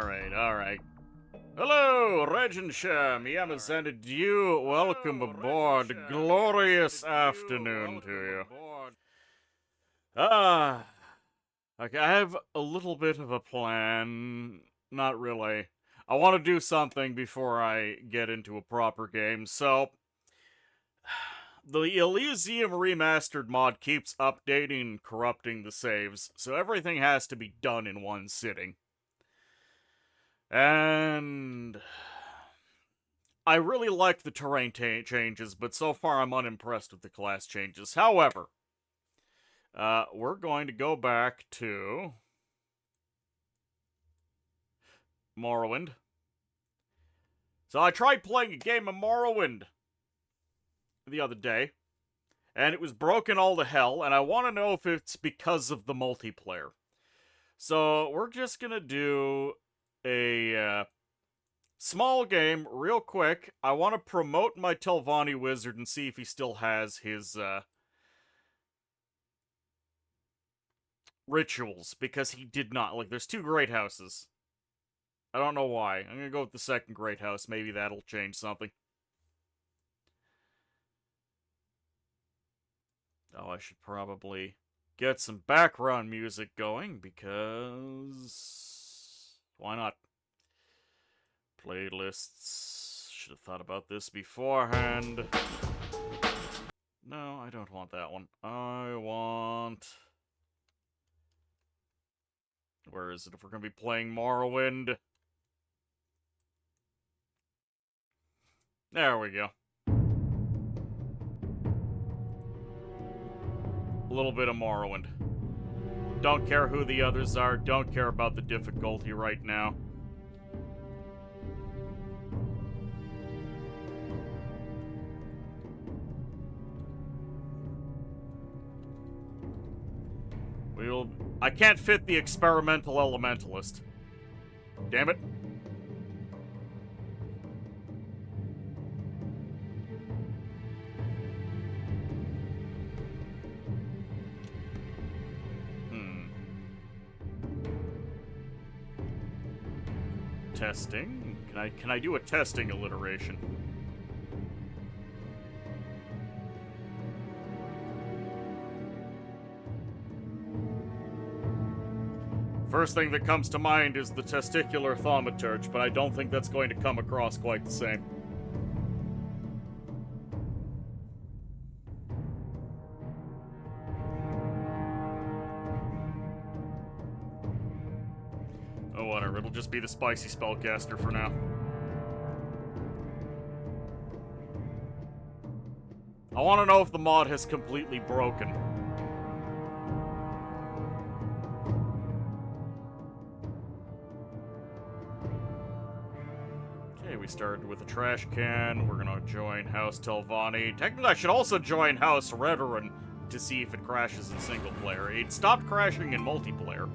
Alright. Hello, Regensham, Yamazan, and you. Welcome aboard. Glorious afternoon to you. Okay, I have a little bit of a plan. Not really. I want to do something before I get into a proper game, so... The Elysium Remastered mod keeps updating and corrupting the saves, so everything has to be done in one sitting. And... I really like the terrain changes, but so far I'm unimpressed with the class changes. However, we're going to go back to Morrowind. So I tried playing a game of Morrowind the other day, and it was broken all to hell, and I want to know if it's because of the multiplayer. So we're just gonna do a small game real quick. I want to promote my Telvanni wizard and see if he still has his rituals, because he did not. Like, there's two great houses. I don't know why. I'm gonna go with the second great house. Maybe that'll change something. Oh, I should probably get some background music going, because... why not? Playlists. Should have thought about this beforehand. No, I don't want that one. I want... where is it if we're going to be playing Morrowind? There we go. A little bit of Morrowind. Don't care who the others are. Don't care about the difficulty right now. I can't fit the experimental elementalist. Damn it. Testing? Can I do a testing alliteration? First thing that comes to mind is the testicular thaumaturge, but I don't think that's going to come across quite the same. Oh, whatever. It'll just be the spicy spellcaster for now. I want to know if the mod has completely broken. We started with a trash can. We're gonna join House Telvanni. Technically, I should also join House Redoran to see if it crashes in single player. It stopped crashing in multiplayer.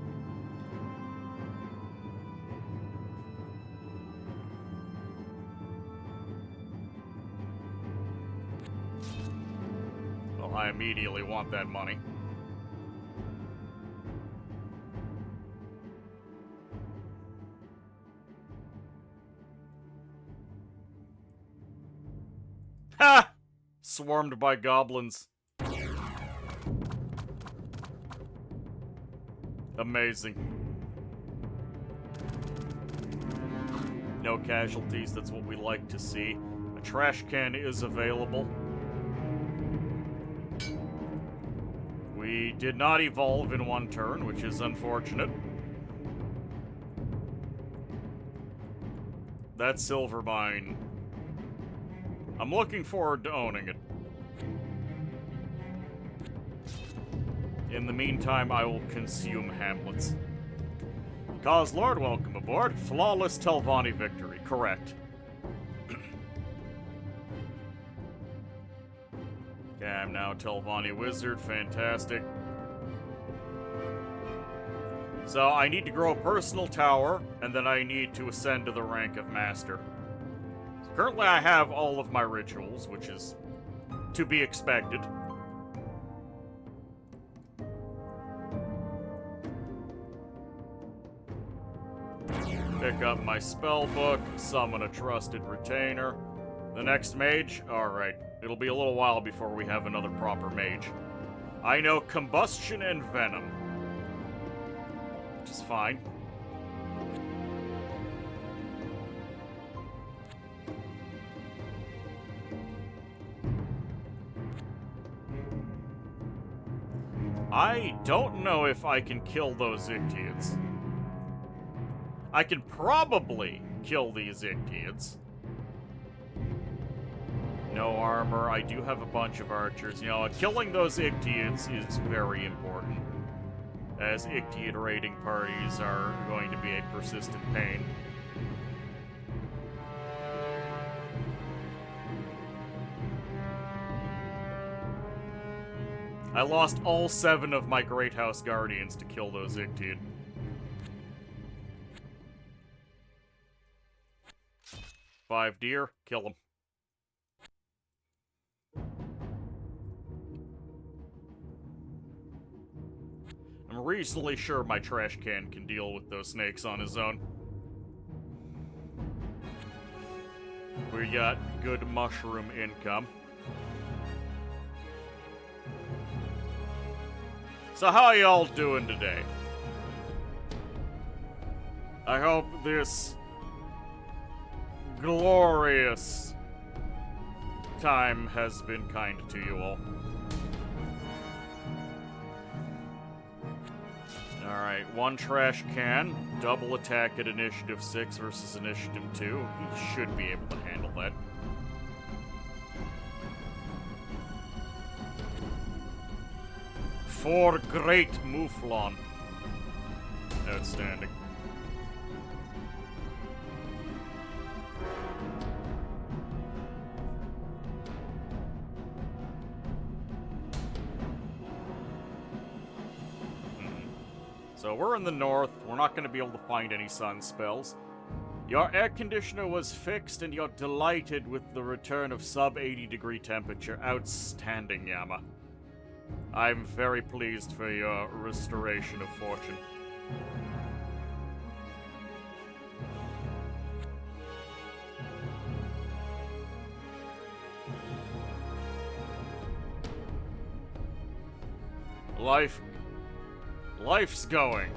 Well, I immediately want that money. Ha! Swarmed by goblins. Amazing. No casualties, that's what we like to see. A trash can is available. We did not evolve in one turn, which is unfortunate. That silver mine. I'm looking forward to owning it. In the meantime, I will consume hamlets. Cause Lord, welcome aboard. Flawless Telvanni victory. Correct. Okay, I'm now Telvanni wizard. Fantastic. So I need to grow a personal tower, and then I need to ascend to the rank of master. Currently, I have all of my rituals, which is to be expected. pick up my spell book, summon a trusted retainer. The next mage? Alright, it'll be a little while before we have another proper mage. I know combustion and venom, which is fine. I don't know if I can kill those Ictiids. I can probably kill these Ictiids. No armor. I do have a bunch of archers. You know, killing those Ictiids is very important, as Ictiid raiding parties are going to be a persistent pain. I lost all 7 of my Great House Guardians to kill those Ictiid. Five deer, kill them. I'm reasonably sure my trash can deal with those snakes on his own. We got good mushroom income. So how y'all doing today? I hope this glorious time has been kind to you all. Alright, 1 trash can, double attack at initiative 6 versus initiative 2. He should be able to handle that. Four great Mouflon. Outstanding. So we're in the north. We're not going to be able to find any sun spells. Your air conditioner was fixed and you're delighted with the return of sub-80 degree temperature. Outstanding, Yama. I'm very pleased for your restoration of fortune. Life's going.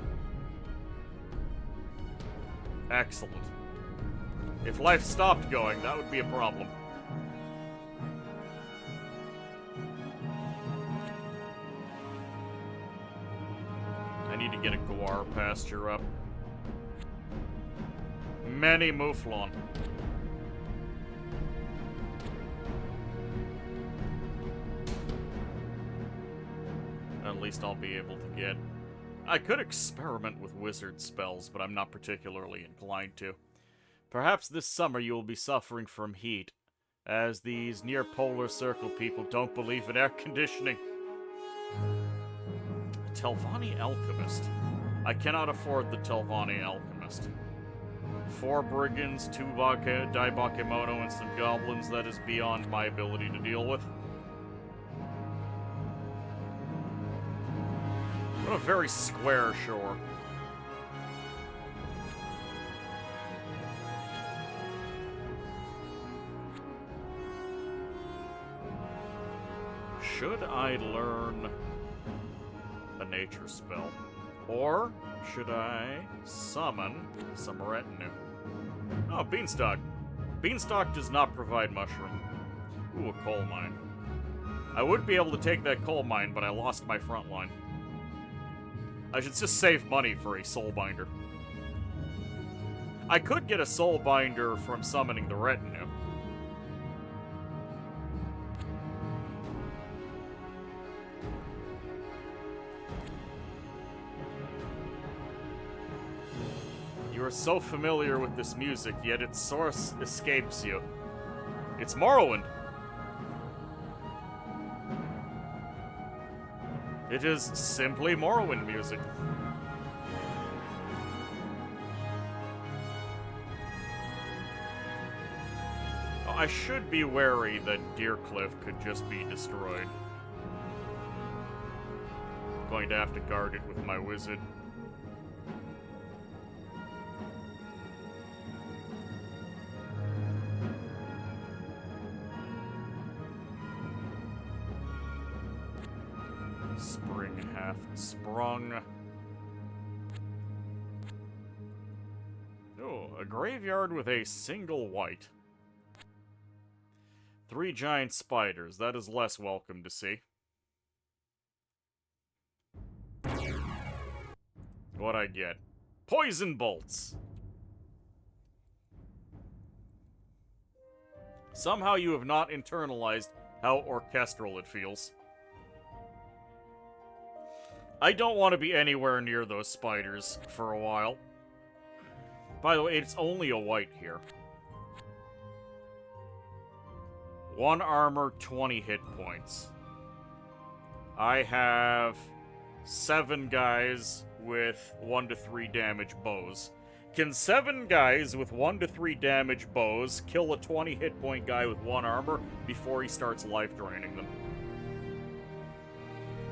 Excellent. If life stopped going, that would be a problem. I need to get a guar pasture up. Many Mouflon. At least I'll be able to get... I could experiment with wizard spells, but I'm not particularly inclined to. Perhaps this summer you will be suffering from heat, as these near-polar circle people don't believe in air conditioning. Telvanni Alchemist. I cannot afford the Telvanni Alchemist. 4 brigands, 2 Daibakemono, and some goblins, that is beyond my ability to deal with. What a very square shore. Should I learn a nature spell? Or should I summon some retinue? Oh, Beanstalk. Beanstalk does not provide mushroom. Ooh, a coal mine. I would be able to take that coal mine, but I lost my front line. I should just save money for a soulbinder. I could get a soulbinder from summoning the retinue. You are so familiar with this music, yet its source escapes you. It's Morrowind. It is simply Morrowind music. Oh, I should be wary that Deercliff could just be destroyed. Going to have to guard it with my wizard. hath sprung. Oh, a graveyard with a single white. 3 giant spiders. That is less welcome to see. What'd I get? Poison bolts! Somehow you have not internalized how orchestral it feels. I don't want to be anywhere near those spiders for a while. By the way, it's only a white here. 1 armor, 20 hit points. I have 7 guys with 1 to 3 damage bows. Can 7 guys with 1 to 3 damage bows kill a 20 hit point guy with 1 armor before he starts life draining them?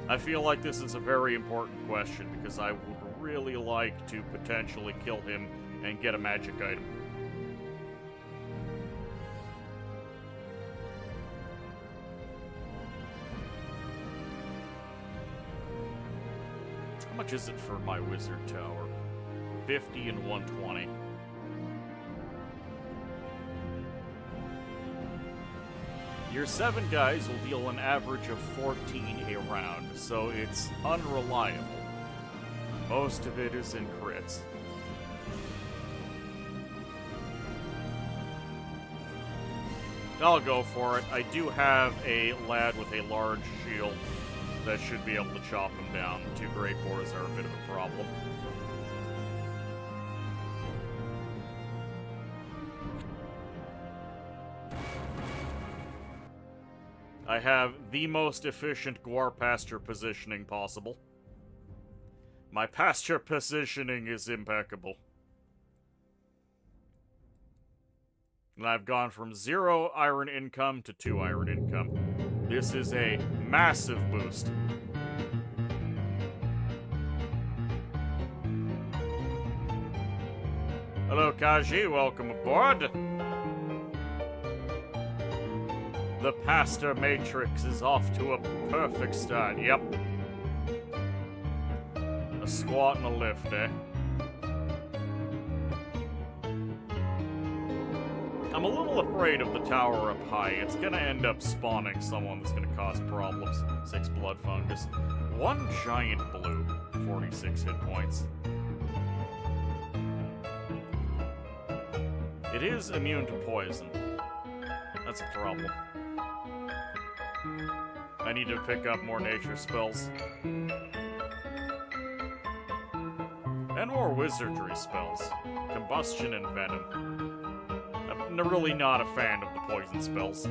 I feel like this is a very important question because I would really like to potentially kill him and get a magic item. How much is it for my wizard tower? 50 and 120. Your 7 guys will deal an average of 14 a round, so it's unreliable. Most of it is in crits. I'll go for it. I do have a lad with a large shield that should be able to chop him down. 2 Great Boars are a bit of a problem. I have the most efficient Guar pasture positioning possible. My pasture positioning is impeccable. And I've gone from 0 iron income to 2 iron income. This is a massive boost. Hello, Kaji. Welcome aboard. The Pastor Matrix is off to a perfect start. Yep. A squat and a lift, eh? I'm a little afraid of the tower up high. It's gonna end up spawning someone that's gonna cause problems. 6 blood fungus. 1 giant blue. 46 hit points. It is immune to poison. That's a problem. I need to pick up more nature spells. And more wizardry spells. Combustion and venom. I'm really not a fan of the poison spells.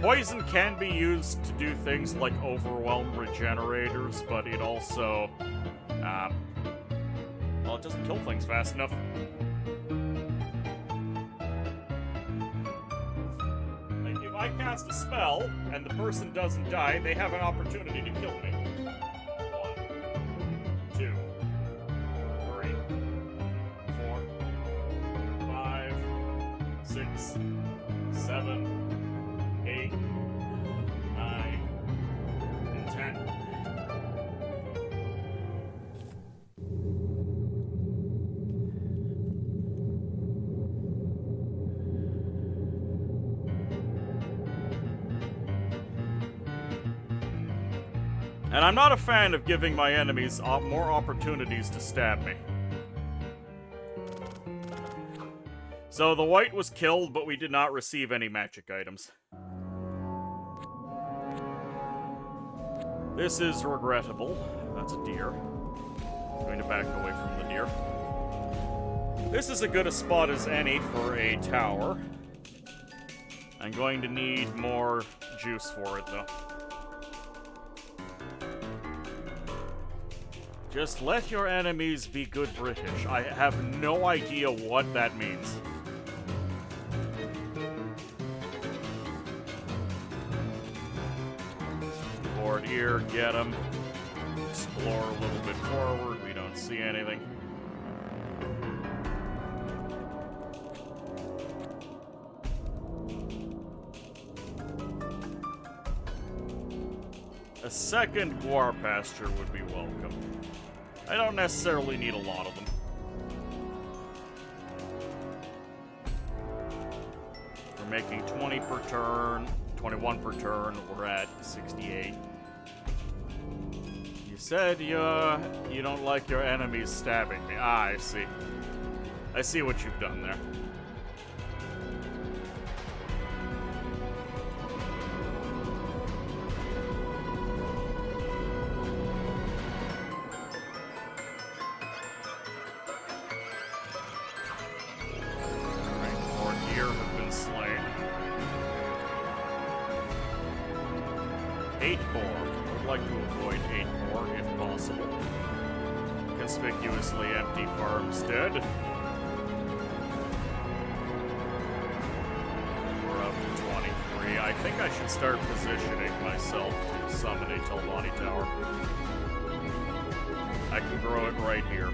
Poison can be used to do things like overwhelm regenerators, but it also... well, it doesn't kill things fast enough. If I cast a spell, and the person doesn't die, they have an opportunity to kill me. 1, 2, 3, 4, 5, 6, 7, 8, 9, and 10. And I'm not a fan of giving my enemies more opportunities to stab me. So the white was killed, but we did not receive any magic items. This is regrettable. That's a deer. Going to back away from the deer. This is as good a spot as any for a tower. I'm going to need more juice for it, though. Just let your enemies be good British. I have no idea what that means. Forward here, get him. Explore a little bit forward. We don't see anything. A second guar pasture would be welcome. I don't necessarily need a lot of them. We're making 20 per turn, 21 per turn. We're at 68. You said you don't like your enemies stabbing me. Ah, I see. I see what you've done there. Conspicuously empty farmstead. We're up to 23. I think I should start positioning myself to summon a Telvanni tower. I can grow it right here.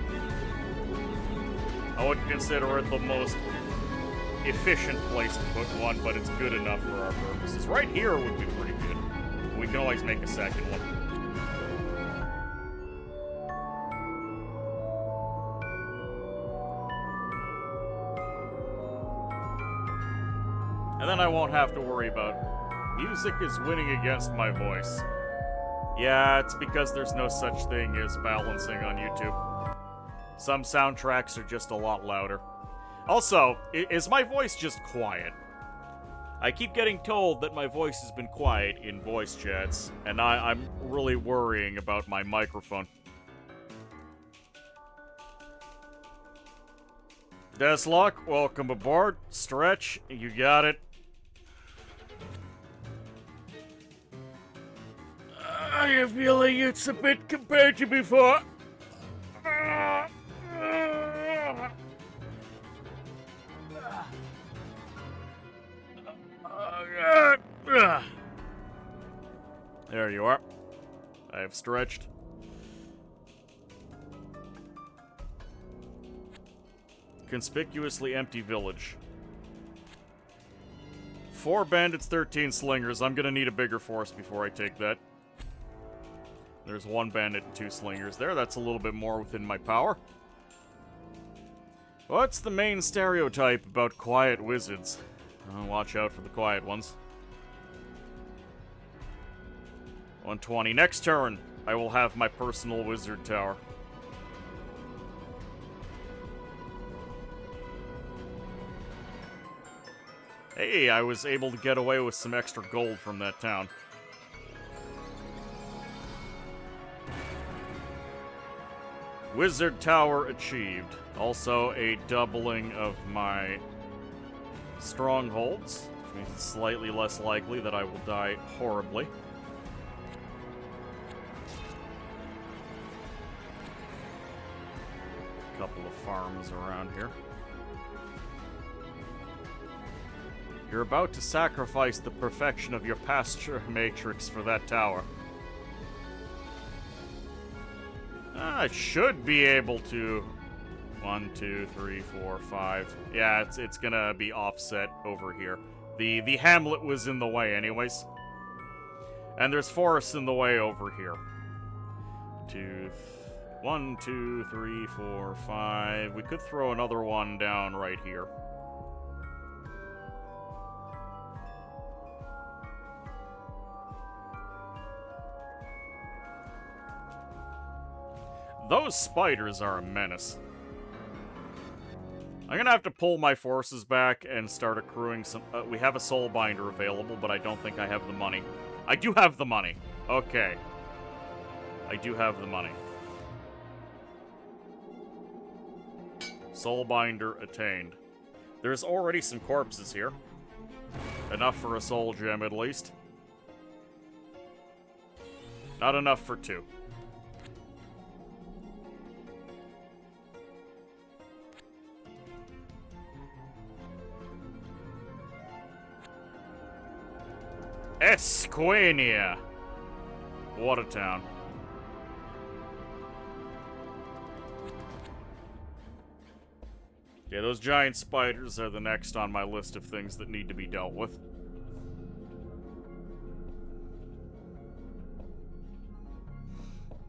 I wouldn't consider it the most efficient place to put one, but it's good enough for our purposes. Right here would be pretty good. We can always make a second one. And then I won't have to worry about music is winning against my voice. Yeah, it's because there's no such thing as balancing on YouTube. Some soundtracks are just a lot louder. Also, is my voice just quiet? I keep getting told that my voice has been quiet in voice chats, and I'm really worrying about my microphone. Deathlock, welcome aboard. Stretch, you got it. I have a feeling it's a bit compared to before. There you are. I have stretched. Conspicuously empty village. 4 bandits, 13 slingers. I'm gonna need a bigger force before I take that. There's 1 bandit and 2 slingers there. That's a little bit more within my power. What's the main stereotype about quiet wizards? Watch out for the quiet ones. 120. Next turn, I will have my personal wizard tower. Hey, I was able to get away with some extra gold from that town. Wizard tower achieved. Also a doubling of my strongholds, which means it's slightly less likely that I will die horribly. A couple of farms around here. You're about to sacrifice the perfection of your pasture matrix for that tower. I should be able to. 1, 2, 3, 4, 5. Yeah, it's gonna be offset over here. The hamlet was in the way anyways. And there's forests in the way over here. 1, 2, 3, 4, 5. We could throw another one down right here. Those spiders are a menace. I'm gonna have to pull my forces back and start accruing some... we have a soul binder available, but I don't think I have the money. I do have the money. Okay. I do have the money. Soul binder attained. There's already some corpses here. Enough for a soul gem, at least. Not enough for 2. Esquania! What a town. Yeah, those giant spiders are the next on my list of things that need to be dealt with.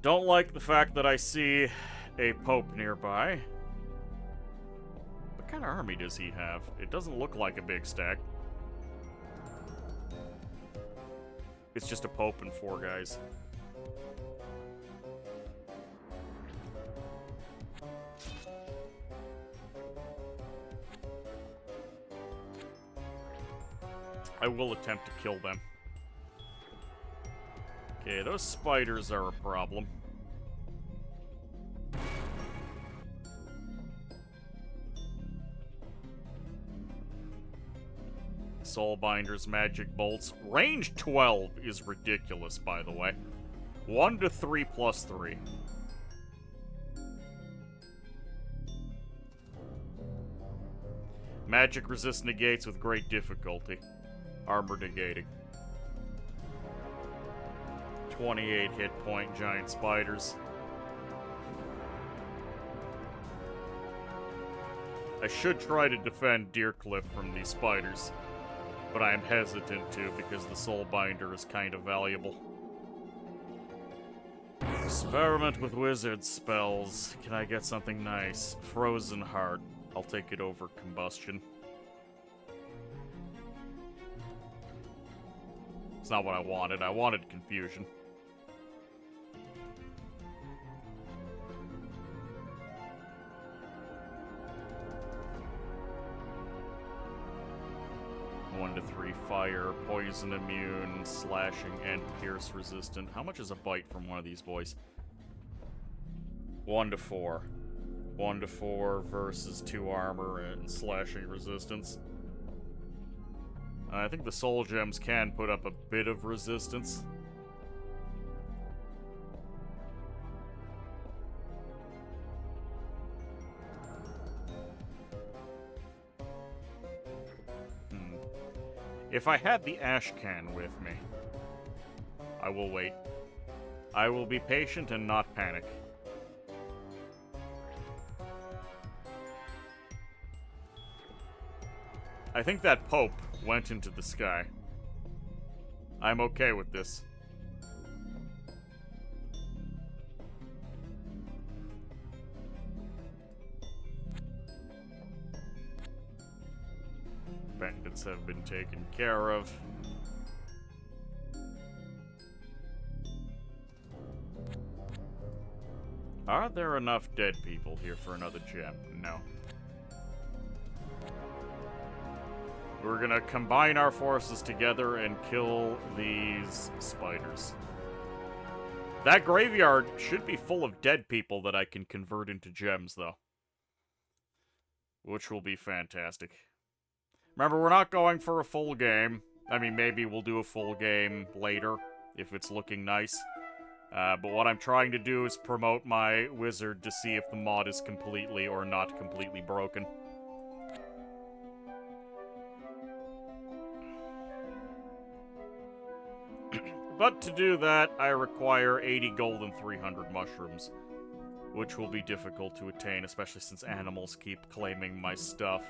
Don't like the fact that I see a Pope nearby. What kind of army does he have? It doesn't look like a big stack. It's just a Pope and 4 guys. I will attempt to kill them. Okay, those spiders are a problem. Soulbinder's magic bolts. Range 12 is ridiculous, by the way. 1 to 3 plus 3. Magic resist negates with great difficulty. Armor negating. 28 hit point giant spiders. I should try to defend Deercliff from these spiders, but I am hesitant to because the Soulbinder is kind of valuable. Experiment with wizard spells. Can I get something nice? Frozen Heart. I'll take it over Combustion. It's not what I wanted. I wanted Confusion. One to 3 fire, poison immune, slashing, and pierce resistant. How much is a bite from one of these boys? 1 to 4. 1 to 4 versus 2 armor and slashing resistance. I think the soul gems can put up a bit of resistance. If I had the ash can with me, I will wait. I will be patient and not panic. I think that Pope went into the sky. I'm okay with this. Bandits have been taken care of. Are there enough dead people here for another gem? No. We're gonna combine our forces together and kill these spiders. That graveyard should be full of dead people that I can convert into gems, though. Which will be fantastic. Remember, we're not going for a full game. I mean, maybe we'll do a full game later, if it's looking nice. But what I'm trying to do is promote my wizard to see if the mod is completely or not completely broken. But to do that, I require 80 gold and 300 mushrooms, which will be difficult to attain, especially since animals keep claiming my stuff.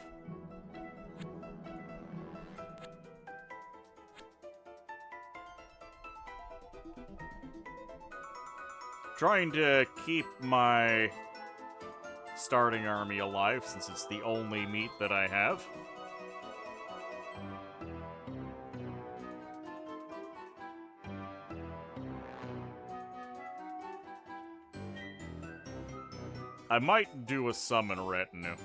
Trying to keep my starting army alive, since it's the only meat that I have. I might do a summon retinue.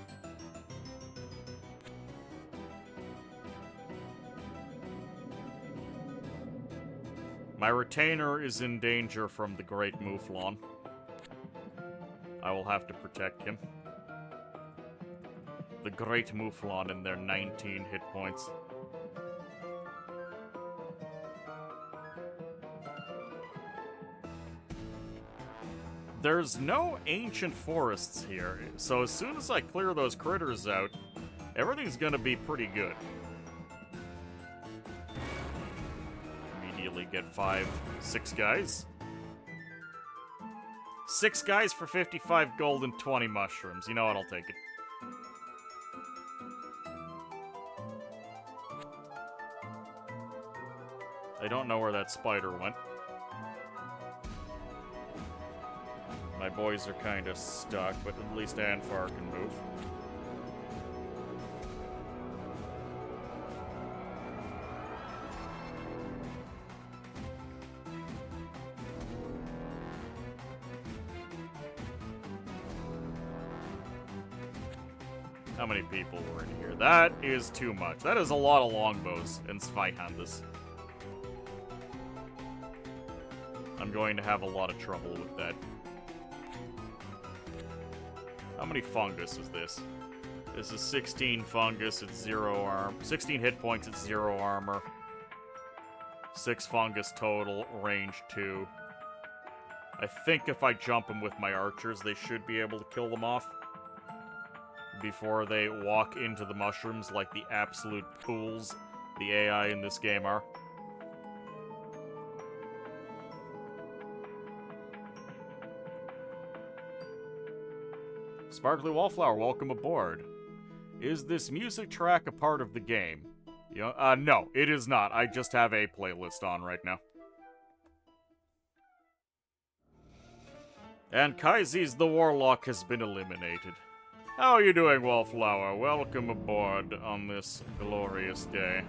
My retainer is in danger from the Great Mouflon. I will have to protect him. The Great Mouflon and their 19 hit points. There's no ancient forests here, so as soon as I clear those critters out, everything's gonna be pretty good. Immediately get 6 guys. 6 guys for 55 gold and 20 mushrooms. You know what, I'll take it. I don't know where that spider went. My boys are kind of stuck, but at least Anfar can move. How many people were in here? That is too much. That is a lot of longbows and Zweihandes. I'm going to have a lot of trouble with that. How many fungus is this? This is 16 fungus, it's 0 arm. 16 hit points, it's 0 armor. 6 fungus total, range 2. I think if I jump them with my archers, they should be able to kill them off before they walk into the mushrooms like the absolute fools the AI in this game are. Sparkly Wallflower, welcome aboard. Is this music track a part of the game? No, it is not. I just have a playlist on right now. And Kaises the Warlock has been eliminated. How are you doing, Wallflower? Welcome aboard on this glorious day.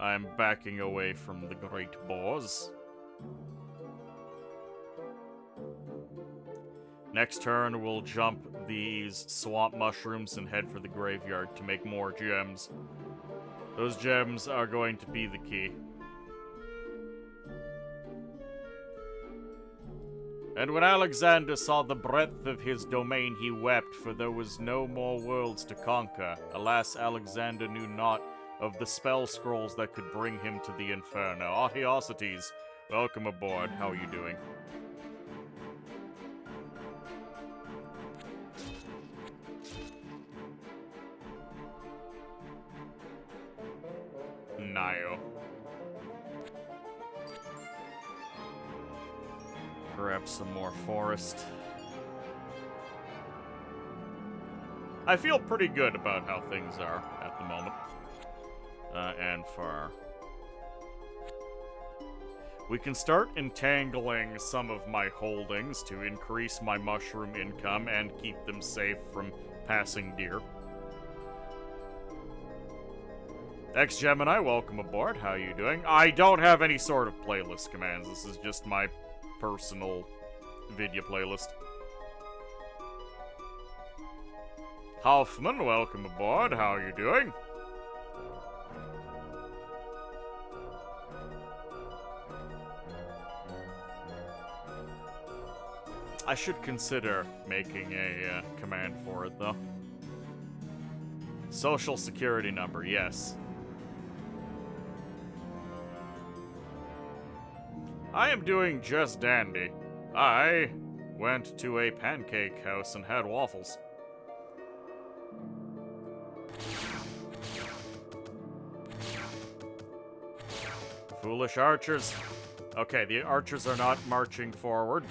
I'm backing away from the great boars. Next turn, we'll jump these swamp mushrooms and head for the graveyard to make more gems. Those gems are going to be the key. And when Alexander saw the breadth of his domain, he wept, for there was no more worlds to conquer. Alas, Alexander knew not of the spell scrolls that could bring him to the inferno. Artiosities, welcome aboard. How are you doing? Nio. Grab some more forest. I feel pretty good about how things are at the moment. And far. We can start entangling some of my holdings to increase my mushroom income and keep them safe from passing deer. X-Gemini, welcome aboard. How are you doing? I don't have any sort of playlist commands. This is just my personal video playlist. Hoffman, welcome aboard. How are you doing? I should consider making a command for it, though. Social security number, yes. I am doing just dandy. I went to a pancake house and had waffles. Foolish archers. Okay, the archers are not marching forward.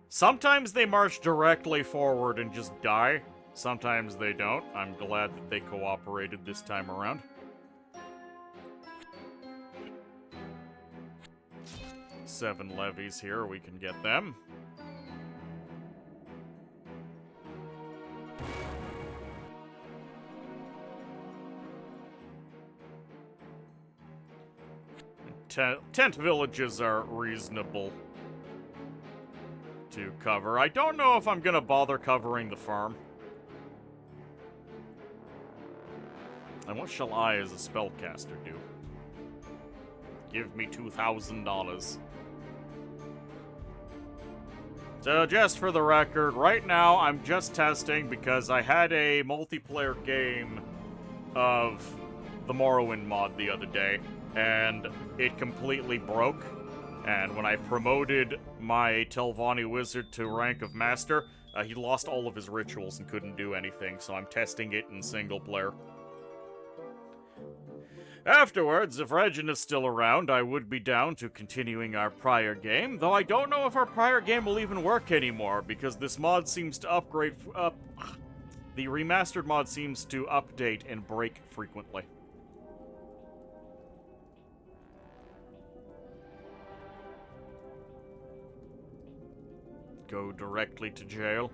Sometimes they march directly forward and just die. Sometimes they don't. I'm glad that they cooperated this time around. Seven levies here, we can get them. Tent villages are reasonable to cover. I don't know if I'm gonna bother covering the farm. And what shall I as a spellcaster do? Give me $2,000. So just for the record, right now I'm just testing because I had a multiplayer game of the Morrowind mod the other day, and it completely broke. And when I promoted my Telvanni wizard to rank of master, he lost all of his rituals and couldn't do anything, so I'm testing it in single player. Afterwards, if Regin is still around, I would be down to continuing our prior game, though I don't know if our prior game will even work anymore, because this mod seems to The remastered mod seems to update and break frequently. Go directly to jail.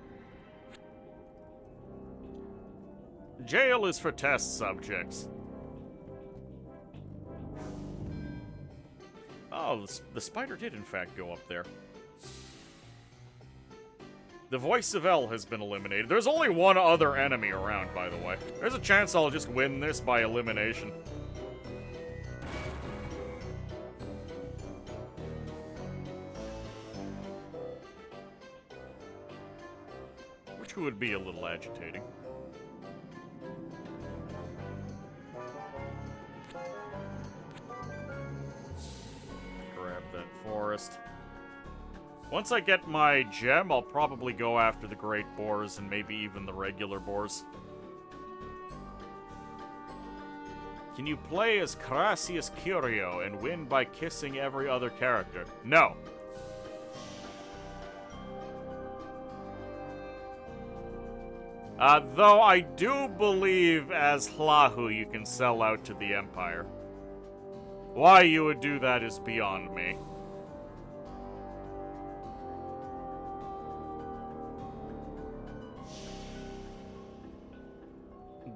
Jail is for test subjects. Oh, the spider did in fact go up there. The voice of L has been eliminated. There's only one other enemy around, by the way. There's a chance I'll just win this by elimination. Which would be a little agitating. Grab that forest. Once I get my gem, I'll probably go after the great boars and maybe even the regular boars. Can you play as Crassius Curio and win by kissing every other character? No. Though I do believe as Hlahu you can sell out to the Empire. Why you would do that is beyond me.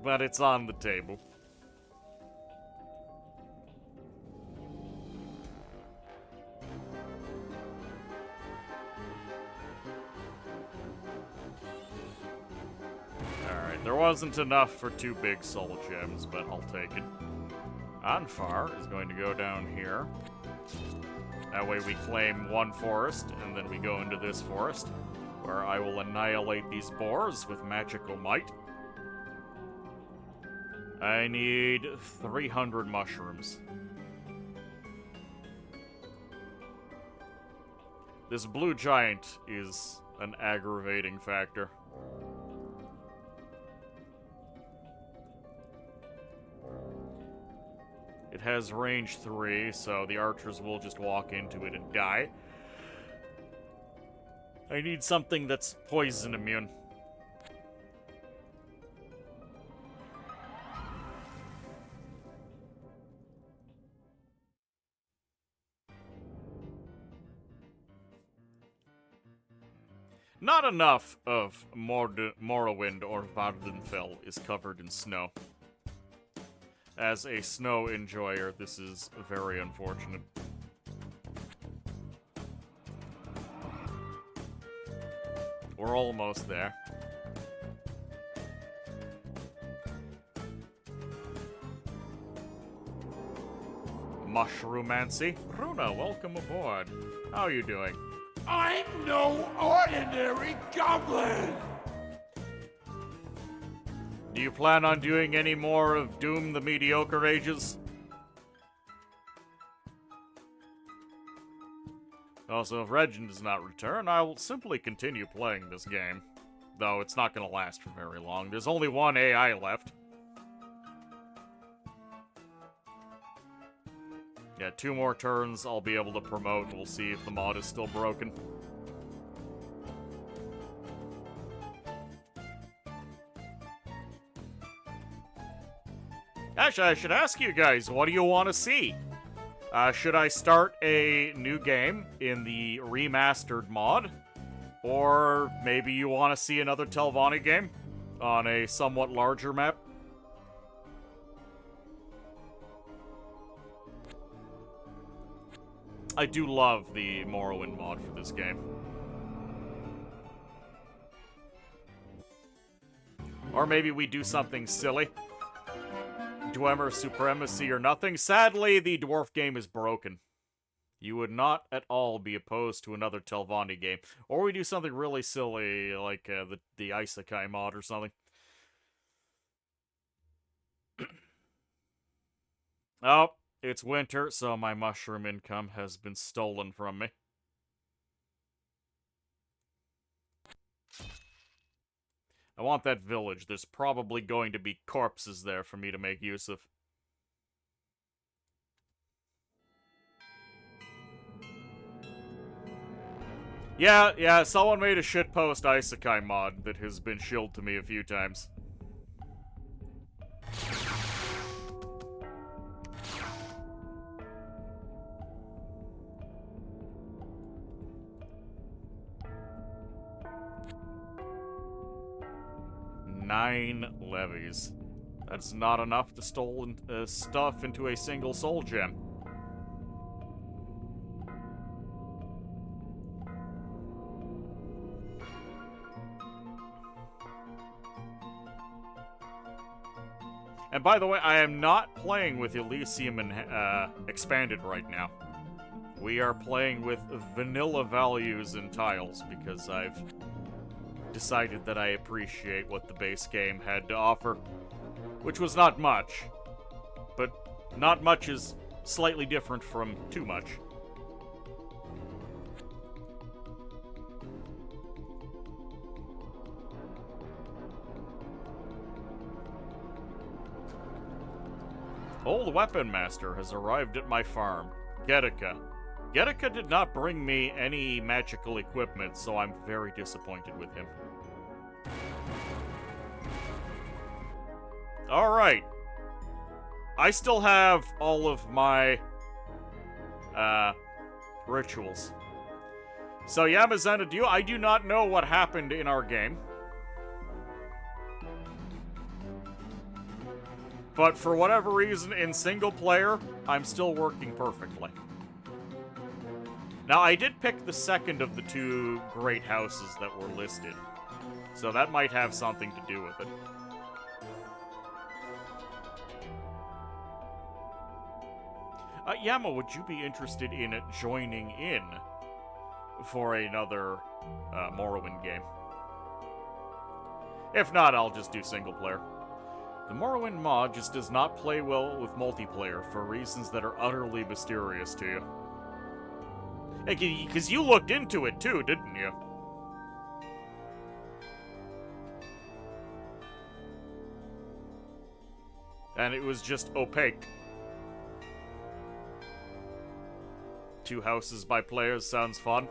But it's on the table. Alright, there wasn't enough for 2 big soul gems, but I'll take it. Anfar is going to go down here. That way we claim 1 forest, and then we go into this forest, where I will annihilate these boars with magical might. I need 300 mushrooms. This blue giant is an aggravating factor. It has range 3, so the archers will just walk into it and die. I need something that's poison immune. Not enough of Morrowind or Vardenfell is covered in snow. As a snow enjoyer, this is very unfortunate. We're almost there. Mushroomancy. Runa, welcome aboard. How are you doing? I'm no ordinary goblin! Do you plan on doing any more of Doom the Mediocre Ages? Also, if Regin does not return, I will simply continue playing this game. Though it's not going to last for very long. There's only 1 AI left. Yeah, 2 more turns I'll be able to promote, and we'll see if the mod is still broken. Actually, I should ask you guys, what do you want to see? Should I start a new game in the remastered mod? Or maybe you want to see another Telvanni game on a somewhat larger map? I do love the Morrowind mod for this game. Or maybe we do something silly. Dwemer Supremacy or nothing. Sadly, the dwarf game is broken. You would not at all be opposed to another Telvanni game. Or we do something really silly, like the Isekai mod or something. Oh, it's winter, so my mushroom income has been stolen from me. I want that village. There's probably going to be corpses there for me to make use of. Yeah, someone made a shitpost Isekai mod that has been shilled to me a few times. 9 levies. That's not enough to stuff into a single soul gem. And by the way, I am not playing with Elysium and Expanded right now. We are playing with vanilla values and tiles because I've decided that I appreciate what the base game had to offer, which was not much. But not much is slightly different from too much. Old Weapon Master has arrived at my farm, Getica. Getica did not bring me any magical equipment, so I'm very disappointed with him. Alright. I still have all of my rituals. So Yamazena, I do not know what happened in our game. But for whatever reason, in single player, I'm still working perfectly. Now, I did pick the second of the two great houses that were listed, so that might have something to do with it. Yama, would you be interested in joining in for another Morrowind game? If not, I'll just do single player. The Morrowind mod just does not play well with multiplayer for reasons that are utterly mysterious to you. Because you looked into it too, didn't you? And it was just opaque. 2 houses by players sounds fun.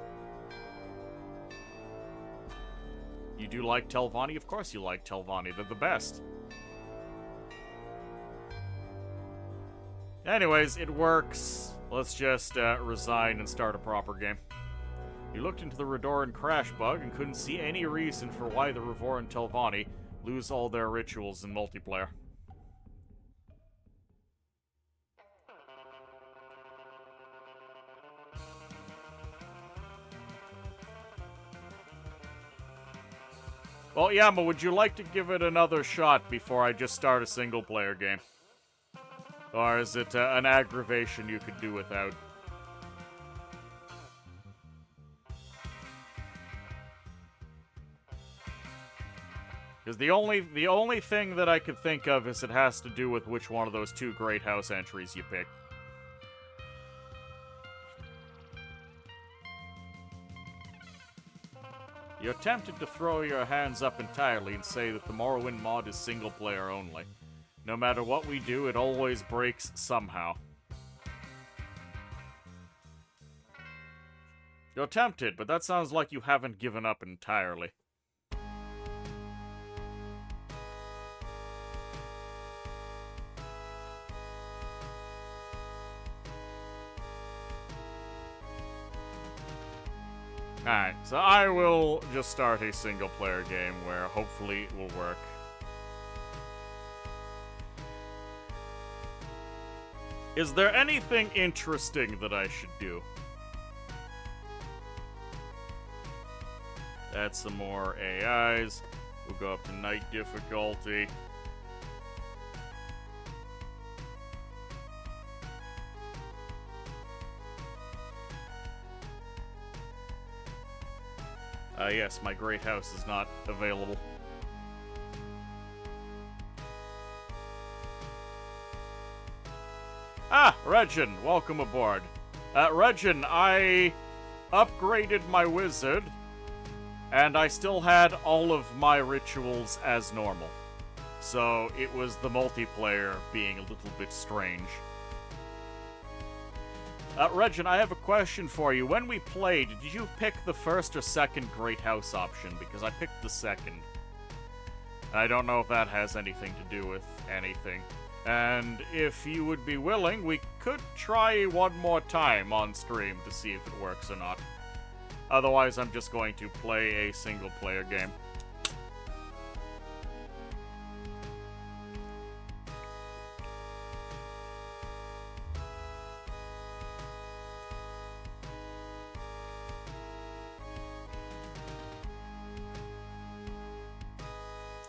You do like Telvanni? Of course you like Telvanni, they're the best. Anyways, it works. Let's just resign and start a proper game. You looked into the Redoran crash bug and couldn't see any reason for why the Revoran Telvanni lose all their rituals in multiplayer. Well, Yama, would you like to give it another shot before I just start a single-player game? Or is it an aggravation you could do without? Because the only thing that I could think of is it has to do with which one of those 2 Great House entries you pick. You're tempted to throw your hands up entirely and say that the Morrowind mod is single-player only. No matter what we do, it always breaks somehow. You're tempted, but that sounds like you haven't given up entirely. Alright, so I will just start a single-player game where hopefully it will work. Is there anything interesting that I should do? Add some more AIs. We'll go up to night difficulty. Yes, my great house is not available. Ah, Regin, welcome aboard. Regin, I upgraded my wizard, and I still had all of my rituals as normal. So it was the multiplayer being a little bit strange. Regin, I have a question for you. When we played, did you pick the first or second Great House option? Because I picked the second. I don't know if that has anything to do with anything. And if you would be willing, we could try one more time on stream to see if it works or not. Otherwise, I'm just going to play a single-player game.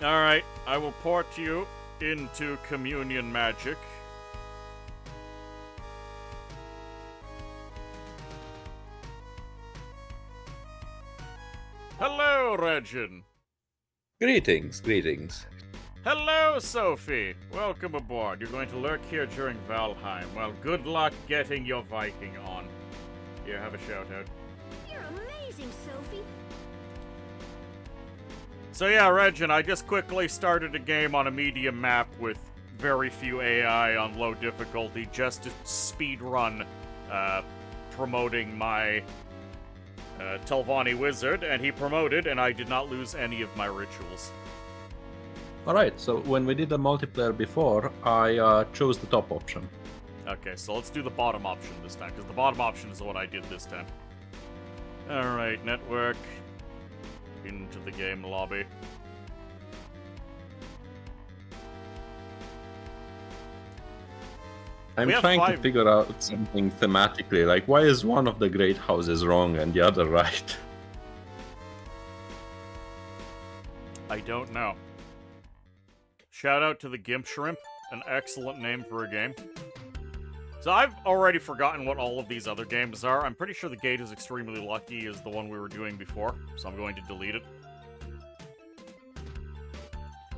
Alright, I will port you into communion magic. Hello, Regin. Greetings, greetings. Hello, Sophie. Welcome aboard. You're going to lurk here during Valheim. Well, good luck getting your Viking on. Here, have a shout-out. You're amazing, Sophie. So yeah, Regin, I just quickly started a game on a medium map with very few AI on low difficulty just to speed run promoting my Telvanni wizard, and he promoted, and I did not lose any of my rituals. Alright, so when we did the multiplayer before, I chose the top option. Okay, so let's do the bottom option this time, because the bottom option is what I did this time. Alright, network. Into the game lobby. I'm We have trying to 5 figure out something thematically, like why is one of the great houses wrong and the other right? I don't know. Shout out to the Gimp Shrimp, an excellent name for a game. So I've already forgotten what all of these other games are. I'm pretty sure the Gate is Extremely Lucky is the one we were doing before, so I'm going to delete it.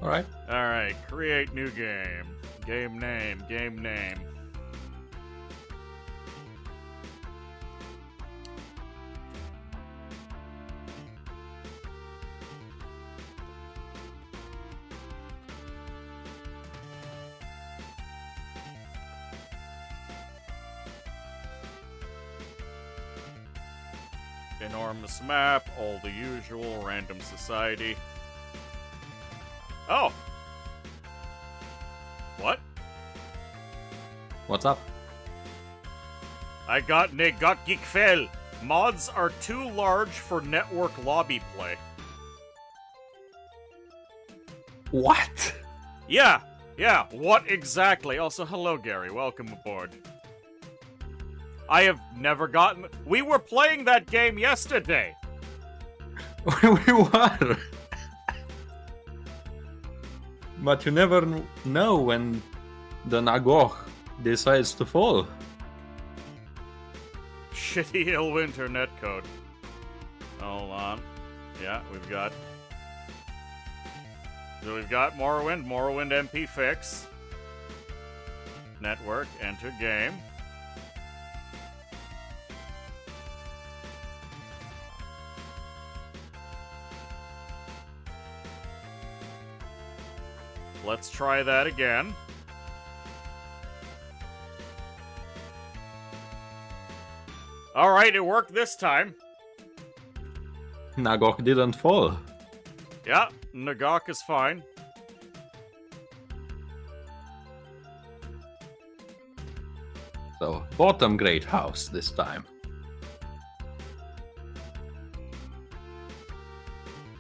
Alright. Alright, create new game. Game name, game name. Enormous map, all the usual, random society. Oh! What? What's up? I got Gekfel. Mods are too large for network lobby play. What? Yeah, what exactly? Also, hello, Gary. Welcome aboard. I have never gotten... We were playing that game yesterday! We were! But you never know when the Nagoth decides to fall. Shitty Illwinter netcode. Hold on. Yeah, we've got... So we've got Morrowind MP fix. Network, enter game. Let's try that again. Alright, it worked this time. Nagoth didn't fall. Yeah, Nagok is fine. So, bottom great house this time.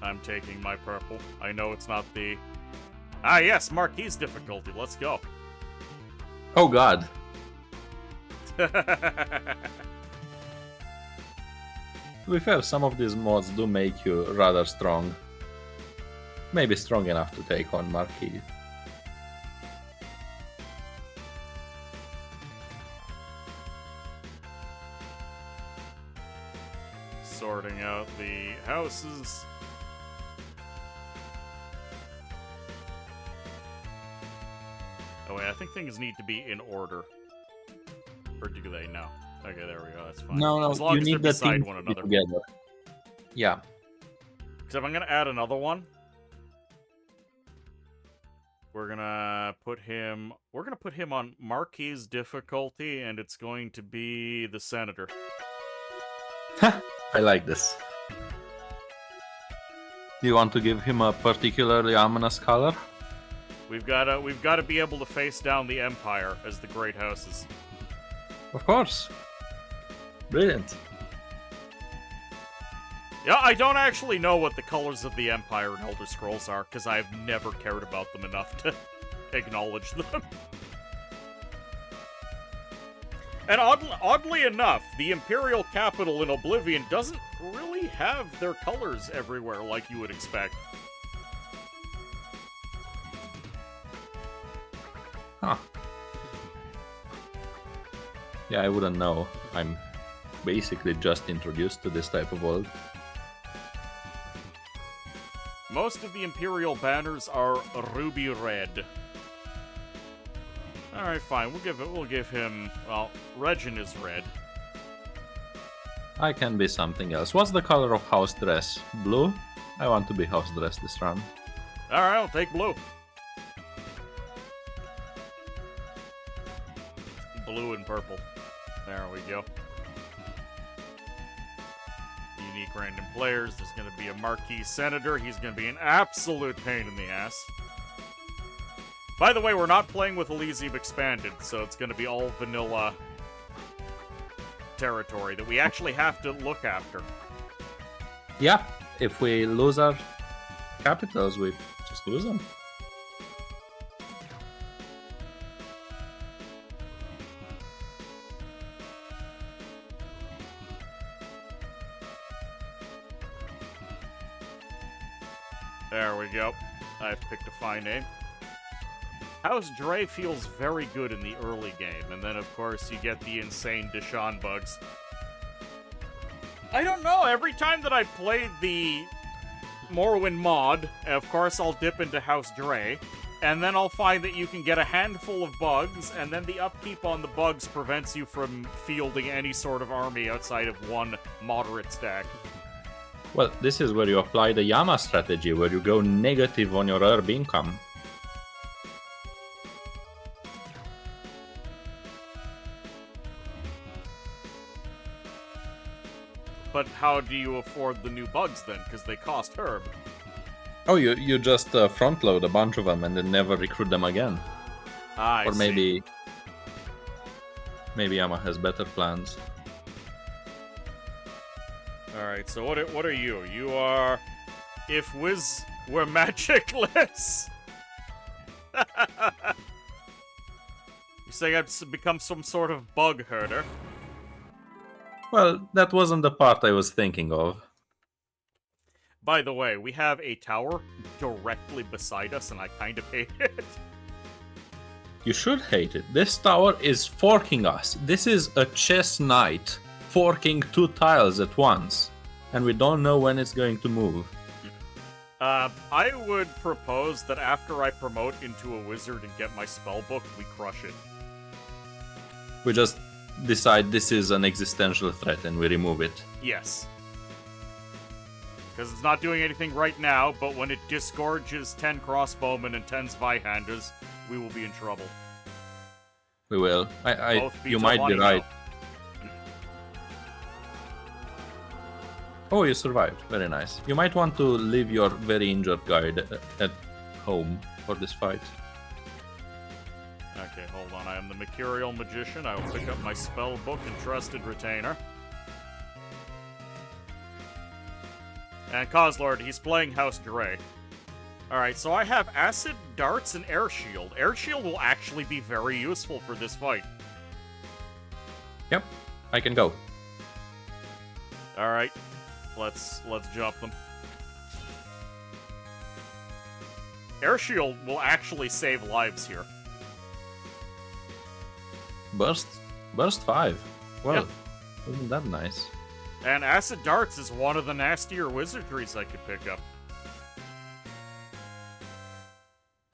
I'm taking my purple. I know it's not the... Ah, yes, Marquis difficulty. Let's go. Oh god. To be fair, some of these mods do make you rather strong. Maybe strong enough to take on Marquis. Sorting out the houses. Oh wait, I think things need to be in order. Or do they? No. Okay, there we go. That's fine. No, as long you as need they're the beside teams one to be another. together. Yeah. Except I'm gonna add another one. We're gonna put him on Marquis difficulty, and it's going to be the Senator. I like this. Do you want to give him a particularly ominous color? We've gotta be able to face down the Empire as the Great Houses. Of course. Brilliant. Yeah, I don't actually know what the colors of the Empire in Elder Scrolls are, because I've never cared about them enough to acknowledge them. And oddly enough, the Imperial capital in Oblivion doesn't really have their colors everywhere like you would expect. Huh. Yeah, I wouldn't know. I'm basically just introduced to this type of world. Most of the Imperial banners are ruby red. Alright, fine. We'll give him, well, Regin is red. I can be something else. What's the color of house dress? Blue? I want to be house dress this run. Alright, I'll take blue. Blue and purple. There we go. Unique random players. There's going to be a marquee senator. He's going to be an absolute pain in the ass. By the way, we're not playing with Elysium Expanded, so it's going to be all vanilla territory that we actually have to look after. Yeah, if we lose our capitals, we just lose them. There we go. I've picked a fine name. House Dre feels very good in the early game, and then of course you get the insane Deshaun bugs. I don't know, every time that I played the Morrowind mod, of course I'll dip into House Dre, and then I'll find that you can get a handful of bugs, and then the upkeep on the bugs prevents you from fielding any sort of army outside of one moderate stack. Well, this is where you apply the Yama strategy, where you go negative on your herb income. But how do you afford the new bugs then? Because they cost herb. Oh, you just front load a bunch of them and then never recruit them again. I Or see. maybe Yama has better plans. Alright, so what are you? You are... If Wiz were magicless! You're saying I've become some sort of bug herder? Well, that wasn't the part I was thinking of. By the way, we have a tower directly beside us, and I kind of hate it. You should hate it. This tower is forking us. This is a chess knight forking two tiles at once, and we don't know when it's going to move. I would propose that after I promote into a wizard and get my spell book, we crush it. We just decide this is an existential threat and we remove it. Yes. Because it's not doing anything right now, but when it disgorges 10 crossbowmen and 10 Zweihanders, we will be in trouble. We will. Both You beats might are be one right. now. Oh, you survived. Very nice. You might want to leave your very injured guide at home for this fight. Okay, hold on. I am the Mercurial Magician. I will pick up my spell book and trusted retainer. And Coslord, he's playing House Dre. Alright, so I have Acid, Darts, and Air Shield. Air Shield will actually be very useful for this fight. Yep, I can go. Alright, let's jump them. Air Shield will actually save lives here. Burst 5. Well, isn't that nice? And Acid Darts is one of the nastier wizardries I could pick up.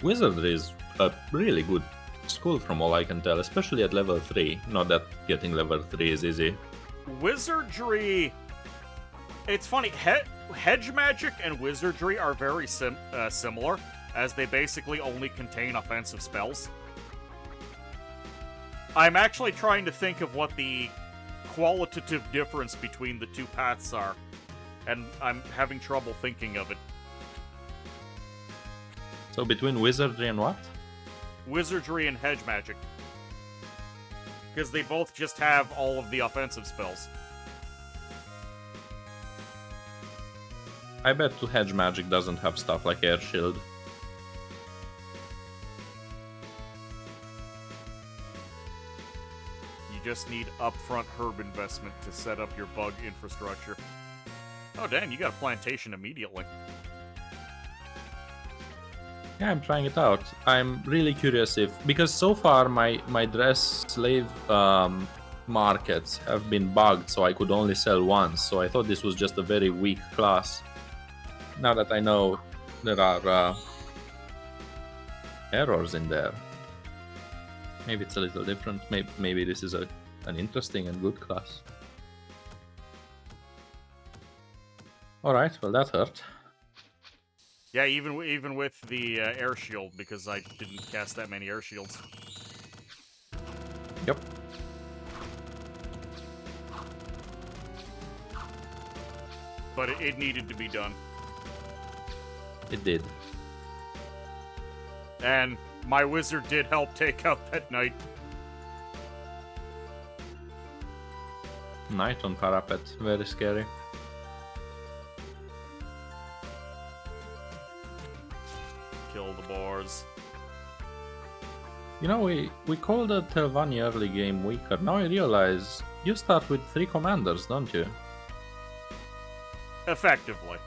Wizardry is a really good school from all I can tell, especially at level 3. Not that getting level 3 is easy. Wizardry... It's funny, hedge magic and wizardry are very similar, as they basically only contain offensive spells. I'm actually trying to think of what the qualitative difference between the two paths are, and I'm having trouble thinking of it. So between wizardry and what? Wizardry and hedge magic. Because they both just have all of the offensive spells. I bet to hedge magic doesn't have stuff like air shield. You just need upfront herb investment to set up your bug infrastructure. Oh, dang, you got a plantation immediately. Yeah, I'm trying it out. I'm really curious because so far my dress slave markets have been bugged, so I could only sell once. So I thought this was just a very weak class. Now that I know there are errors in there, maybe it's a little different. Maybe this is an interesting and good class. All right, well that hurt. Yeah, even with the air shield, because I didn't cast that many air shields. Yep. But it needed to be done. It did. And my wizard did help take out that knight. Knight on parapet, very scary. Kill the boars. You know, we called the Telvanni early game weaker. Now I realize you start with 3 commanders, don't you? Effectively.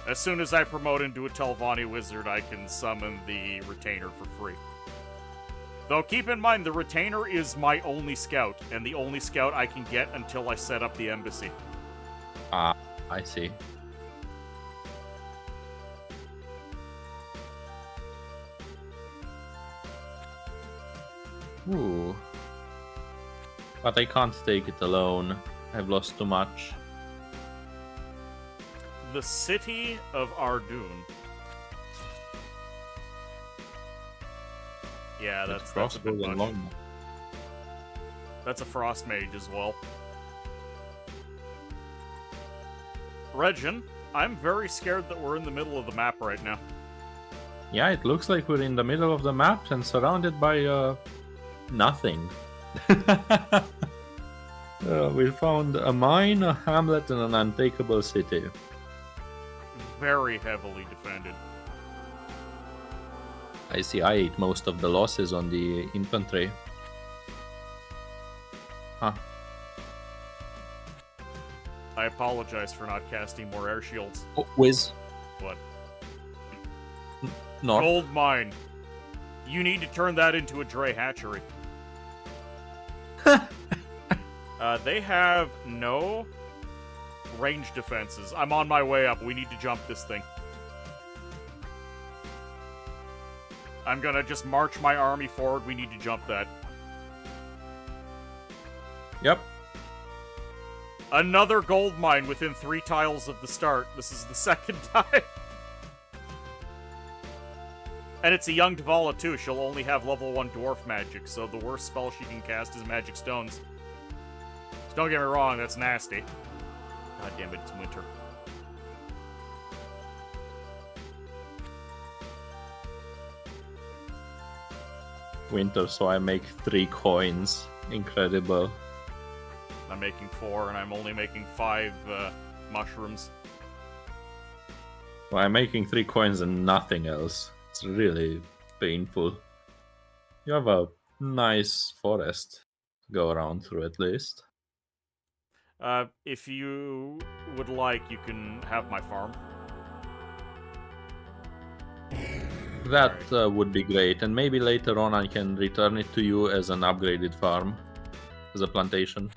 As soon as I promote into a Telvanni wizard, I can summon the retainer for free. Though keep in mind, the retainer is my only scout, and the only scout I can get until I set up the embassy. Ah, I see. Ooh. But I can't take it alone. I've lost too much. The city of Ardun. Yeah, that's a crossbow bit and much. long. That's a frost mage as well. Regin, I'm very scared that we're in the middle of the map right now. Yeah, it looks like we're in the middle of the map and surrounded by nothing. We found a mine, a hamlet, and an untakeable city. Very heavily defended. I see I ate most of the losses on the infantry. Huh. I apologize for not casting more air shields. Oh, whiz. What? North. Gold mine. You need to turn that into a Dre hatchery. They have no range defenses. I'm on my way up. We need to jump this thing. I'm gonna just march my army forward. We need to jump that. Yep. Another gold mine within 3 tiles of the start. This is the second time. And it's a young Dvala too. She'll only have level 1 dwarf magic, so the worst spell she can cast is magic stones. So don't get me wrong, that's nasty. God damn it, it's winter. Winter, so I make 3 coins. Incredible. I'm making 4, and I'm only making 5 mushrooms. Well, I'm making 3 coins and nothing else. It's really painful. You have a nice forest to go around through at least. If you would like, you can have my farm. That would be great, and maybe later on I can return it to you as an upgraded farm, as a plantation.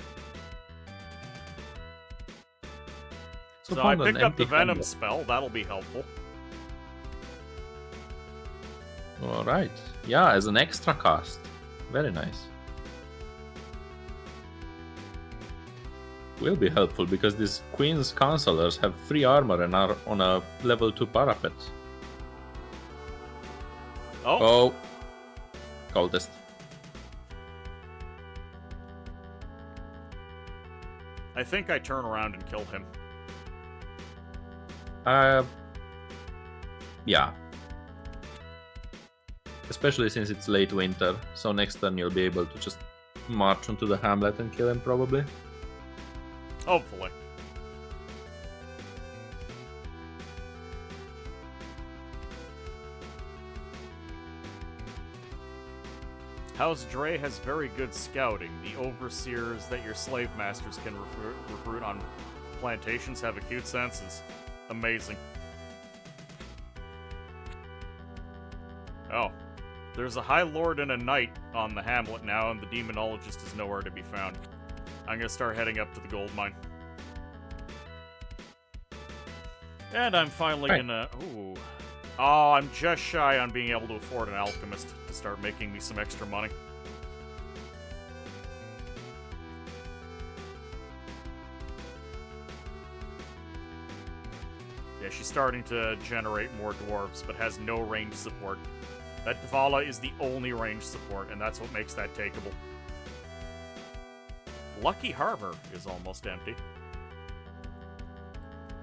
So I found an picked up the empty Venom handle. spell. That'll be helpful. Alright. Yeah, as an extra cast. Very nice. Will be helpful because these Queen's Counselors have free armor and are on a level 2 parapet. Oh, Oh. Cultist. I think I turn around and kill him. Yeah. Especially since it's late winter, so next turn you'll be able to just march onto the hamlet and kill him probably. Hopefully. House Dre has very good scouting. The overseers that your slave masters can recruit on plantations have acute senses. Amazing. Oh. There's a High Lord and a Knight on the hamlet now, and the Demonologist is nowhere to be found. I'm gonna start heading up to the gold mine. And I'm finally gonna... Ooh. Oh, I'm just shy on being able to afford an alchemist to start making me some extra money. Yeah, she's starting to generate more dwarves, but has no range support. That Dvala is the only range support, and that's what makes that takeable. Lucky Harbor is almost empty.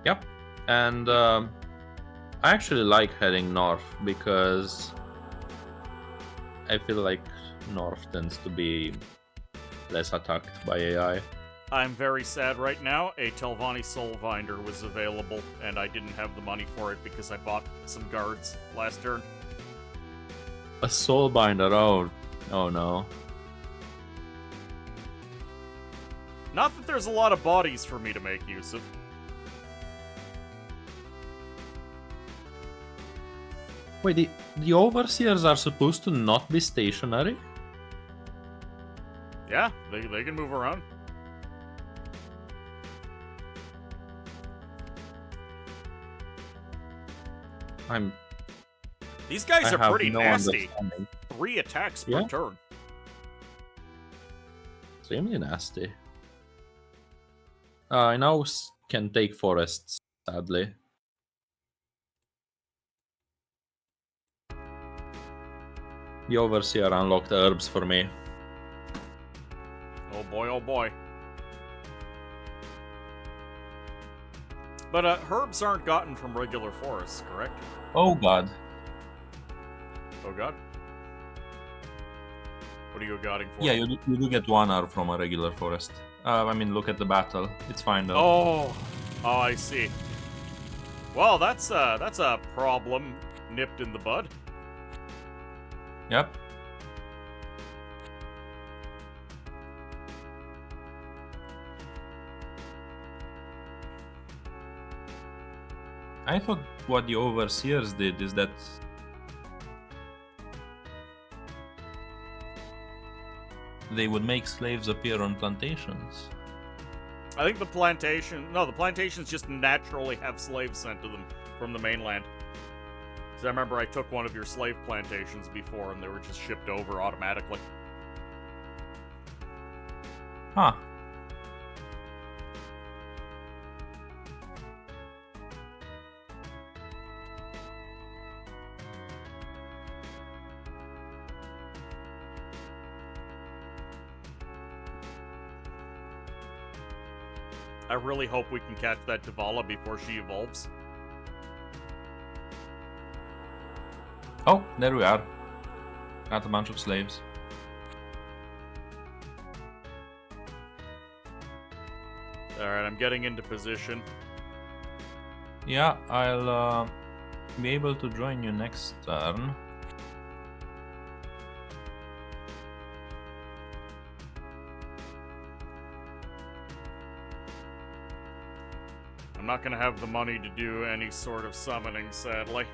Yep. And I actually like heading north because I feel like north tends to be less attacked by AI. I'm very sad right now. A Telvanni Soulbinder was available, and I didn't have the money for it because I bought some guards last turn. A Soulbinder, oh no. Not that there's a lot of bodies for me to make use of. Wait, the Overseers are supposed to not be stationary? Yeah, they can move around. These guys I are have pretty no nasty. understanding. 3 attacks per Yeah. turn. Extremely nasty. I now can take forests, sadly. The Overseer unlocked herbs for me. Oh boy, oh boy. But herbs aren't gotten from regular forests, correct? Oh god. Oh god. What are you godding for? Yeah, you do get 1 herb from a regular forest. I mean, look at the battle. It's fine though. Oh, I see. Well, that's a problem nipped in the bud. Yep. I thought what the Overseers did is that they would make slaves appear on plantations. I think the plantations just naturally have slaves sent to them from the mainland. Because I remember I took one of your slave plantations before and they were just shipped over automatically. Huh. I really hope we can catch that Dvala before she evolves. Oh, there we are. Got a bunch of slaves. Alright, I'm getting into position. Yeah, I'll be able to join you next turn. I'm not gonna have the money to do any sort of summoning, sadly.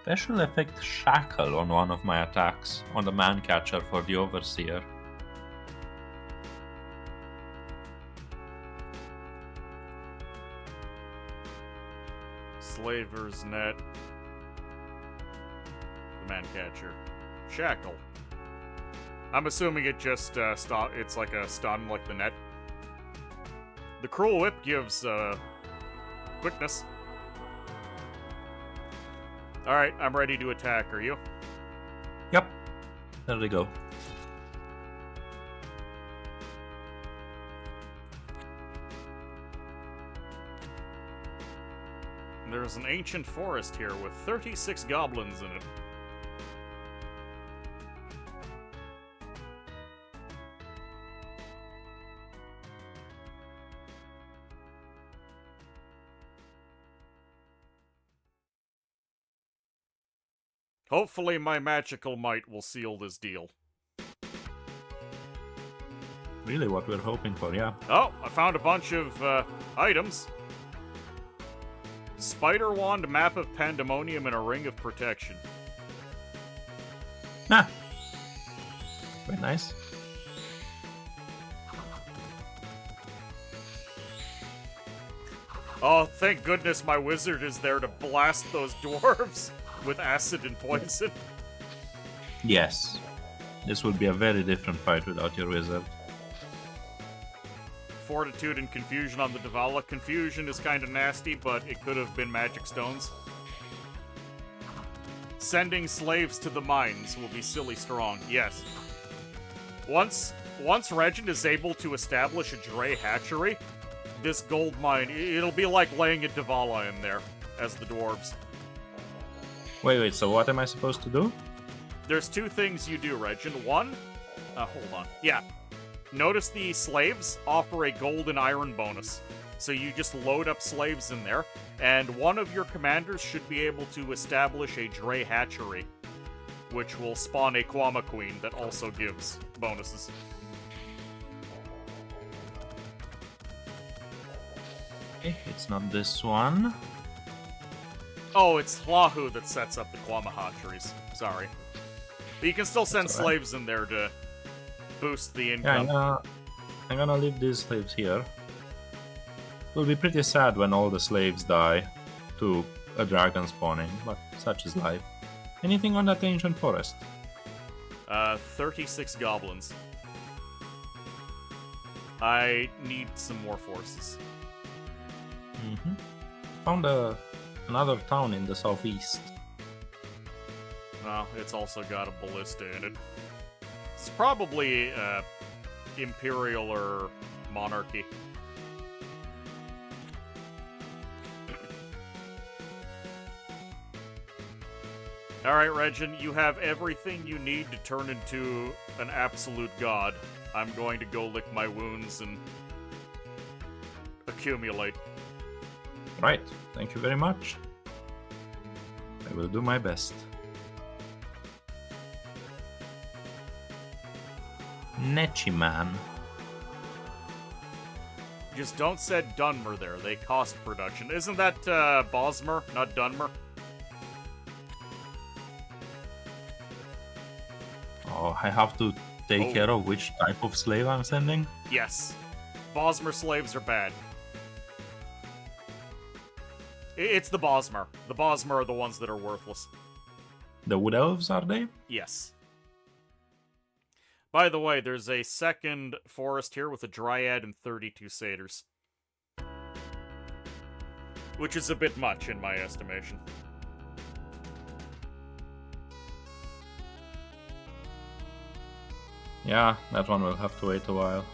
Special effect Shackle on one of my attacks, on the man catcher for the Overseer. Slaver's Net. The man catcher. Shackle. I'm assuming it just it's like a stun like the net. The Cruel Whip gives quickness. Alright, I'm ready to attack, are you? Yep. There we go. There's an ancient forest here with 36 goblins in it. Hopefully my magical might will seal this deal. Really what we're hoping for, yeah. Oh, I found a bunch of items. Spider Wand, Map of Pandemonium, and a Ring of Protection. Ah, very nice. Oh, thank goodness my wizard is there to blast those dwarves with acid and poison. Yes. This would be a very different fight without your wizard. Fortitude and Confusion on the Devala. Confusion is kind of nasty, but it could have been magic stones. Sending slaves to the mines will be silly strong. Yes. Once Regent is able to establish a Dre hatchery, this gold mine, it'll be like laying a Devala in there as the dwarves. Wait, so what am I supposed to do? There's two things you do, Regent. One, hold on. Yeah. Notice the slaves offer a gold and iron bonus. So you just load up slaves in there, and one of your commanders should be able to establish a Dre hatchery, which will spawn a Kwama Queen that also gives bonuses. Okay, it's not this one. Oh, it's Lahu that sets up the Kwama hatcheries. Sorry. But you can still send That's all right. slaves in there to boost the Yeah, income. I'm gonna leave these slaves here. It will be pretty sad when all the slaves die to a dragon spawning, but such is life. Anything on that ancient forest? 36 goblins. I need some more forces. Mm-hmm. Found another town in the southeast. Well, it's also got a ballista in it. It's probably Imperial or Monarchy. Alright, Regin, you have everything you need to turn into an absolute god. I'm going to go lick my wounds and accumulate. Right, thank you very much. I will do my best. Nechiman. Just don't set Dunmer there. They cost production. Isn't that Bosmer, not Dunmer? Oh, I have to take care of which type of slave I'm sending? Yes. Bosmer slaves are bad. It's the Bosmer. The Bosmer are the ones that are worthless. The wood elves, are they? Yes. By the way, there's a second forest here with a Dryad and 32 Satyrs. Which is a bit much in my estimation. Yeah, that one will have to wait a while.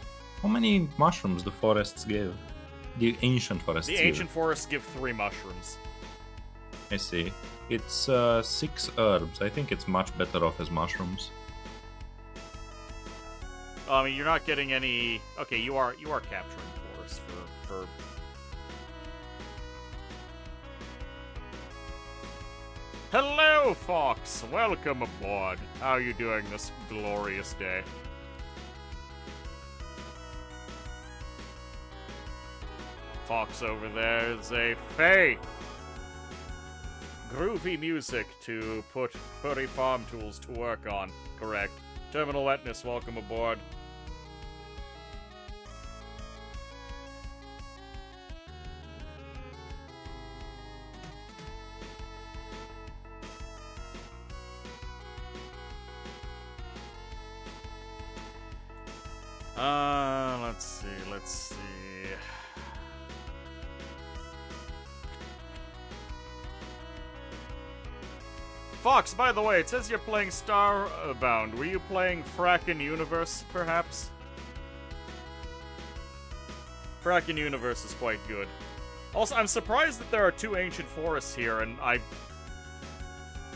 How many mushrooms the forests give? The ancient forests The give? ancient forests give 3 mushrooms. I see. It's 6 herbs. I think it's much better off as mushrooms. I mean, you're not getting any... Okay, you are capturing forests for... Hello, Fox! Welcome aboard. How are you doing this glorious day? Fox over there is a Fae. Groovy music to put furry farm tools to work on. Correct. Terminal Wetness, welcome aboard. Let's see. Fox, by the way, it says you're playing Starbound. Were you playing Frackin' Universe, perhaps? Frackin' Universe is quite good. Also, I'm surprised that there are 2 ancient forests here, and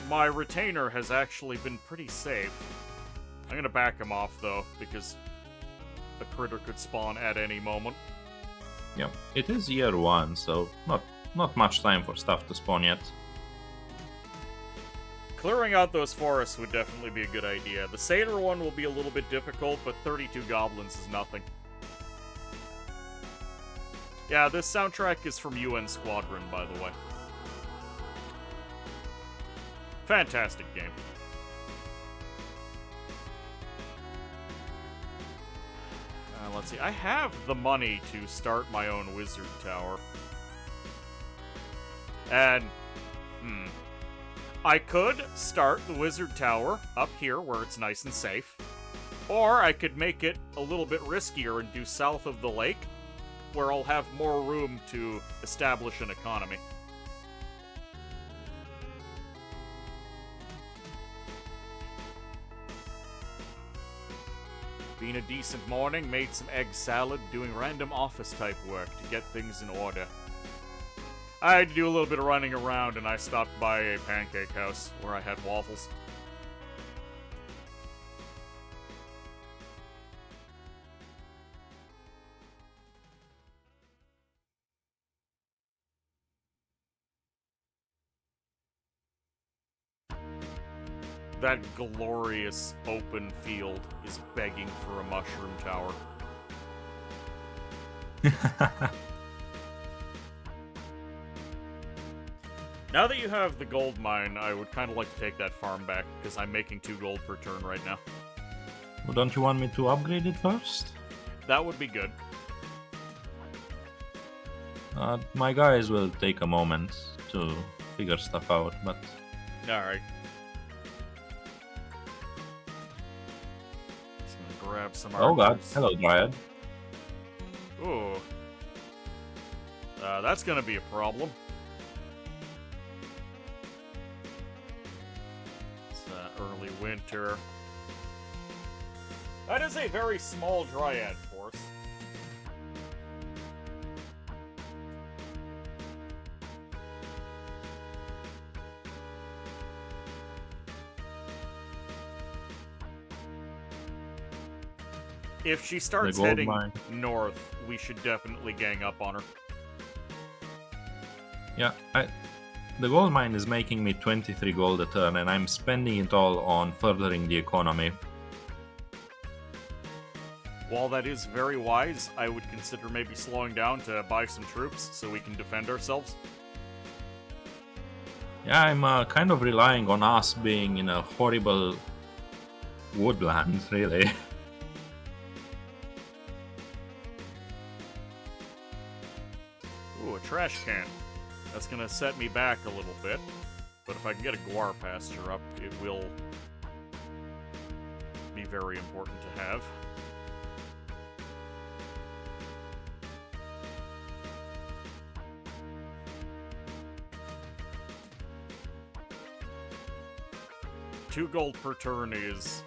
my retainer has actually been pretty safe. I'm gonna back him off, though, because the critter could spawn at any moment. Yeah, it is year 1, so not much time for stuff to spawn yet. Clearing out those forests would definitely be a good idea. The Satyr one will be a little bit difficult, but 32 goblins is nothing. Yeah, this soundtrack is from UN Squadron, by the way. Fantastic game. Let's see. I have the money to start my own wizard tower. And, I could start the wizard tower up here where it's nice and safe. Or I could make it a little bit riskier and do south of the lake, where I'll have more room to establish an economy. Been a decent morning, made some egg salad, doing random office type work to get things in order. I had to do a little bit of running around and I stopped by a pancake house where I had waffles. That glorious open field is begging for a mushroom tower. Now that you have the gold mine, I would kind of like to take that farm back, because I'm making 2 gold per turn right now. Well, don't you want me to upgrade it first? That would be good. My guys will take a moment to figure stuff out, but... Alright. Just gonna grab some Oh god, archers. hello Dryad. Ooh. That's gonna be a problem. It's early winter. That is a very small dryad force. If she starts gold heading mine. north, we should definitely gang up on her. Yeah, the gold mine is making me 23 gold a turn, and I'm spending it all on furthering the economy. While that is very wise, I would consider maybe slowing down to buy some troops so we can defend ourselves. Yeah, I'm kind of relying on us being in a horrible woodland, really. Ooh, a trash can. That's gonna set me back a little bit. But if I can get a guar pasture up, it will be very important to have. Two gold per turn is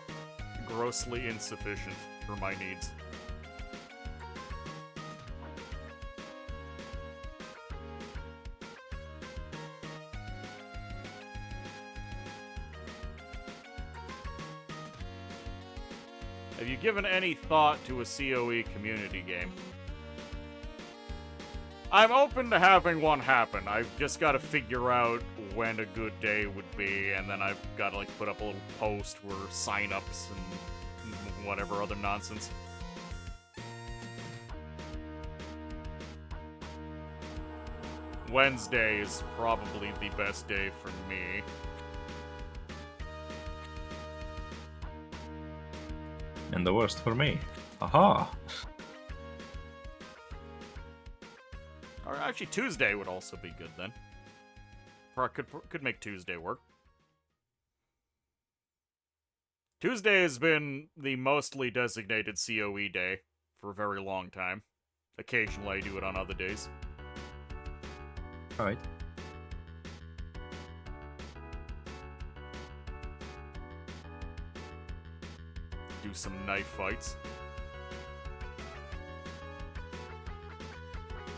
grossly insufficient for my needs. Have you given any thought to a COE community game? I'm open to having one happen. I've just got to figure out when a good day would be, and then I've got to like put up a little post where sign-ups and whatever other nonsense. Wednesday is probably the best day for me. And the worst for me. Aha! Or actually, Tuesday would also be good then. Or I could make Tuesday work. Tuesday has been the mostly designated COE day for a very long time. Occasionally I do it on other days. Alright. Do some knife fights.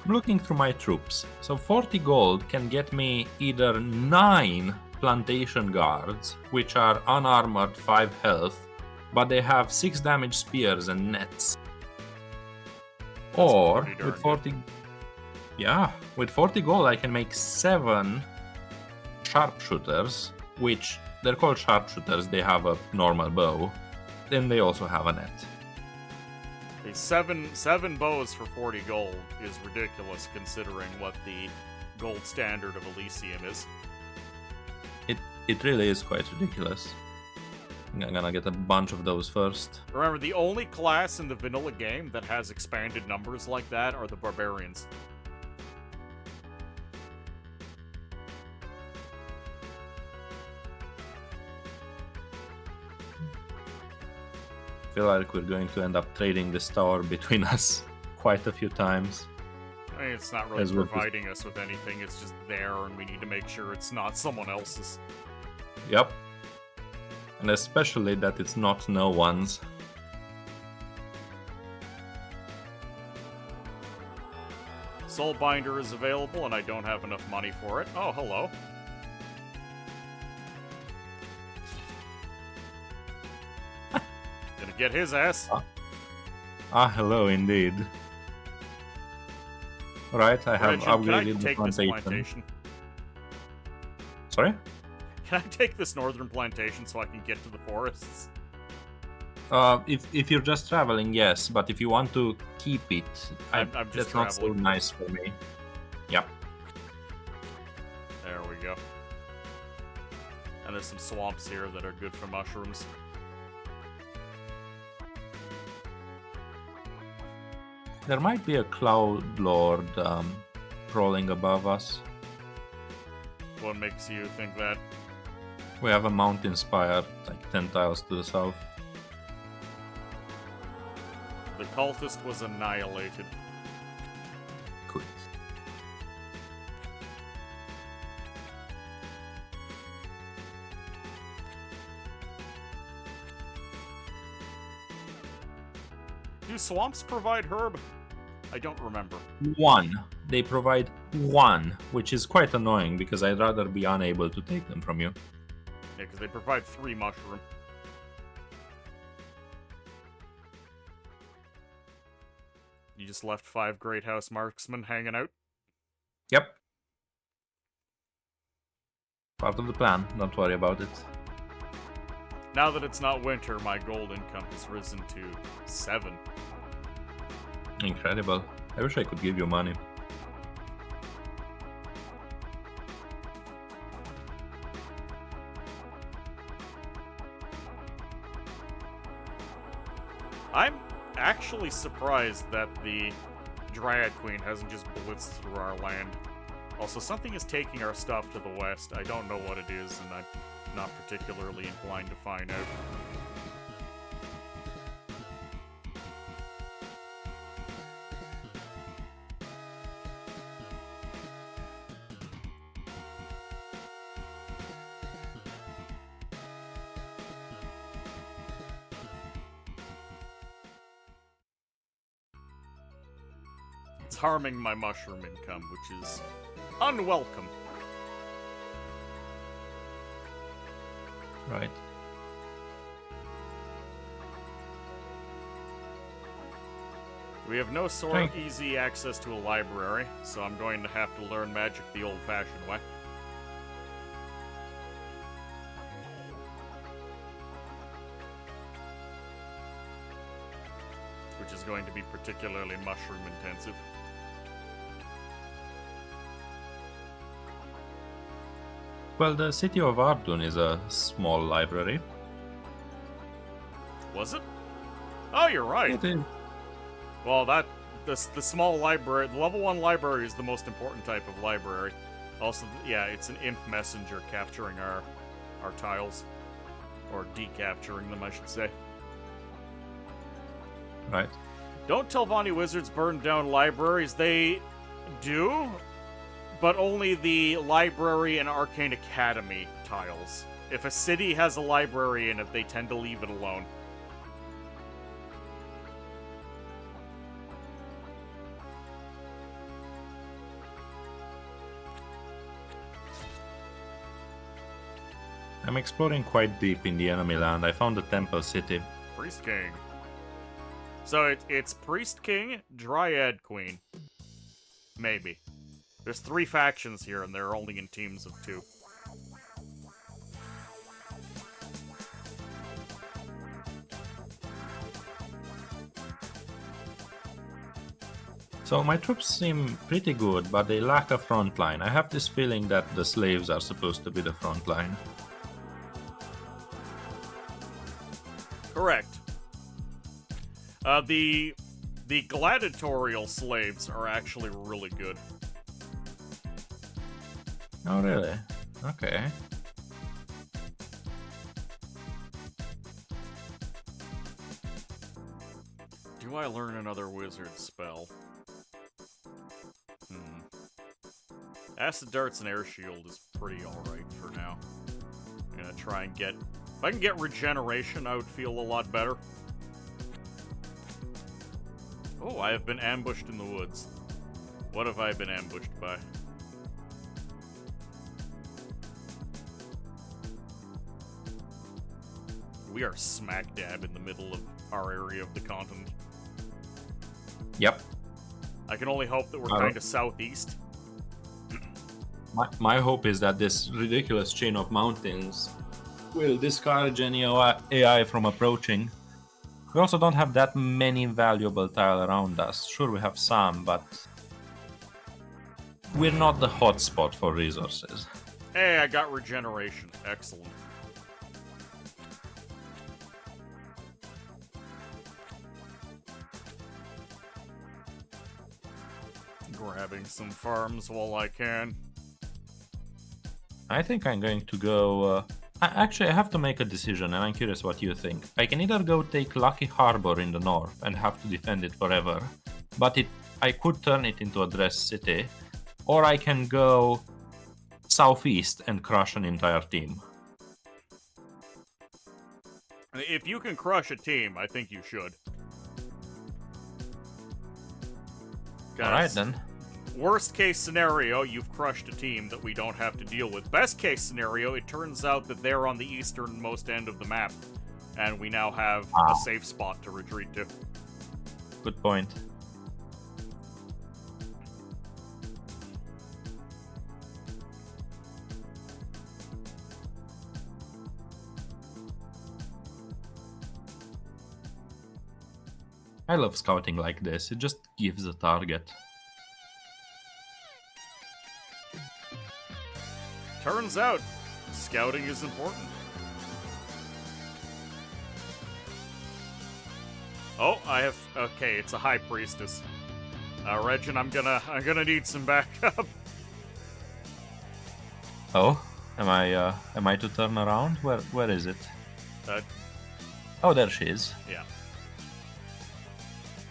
I'm looking through my troops. So 40 gold can get me either 9 plantation guards, which are unarmored 5 health, but they have 6 damage spears and nets. Or pretty darn with 40 Yeah, with 40 gold I can make 7 sharpshooters, which they're called sharpshooters, they have a normal bow. Then they also have a net. A seven bows for 40 gold is ridiculous considering what the gold standard of Elysium is. It really is quite ridiculous. I'm gonna get a bunch of those first. Remember, the only class in the vanilla game that has expanded numbers like that are the barbarians. I feel like we're going to end up trading this tower between us quite a few times. I mean, it's not really As well as- providing us with anything, it's just there, and we need to make sure it's not someone else's. Yep. And especially that it's not no one's. Soulbinder is available, and I don't have enough money for it. Oh, hello. Gonna get his ass. Ah, hello indeed. Right, I have Reggie, can I upgraded the take this plantation. plantation? Sorry? Can I take this northern plantation so I can get to the forests? If you're just traveling, yes, but if you want to keep it, I'm just that's not so traveling. nice for me. Yep. There we go. And there's some swamps here that are good for mushrooms. There might be a Cloud Lord crawling above us. What makes you think that? We have a mountain spire like 10 tiles to the south. The cultist was annihilated. Good. Do swamps provide herb? I don't remember. One. They provide one, which is quite annoying because I'd rather be unable to take them from you. Yeah, because they provide 3 mushroom. You just left 5 Great House Marksmen hanging out? Yep. Part of the plan, don't worry about it. Now that it's not winter, my gold income has risen to 7. Incredible. I wish I could give you money. I'm actually surprised that the Dryad Queen hasn't just blitzed through our land. Also, something is taking our stuff to the west. I don't know what it is, and I'm not particularly inclined to find out. It's harming my mushroom income, which is unwelcome. Right. We have no sort of easy access to a library, so I'm going to have to learn magic the old-fashioned way. Which is going to be particularly mushroom-intensive. Well, the city of Ardun is a small library. Was it? Oh, you're right. It is. Well, the small library, the level 1 library is the most important type of library. Also, yeah, it's an imp messenger capturing our tiles. Or decapturing them, I should say. Right. Don't tell Vonnie Wizards burn down libraries. They do, but only the library and Arcane Academy tiles. If a city has a library in it, they tend to leave it alone. I'm exploring quite deep in the enemy land. I found the Temple City. Priest King. So it's Priest King, Dryad Queen. Maybe. There's 3 factions here, and they're only in teams of 2. So my troops seem pretty good, but they lack a front line. I have this feeling that the slaves are supposed to be the front line. The gladiatorial slaves are actually really good. Oh, really? Okay. Do I learn another wizard spell? Acid Darts and Air Shield is pretty alright for now. I'm gonna try and get... If I can get Regeneration, I would feel a lot better. Oh, I have been ambushed in the woods. What have I been ambushed by? We are smack dab in the middle of our area of the continent. Yep. I can only hope that we're kind of southeast. My hope is that this ridiculous chain of mountains will discourage any AI from approaching. We also don't have that many valuable tile around us. Sure, we have some, but we're not the hotspot for resources. Hey, I got Regeneration. Excellent. Grabbing some farms while I can. I think I'm going to go... Actually, I have to make a decision, and I'm curious what you think. I can either go take Lucky Harbor in the north and have to defend it forever, but I could turn it into a dress city, or I can go southeast and crush an entire team. If you can crush a team, I think you should. Alright then. Worst case scenario, you've crushed a team that we don't have to deal with. Best case scenario, it turns out that they're on the easternmost end of the map, and we now have a safe spot to retreat to. Good point. I love scouting like this, it just gives a target. Turns out, scouting is important. Oh, I have... Okay, it's a High Priestess. Regin, I'm gonna need some backup. Oh, am I to turn around? Where is it? Uh, Oh, there she is. Yeah.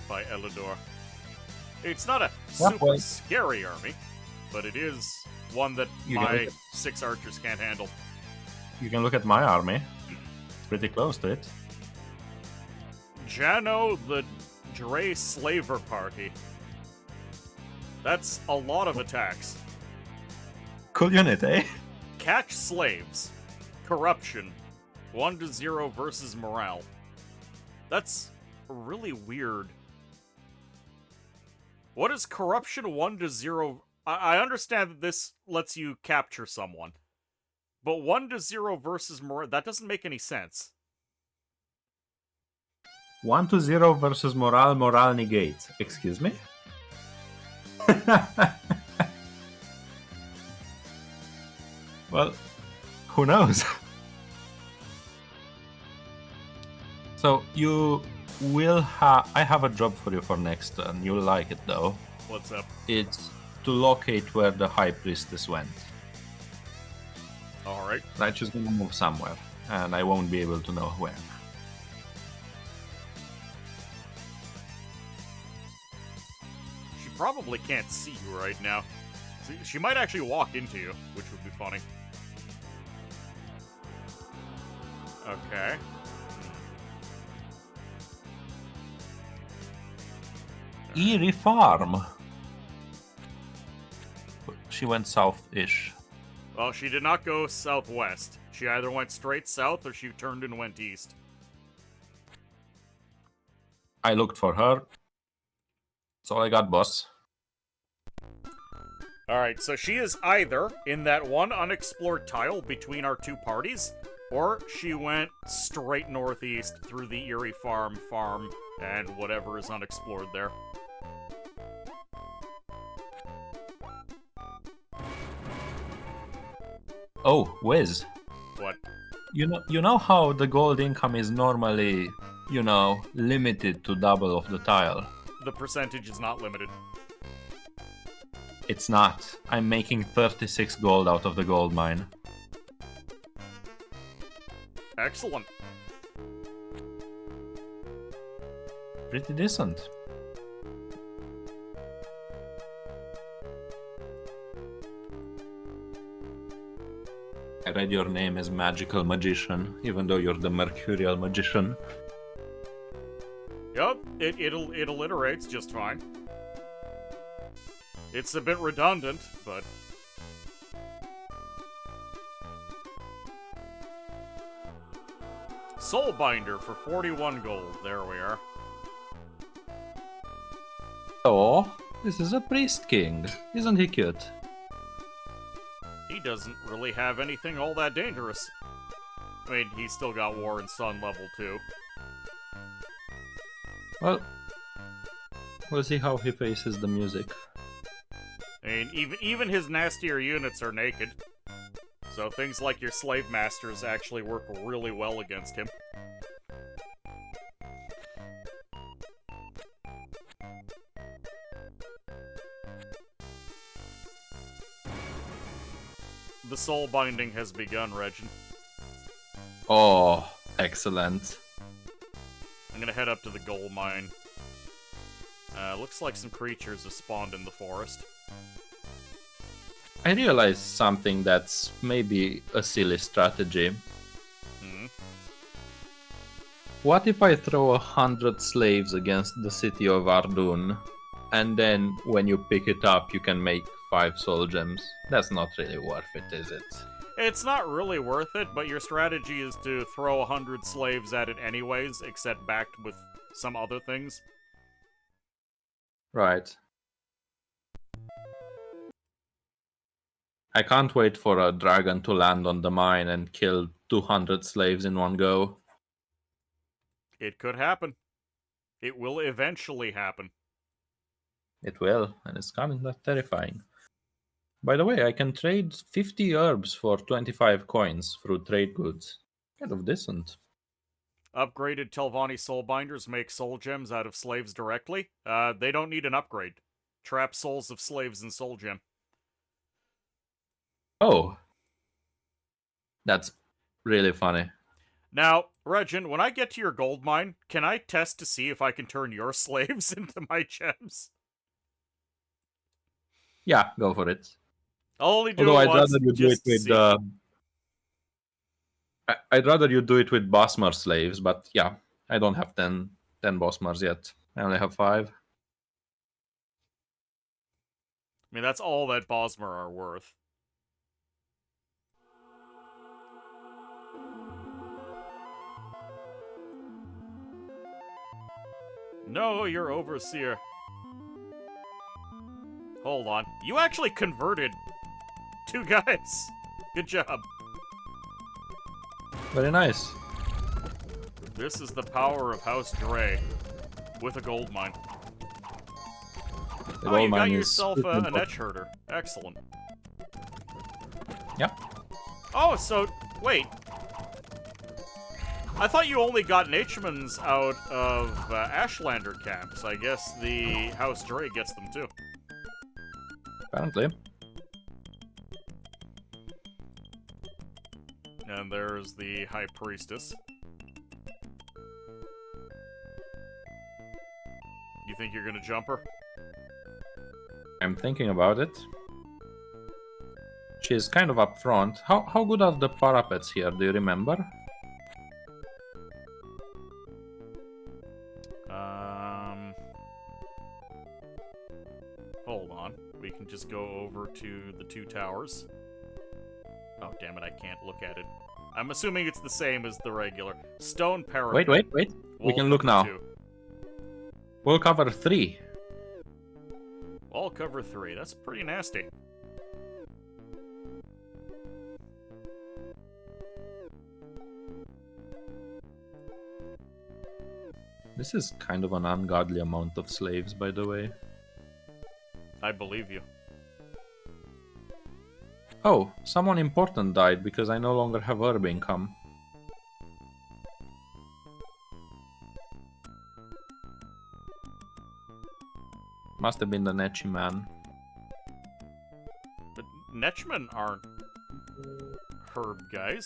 By Elidor. It's not a Yeah, super well- scary army, but it is one that You can my look 6 archers can't handle. You can look at my army. Pretty close to it. Jano the Dre Slaver Party. That's a lot of attacks. Cool unit, eh? Catch slaves. Corruption. 1-0 versus morale. That's really weird. What is corruption 1-0? I understand that this lets you capture someone. But 1-0 versus morale, that doesn't make any sense. 1-0 versus morale negate. Excuse me? Well, who knows? So you will have... I have a job for you for next turn. You'll like it though. What's up? It's to locate where the High Priestess went. Alright. Right, she's gonna move somewhere, and I won't be able to know where. She probably can't see you right now. She might actually walk into you, which would be funny. Okay. Eerie Farm. She went south-ish. Well, she did not go southwest. She either went straight south or she turned and went east. I looked for her. That's all I got, boss. Alright, so she is either in that one unexplored tile between our two parties, or she went straight northeast through the Eerie farm, and whatever is unexplored there. Oh, Wiz. What? You know how the gold income is normally, you know, limited to double of the tile. The percentage is not limited. It's not. I'm making 36 gold out of the gold mine. Excellent. Pretty decent. I read your name as Magical Magician, even though you're the Mercurial Magician. Yup, it alliterates just fine. It's a bit redundant, but... Soulbinder for 41 gold. There we are. Oh, this is a Priest King. Isn't he cute? He doesn't really have anything all that dangerous. I mean, he's still got War and Sun level 2. Well, we'll see how he faces the music. I mean, even his nastier units are naked. So things like your Slave Masters actually work really well against him. The soul binding has begun, Regin. Oh, excellent. I'm gonna head up to the gold mine. Looks like some creatures have spawned in the forest. I realized something that's maybe a silly strategy. Hmm. What if I throw 100 slaves against the city of Ardun, and then when you pick it up you can make 5 soul gems? That's not really worth it, is it? It's not really worth it, but your strategy is to throw 100 slaves at it anyways, except backed with some other things. Right. I can't wait for a dragon to land on the mine and kill 200 slaves in one go. It could happen. It will eventually happen. It will, and it's kind of terrifying. By the way, I can trade 50 herbs for 25 coins through trade goods. Kind of decent. Upgraded Telvanni soulbinders make soul gems out of slaves directly. They don't need an upgrade. Trap souls of slaves in soul gem. Oh. That's really funny. Now, Regin, when I get to your gold mine, can I test to see if I can turn your slaves into my gems? Yeah, go for it. I'll only do Although it I'd once, rather you do it just to with see. I'd rather you do it with Bosmer slaves, but yeah, I don't have 10 Bosmers yet. I only have 5. I mean, that's all that Bosmer are worth. No, you're overseer. Hold on. You actually converted 2 guys. Good job. Very nice. This is the power of House Dre with a gold mine. The Oh, gold you got mine is yourself super a important. Netch Herder. Excellent. Yep. Oh, so, wait. I thought you only got Naturemans out of Ashlander camps. I guess the House Dre gets them too. Apparently. And there's the High Priestess. You think you're gonna jump her? I'm thinking about it. She's kind of up front. How good are the parapets here? Do you remember? Hold on. We can just go over to the 2 towers. Oh, damn it, I can't look at it. I'm assuming it's the same as the regular. Stone parapet. Wait. We can look now. 2. We'll cover 3. Wall cover 3. That's pretty nasty. This is kind of an ungodly amount of slaves, by the way. I believe you. Oh, someone important died because I no longer have herb income. Must have been the Nechi man. But Netchmen aren't herb guys.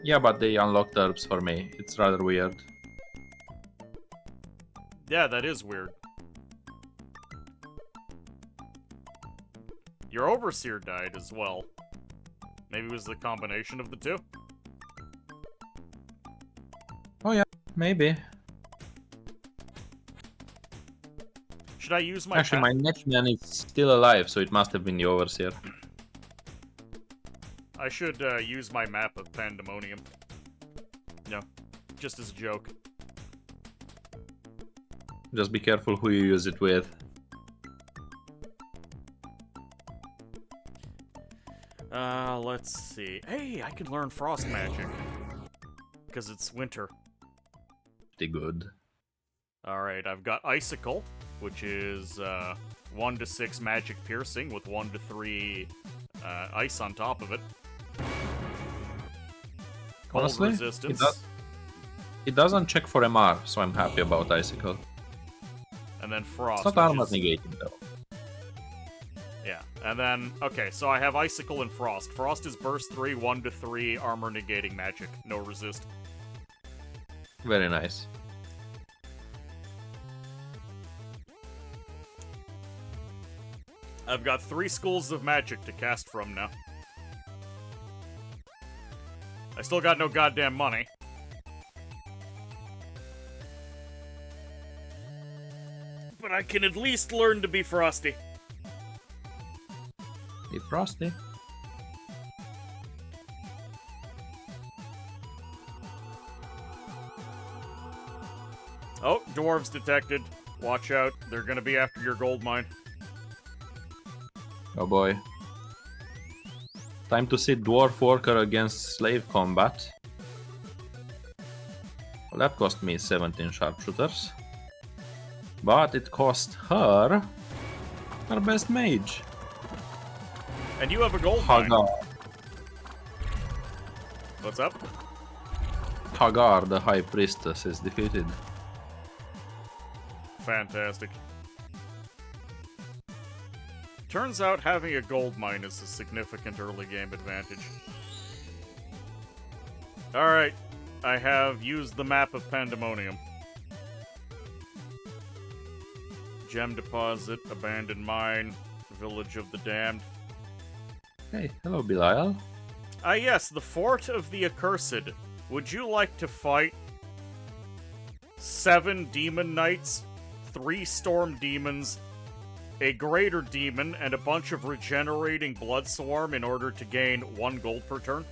Yeah, but they unlocked herbs for me. It's rather weird. Yeah, that is weird. Your overseer died as well. Maybe it was the combination of the two? Oh yeah, maybe. Should I use my Actually, my Nechi man is still alive, so it must have been the overseer. I should use my map of Pandemonium. No, just as a joke. Just be careful who you use it with. Let's see. Hey, I can learn frost magic. Because it's winter. Pretty good. Alright, I've got Icicle, which is 1 to 6 magic piercing with 1 to 3 ice on top of it. Cold Honestly, resistance. It doesn't check for MR, so I'm happy about Icicle. And then Frost. It's not armor which is- negating though. Yeah, and then, okay, so I have Icicle and Frost. Frost is burst 3, 1 to 3, armor negating magic. No resist. Very nice. I've got 3 schools of magic to cast from now. I still got no goddamn money. But I can at least learn to be frosty. Be frosty. Oh, dwarves detected. Watch out, they're gonna be after your gold mine. Oh boy. Time to see Dwarf Worker against Slave Combat. Well, that cost me 17 sharpshooters. But it cost her best mage. And you have a gold mine. Hagar. What's up? Hagar, the High Priestess, is defeated. Fantastic. Turns out having a gold mine is a significant early game advantage. Alright, I have used the map of Pandemonium. Gem deposit, abandoned mine, village of the damned. Hey, hello Belial. Ah yes, the Fort of the Accursed. Would you like to fight 7 demon knights, 3 storm demons, a greater demon, and a bunch of regenerating blood swarm in order to gain 1 gold per turn?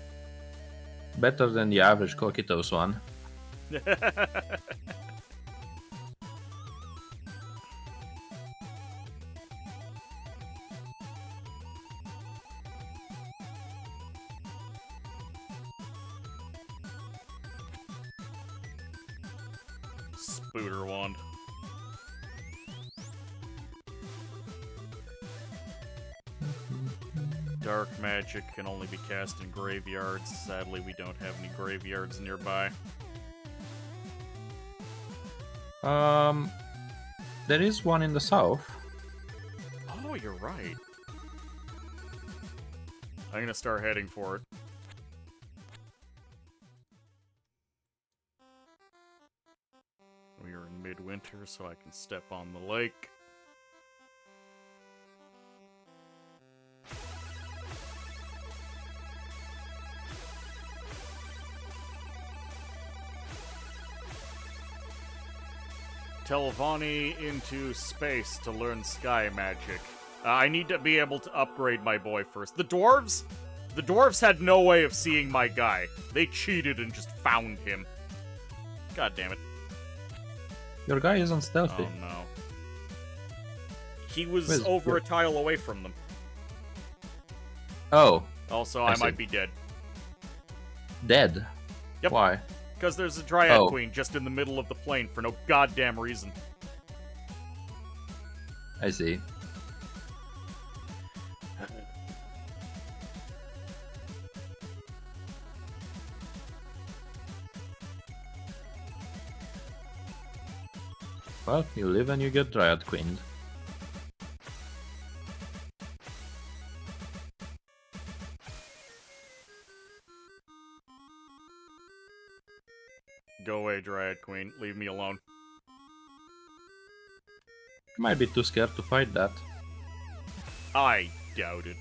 Better than the average Coquitos one. Spooter wand. Dark magic can only be cast in graveyards. Sadly, we don't have any graveyards nearby. There is one in the south. Oh, you're right. I'm gonna start heading for it. We are in midwinter, so I can step on the lake. Telvanni into space to learn sky magic. I need to be able to upgrade my boy first. The dwarves had no way of seeing my guy. They cheated and just found him. God damn it. Your guy isn't stealthy. Oh no. He was Where's- over a tile away from them. Oh, Also, I I see. might be dead. dead. Yep. Why? Because there's a Dryad Oh. Queen just in the middle of the plane for no goddamn reason. I see. Well, you live and you get Dryad Queened. Go away, Dryad Queen. Leave me alone. You might be too scared to fight that. I doubt it,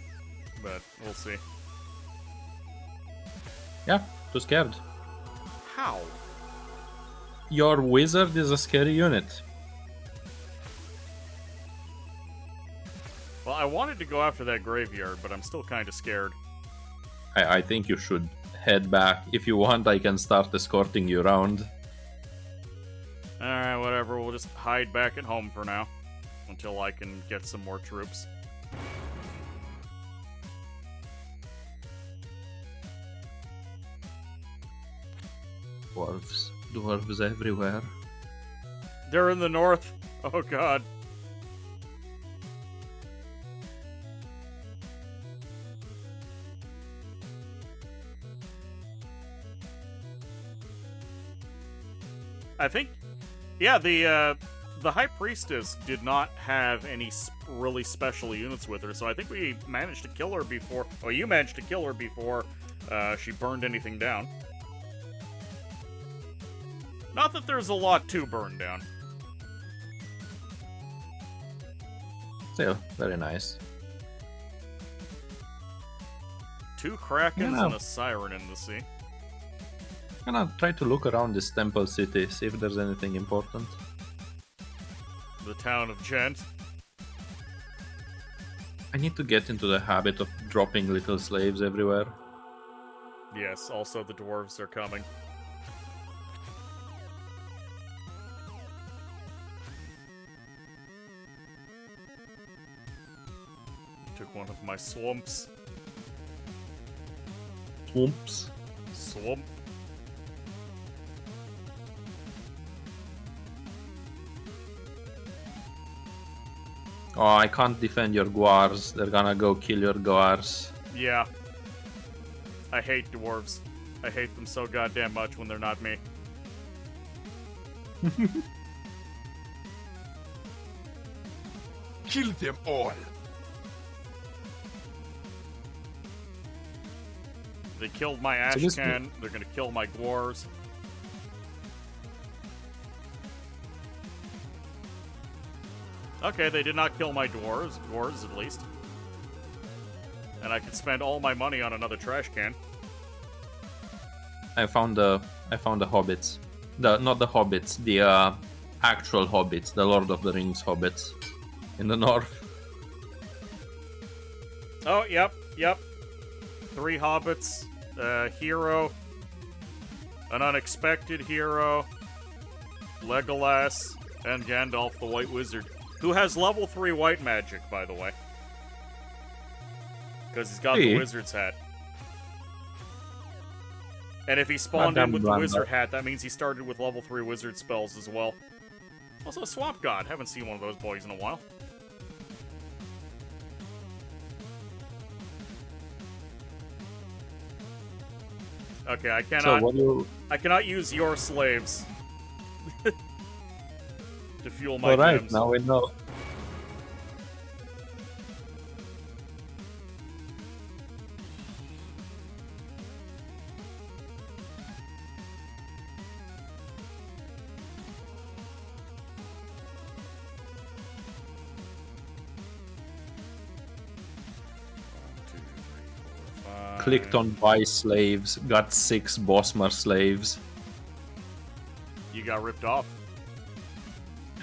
but we'll see. Yeah, too scared. How? Your wizard is a scary unit. Well, I wanted to go after that graveyard, but I'm still kind of scared. I think you should head back. If you want, I can start escorting you around. Alright, whatever. We'll just hide back at home for now. Until I can get some more troops. Dwarves. Dwarves everywhere. They're in the north. Oh god. I think, yeah, the High Priestess did not have any really special units with her, so I think we managed to kill her before. Oh, you managed to kill her before she burned anything down. Not that there's a lot to burn down. Still, very nice. 2 Krakens Yeah. and a Siren in the sea. I'm gonna try to look around this temple city, see if there's anything important. The town of Gent. I need to get into the habit of dropping little slaves everywhere. Yes, also the dwarves are coming. Took one of my swamps. Swamps. Swamp. Oh, I can't defend your guars. They're gonna go kill your guars. Yeah. I hate dwarves. I hate them so goddamn much when they're not me. Kill them all. They killed my So this- Ashcan. They're gonna kill my dwarves. Okay, they did not kill my dwarves at least. And I could spend all my money on another trash can. I found the hobbits. Not the hobbits, the actual hobbits, the Lord of the Rings hobbits in the north. Oh, yep. 3 hobbits, a hero, an unexpected hero, Legolas, and Gandalf the White Wizard, who has level 3 white magic, by the way. Because he's got the Hey. wizard's hat. And if he spawned in Goddamn with the Randall. wizard hat, that means he started with level 3 wizard spells as well. Also, Swamp God. Haven't seen one of those boys in a while. Okay, I So cannot. what do you? I cannot use your slaves to fuel my All right, gems. now we know. Clicked on buy slaves, got 6 Bosmer slaves. You got ripped off.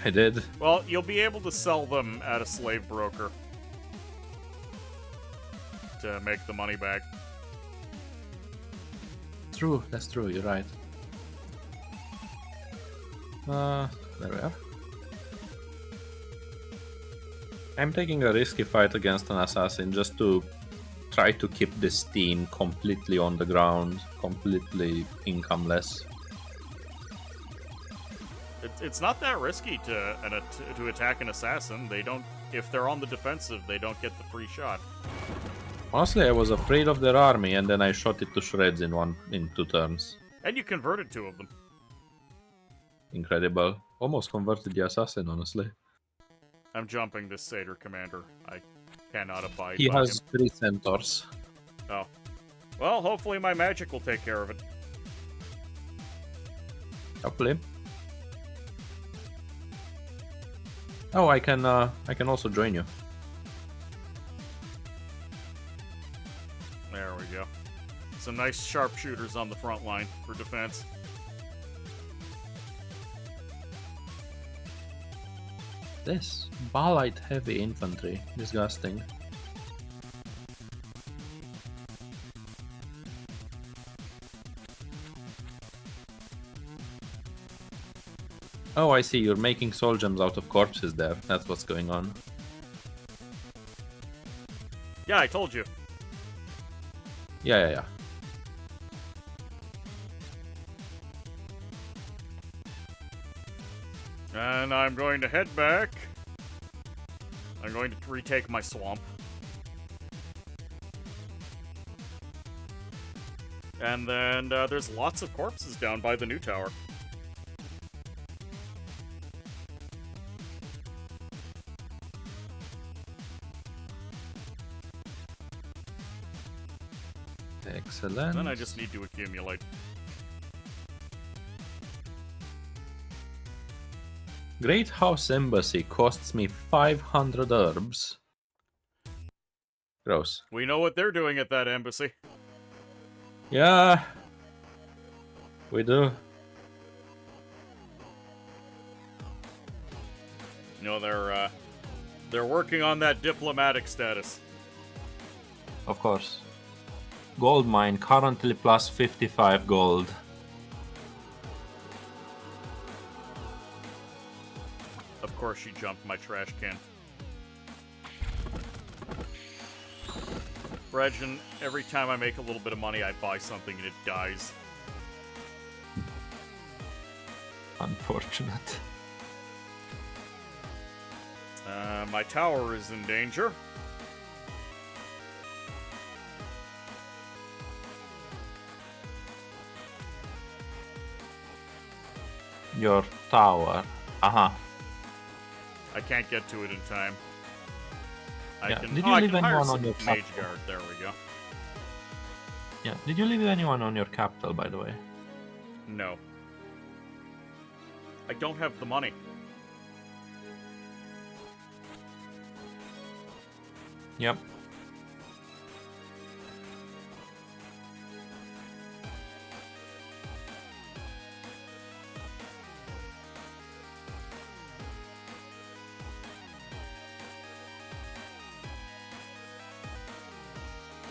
I did. Well, you'll be able to sell them at a slave broker to make the money back. True, that's true, you're right. There we are. I'm taking a risky fight against an assassin just to try to keep this team completely on the ground, completely incomeless. It's not that risky to attack an assassin. They don't. If they're on the defensive, they don't get the free shot. Honestly, I was afraid of their army, and then I shot it to shreds in 2 turns. And you converted 2 of them. Incredible. Almost converted the assassin, honestly. I'm jumping this Satyr commander. I cannot abide He by has him. 3 centaurs. Oh. Well, hopefully my magic will take care of it. Hopefully. Oh, I can also join you. There we go. Some nice sharpshooters on the front line for defense. This Balite heavy infantry, disgusting. Oh, I see. You're making soul gems out of corpses there. That's what's going on. Yeah, I told you. Yeah. And I'm going to head back. I'm going to retake my swamp. And then there's lots of corpses down by the new tower. Excellent. Then I just need to accumulate. Great House Embassy costs me 500 herbs. Gross. We know what they're doing at that embassy. Yeah. We do. You know, they're working on that diplomatic status. Of course. Gold mine currently plus 55 gold. Of course she jumped my trash can. Bregin, every time I make a little bit of money, I buy something and it dies. Unfortunate. My tower is in danger. Your tower. Uh-huh. I can't get to it in time. I Yeah. can, Did you I leave can hire anyone some on your mage capital? guard. There we go. Yeah. Did you leave anyone on your capital, by the way? No. I don't have the money. Yep.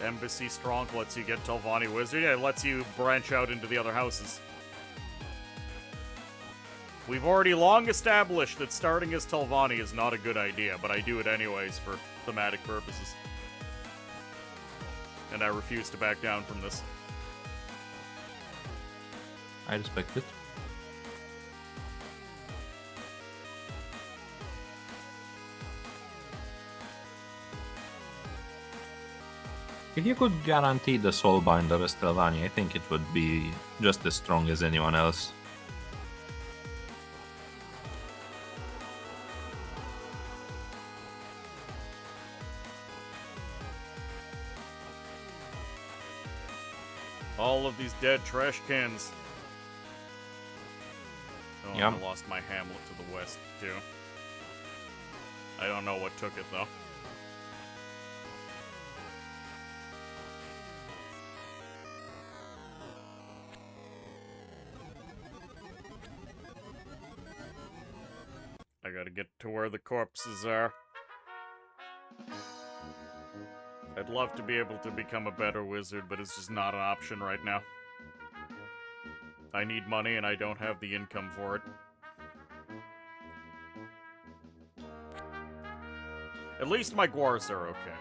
Embassy Strong lets you get Telvanni Wizard. Yeah, it lets you branch out into the other houses. We've already long established that starting as Telvanni is not a good idea, but I do it anyways for thematic purposes. And I refuse to back down from this. I respect it. If you could guarantee the Soulbinder as Telvanni, I think it would be just as strong as anyone else. All of these dead trash cans. Oh, Yep. I lost my hamlet to the west, too. I don't know what took it, though. I gotta get to where the corpses are. I'd love to be able to become a better wizard, but it's just not an option right now. I need money and I don't have the income for it. At least my Guars are okay.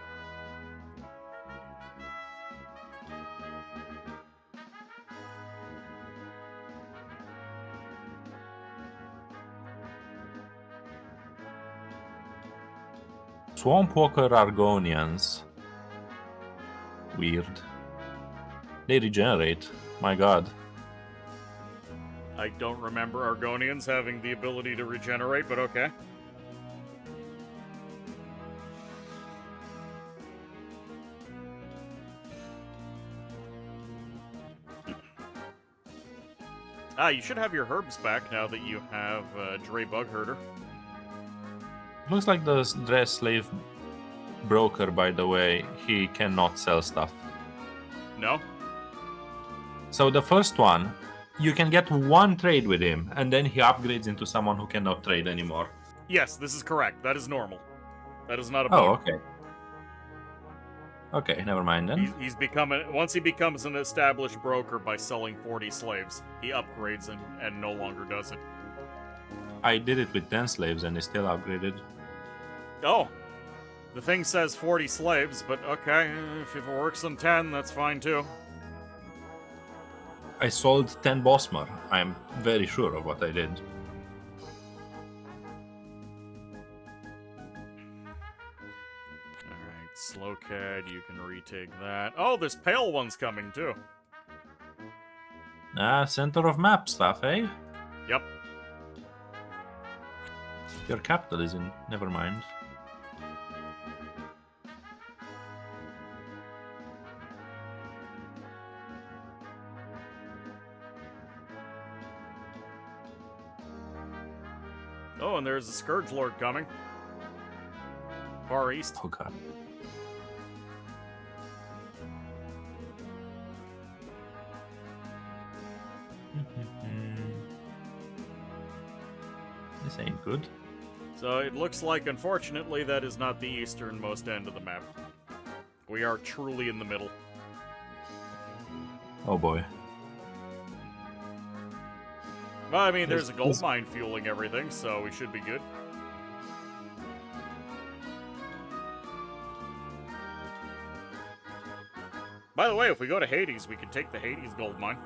Swampwalker Argonians. Weird. They regenerate. My god. I don't remember Argonians having the ability to regenerate, but okay. You should have your herbs back now that you have Dre Bug Herder. Looks like the dress slave broker, by the way, he cannot sell stuff. No? So the first one, you can get one trade with him, and then he upgrades into someone who cannot trade anymore. Yes, this is correct. That is normal. That is not a Oh, bug. okay. Okay, never mind then. He's once he becomes an established broker by selling 40 slaves, he upgrades and no longer does it. I did it with 10 slaves and it's still upgraded. Oh. The thing says 40 slaves, but okay, if it works on 10, that's fine too. I sold 10 Bosmer. I'm very sure of what I did. Alright, Slowcad, you can retake that. Oh, this pale one's coming too. Center of map stuff, eh? Yep. Your capital is in. Never mind. Oh, and there's a Scourge Lord coming. Far east. Oh god. This ain't good. So it looks like, unfortunately, that is not the easternmost end of the map. We are truly in the middle. Oh boy. Well, I mean, there's a gold There's- mine fueling everything, so we should be good. By the way, if we go to Hades, we can take the Hades gold mine.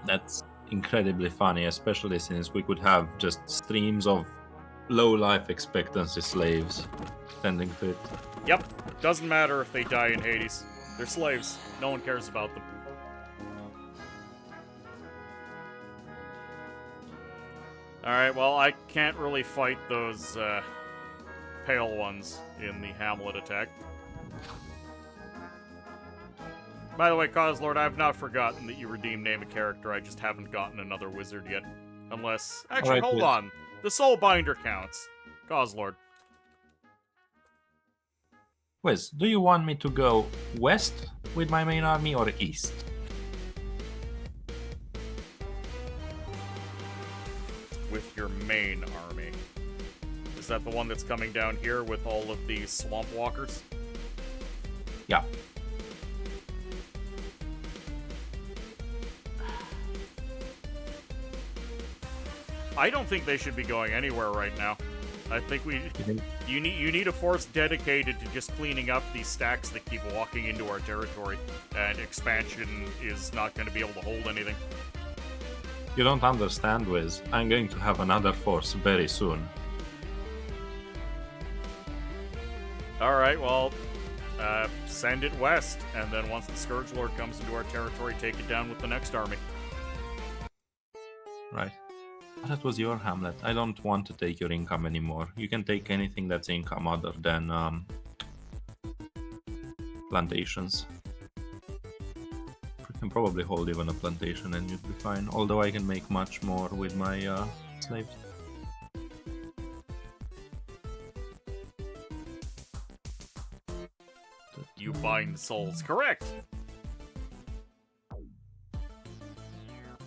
That's incredibly funny, especially since we could have just streams of low life expectancy slaves tending to it. Yep, doesn't matter if they die in Hades. They're slaves. No one cares about them. Alright, well, I can't really fight those pale ones in the Hamlet attack. By the way, Causelord, I have not forgotten that you redeemed name a character. I just haven't gotten another wizard yet. Unless... Actually, Alright, hold Wiz. on. The Soulbinder counts. Causelord. Wiz, do you want me to go west with my main army or east? With your main army. Is that the one that's coming down here with all of these swamp walkers? Yeah. I don't think they should be going anywhere right now. I think You think? you need a force dedicated to just cleaning up these stacks that keep walking into our territory, and expansion is not going to be able to hold anything. You don't understand, Wiz. I'm going to have another force very soon. All right, well, send it west, and then once the Scourge Lord comes into our territory, take it down with the next army. Right. But that was your Hamlet. I don't want to take your income anymore. You can take anything that's income other than plantations. You can probably hold even a plantation and you'd be fine. Although I can make much more with my slaves. You bind souls, correct?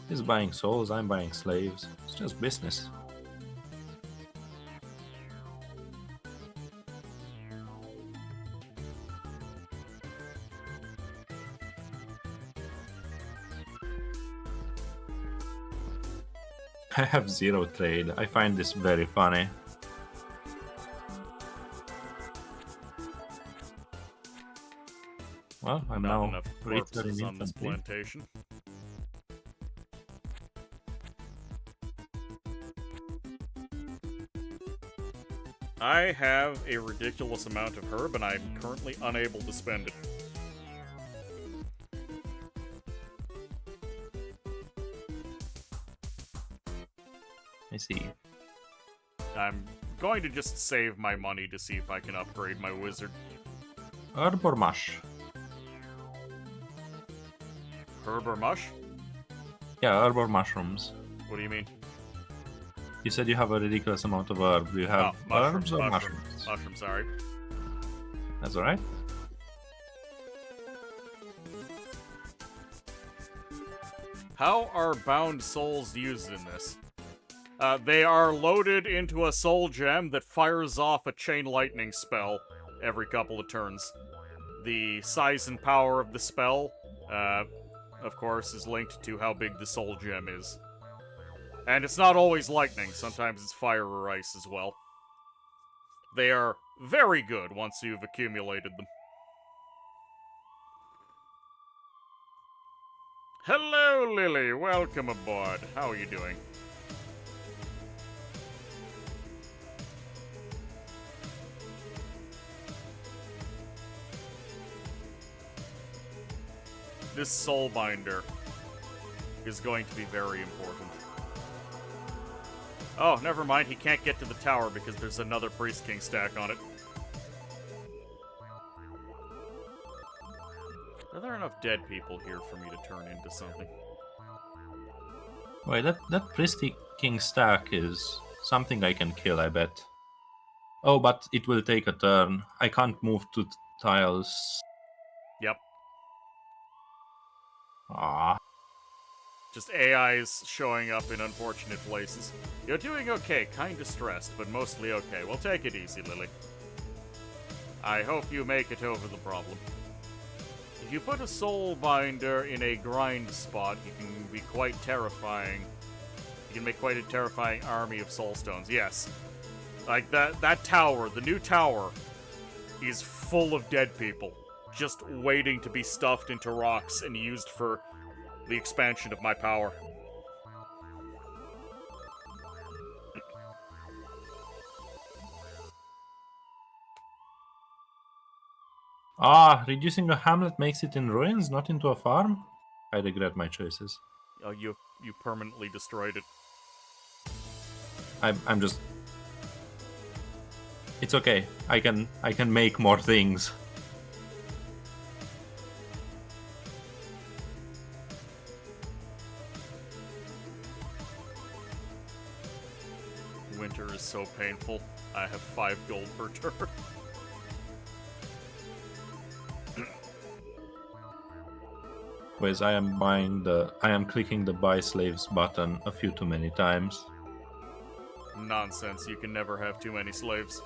He's buying souls, I'm buying slaves. It's just business. I have zero trade. I find this very funny. Well, I'm Not now enough richer corpses in on this infantry. plantation. I have a ridiculous amount of herb, and I'm currently unable to spend it. I see. I'm going to just save my money to see if I can upgrade my wizard. Herb or mush? Herb or mush? Yeah, herb or mushrooms. What do you mean? You said you have a ridiculous amount of herb. Do you have herbs or mushrooms? Mushrooms, sorry. That's alright. How are bound souls used in this? They are loaded into a soul gem that fires off a chain lightning spell every couple of turns. The size and power of the spell, of course, is linked to how big the soul gem is. And it's not always lightning, sometimes it's fire or ice as well. They are very good once you've accumulated them. Hello, Lily. Welcome aboard. How are you doing? This soul binder is going to be very important. Oh, never mind. He can't get to the tower because there's another Priest King stack on it. Are there enough dead people here for me to turn into something? Wait, that Priest King stack is something I can kill, I bet. Oh, but it will take a turn. I can't move to tiles. Yep. Ah. Just AIs showing up in unfortunate places. You're doing okay, kinda stressed, but mostly okay. Well, take it easy, Lily. I hope you make it over the problem. If you put a soul binder in a grind spot, you can be quite terrifying. You can make quite a terrifying army of soulstones, yes. Like, that tower, the new tower, is full of dead people. Just waiting to be stuffed into rocks and used for the expansion of my power. Ah, reducing a hamlet makes it in ruins, not into a farm? I regret my choices. Oh, you permanently destroyed it. I'm just... It's okay. I can make more things. Winter is so painful. I have 5 gold per turn. Whereas I am clicking the buy slaves button a few too many times. Nonsense, you can never have too many slaves.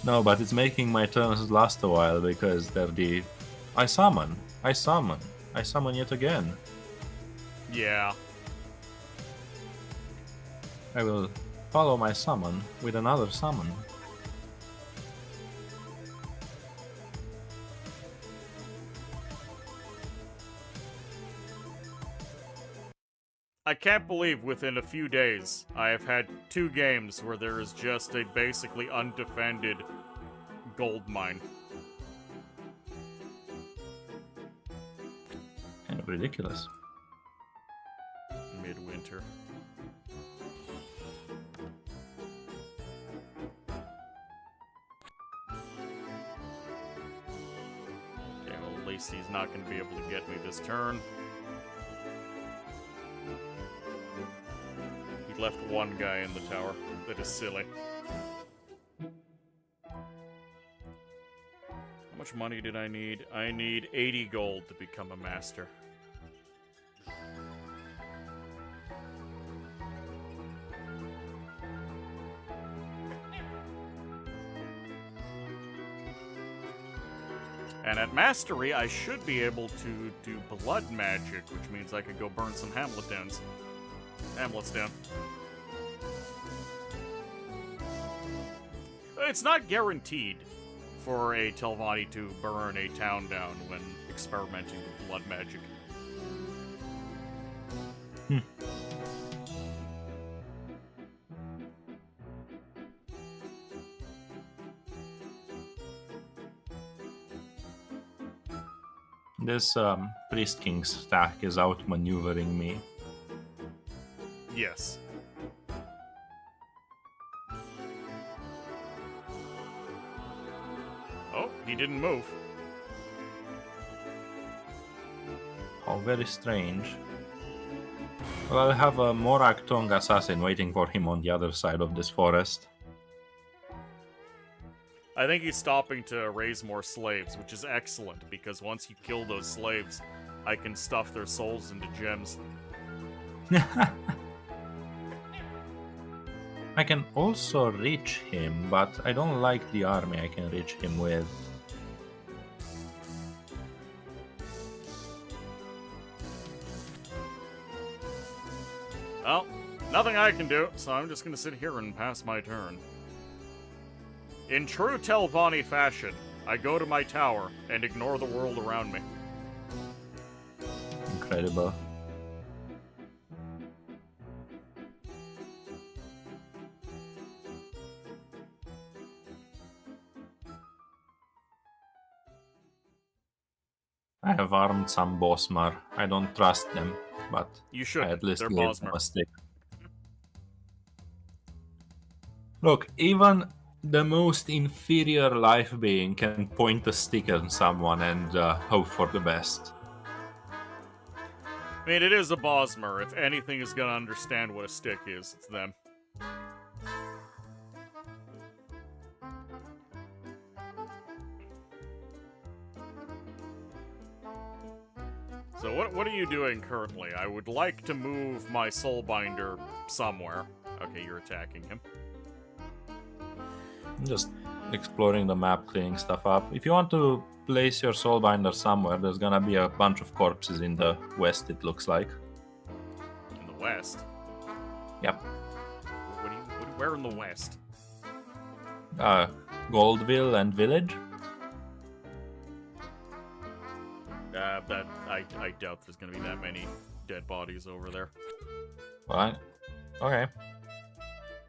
No, but it's making my turns last a while because they're the... I summon yet again. Yeah. I will follow my summon with another summon. I can't believe within a few days I have had 2 games where there is just a basically undefended gold mine. Kind of ridiculous. Midwinter. Okay, well, at least he's not going to be able to get me this turn. He left one guy in the tower. That is silly. How much money did I need? I need 80 gold to become a master. And at Mastery, I should be able to do blood magic, which means I could go burn some hamlets down. It's not guaranteed for a Telvanni to burn a town down when experimenting with blood magic. This Priest King stack is outmaneuvering me. Yes. Oh, he didn't move. How very strange. Well, I'll have a Morak Tongue assassin waiting for him on the other side of this forest. I think he's stopping to raise more slaves, which is excellent, because once you kill those slaves, I can stuff their souls into gems. I can also reach him, but I don't like the army I can reach him with. Well, nothing I can do, so I'm just gonna sit here and pass my turn. In true Telvanni fashion, I go to my tower and ignore the world around me. Incredible. I have armed some Bosmar. I don't trust them, but You should. I at least They're gave them Bosmer. a stick. Look, even the most inferior life being can point a stick at someone and hope for the best. I mean, it is a Bosmer. If anything is gonna understand what a stick is, it's them. So what are you doing currently? I would like to move my Soulbinder somewhere. Okay, you're attacking him. Just exploring the map, cleaning stuff up. If you want to place your Soulbinder somewhere, there's gonna be a bunch of corpses in the west, it looks like. In the west? Yep. Where in the west? Goldville and Village. I doubt there's gonna be that many dead bodies over there. Right. Okay.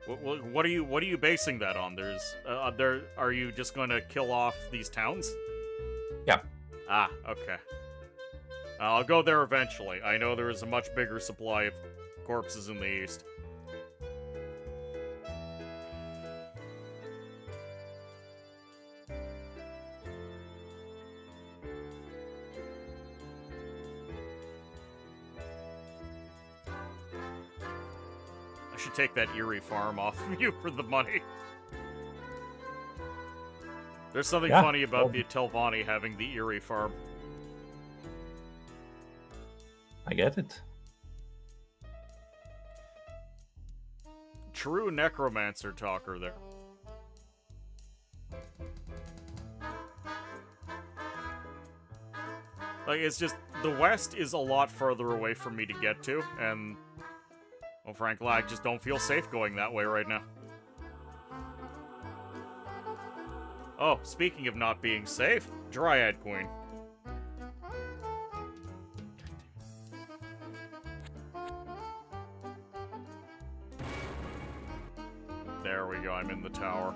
What are you basing that on? Are you just going to kill off these towns? Yeah. Ah, okay. I'll go there eventually. I know there is a much bigger supply of corpses in the east. I should take that Eerie farm off of you for the money. There's something funny about the Telvanni having the Eerie farm. I get it. True necromancer talker there. Like, it's just, the west is a lot further away for me to get to, and, well, frankly, I just don't feel safe going that way right now. Oh, speaking of not being safe, Dryad Queen. There we go, I'm in the tower.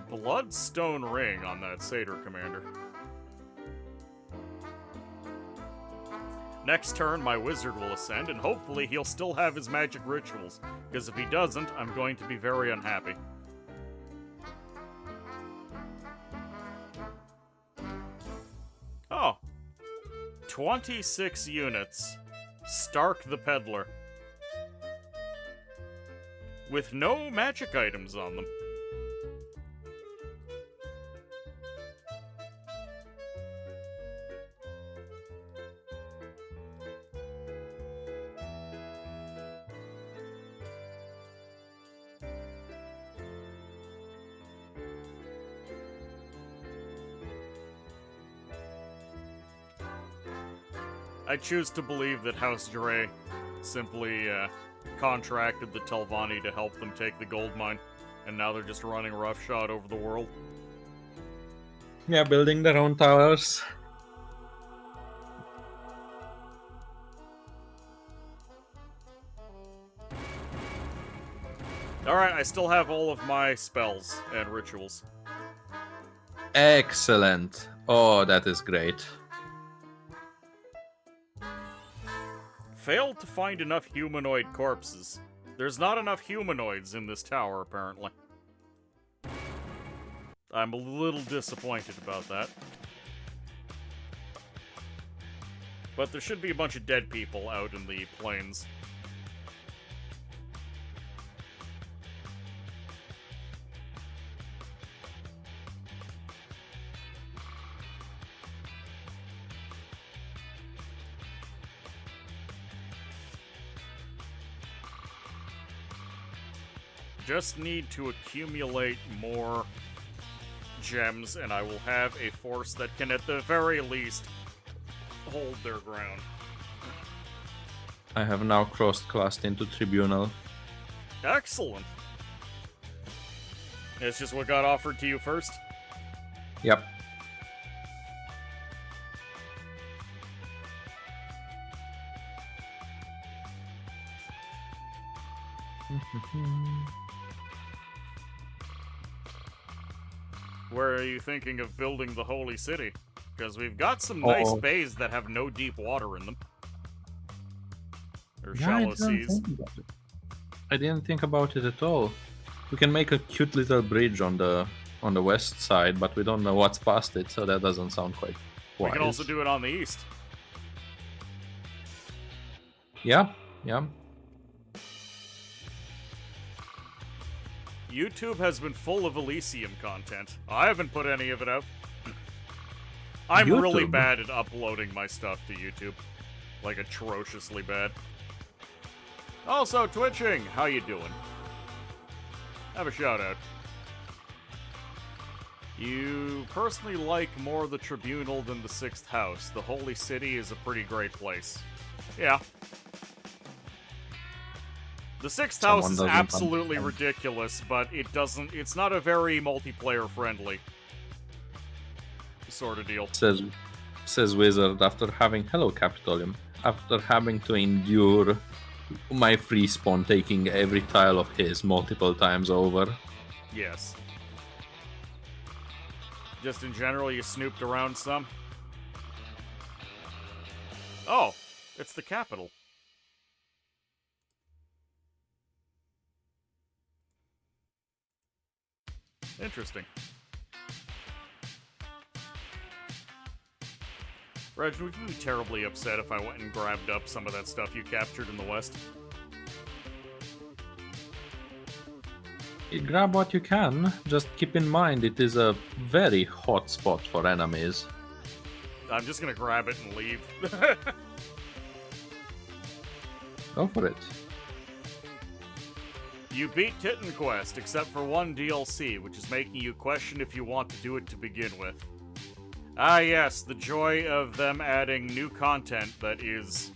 Bloodstone ring on that Satyr commander. Next turn, my wizard will ascend, and hopefully he'll still have his magic rituals, because if he doesn't, I'm going to be very unhappy. Oh. 26 units. Stark the Peddler. With no magic items on them. I choose to believe that House Dre simply contracted the Telvanni to help them take the gold mine, and now they're just running roughshod over the world. Yeah, building their own towers. Alright, I still have all of my spells and rituals. Excellent. Oh, that is great. Failed to find enough humanoid corpses. There's not enough humanoids in this tower, apparently. I'm a little disappointed about that. But there should be a bunch of dead people out in the plains. Just need to accumulate more gems, and I will have a force that can, at the very least, hold their ground. I have now cross-classed into Tribunal. Excellent. It's just what got offered to you first? Yep. Where are you thinking of building the holy city? Because we've got some nice bays that have no deep water in them. Or shallow seas. I didn't think about it at all. We can make a cute little bridge on the west side, but we don't know what's past it, so that doesn't sound quite wise. We can also do it on the east. Yeah, yeah. YouTube has been full of Elysium content. I haven't put any of it out. I'm really bad at uploading my stuff to YouTube. Like, atrociously bad. Also, Twitching, how you doing? Have a shout-out. You personally like more the Tribunal than the 6th House. The Holy City is a pretty great place. Yeah. The 6th House is absolutely ridiculous, but it's not a very multiplayer-friendly sort of deal. Says Wizard after having Hello Capitolium. After having to endure my free spawn taking every tile of his multiple times over. Yes. Just in general, you snooped around some? Oh, it's the capital. Interesting. Reg, would you be terribly upset if I went and grabbed up some of that stuff you captured in the West? You grab what you can. Just keep in mind it is a very hot spot for enemies. I'm just gonna grab it and leave. Go for it. You beat Titan Quest, except for one DLC, which is making you question if you want to do it to begin with. Ah yes, the joy of them adding new content that is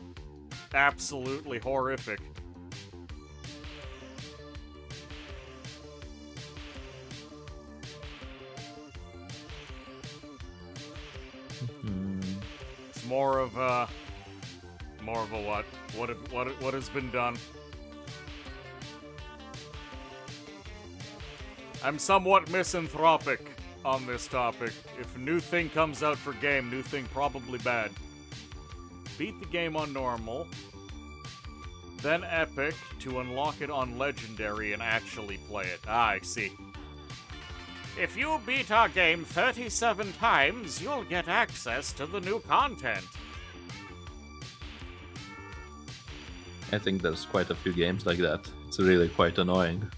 absolutely horrific. It's more of a what? What has been done? I'm somewhat misanthropic on this topic. If a new thing comes out for game, new thing probably bad. Beat the game on normal, then epic to unlock it on legendary and actually play it. Ah, I see. If you beat our game 37 times, you'll get access to the new content. I think there's quite a few games like that. It's really quite annoying.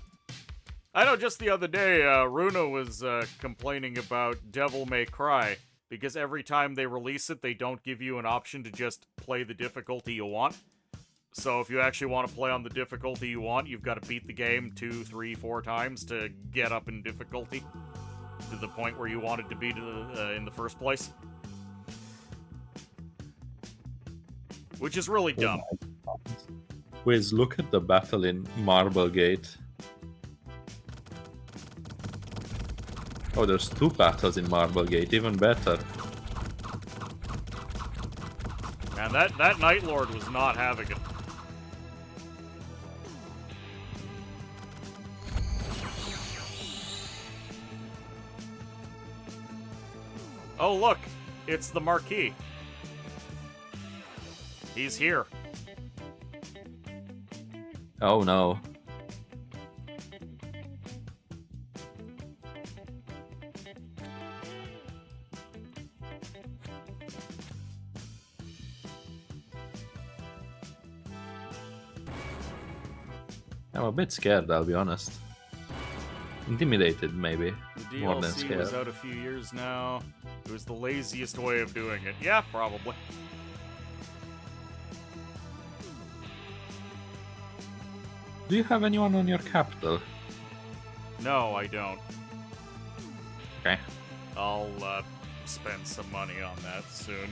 I know just the other day, Runa was complaining about Devil May Cry, because every time they release it, they don't give you an option to just play the difficulty you want. So if you actually want to play on the difficulty you want, you've got to beat the game 2, 3, 4 times to get up in difficulty to the point where you wanted to be in the first place. Which is really dumb. Wiz, look at the battle in Marblegate. Oh, there's 2 battles in Marblegate, even better. Man, that Night Lord was not having it. Oh, look! It's the Marquis. He's here. Oh no. I'm a bit scared, I'll be honest. Intimidated, maybe. The More than DLC scared. was out a few years now. It was the laziest way of doing it. Yeah, probably. Do you have anyone on your capital? No, I don't. Okay. I'll spend some money on that soon.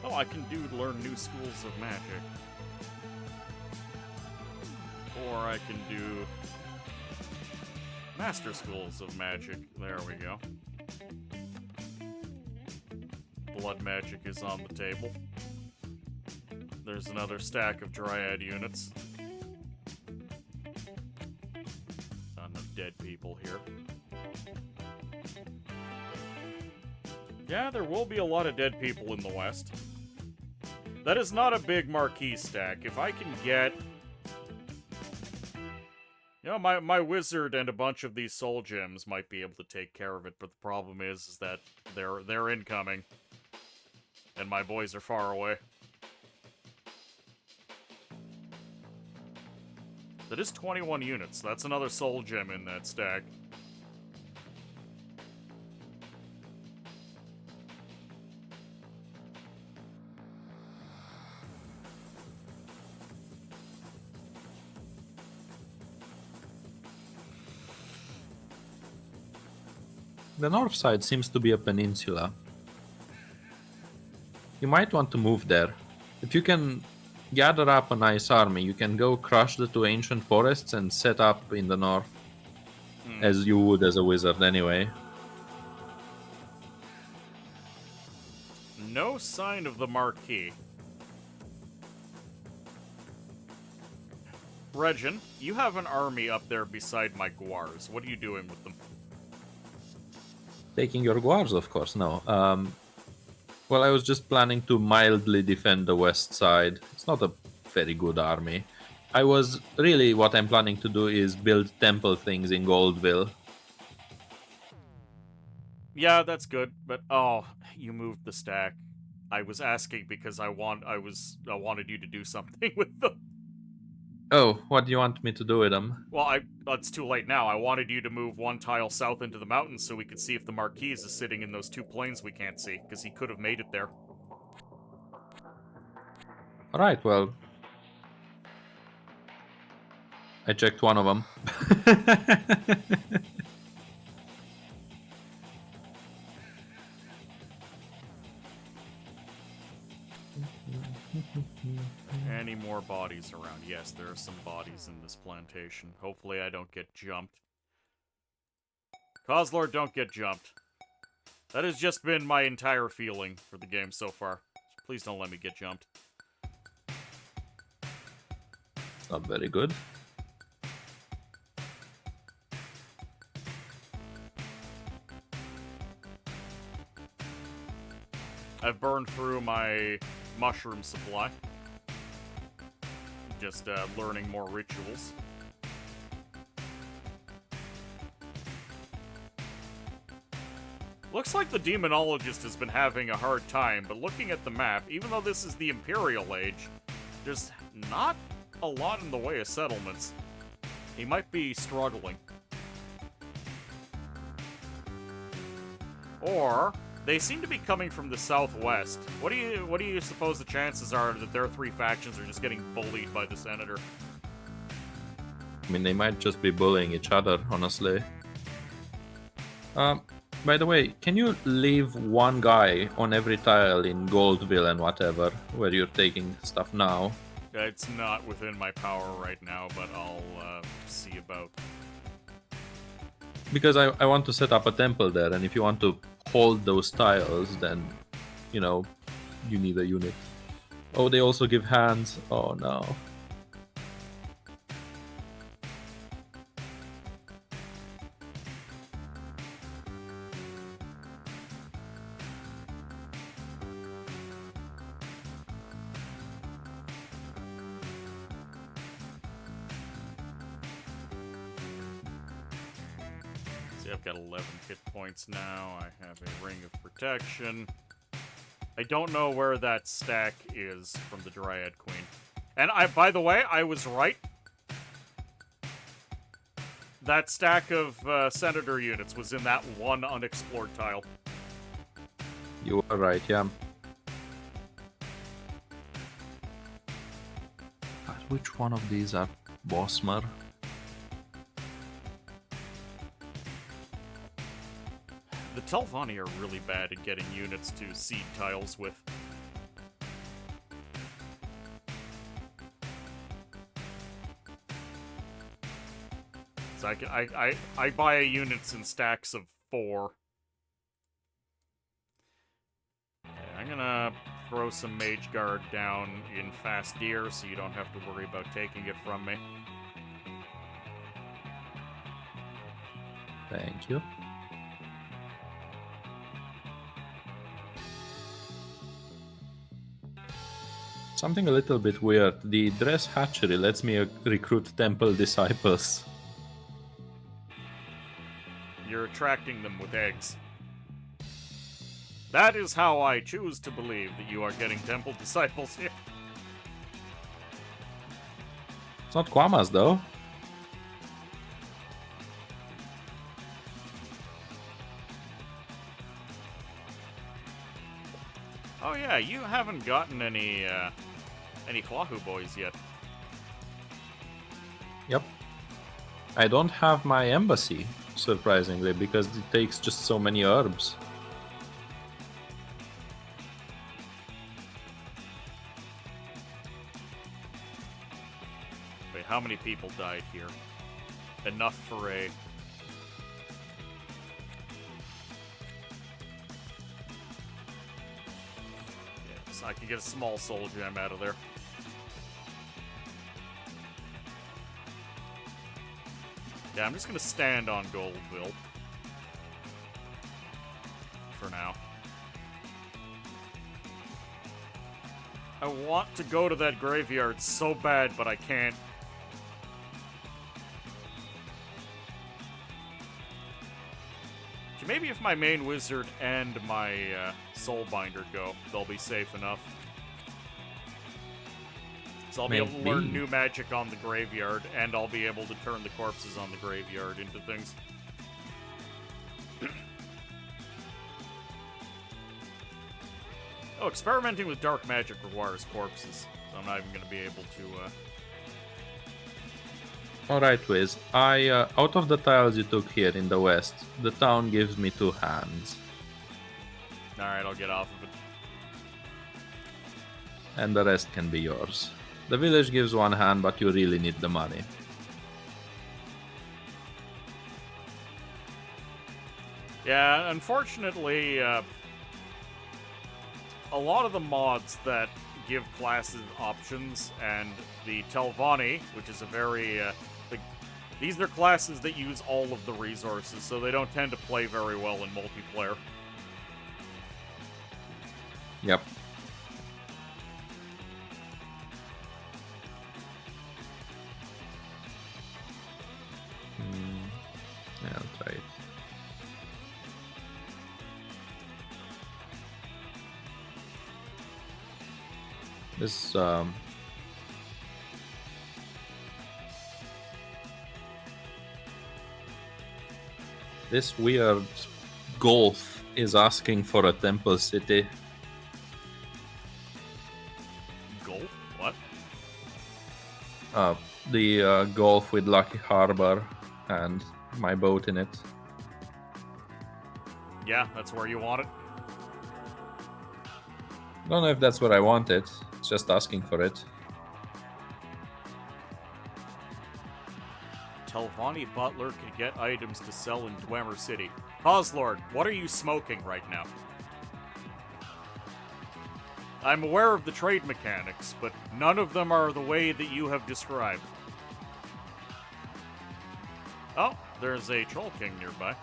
Oh, I can learn new schools of magic. Or I can do master schools of magic. There we go. Blood magic is on the table. There's another stack of dryad units. Not enough dead people here. Yeah, there will be a lot of dead people in the West. That is not a big marquee stack. If I can get... You know, my wizard and a bunch of these soul gems might be able to take care of it, but the problem is that they're incoming. And my boys are far away. That is 21 units. That's another soul gem in that stack. The north side seems to be a peninsula. You might want to move there. If you can gather up a nice army, you can go crush the two ancient forests and set up in the north. As you would as a wizard anyway. No sign of the marquee. Regin, you have an army up there beside my guars. What are you doing with them? Taking your guards, of course, no. Well, I was just planning to mildly defend the west side. It's not a very good army. What I'm planning to do is build temple things in Goldville. Yeah, that's good, but oh, you moved the stack. I was asking because I wanted you to do something with them. Oh, what do you want me to do with them? Well, it's too late now. I wanted you to move one tile south into the mountains so we could see if the Marquise is sitting in those two plains we can't see, because he could have made it there. Alright, well... I checked one of them. Any more bodies around? Yes, there are some bodies in this plantation. Hopefully I don't get jumped. Coslord, don't get jumped. That has just been my entire feeling for the game so far. Please don't let me get jumped. Not very good. I've burned through my mushroom supply. Just learning more rituals. Looks like the demonologist has been having a hard time, but looking at the map, even though this is the Imperial Age, there's not a lot in the way of settlements. He might be struggling. Or they seem to be coming from the southwest. What do you suppose the chances are that their three factions are just getting bullied by the senator? I mean, they might just be bullying each other, honestly. By the way, can you leave one guy on every tile in Goldville and whatever, where you're taking stuff now? It's not within my power right now, but I'll see about. Because I want to set up a temple there, and if you want to hold those tiles, then, you know, you need a unit. Oh, they also give hands. Oh, no. See, I've got 11 hit points now. I have a ring of protection. I don't know where that stack is from the Dryad Queen. And by the way, I was right. That stack of Senator units was in that one unexplored tile. You were right, yeah. God, which one of these are Bosmer? The Telvanni are really bad at getting units to seed tiles with. So I buy units in stacks of 4. Okay, I'm gonna throw some Mage Guard down in Fast Deer so you don't have to worry about taking it from me. Thank you. Something a little bit weird. The Dress Hatchery lets me recruit temple disciples. You're attracting them with eggs. That is how I choose to believe that you are getting temple disciples here. It's not Quamas though. Oh yeah, you haven't gotten any Clahu boys yet. Yep. I don't have my embassy, surprisingly, because it takes just so many herbs. Wait, how many people died here? Enough for a... Yes, I can get a small soul gem out of there. Yeah, I'm just gonna stand on Goldville. For now. I want to go to that graveyard so bad, but I can't. Maybe if my main wizard and my soulbinder go, they'll be safe enough. So I'll be able to learn new magic on the graveyard, and I'll be able to turn the corpses on the graveyard into things. Oh, experimenting with dark magic requires corpses, so I'm not even going to be able to... Alright, Wiz. Out of the tiles you took here in the west, the town gives me 2 hands. Alright, I'll get off of it. And the rest can be yours. The village gives 1 hand, but you really need the money. Yeah, unfortunately, a lot of the mods that give classes options, and the Telvanni, which is a very... these are classes that use all of the resources, so they don't tend to play very well in multiplayer. Yep. Yeah, I'll try it. This weird golf is asking for a temple city. Golf? What? The golf with Lucky Harbor and my boat in it. Yeah, that's where you want it. I don't know if that's what I wanted. It's just asking for it. Telvanni Butler can get items to sell in Dwemer City. Causelord, what are you smoking right now? I'm aware of the trade mechanics, but none of them are the way that you have described. Oh, there's a Troll King nearby.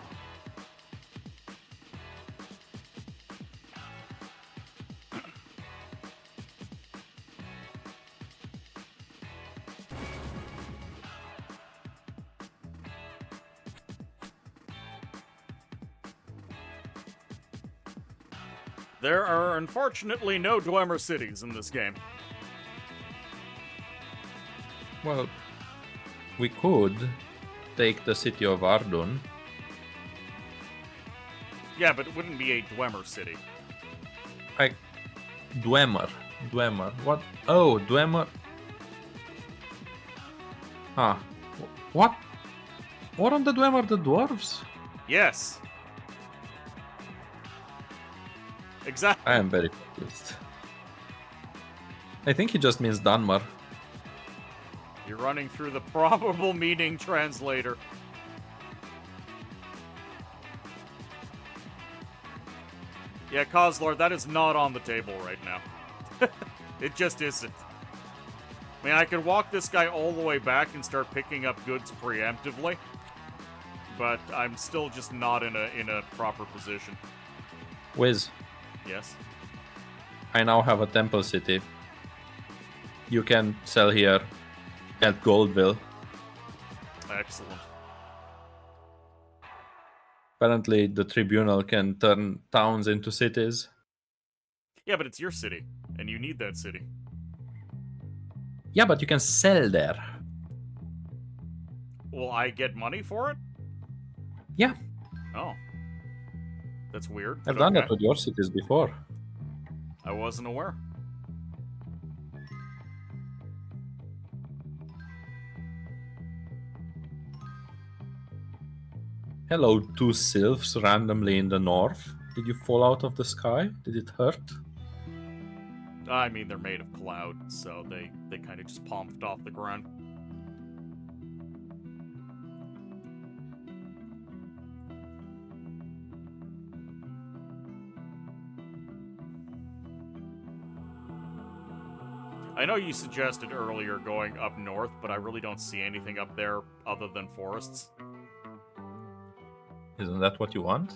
There are unfortunately no Dwemer cities in this game. Well, we could take the city of Ardun. Yeah, but it wouldn't be a Dwemer city. Dwemer. What? Oh, Dwemer. Huh. What? What on the Dwemer? The dwarves? Yes. Exactly. I am very confused. I think he just means Dunmer. You're running through the probable meaning translator. Yeah, Kozlor, that is not on the table right now. It just isn't. I mean, I could walk this guy all the way back and start picking up goods preemptively, but I'm still just not in a proper position. Wiz, Yes? I now have a temple city. You can sell here at Goldville. Excellent. Apparently, the tribunal can turn towns into cities. Yeah, but it's your city, and you need that city. Yeah, but you can sell there. Will I get money for it? Yeah, Oh. That's weird. I've but done okay. that with your cities before. I wasn't aware. Hello, two sylphs randomly in the north. Did you fall out of the sky? Did it hurt? I mean, they're made of cloud, so they kind of just pumped off the ground. I know you suggested earlier going up north, but I really don't see anything up there other than forests. Isn't that what you want?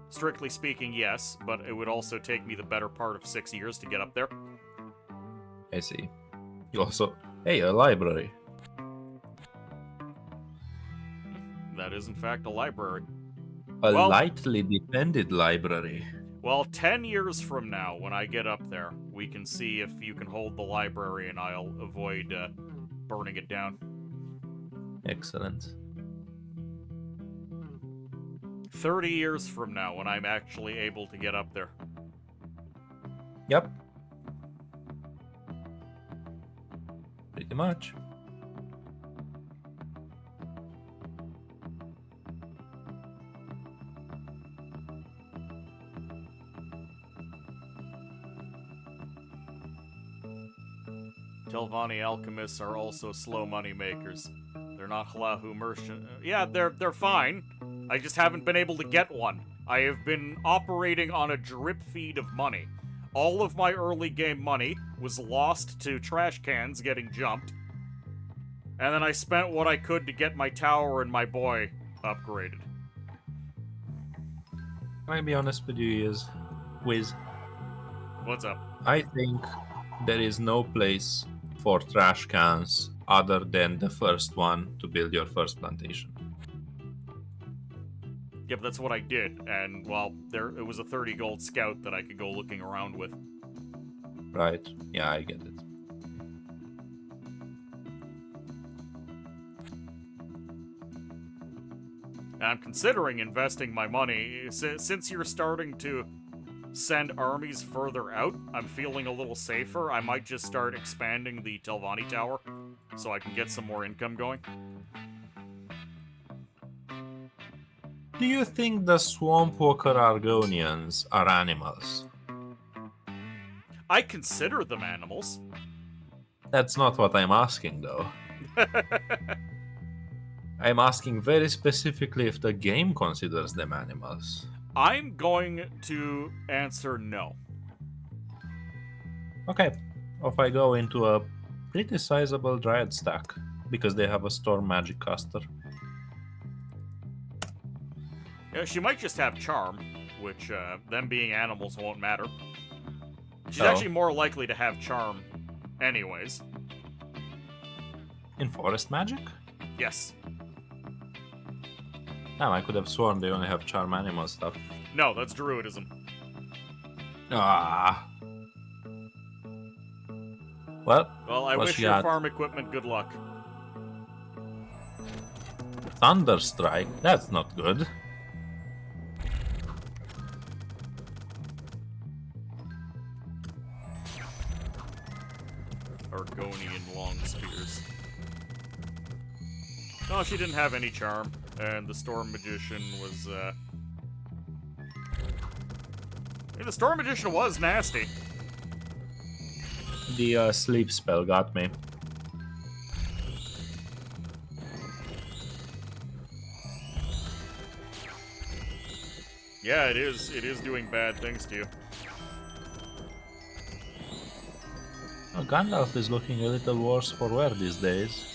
Strictly speaking, yes, but it would also take me the better part of 6 years to get up there. I see. You also... Hey, a library. That is, in fact, a library. A Well- lightly defended library. Well, 10 years from now, when I get up there, we can see if you can hold the library and I'll avoid burning it down. Excellent. 30 years from now, when I'm actually able to get up there. Yep. Pretty much. Telvanni alchemists are also slow money makers. They're not Halahu merchant. Yeah, they're fine. I just haven't been able to get one. I have been operating on a drip feed of money. All of my early game money was lost to trash cans getting jumped. And then I spent what I could to get my tower and my boy upgraded. Can I be honest with you, Wiz? What's up? I think there is no place for trash cans other than the first one to build your first plantation. Yeah, but that's what I did, and, well, it was a 30 gold scout that I could go looking around with. Right? Yeah, I get it. And I'm considering investing my money. Since you're starting to send armies further out, I'm feeling a little safer. I might just start expanding the Telvanni Tower so I can get some more income going. Do you think the Swamp Walker Argonians are animals? I consider them animals. That's not what I'm asking, though. I'm asking very specifically if the game considers them animals. I'm going to answer no. Okay, if I go into a pretty sizable Dryad stack, because they have a Storm Magic caster. Yeah, she might just have charm, which them being animals won't matter. She's Oh. actually more likely to have charm anyways. In Forest Magic? Yes. Damn, I could have sworn they only have charm animal stuff. No, that's Druidism. Ah. Well, Well, I what wish she your got? farm equipment good luck. Thunderstrike? That's not good. Argonian long spears. No, she didn't have any charm, and the Storm Magician was, yeah, the Storm Magician was nasty. The sleep spell got me. Yeah, it is. It is doing bad things to you. Oh, Gandalf is looking a little worse for wear these days.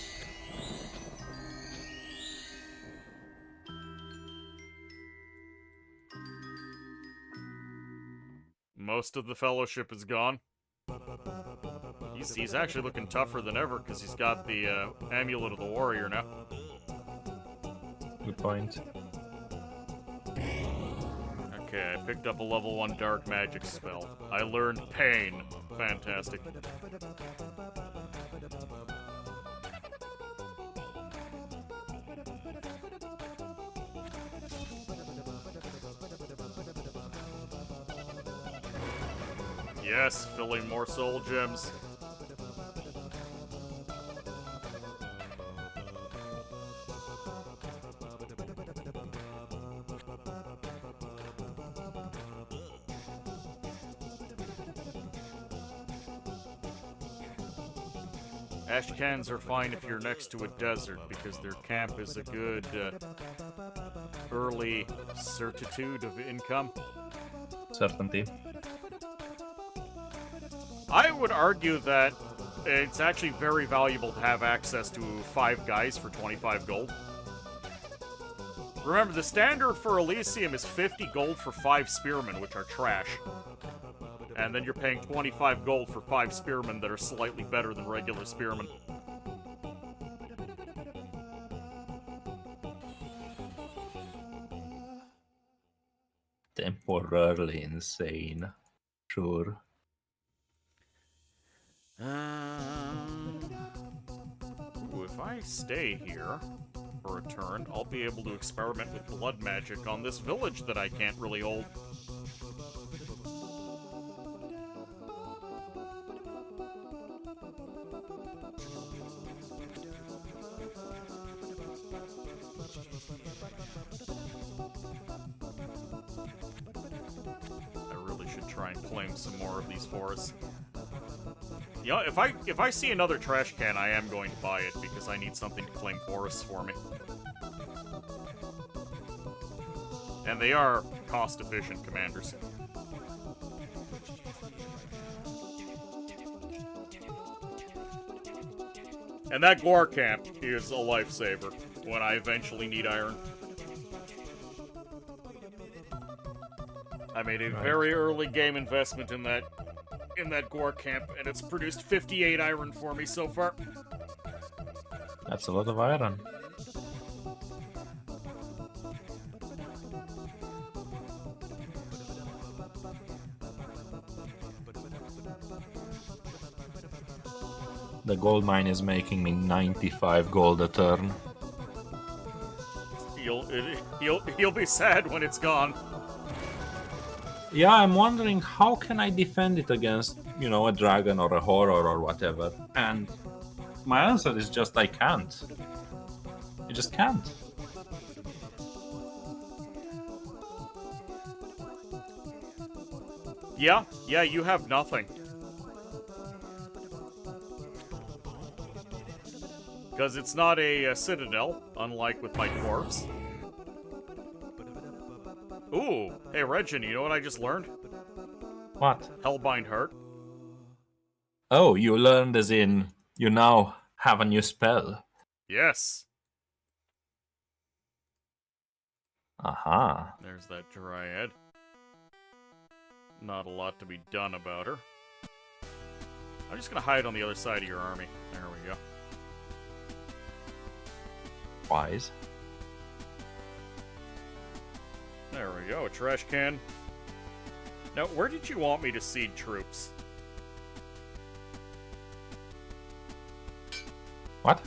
Most of the Fellowship is gone. He's actually looking tougher than ever because he's got the Amulet of the Warrior now. Good point. Okay, I picked up a level 1 dark magic spell. I learned Pain. Fantastic. Yes, filling more soul gems. Ashcans are fine if you're next to a desert because their camp is a good early certitude of income. Certainty. I would argue that it's actually very valuable to have access to 5 guys for 25 gold. Remember, the standard for Elysium is 50 gold for 5 spearmen, which are trash. And then you're paying 25 gold for 5 spearmen that are slightly better than regular spearmen. Temporarily insane. Sure. Ooh, if I stay here for a turn, I'll be able to experiment with blood magic on this village that I can't really hold. I really should try and claim some more of these forests. You know, if I see another trash can, I am going to buy it because I need something to claim forests for me. And they are cost-efficient commanders. And that Gwar camp is a lifesaver when I eventually need iron. I made a very early game investment in that Gwar camp, and it's produced 58 iron for me so far. That's a lot of iron. The gold mine is making me 95 gold a turn. You'll be sad when it's gone. Yeah, I'm wondering how can I defend it against, you know, a dragon or a horror or whatever. And my answer is just I can't. You just can't. Yeah, you have nothing. Because it's not a citadel, unlike with my corpse. Ooh, hey Regin, you know what I just learned? What? Hellbind Heart. Oh, you learned as in you now have a new spell. Yes. Aha. There's that Dryad. Not a lot to be done about her. I'm just gonna hide on the other side of your army. There we go. Wise. There we go, a trash can. Now, where did you want me to seed troops? What?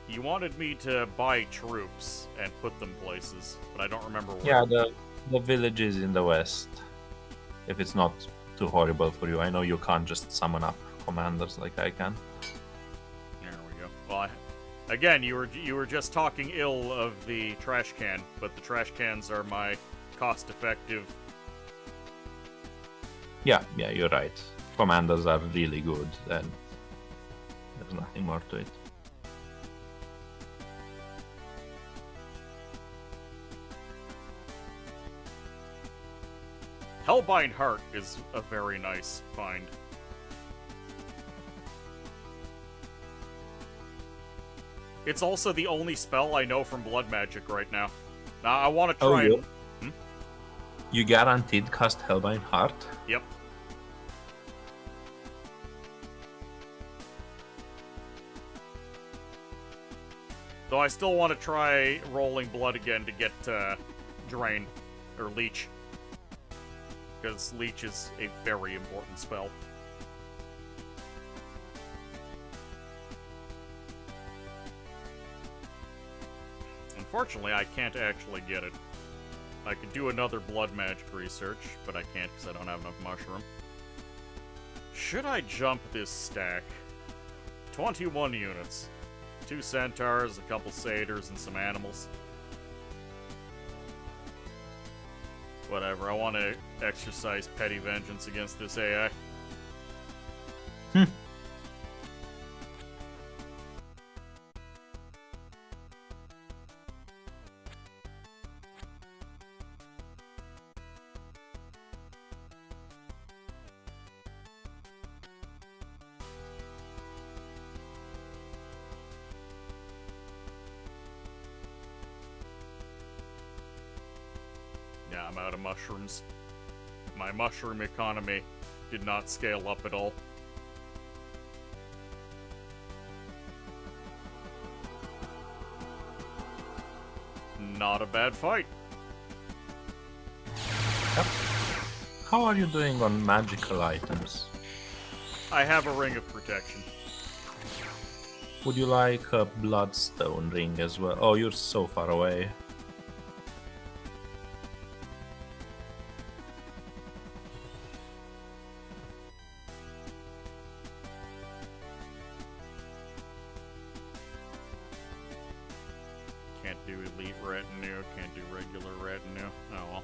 You wanted me to buy troops and put them places, but I don't remember where. Yeah, the village is in the west. If it's not too horrible for you, I know you can't just summon up commanders like I can. There we go. Well, again, you were just talking ill of the trash can, but the trash cans are my cost-effective. Yeah, you're right. Commanders are really good, and there's nothing more to it. Hellbind Heart is a very nice find. It's also the only spell I know from Blood Magic right now. Now I want to try and... You guaranteed cast Hellbind Heart? Yep. Though I still want to try rolling blood again to get Drain, or Leech. Because Leech is a very important spell. Unfortunately, I can't actually get it. I could do another blood magic research, but I can't because I don't have enough mushroom. Should I jump this stack? 21 units. 2 centaurs, a couple satyrs, and some animals. Whatever, I want to exercise petty vengeance against this AI. Yeah, I'm out of mushrooms. My mushroom economy did not scale up at all. Not a bad fight. Yep. How are you doing on magical items? I have a ring of protection. Would you like a bloodstone ring as well? Oh, you're so far away. Can't do elite retinue, can't do regular retinue. Oh well.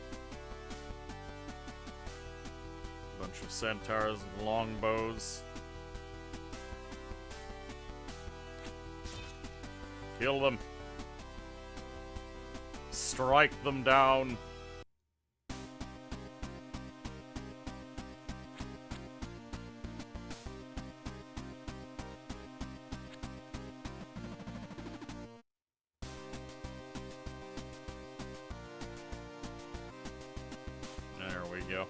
Bunch of centaurs with longbows. Kill them. Strike them down. There we go.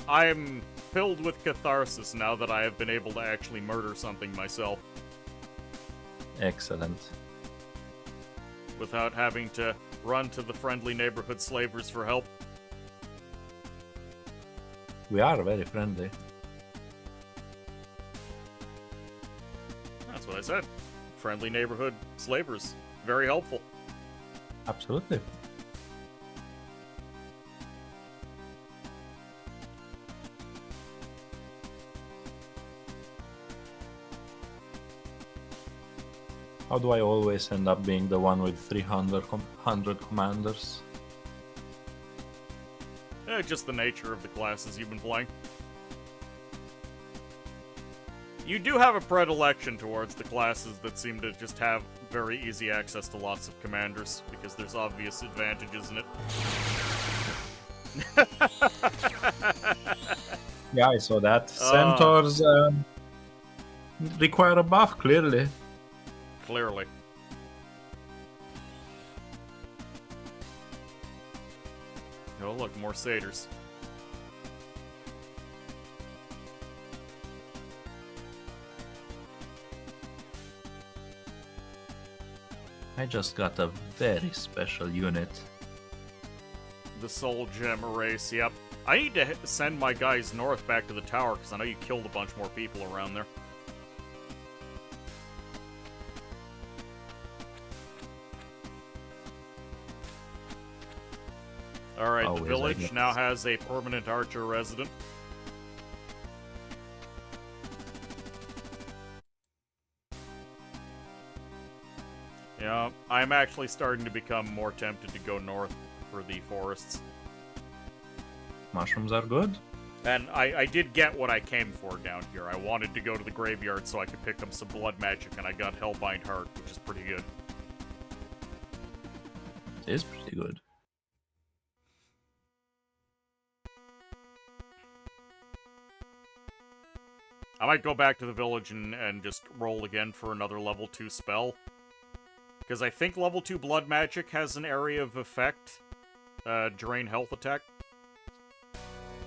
I'm filled with catharsis now that I have been able to actually murder something myself Excellent. without having to run to the friendly neighborhood slavers for help. We are very friendly. That's what I said. Friendly neighborhood slavers. Very helpful. Absolutely. How do I always end up being the one with 300 commanders? Just the nature of the classes you've been playing. You do have a predilection towards the classes that seem to just have very easy access to lots of commanders, because there's obvious advantages in it. Yeah, I saw that. Centaurs require a buff, clearly. Clearly. Oh, look, more satyrs. I just got a very special unit. The Soul Gem Erase, yep. I need to send my guys north back to the tower, because I know you killed a bunch more people around there. Alright, the Always, I village guess. now has a permanent archer resident. Yeah, I'm actually starting to become more tempted to go north for the forests. Mushrooms are good. And I did get what I came for down here. I wanted to go to the graveyard so I could pick up some blood magic, and I got Hellbind Heart, which is pretty good. It is pretty good. I might go back to the village and just roll again for another level 2 spell. Because I think level 2 blood magic has an area of effect. Drain health attack.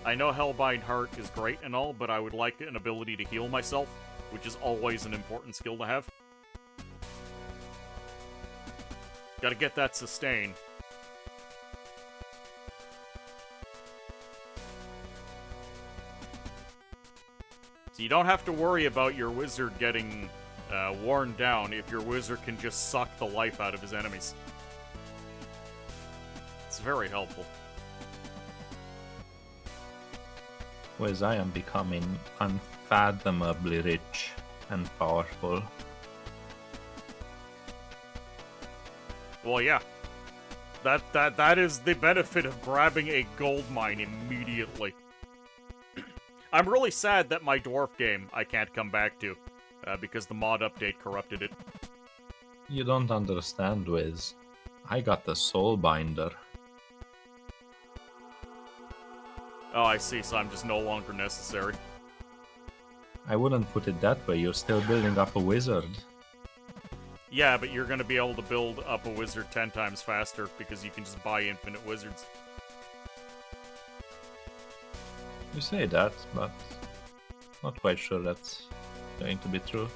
I know Hellbind Heart is great and all, but I would like an ability to heal myself, which is always an important skill to have. Gotta get that sustain. So you don't have to worry about your wizard getting worn down if your wizard can just suck the life out of his enemies. It's very helpful. Whereas I am becoming unfathomably rich and powerful. Well, yeah. That is the benefit of grabbing a gold mine immediately. I'm really sad that my dwarf game I can't come back to, because the mod update corrupted it. You don't understand, Wiz. I got the soul binder. Oh, I see, so I'm just no longer necessary. I wouldn't put it that way, you're still building up a wizard. Yeah, but you're gonna be able to build up a wizard 10 times faster, because you can just buy infinite wizards. You say that, but not quite sure that's going to be true.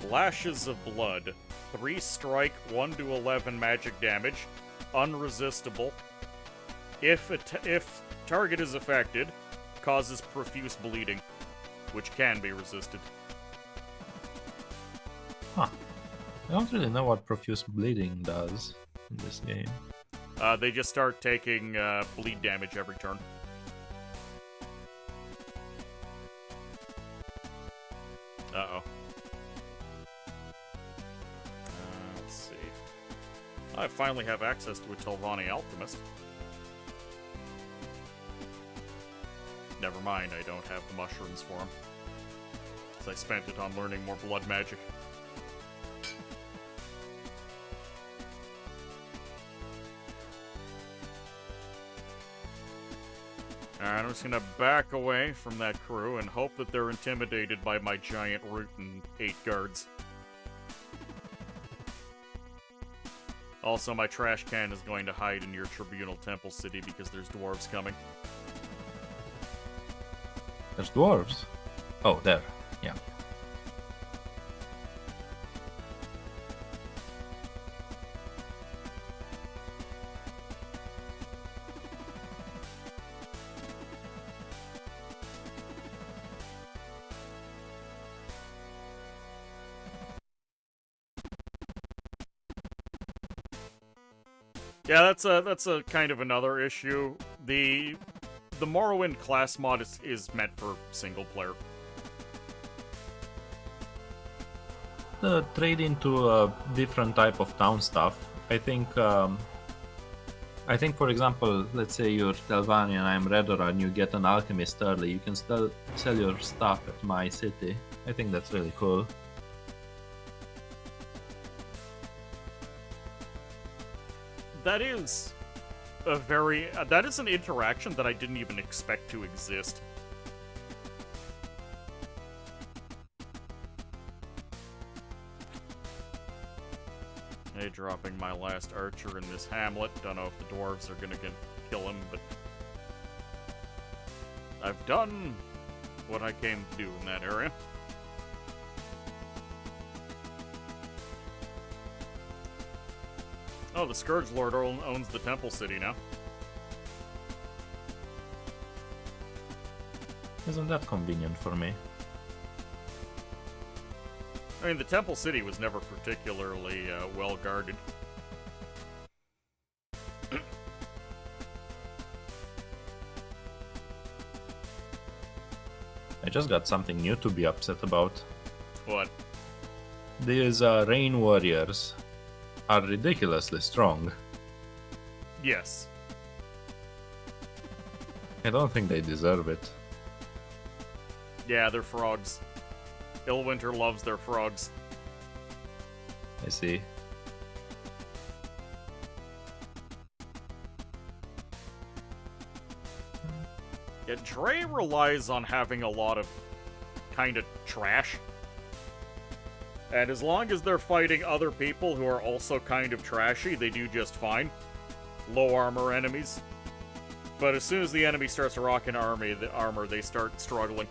Lashes of Blood. 3 strike, 1 to 11 magic damage. Unresistible. If target is affected, causes profuse bleeding, which can be resisted. Huh. I don't really know what profuse bleeding does in this game. They just start taking bleed damage every turn. Uh-oh. Let's see. I finally have access to a Telvanni Alchemist. Never mind, I don't have the mushrooms for him. Because I spent it on learning more blood magic. Alright, I'm just gonna back away from that crew and hope that they're intimidated by my giant root and 8 guards. Also, my trash can is going to hide in your Tribunal Temple City because there's dwarves coming. There's dwarves. Oh, there. Yeah. Yeah, that's a kind of another issue. The Morrowind class mod is meant for single player. The trade into a different type of town stuff. I think, for example, let's say you're Telvanni and I'm Redora and you get an alchemist early, you can still sell your stuff at my city. I think that's really cool. That is that is an interaction that I didn't even expect to exist. Hey, dropping my last archer in this hamlet. Don't know if the dwarves are gonna kill him, but I've done what I came to do in that area. Oh, the Scourge Lord owns the Temple City now. Isn't that convenient for me? I mean, the Temple City was never particularly well guarded. I just got something new to be upset about. What? These rain warriors are ridiculously strong. Yes. I don't think they deserve it. Yeah, they're frogs. Illwinter loves their frogs. I see. Yeah, Dre relies on having a lot of kind of trash. And as long as they're fighting other people who are also kind of trashy, they do just fine. Low armor enemies. But as soon as the enemy starts rocking the armor, they start struggling.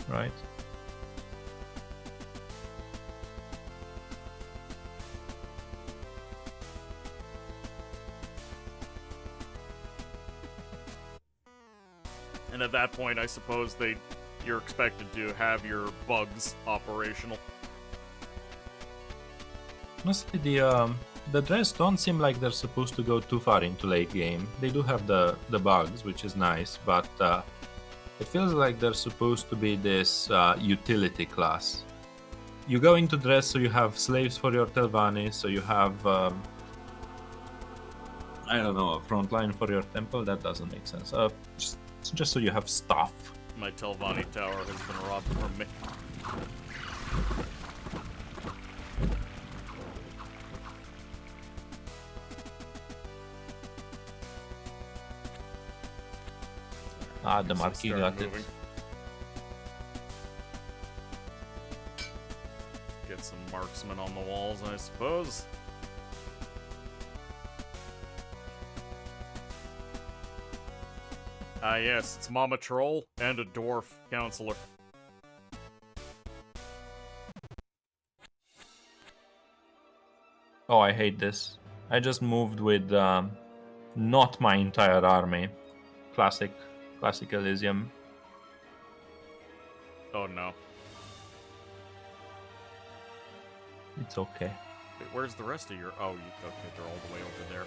Right. And at that point, I suppose you're expected to have your bugs operational. Honestly, the dress don't seem like they're supposed to go too far into late game. They do have the bugs, which is nice, but it feels like they're supposed to be this utility class. You go into dress, so you have slaves for your Telvanni, so you have I don't know, a front line for your temple. That doesn't make sense. Just so you have stuff. My Telvanni tower has been robbed from me. Ah, the Marquis Start got it. moving. Get some marksmen on the walls, I suppose. Ah, yes, it's Mama Troll and a dwarf counselor. Oh, I hate this. I just moved with not my entire army. Classic Elysium. Oh no. It's okay. Wait, where's the rest of your... Oh, okay, they're all the way over there.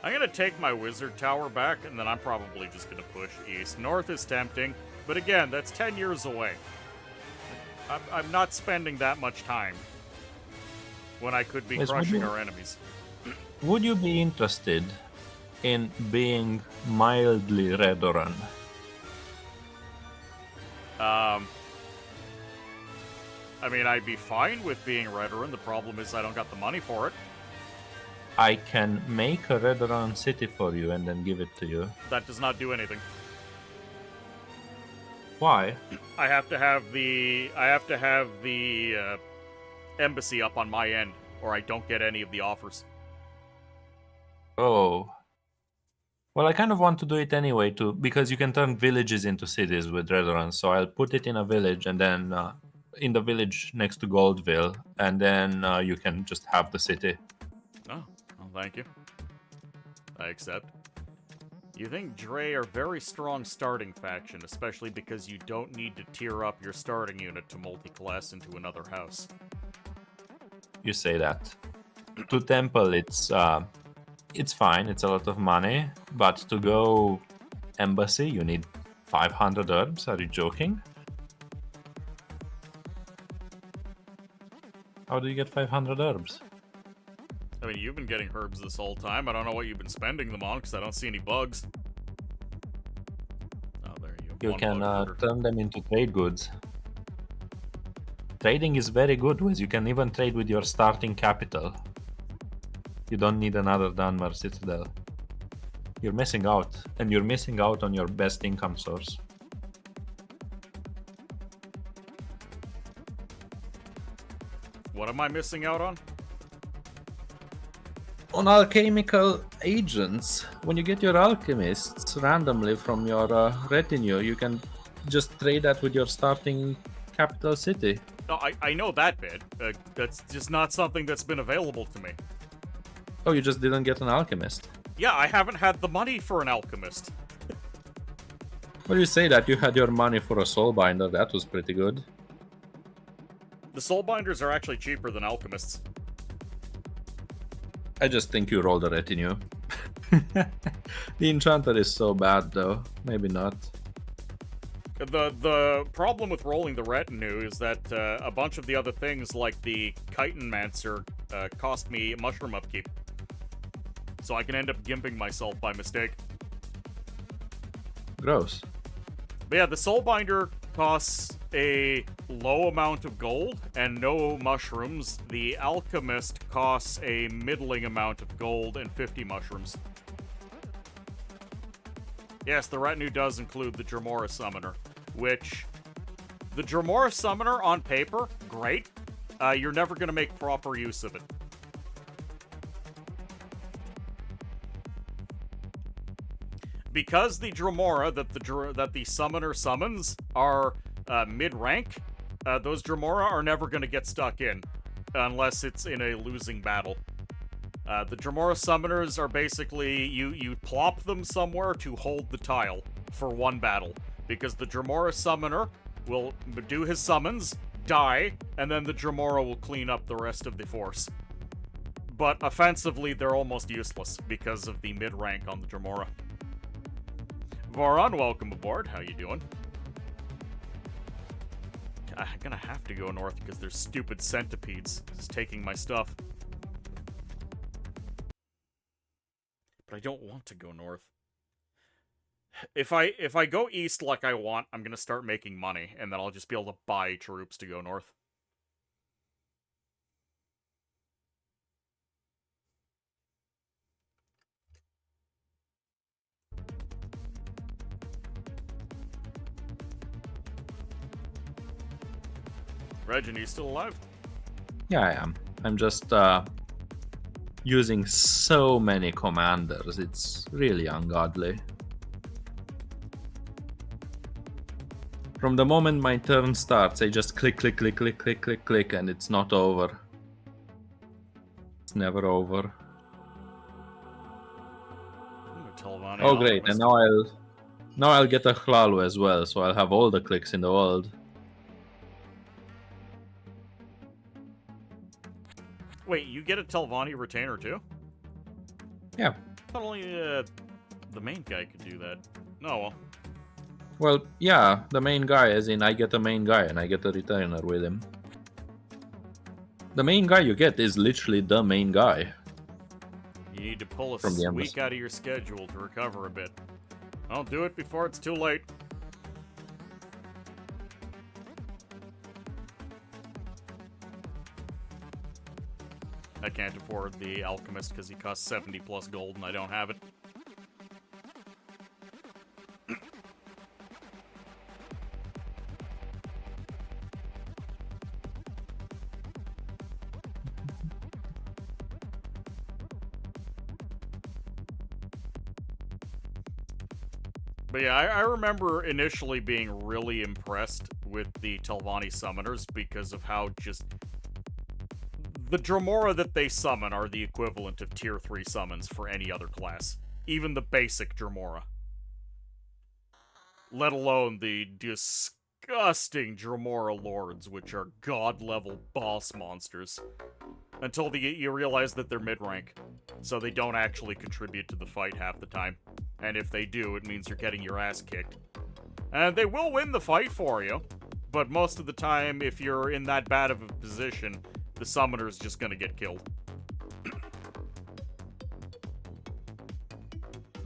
I'm gonna take my wizard tower back, and then I'm probably just gonna push east. North is tempting, but again, that's 10 years away. I'm not spending that much time when I could be Yes, crushing our enemies. Would you be interested in being mildly Redoran? I mean, I'd be fine with being Redoran. The problem is I don't got the money for it. I can make a Redoran city for you and then give it to you. That does not do anything. Why? I have to have the embassy up on my end, or I don't get any of the offers. Oh. Well, I kind of want to do it anyway too, because you can turn villages into cities with Redoran. So I'll put it in a village, and then in the village next to Goldville, and then you can just have the city. Oh, well, thank you. I accept. You think Dre are very strong starting faction, especially because you don't need to tier up your starting unit to multi-class into another house. You say that. To Temple, it's fine. It's a lot of money, but to go embassy, you need 500 herbs. Are you joking? How do you get 500 herbs? I mean, you've been getting herbs this whole time. I don't know what you've been spending them on, because I don't see any bugs. Oh, there you go. You can turn them into trade goods. Trading is very good, Wiz. You can even trade with your starting capital. You don't need another Dunmer citadel. You're missing out, and you're missing out on your best income source. What am I missing out on? on alchemical agents, when you get your alchemists randomly from your retinue, you can just trade that with your starting capital city. No, I know that bit. That's just not something that's been available to me. Oh, you just didn't get an alchemist. Yeah, I haven't had the money for an alchemist. Well, you say that you had your money for a soulbinder. That was pretty good. The soulbinders are actually cheaper than alchemists. I just think you rolled a retinue. The enchanter is so bad, though. Maybe not. The problem with rolling the retinue is that a bunch of the other things, like the chitinmancer, cost me mushroom upkeep. So I can end up gimping myself by mistake. Gross. But yeah, the soulbinder costs a low amount of gold and no mushrooms. The alchemist costs a middling amount of gold and 50 mushrooms. Yes, the retinue does include the Dremora Summoner, which... The Dremora Summoner, on paper, great. You're never going to make proper use of it. Because the Dremora that the Summoner summons are mid-rank, those Dremora are never going to get stuck in, unless it's in a losing battle. The Dremora Summoners are basically, you plop them somewhere to hold the tile for one battle, because the Dremora Summoner will do his summons, die, and then the Dremora will clean up the rest of the force. But offensively, they're almost useless because of the mid-rank on the Dremora. Voron, welcome aboard. How you doing? I'm gonna have to go north because there's stupid centipedes just taking my stuff. But I don't want to go north. If I go east like I want, I'm gonna start making money, and then I'll just be able to buy troops to go north. Regin, are you still alive? Yeah, I am. I'm just using so many commanders. It's really ungodly. From the moment my turn starts, I just click, click, click, click, click, click, click, and it's not over. It's never over. Oh, great! And now I'll get a Hlalu as well, so I'll have all the clicks in the world. Wait, you get a Telvanni retainer too? Yeah. I thought only the main guy could do that. No, well. Well, yeah, the main guy, as in I get a main guy and I get a retainer with him. The main guy you get is literally the main guy. You need to pull a From the week out of your schedule to recover a bit. I'll do it before it's too late. I can't afford the Alchemist because he costs 70 plus gold and I don't have it. But yeah, I remember initially being really impressed with the Telvanni summoners because of how just... The Dremora that they summon are the equivalent of tier 3 summons for any other class. Even the basic Dremora. Let alone the disgusting Dremora Lords, which are god-level boss monsters. Until you realize that they're mid-rank, so they don't actually contribute to the fight half the time. And if they do, it means you're getting your ass kicked. And they will win the fight for you, but most of the time, if you're in that bad of a position, the summoner's just gonna get killed.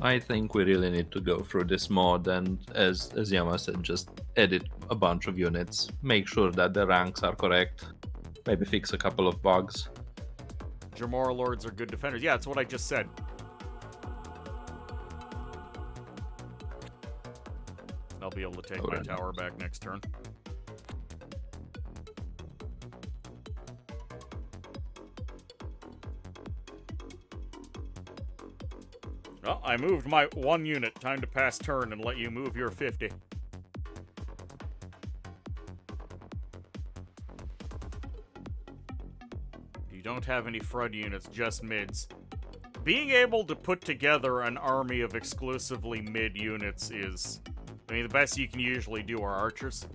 I think we really need to go through this mod and, as Yama said, just edit a bunch of units. Make sure that the ranks are correct. Maybe fix a couple of bugs. Dremora Lords are good defenders. Yeah, that's what I just said. I'll be able to take my tower back next turn. Well, I moved my 1 unit. Time to pass turn and let you move your 50. You don't have any FRUD units, just mids. Being able to put together an army of exclusively mid units is... I mean, the best you can usually do are archers.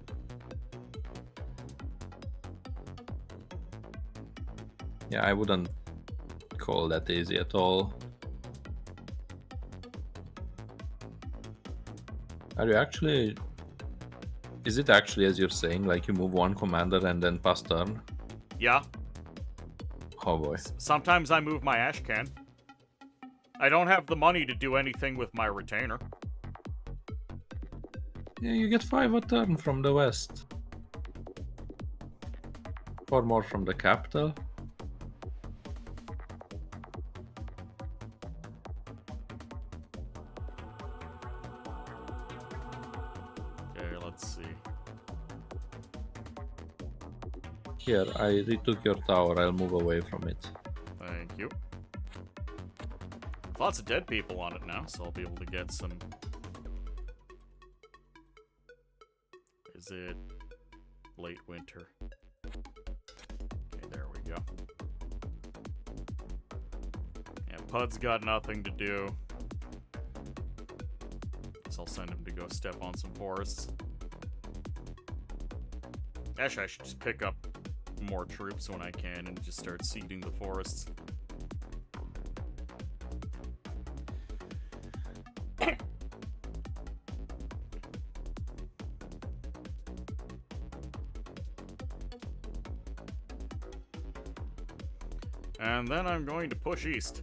Yeah, I wouldn't call that easy at all. Are you actually... Is it actually as you're saying, like you move one commander and then pass turn? Yeah. Oh boy. Sometimes I move my Ashcan. I don't have the money to do anything with my retainer. Yeah, you get 5 a turn from the west. 4 more from the capital. Okay, let's see. Here, I retook your tower, I'll move away from it. Thank you. Lots of dead people on it now, so I'll be able to get some... Is it late winter? Okay, there we go. Yeah, Pud's got nothing to do. So I'll send him to go step on some forests. Actually, I should just pick up more troops when I can and just start seeding the forests. And then I'm going to push east.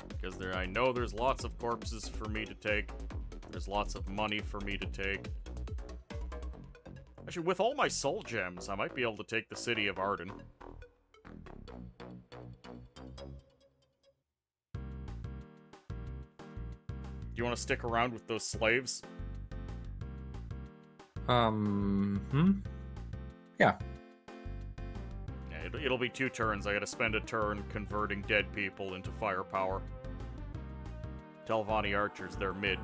Because I know there's lots of corpses for me to take. There's lots of money for me to take. Actually, with all my soul gems, I might be able to take the city of Arden. Do you want to stick around with those slaves? Yeah. Yeah, it'll be 2 turns. I gotta spend a turn converting dead people into firepower. Telvanni archers, they're mid.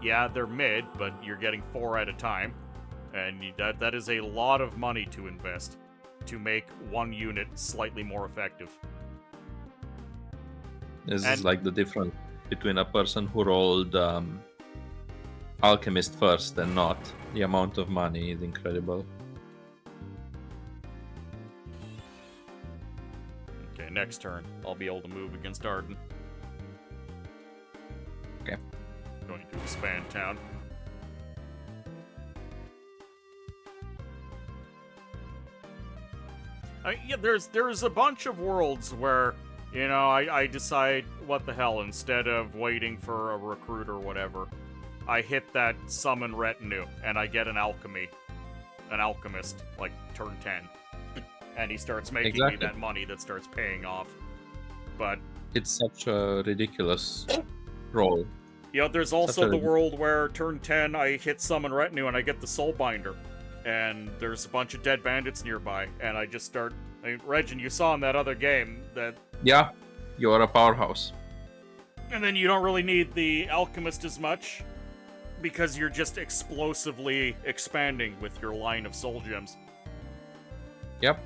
Yeah, they're mid, but you're getting 4 at a time. And that is a lot of money to invest to make 1 unit slightly more effective. This is like the difference between a person who rolled Alchemist first and not. The amount of money is incredible. Okay, next turn, I'll be able to move against Arden. Okay. Going to expand town. Yeah, there's a bunch of worlds where, you know, I decide, what the hell, instead of waiting for a recruit or whatever, I hit that summon retinue, and I get an alchemist, like, turn 10. And he starts making me that money that starts paying off. But... It's such a ridiculous roll. You know, there's also the world where turn 10, I hit summon retinue, and I get the soul binder. And there's a bunch of dead bandits nearby, and I just start... I mean, Regin, you saw in that other game that... Yeah, you're a powerhouse. And then you don't really need the alchemist as much, because you're just explosively expanding with your line of soul gems. Yep.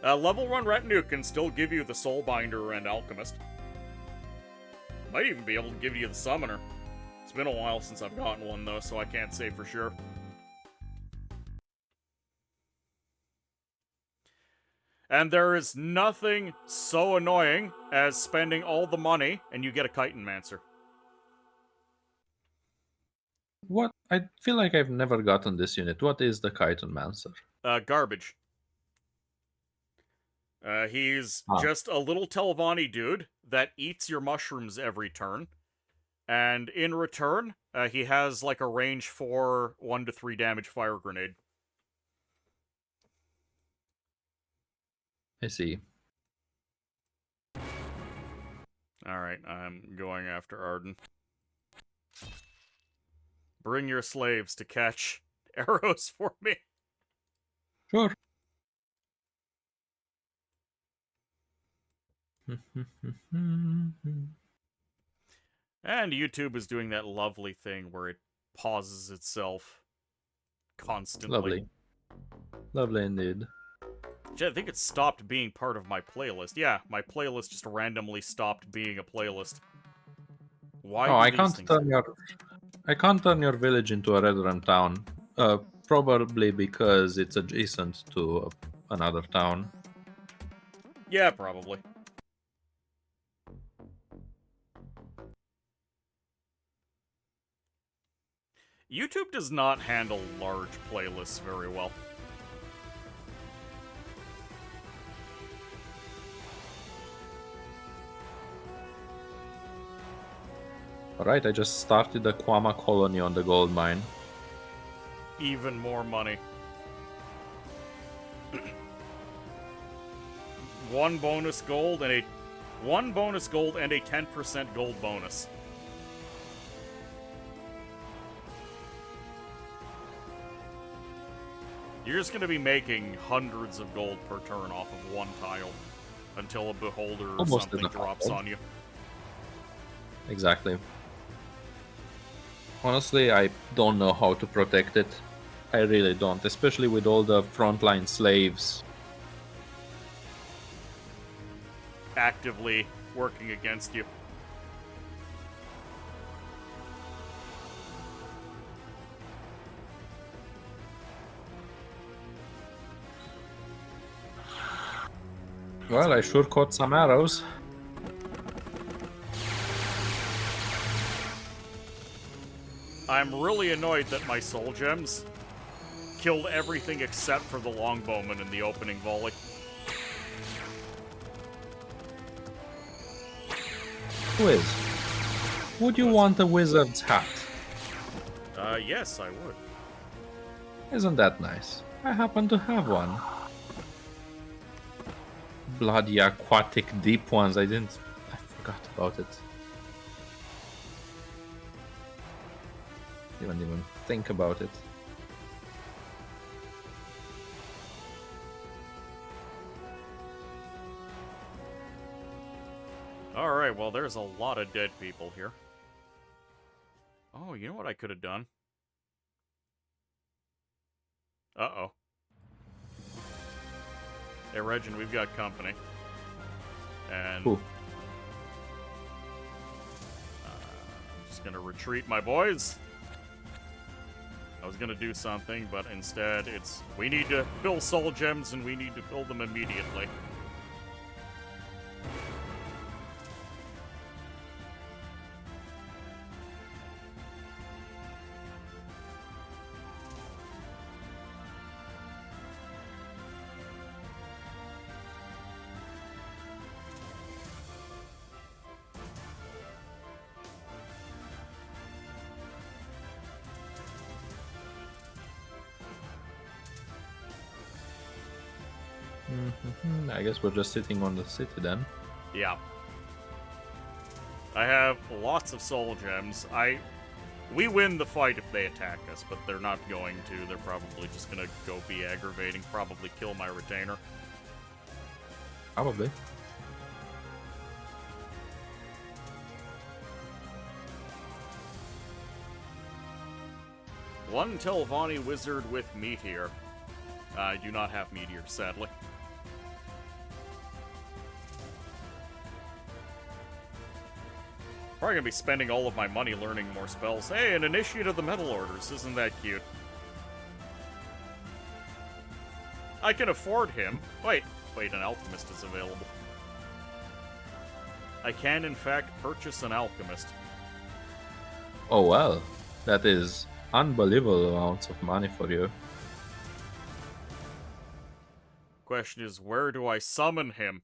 Level 1 retinue can still give you the soul binder and alchemist. Might even be able to give you the summoner. It's been a while since I've gotten one, though, so I can't say for sure. And there is nothing so annoying as spending all the money and you get a Chitinmancer. What? I feel like I've never gotten this unit. What is the Chitinmancer? Garbage. He's just a little Telvanni dude that eats your mushrooms every turn. And in return, he has like a range 4, 1 to 3 damage fire grenade. I see. Alright, I'm going after Arden. Bring your slaves to catch arrows for me. Sure. And YouTube is doing that lovely thing where it pauses itself constantly. Lovely. Lovely indeed. Gee, I think it stopped being part of my playlist. Yeah, my playlist just randomly stopped being a playlist. Why Oh, do I these can't things... turn your village into a redrum town. Probably because it's adjacent to another town. Yeah, probably. YouTube does not handle large playlists very well. Alright, I just started a Kwama colony on the gold mine. Even more money. One bonus gold and a 10% gold bonus. You're just gonna be making hundreds of gold per turn off of one tile until a beholder or Almost something enough drops gold. on you. Exactly. Honestly, I don't know how to protect it. I really don't, especially with all the frontline slaves. Actively working against you. Well, I sure caught some arrows. I'm really annoyed that my soul gems killed everything except for the longbowman in the opening volley. Wiz, would you want a wizard's hat? Yes, I would. Isn't that nice? I happen to have one. Bloody aquatic deep ones, I forgot about it. Didn't even think about it. Alright, well, there's a lot of dead people here. Oh, you know what I could have done? Uh-oh. Hey, Regin, we've got company. And... Who? just gonna retreat, my boys. I was gonna do something, but instead it's... We need to fill soul gems, and we need to fill them immediately. I guess we're just sitting on the city then. Yeah. I have lots of soul gems. We win the fight if they attack us, but they're not going to. They're probably just gonna go be aggravating, probably kill my retainer. Probably. One Telvanni wizard with meteor. I do not have meteor, sadly. Probably gonna be spending all of my money learning more spells. Hey, an initiate of the Metal Orders. Isn't that cute? I can afford him. Wait, an alchemist is available. I can, in fact, purchase an alchemist. Oh well, that is unbelievable amounts of money for you. Question is, where do I summon him?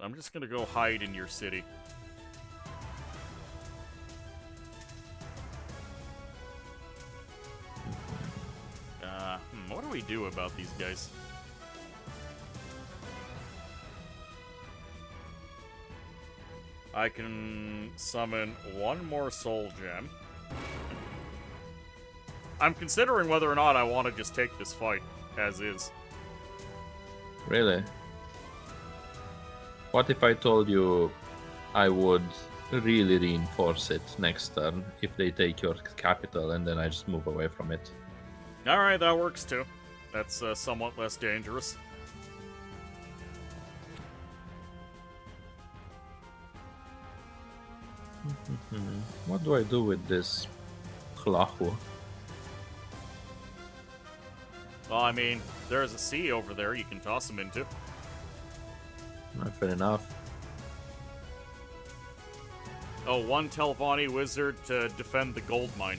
I'm just gonna go hide in your city. What do we do about these guys? I can summon one more soul gem. I'm considering whether or not I want to just take this fight as is. Really? What if I told you I would really reinforce it next turn if they take your capital, and then I just move away from it. Alright, that works too. That's somewhat less dangerous. What do I do with this Klahu? Well, I mean, there's a sea over there you can toss them into. Fair enough. Oh, one Telvanni wizard to defend the gold mine.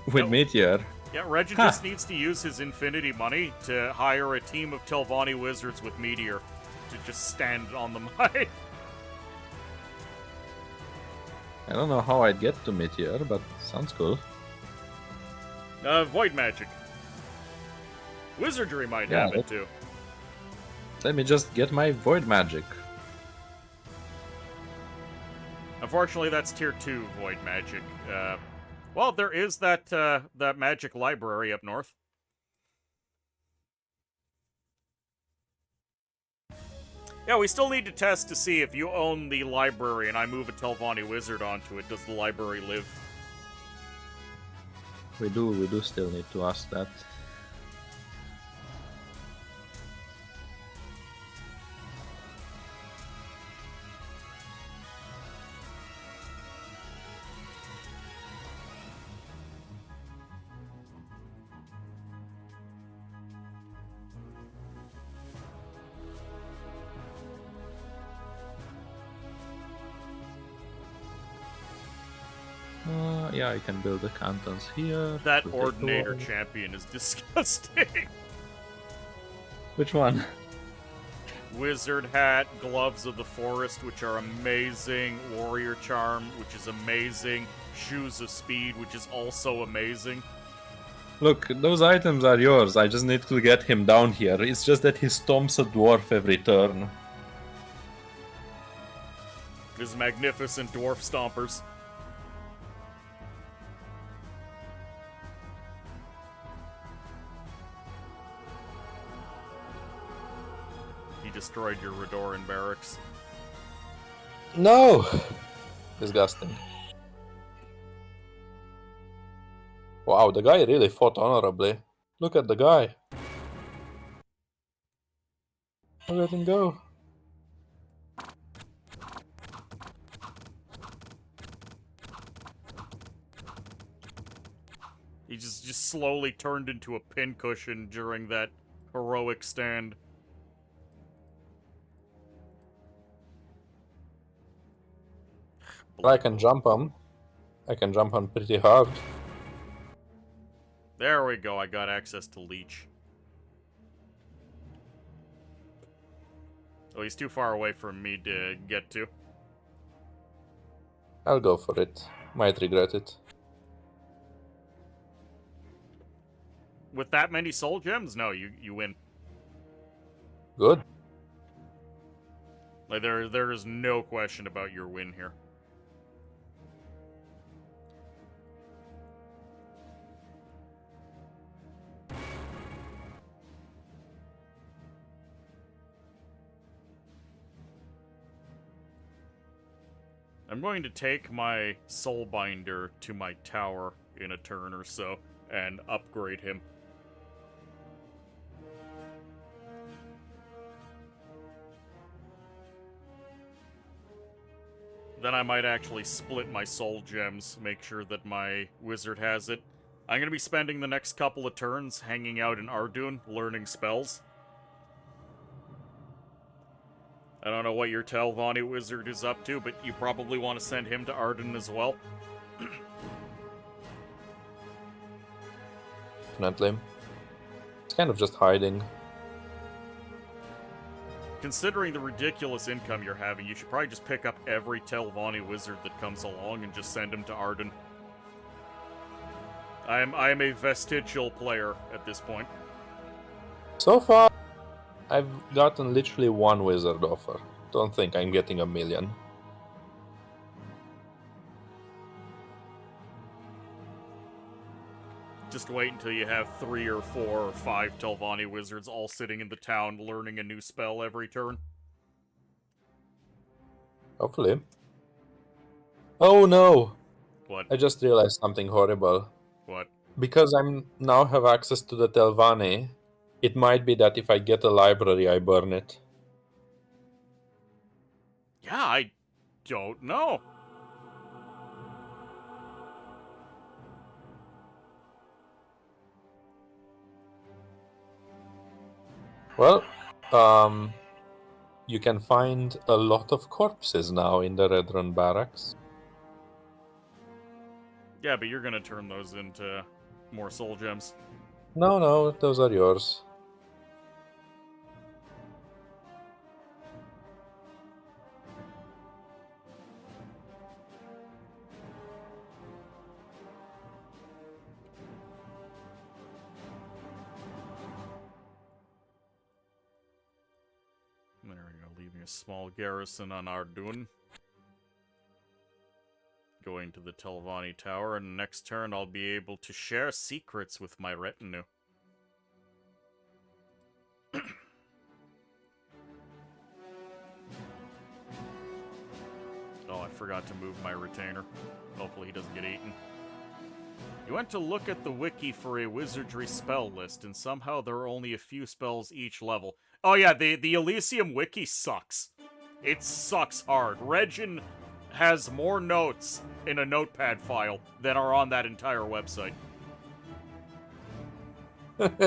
With No. Meteor. Yeah, Regin just needs to use his infinity money to hire a team of Telvanni wizards with Meteor to just stand on the mine. I don't know how I'd get to Meteor, but sounds cool. Void magic. Wizardry might Yeah, have it too. Let me just get my Void Magic. Unfortunately, that's tier 2 void magic. Well, there is that that magic library up north. Yeah, we still need to test to see if you own the library and I move a Telvanni wizard onto it, does the library live? We do still need to ask that. Yeah, I can build the cantons here. That We'll take the Ordinator wall. champion is disgusting. Which one? Wizard hat, gloves of the forest, which are amazing, warrior charm, which is amazing, shoes of speed, which is also amazing. Look, those items are yours. I just need to get him down here. It's just that he stomps a dwarf every turn. His magnificent dwarf stompers. He destroyed your Redoran barracks. No! Disgusting. Wow, the guy really fought honorably. Look at the guy. Let him go. He just slowly turned into a pincushion during that heroic stand. I can jump him. I can jump him pretty hard. There we go, I got access to Leech. Oh, he's too far away from me to get to. I'll go for it. Might regret it. With that many soul gems? No, you win. Good. Like there is no question about your win here. I'm going to take my Soulbinder to my tower in a turn or so and upgrade him. Then I might actually split my soul gems, make sure that my wizard has it. I'm going to be spending the next couple of turns hanging out in Ardun, learning spells. I don't know what your Telvanni wizard is up to, but you probably want to send him to Ardun as well. Definitely. It's kind of just hiding. Considering the ridiculous income you're having, you should probably just pick up every Telvanni wizard that comes along and just send him to Ardun. I am a vestigial player at this point. So far, I've gotten literally one wizard offer. Don't think I'm getting a million. Just wait until you have 3 or 4 or 5 Telvanni wizards all sitting in the town learning a new spell every turn. Hopefully. Oh no! What? I just realized something horrible. What? Because I'm now have access to the Telvanni, it might be that if I get a library, I burn it. Yeah, I don't know. Well, you can find a lot of corpses now in the Red Run barracks. Yeah, but you're gonna turn those into more soul gems. No, those are yours. There we go, leaving a small garrison on Ardun. Going to the Telvanni Tower, and next turn I'll be able to share secrets with my retinue. Oh, I forgot to move my retainer. Hopefully he doesn't get eaten. You went to look at the wiki for a wizardry spell list, and somehow there are only a few spells each level. Oh yeah, the Elysium wiki sucks. It sucks hard. Regin has more notes in a notepad file than are on that entire website.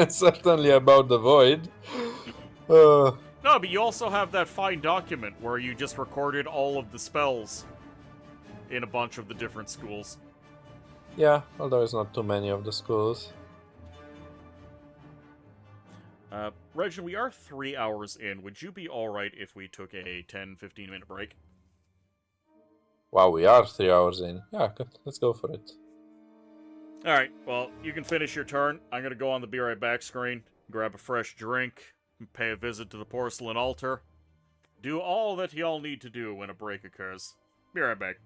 Certainly about the void. No, but you also have that fine document where you just recorded all of the spells in a bunch of the different schools. Yeah, although it's not too many of the schools. Regin, we are 3 hours in. Would you be alright if we took a 10-15 minute break? Wow, we are 3 hours in. Yeah, good. Let's go for it. Alright, well, you can finish your turn. I'm gonna go on the Be Right Back screen, grab a fresh drink, pay a visit to the porcelain altar. Do all that y'all need to do when a break occurs. Be right back.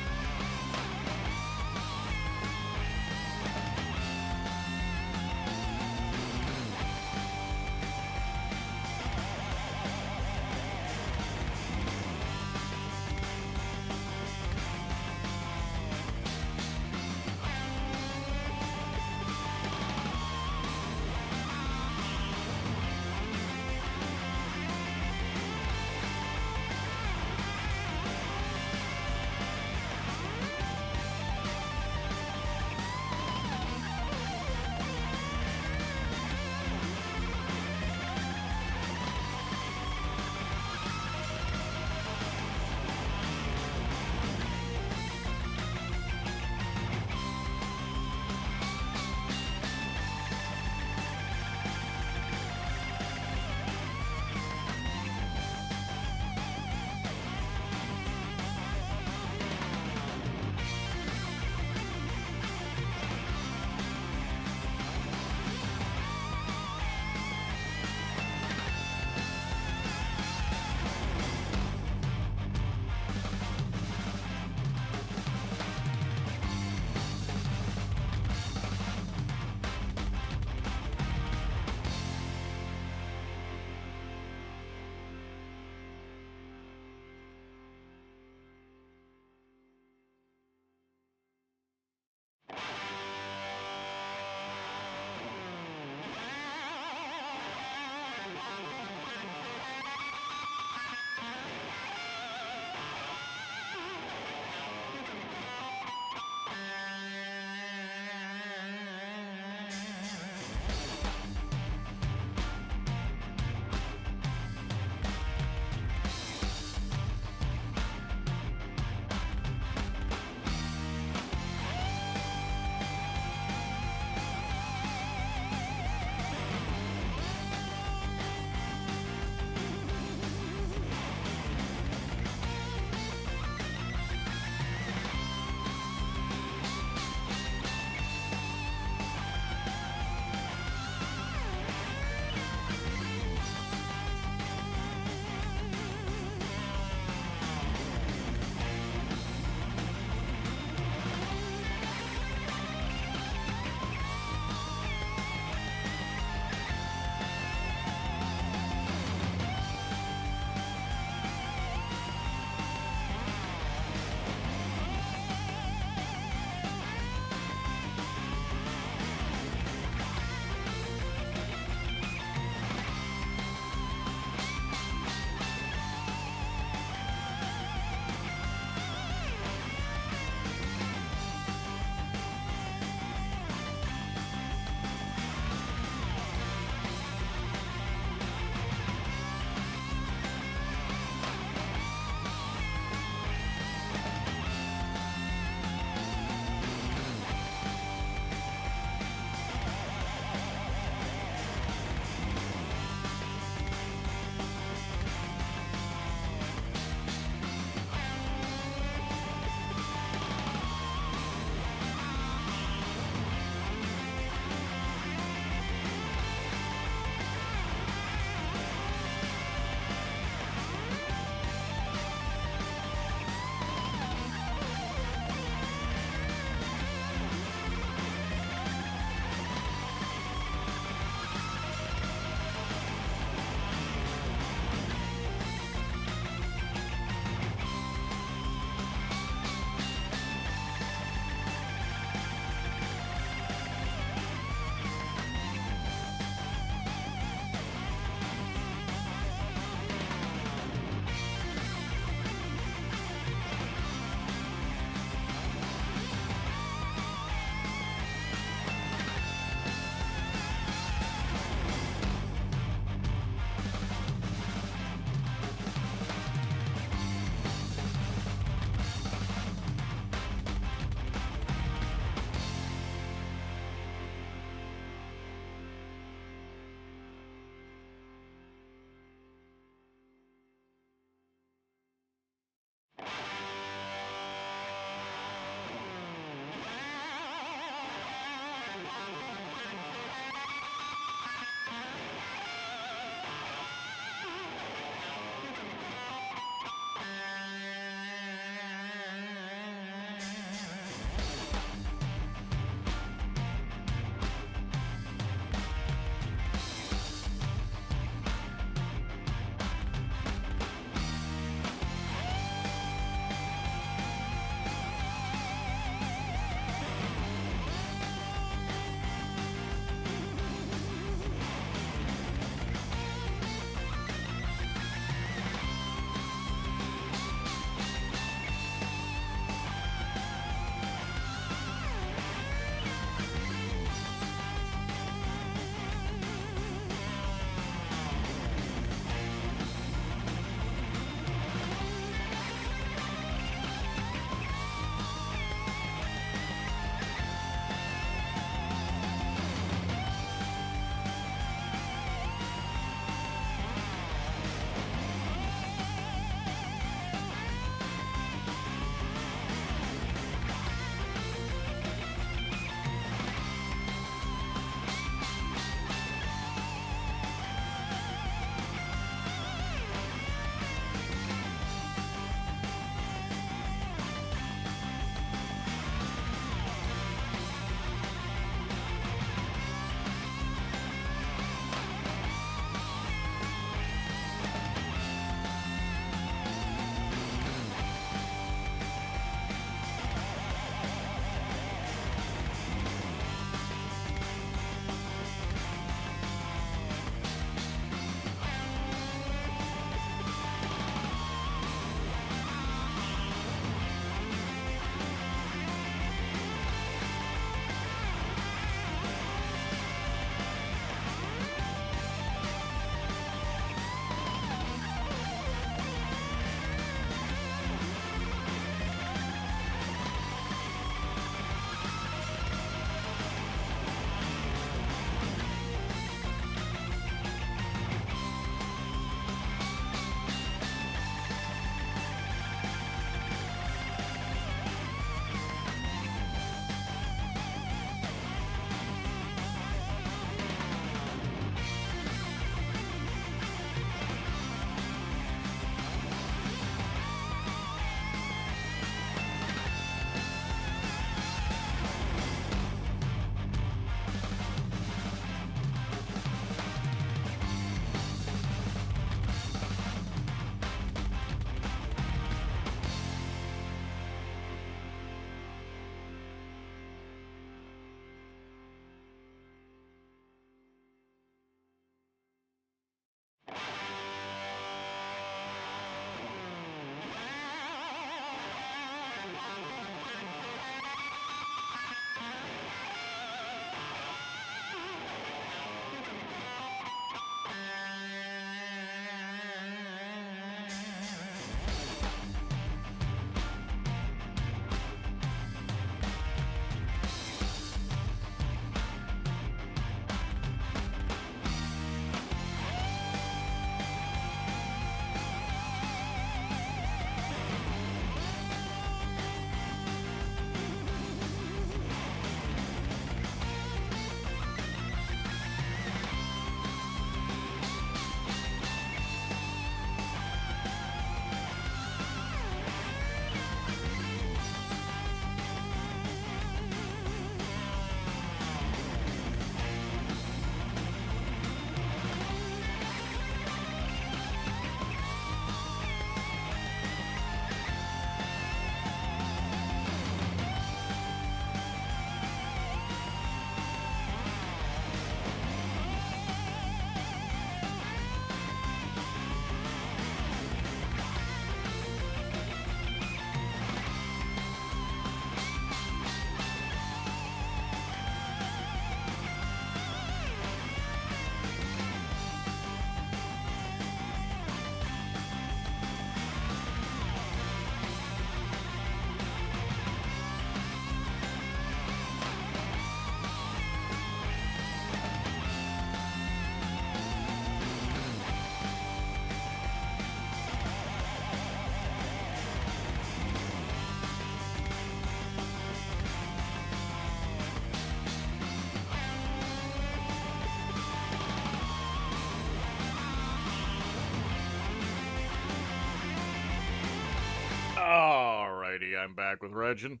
I'm back with Regin.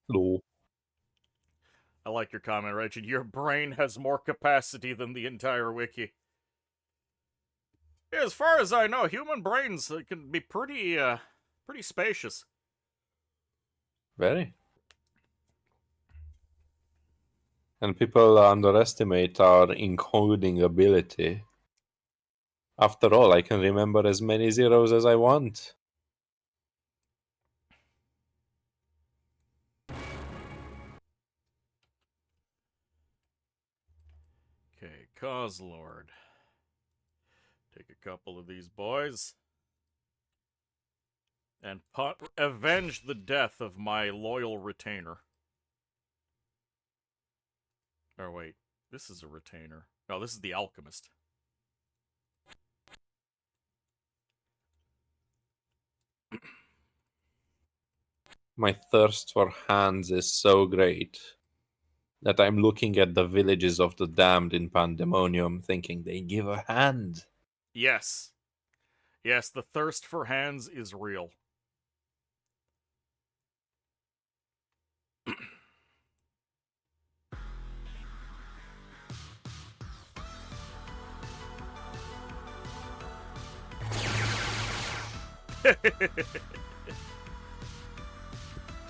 Hello. I like your comment, Regin. Your brain has more capacity than the entire wiki. Yeah, as far as I know, human brains can be pretty spacious. Very. And people underestimate our encoding ability. After all, I can remember as many zeros as I want. Okay, Cause Lord. Take a couple of these boys. And avenge the death of my loyal retainer. Or wait, this is a retainer. No, this is the alchemist. My thirst for hands is so great that I'm looking at the villages of the damned in Pandemonium thinking they give a hand. Yes. Yes, the thirst for hands is real.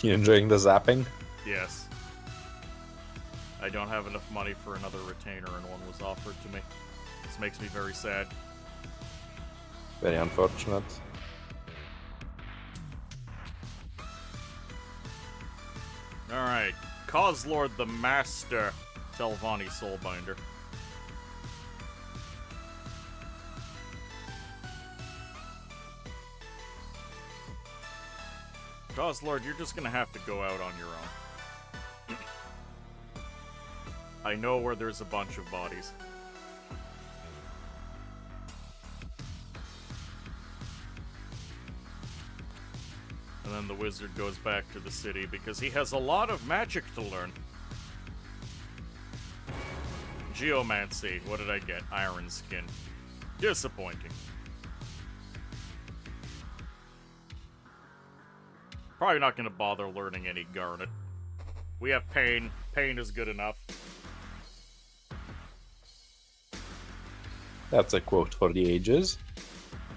You enjoying the zapping? Yes. I don't have enough money for another retainer and one was offered to me. This makes me very sad. Very unfortunate. Alright. Cause Lord the Master Telvanni Soulbinder. Cause Lord, you're just gonna have to go out on your own. I know where there's a bunch of bodies. And then the wizard goes back to the city because he has a lot of magic to learn. Geomancy. What did I get? Iron Skin. Disappointing. Probably not going to bother learning any Garnet. We have Pain. Pain is good enough. That's a quote for the ages.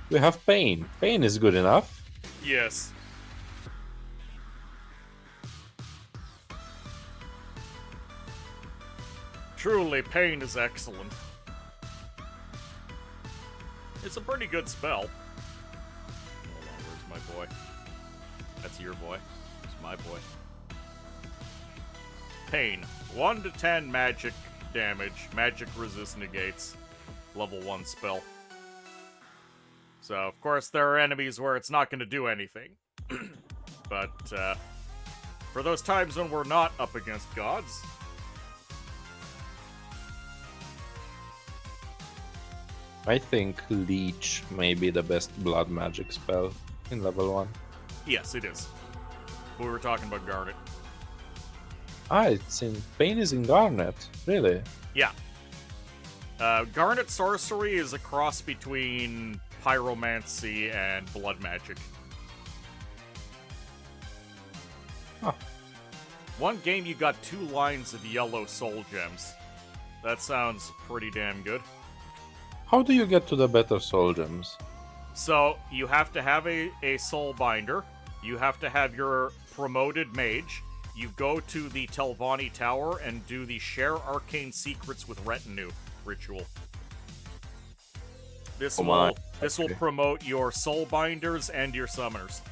We have pain. Pain is good enough. Yes. Truly, Pain is excellent. It's a pretty good spell. Hold on, where's my boy? That's your boy. It's my boy. Pain. 1 to 10 magic damage. Magic resist negates. Level 1 spell. So, of course, there are enemies where it's not going to do anything. But, for those times when we're not up against gods... I think Leech may be the best blood magic spell in level 1. Yes, it is. We were talking about Garnet. Ah, it's in... Pain is in Garnet. Really? Yeah. Garnet Sorcery is a cross between Pyromancy and Blood Magic. Huh. One game you got 2 lines of yellow soul gems. That sounds pretty damn good. How do you get to the better soul gems? So, you have to have a soul binder. You have to have your promoted mage. You go to the Telvanni Tower and do the Share Arcane Secrets with Retinue ritual. This will promote your soul binders and your summoners.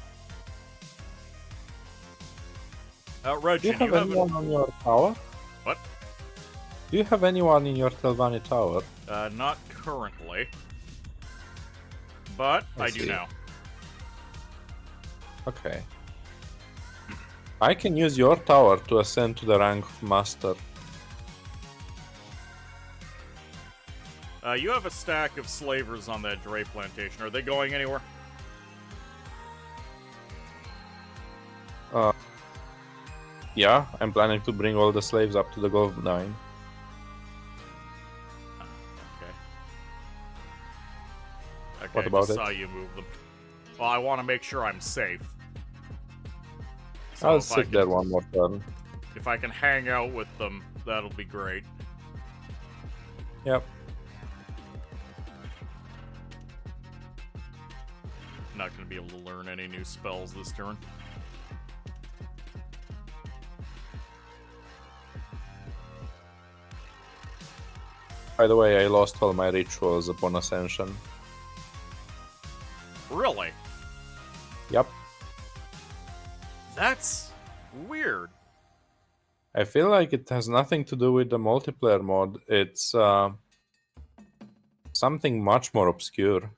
Regin, Do you have anyone on your tower? What? Do you have anyone in your Telvanni tower? Not currently. But I do see. now. Okay. I can use your tower to ascend to the rank of master. You have a stack of slavers on that Dre plantation. Are they going anywhere? Yeah, I'm planning to bring all the slaves up to the Gold Mine. Okay, What I about just it? saw you move them. Well, I want to make sure I'm safe. So I'll if I sit can, there one more turn. if I can hang out with them, that'll be great. Yep. Not gonna be able to learn any new spells this turn. By the way, I lost all my rituals upon ascension. Really? Yep. That's weird. I feel like it has nothing to do with the multiplayer mod. It's something much more obscure.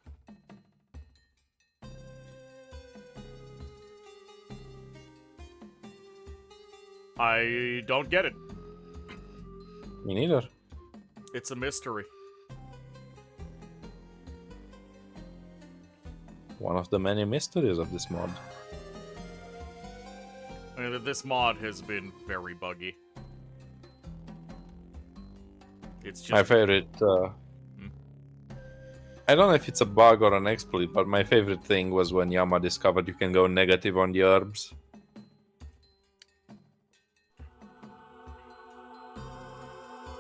I don't get it. Me neither. It's a mystery. One of the many mysteries of this mod. I mean, this mod has been very buggy. It's just My favorite... I don't know if it's a bug or an exploit, but my favorite thing was when Yama discovered you can go negative on the herbs.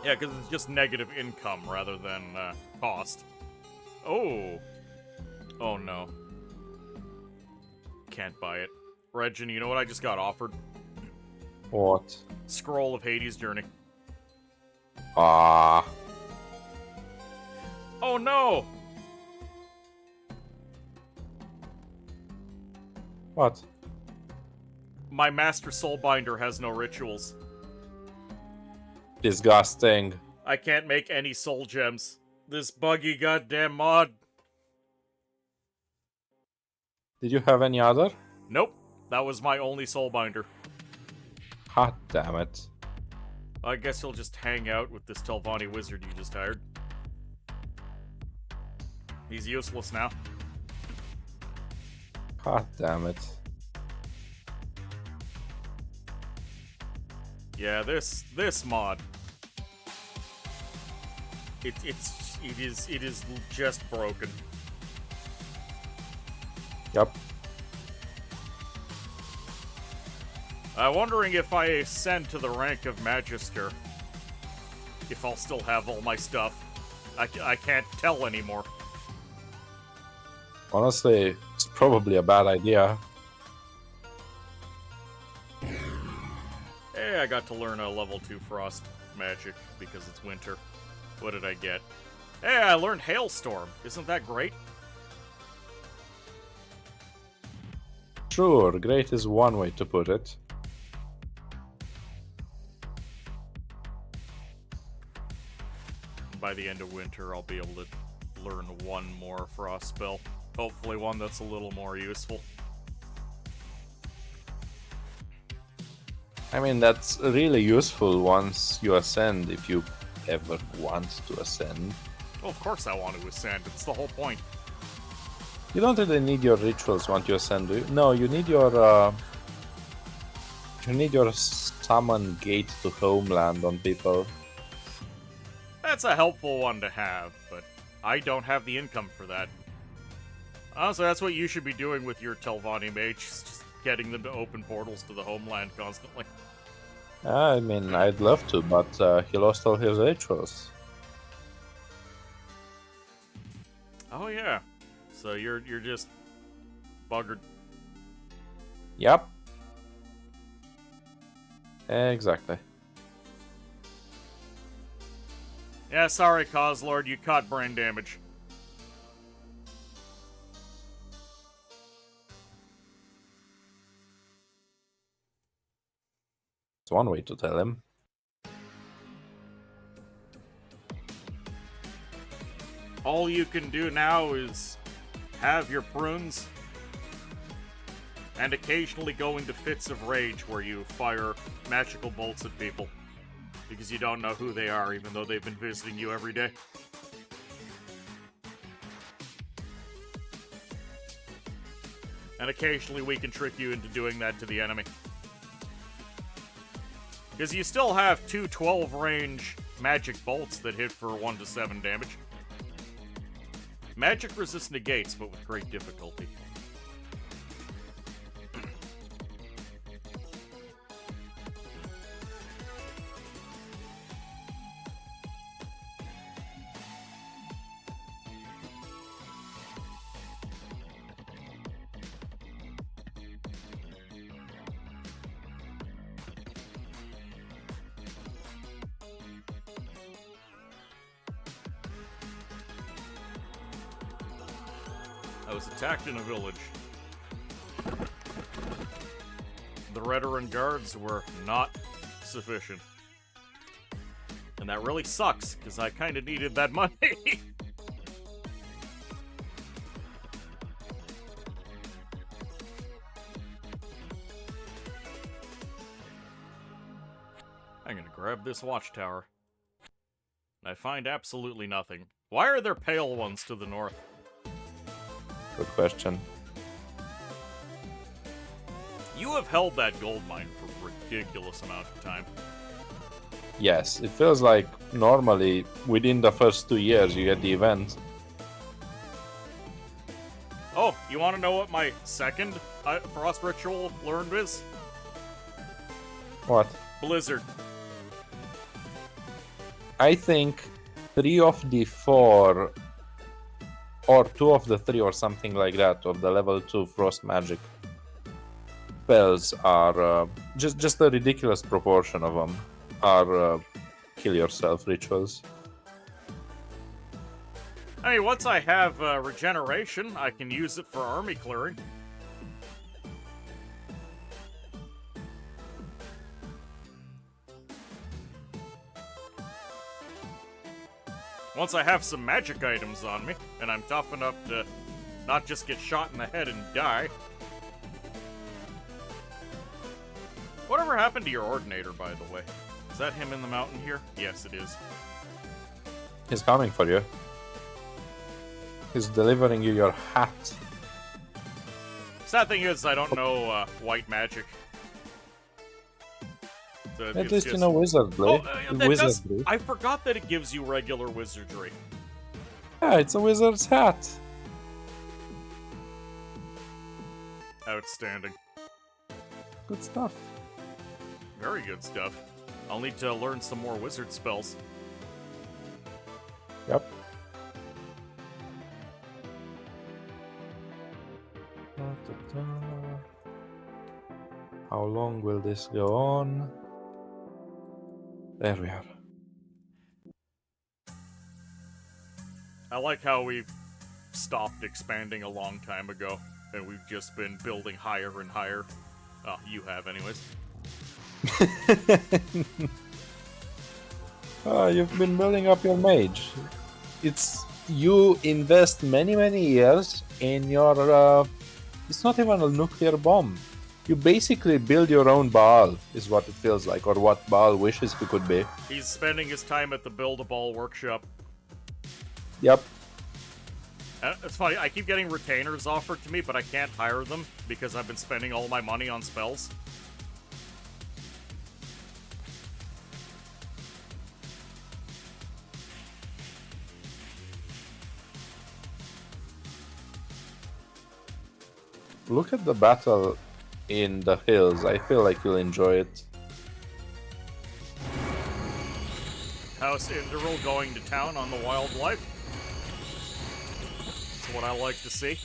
Yeah, because it's just negative income rather than cost. Oh. Oh no. Can't buy it. Regin, you know what I just got offered? What? Scroll of Hades' Journey. Ah. Oh no! What? My Master Soulbinder has no rituals. Disgusting. I can't make any soul gems. This buggy goddamn mod. Did you have any other? Nope. That was my only Soulbinder. Hot damn it. I guess you'll just hang out with this Telvanni wizard you just hired. He's useless now. Hot damn it. Yeah, this mod. It is just broken. Yep. I'm wondering if I ascend to the rank of Magister, if I'll still have all my stuff. I can't tell anymore. Honestly, it's probably a bad idea. Hey, I got to learn a level 2 frost magic because it's winter. What did I get? Hey, I learned Hailstorm. Isn't that great? Sure, great is one way to put it. By the end of winter, I'll be able to learn one more frost spell. Hopefully one that's a little more useful. I mean, that's really useful once you ascend, if you ever want to ascend. Well, of course I want to ascend. It's the whole point. You don't really need your rituals once you ascend, do you? No, you need your summon gate to homeland on people. That's a helpful one to have, but I don't have the income for that. Honestly, that's what you should be doing with your Telvanni mage, just getting them to open portals to the homeland constantly. I mean, I'd love to, but he lost all his rituals. Oh yeah. So you're just buggered. Yep. Exactly. Yeah, sorry, Causelord, you caught brain damage. It's one way to tell him. All you can do now is have your prunes and occasionally go into fits of rage where you fire magical bolts at people because you don't know who they are even though they've been visiting you every day. And occasionally we can trick you into doing that to the enemy. Because you still have two 12-range magic bolts that hit for 1 to 7 damage. Magic resist negates, but with great difficulty. I was attacked in a village. The Redoran guards were not sufficient. And that really sucks, because I kind of needed that money. I'm gonna grab this watchtower. I find absolutely nothing. Why are there pale ones to the north? Good question. You have held that gold mine for a ridiculous amount of time. Yes, it feels like normally within the first 2 years you get the event. Oh, you want to know what my second frost ritual learned is? What? Blizzard. I think 3 of the 4 or 2 of the 3 or something like that of the level 2 frost magic spells are just a ridiculous proportion of them are kill yourself rituals. I mean, once I have regeneration, I can use it for army clearing. Once I have some magic items on me, and I'm tough enough to not just get shot in the head and die. Whatever happened to your ordinator, by the way? Is that him in the mountain here? Yes, it is. He's coming for you. He's delivering you your hat. Sad thing is, I don't know white magic. So At least you know wizardry. Wizardry. I forgot that it gives you regular wizardry. Yeah, it's a wizard's hat. Outstanding. Good stuff. Very good stuff. I'll need to learn some more wizard spells. Yep. How long will this go on? There we are. I like how we stopped expanding a long time ago, and we've just been building higher and higher. Oh, you have, anyways. You've been building up your mage. You invest many years in your. It's not even a nuclear bomb. You basically build your own Baal, is what it feels like, or what Baal wishes he could be. He's spending his time at the Build-A-Ball workshop. Yep. It's funny, I keep getting retainers offered to me, but I can't hire them because I've been spending all my money on spells. Look at the battle in the hills. I feel like you'll enjoy it. House Inderal going to town on the wildlife. That's what I like to see.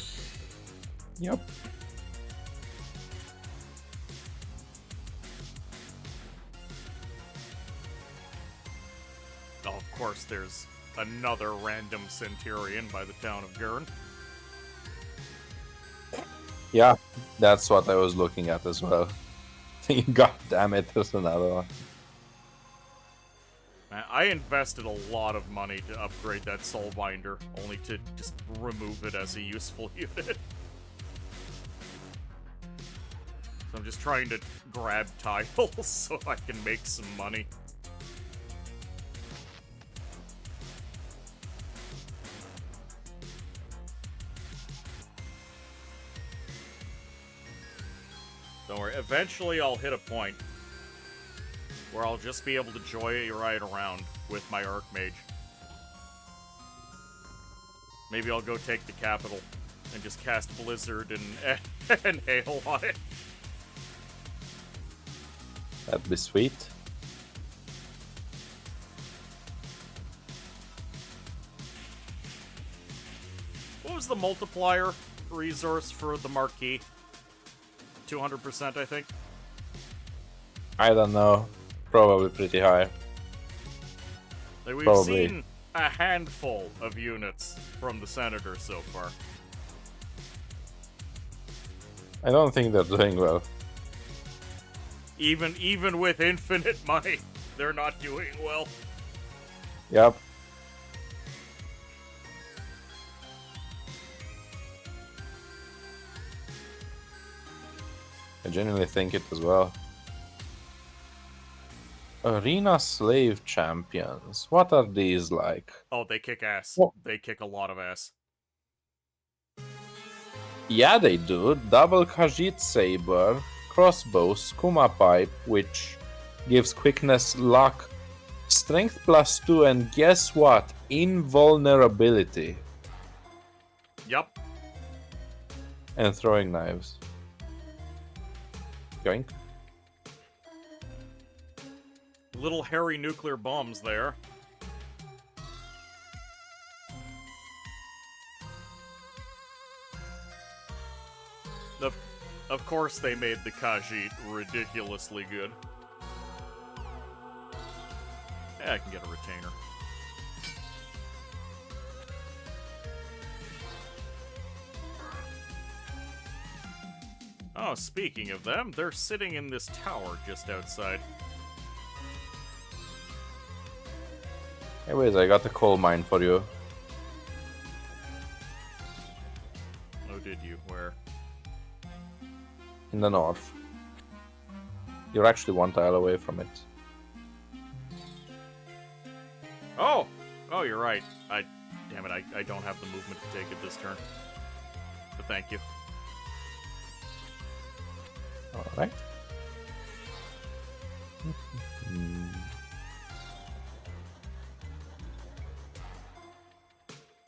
Yep. Oh, of course, there's another random Centurion by the town of Gurn. Yeah, that's what I was looking at as well. God damn it, there's another one. Man, I invested a lot of money to upgrade that Soulbinder, only to just remove it as a useful unit. So I'm just trying to grab tiles so I can make some money. Don't worry, eventually I'll hit a point where I'll just be able to joyride around with my Archmage. Maybe I'll go take the capital and just cast Blizzard and Hail on it. That'd be sweet. What was the multiplier resource for the Marquis? 200%, I think. I don't know. Probably pretty high. Like, we've Probably. seen a handful of units from the Senator so far. I don't think they're doing well. Even with infinite money, they're not doing well. Yep. I genuinely think it as well. Arena Slave Champions. What are these like? Oh, they kick ass. Oh. They kick a lot of ass. Yeah, they do. Double Khajiit Saber, crossbow, Skuma Pipe, which gives quickness, luck, strength +2, and guess what? Invulnerability. Yep. And throwing knives. Yoink. Little hairy nuclear bombs there. Of course they made the Khajiit ridiculously good. Yeah, I can get a retainer. Oh, speaking of them, they're sitting in this tower just outside. Anyways, I got a coal mine for you. Oh, did you? Where? In the north. You're actually one tile away from it. Oh! Oh, you're right. Damn it, I don't have the movement to take it this turn. But thank you. Alright.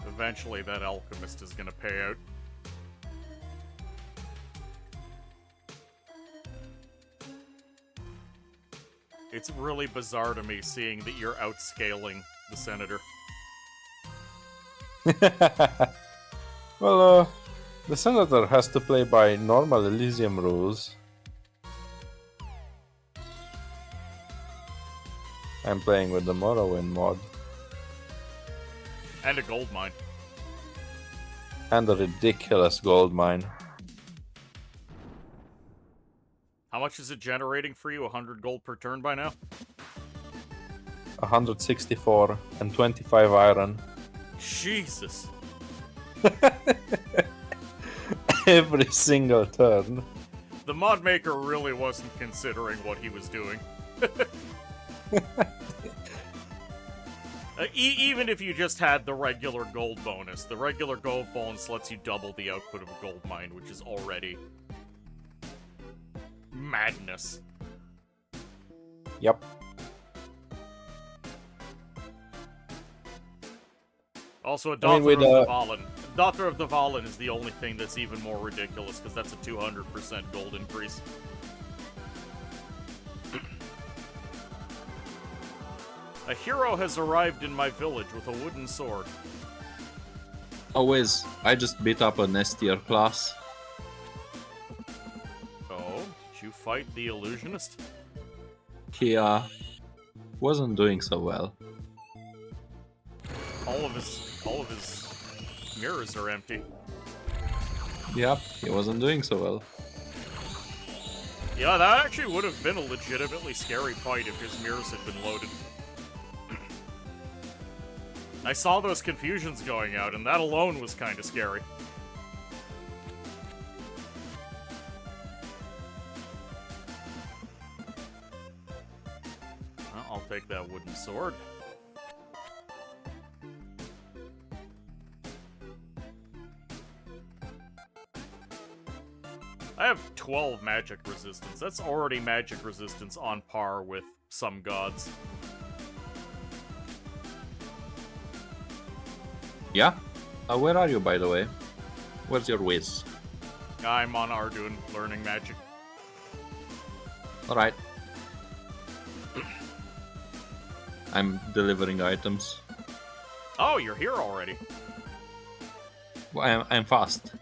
Eventually that alchemist is gonna pay out. It's really bizarre to me seeing that you're outscaling the senator. Well, the senator has to play by normal Elysium rules. I'm playing with the Morrowind mod. And a gold mine. And a ridiculous gold mine. How much is it generating for you? 100 gold per turn by now? 164 and 25 iron. Jesus! Every single turn. The mod maker really wasn't considering what he was doing. Even if you just had the regular gold bonus, the regular gold bonus lets you double the output of a gold mine, which is already madness. Yep. Also, a I mean, Daughter with, of the Valen. Daughter of the Valen is the only thing that's even more ridiculous, because that's a 200% gold increase. A hero has arrived in my village with a wooden sword. Always, I just beat up an S tier class. Oh, did you fight the illusionist? He wasn't doing so well. All of his mirrors are empty. Yep, he wasn't doing so well. Yeah, that actually would have been a legitimately scary fight if his mirrors had been loaded. I saw those confusions going out, and that alone was kind of scary. Well, I'll take that wooden sword. I have 12 magic resistance. That's already magic resistance on par with some gods. Yeah? Where are you, by the way? Where's your whiz? I'm on Arduin learning magic. Alright. I'm delivering items. Oh, you're here already. Well, I'm fast.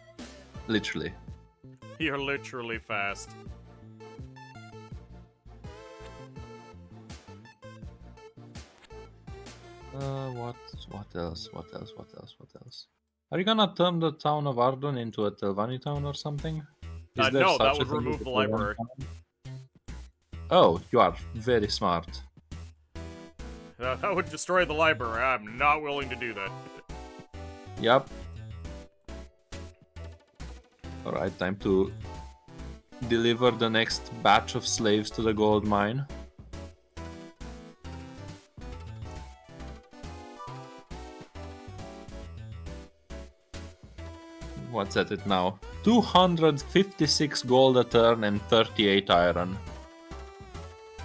Literally. You're literally fast. What else? Are you gonna turn the town of Ardun into a Telvanni town or something? Is there No, that such a would thing remove as the a library. Oh, you are very smart. That would destroy the library. I'm not willing to do that. Yep. Alright, time to deliver the next batch of slaves to the gold mine. What's at it now? 256 gold a turn and 38 iron.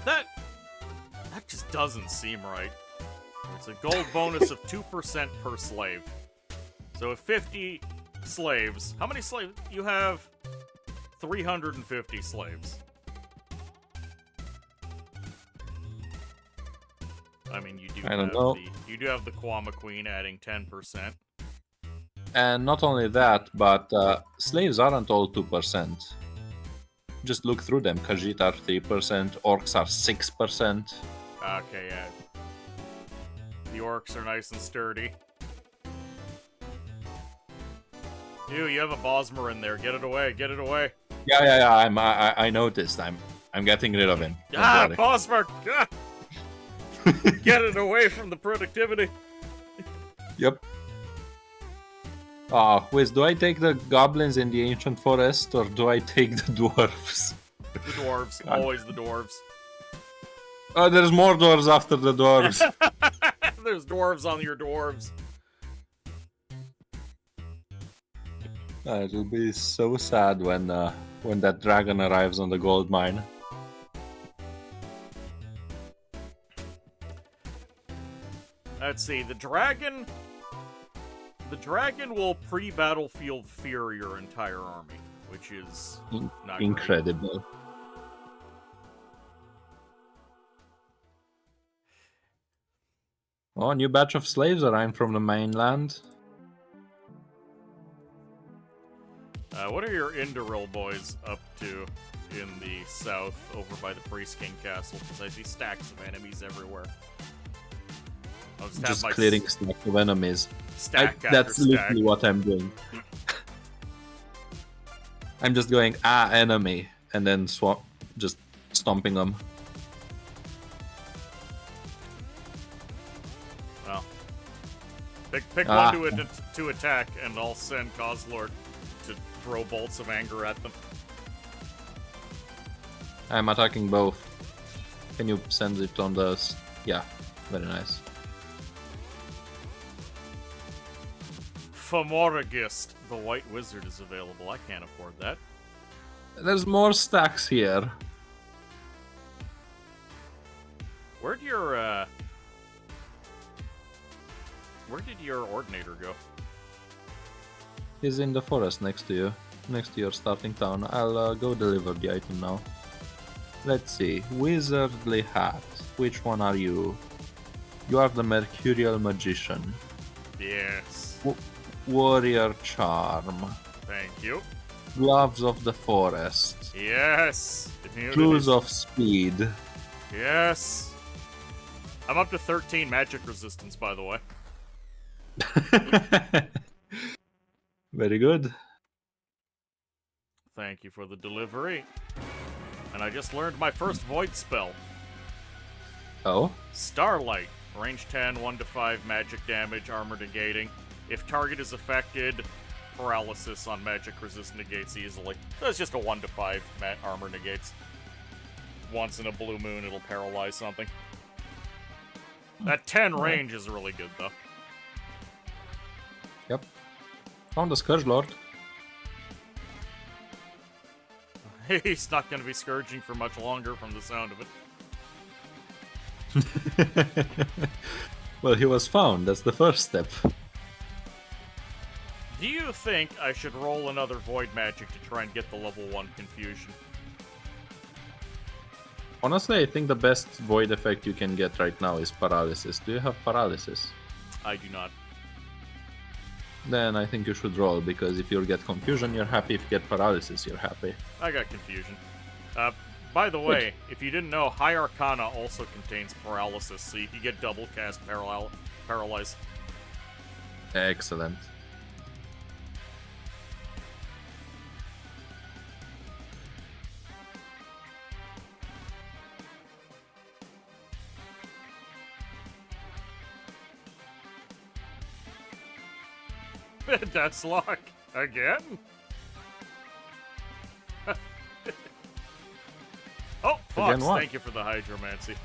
That just doesn't seem right. It's a gold bonus of 2% per slave. So if 50 slaves... How many slaves? You have 350 slaves. I mean, you do you do have the Kwama Queen adding 10%. And not only that, but slaves aren't all 2%. Just look through them. Khajiit are 3%, orcs are 6%. Okay, yeah. The orcs are nice and sturdy. Ew, you have a Bosmer in there. Get it away, get it away. Yeah. I noticed. I'm getting rid of him. Don't worry. Bosmer! Ah! Get it away from the productivity. Yep. Wiz, do I take the goblins in the ancient forest or do I take the dwarves? The dwarves, always the dwarves. Oh, there's more dwarves after the dwarves. There's dwarves on your dwarves. It'll be so sad when that dragon arrives on the gold mine. Let's see, the dragon will pre-battlefield fear your entire army, which is not incredible. Great. Oh, new batch of slaves arrived from the mainland. What are your Indoril boys up to in the south, over by the Priest King Castle? Because I see stacks of enemies everywhere. I'll just clearing stacks of enemies. Stack after that's stack. literally what I'm doing. I'm just going, enemy, and then just stomping them. Well, pick one to attack, and I'll send Kozlord to throw bolts of anger at them. I'm attacking both. Can you send it on the... Yeah, very nice. Famoragist, the White Wizard, is available. I can't afford that. There's more stacks here. Where did your Ordinator go? He's in the forest next to you. Next to your starting town. I'll go deliver the item now. Let's see. Wizardly hat. Which one are you? You are the Mercurial Magician. Yes. Warrior Charm. Thank you. Gloves of the Forest. Yes. Shoes of Speed. Yes. I'm up to 13 magic resistance, by the way. Very good. Thank you for the delivery. And I just learned my first void spell. Oh? Starlight. Range 10, 1-5 magic damage, armor negating. If target is affected, paralysis on magic resist negates easily. So it's just a 1-5 armor negates. Once in a blue moon, it'll paralyze something. That 10 range is really good, though. Yep. Found the Scourge Lord. He's not going to be scourging for much longer from the sound of it. Well, he was found. That's the first step. Do you think I should roll another Void Magic to try and get the level 1 Confusion? Honestly, I think the best Void effect you can get right now is Paralysis. Do you have Paralysis? I do not. Then I think you should roll, because if you get Confusion, you're happy. If you get Paralysis, you're happy. I got Confusion. By the way, if you didn't know, High Arcana also contains Paralysis, so you can get double cast Paralyze. Excellent. Deathlock again? Oh, Fox, Again what? thank you for the hydromancy.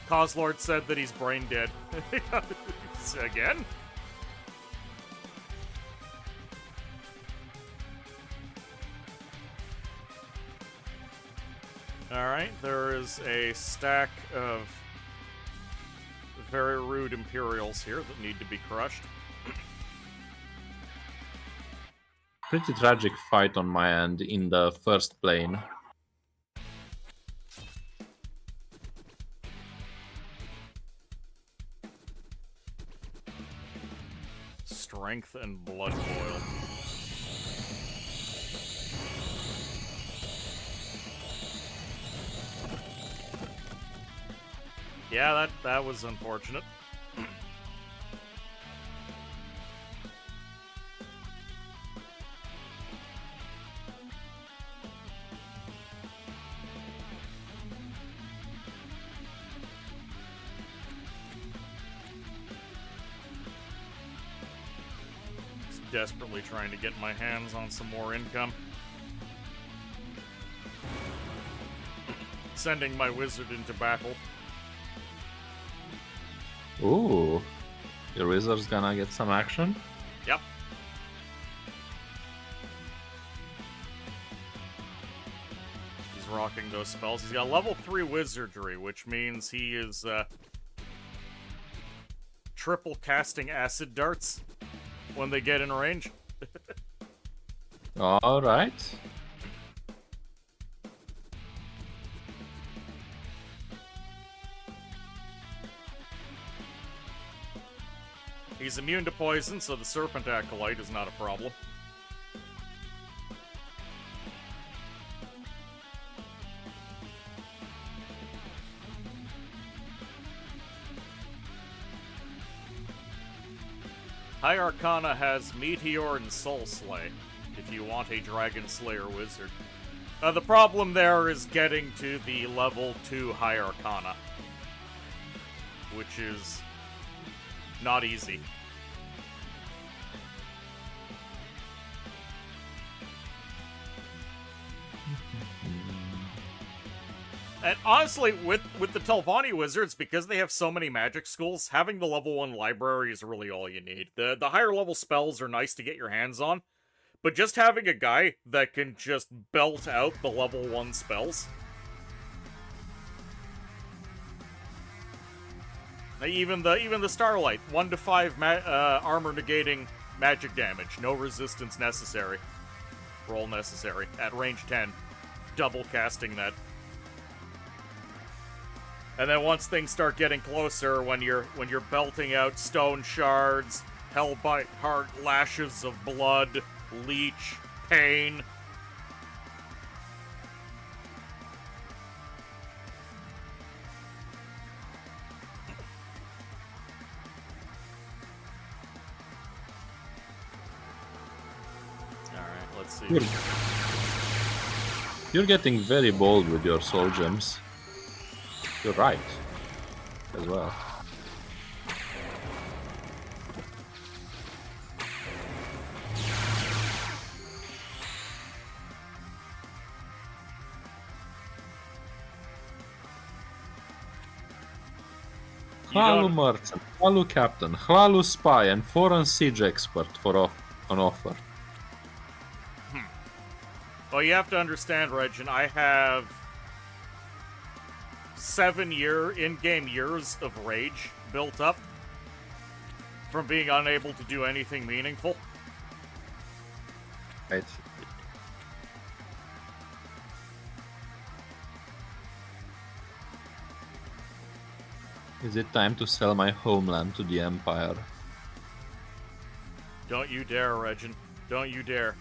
Coslord said that he's brain dead. Again? Alright, there is a stack of very rude Imperials here that need to be crushed. Pretty tragic fight on my end in the first plane. Strength and blood boil. Yeah, that was unfortunate. Just desperately trying to get my hands on some more income. Sending my wizard into battle. Ooh, your wizard's gonna get some action? Yep. He's rocking those spells. He's got level 3 wizardry, which means he is triple casting acid darts when they get in range. Alright. He's immune to poison, so the Serpent Acolyte is not a problem. High Arcana has Meteor and Soul Slay, if you want a Dragon Slayer wizard. The problem there is getting to the level 2 High Arcana, which is not easy. And honestly, with the Telvanni wizards, because they have so many magic schools, having the level 1 library is really all you need. The higher level spells are nice to get your hands on, but just having a guy that can just belt out the level 1 spells. Even the Starlight, 1 to 5 armor negating magic damage, no resistance necessary. Roll necessary at range 10, double casting that. And then once things start getting closer, when you're belting out stone shards, hellbite heart, lashes of blood, leech, pain. Let's see. You're getting very bold with your soul gems. You're right, as well. Hlalu merchant, Hlalu captain, Hlalu spy, and foreign siege expert on offer. Well, you have to understand, Regin, I have 7 in-game years of rage built up from being unable to do anything meaningful. Right. Is it time to sell my homeland to the Empire? Don't you dare, Regin. Don't you dare.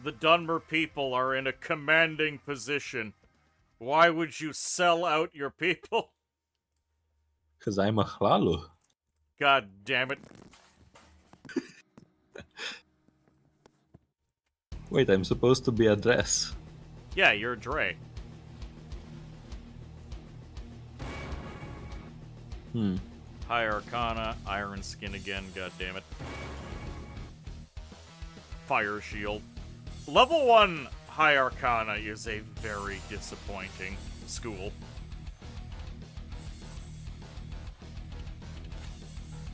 The Dunmer people are in a commanding position. Why would you sell out your people? Because I'm a Hlalu. God damn it. Wait, I'm supposed to be a dress. Yeah, you're a Dre. High Arcana, Iron Skin again, god damn it. Fire Shield. Level 1 High Arcana is a very disappointing school.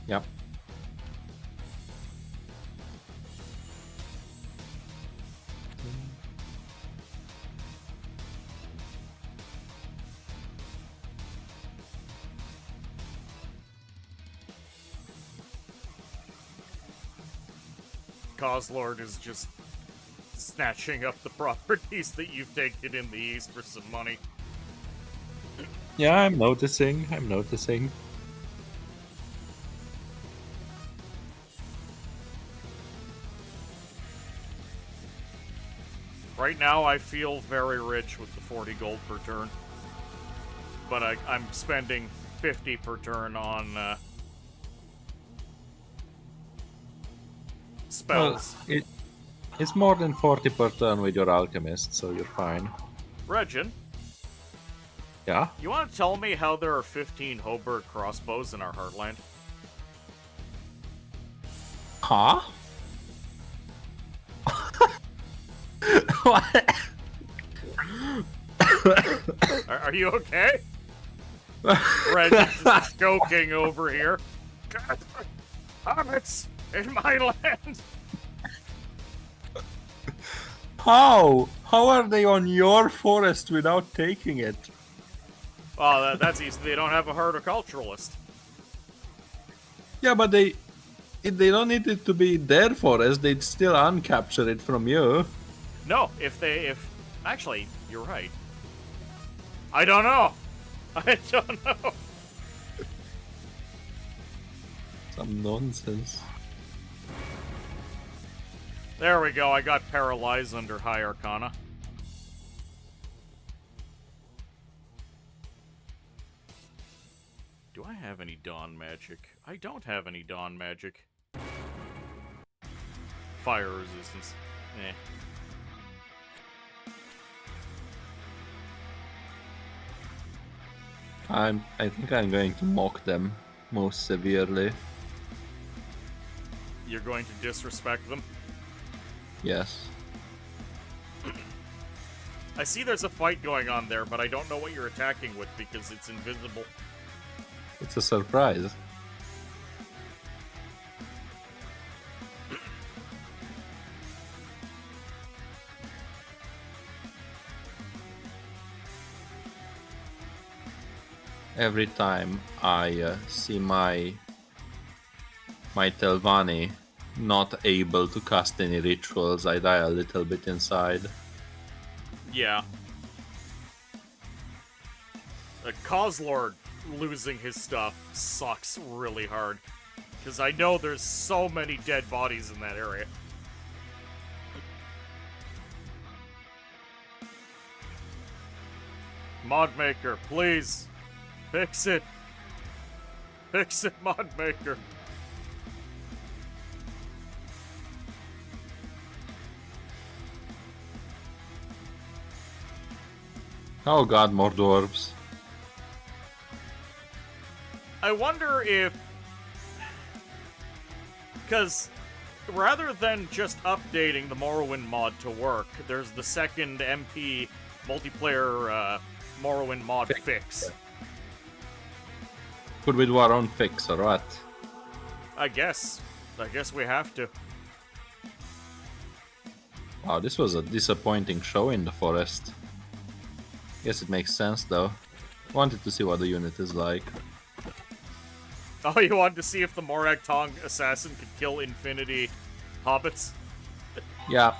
Yep. Coslord is just snatching up the properties that you've taken in the East for some money. Yeah, I'm noticing. I'm noticing. Right now, I feel very rich with the 40 gold per turn. But I'm spending 50 per turn on spells. Well, it's more than 40 per turn with your alchemist, so you're fine. Regin, Yeah? you want to tell me how there are 15 Hoberg crossbows in our heartland? Huh? What? Are you okay? Regin's just joking over here. God, hobbits in my land! How? How are they on your forest without taking it? Oh, that's easy. They don't have a horticulturalist. Yeah, but they don't need it to be their forest. They'd still uncapture it from you. No, actually, you're right. I don't know. I don't know. Some nonsense. There we go. I got paralyzed under High Arcana. Do I have any Dawn magic? I don't have any Dawn magic. Fire resistance. Eh. I think I'm going to mock them most severely. You're going to disrespect them? Yes. I see there's a fight going on there, but I don't know what you're attacking with because it's invisible. It's a surprise. Every time I see my Telvanni not able to cast any rituals, I die a little bit inside. Yeah. Coslord losing his stuff sucks really hard. Because I know there's so many dead bodies in that area. Modmaker, please. Fix it. Fix it, Modmaker. Oh god, more dwarves. I wonder if... Because rather than just updating the Morrowind mod to work, there's the second MP multiplayer Morrowind mod fix. Could we do our own fix or what? I guess we have to. Wow, this was a disappointing show in the forest. Guess it makes sense though. Wanted to see what the unit is like. Oh, you wanted to see if the Morag Tong assassin could kill infinity hobbits? Yeah,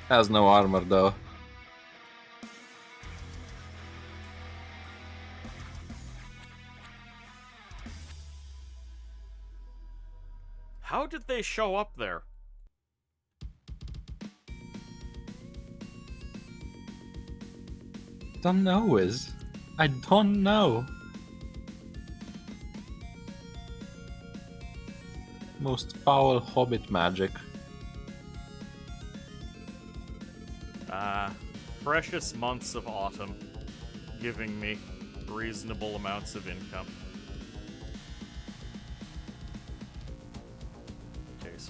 has no armor though. How did they show up there? Don't know, Wiz. I don't know. Most foul hobbit magic. Precious months of autumn, giving me reasonable amounts of income.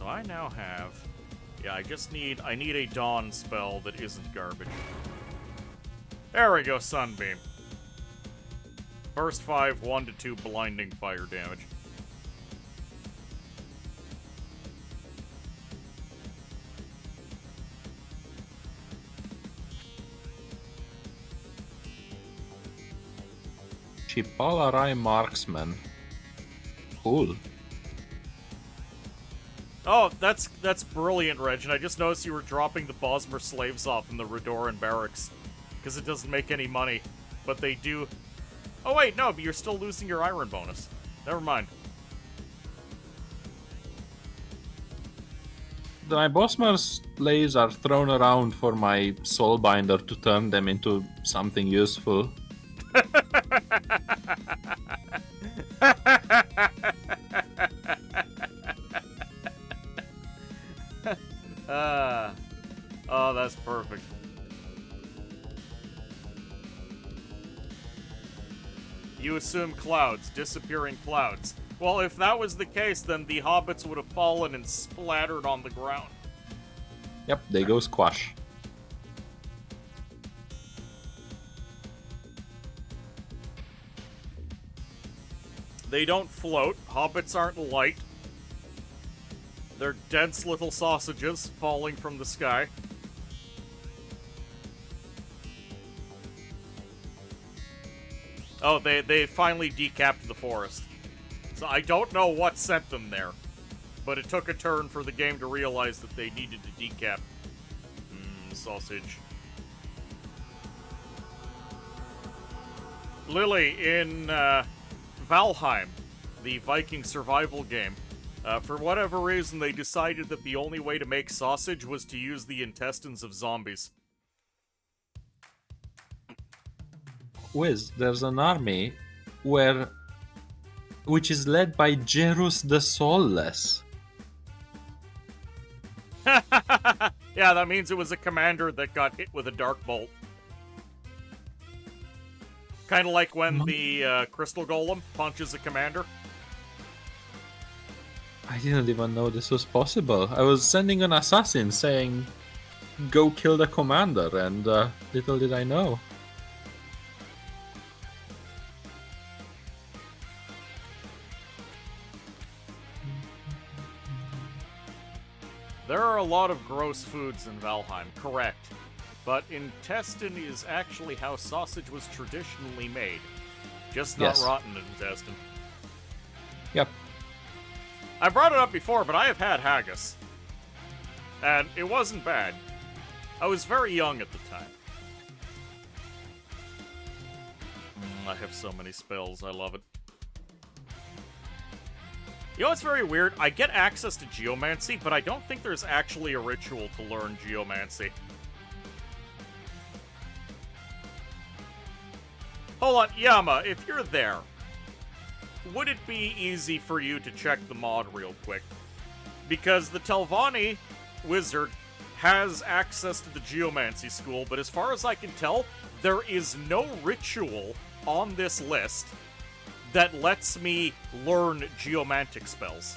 I now have... Yeah, I need a dawn spell that isn't garbage. There we go, Sunbeam. First 5, 1 to 2 blinding fire damage. Chipalarai Marksman. Cool. Oh, that's brilliant, Reg, and I just noticed you were dropping the Bosmer slaves off in the Redoran barracks. Because it doesn't make any money. But they do... Oh wait, no, but you're still losing your iron bonus. Never mind. My Bosmer's slaves are thrown around for my Soulbinder to turn them into something useful. Oh, that's perfect. You assume clouds, disappearing clouds. Well, if that was the case, then the hobbits would have fallen and splattered on the ground. Yep, they go squash. They don't float. Hobbits aren't light. They're dense little sausages falling from the sky. Oh, they finally decapped the forest. So I don't know what sent them there. But it took a turn for the game to realize that they needed to decap. Sausage. Lily, in Valheim, the Viking survival game, for whatever reason, they decided that the only way to make sausage was to use the intestines of zombies. Wiz, there's an army which is led by Jerus the Soulless. Yeah, that means it was a commander that got hit with a dark bolt. Kind of like when the Crystal Golem punches a commander. I didn't even know this was possible. I was sending an assassin saying, go kill the commander, and little did I know. There are a lot of gross foods in Valheim, correct. But intestine is actually how sausage was traditionally made. Just not Yes. rotten intestine. Yep. I brought it up before, but I have had haggis. And it wasn't bad. I was very young at the time. I have so many spells, I love it. You know what's very weird? I get access to geomancy, but I don't think there's actually a ritual to learn geomancy. Hold on, Yama, if you're there, would it be easy for you to check the mod real quick? Because the Telvanni wizard has access to the geomancy school, but as far as I can tell, there is no ritual on this list that lets me learn geomantic spells.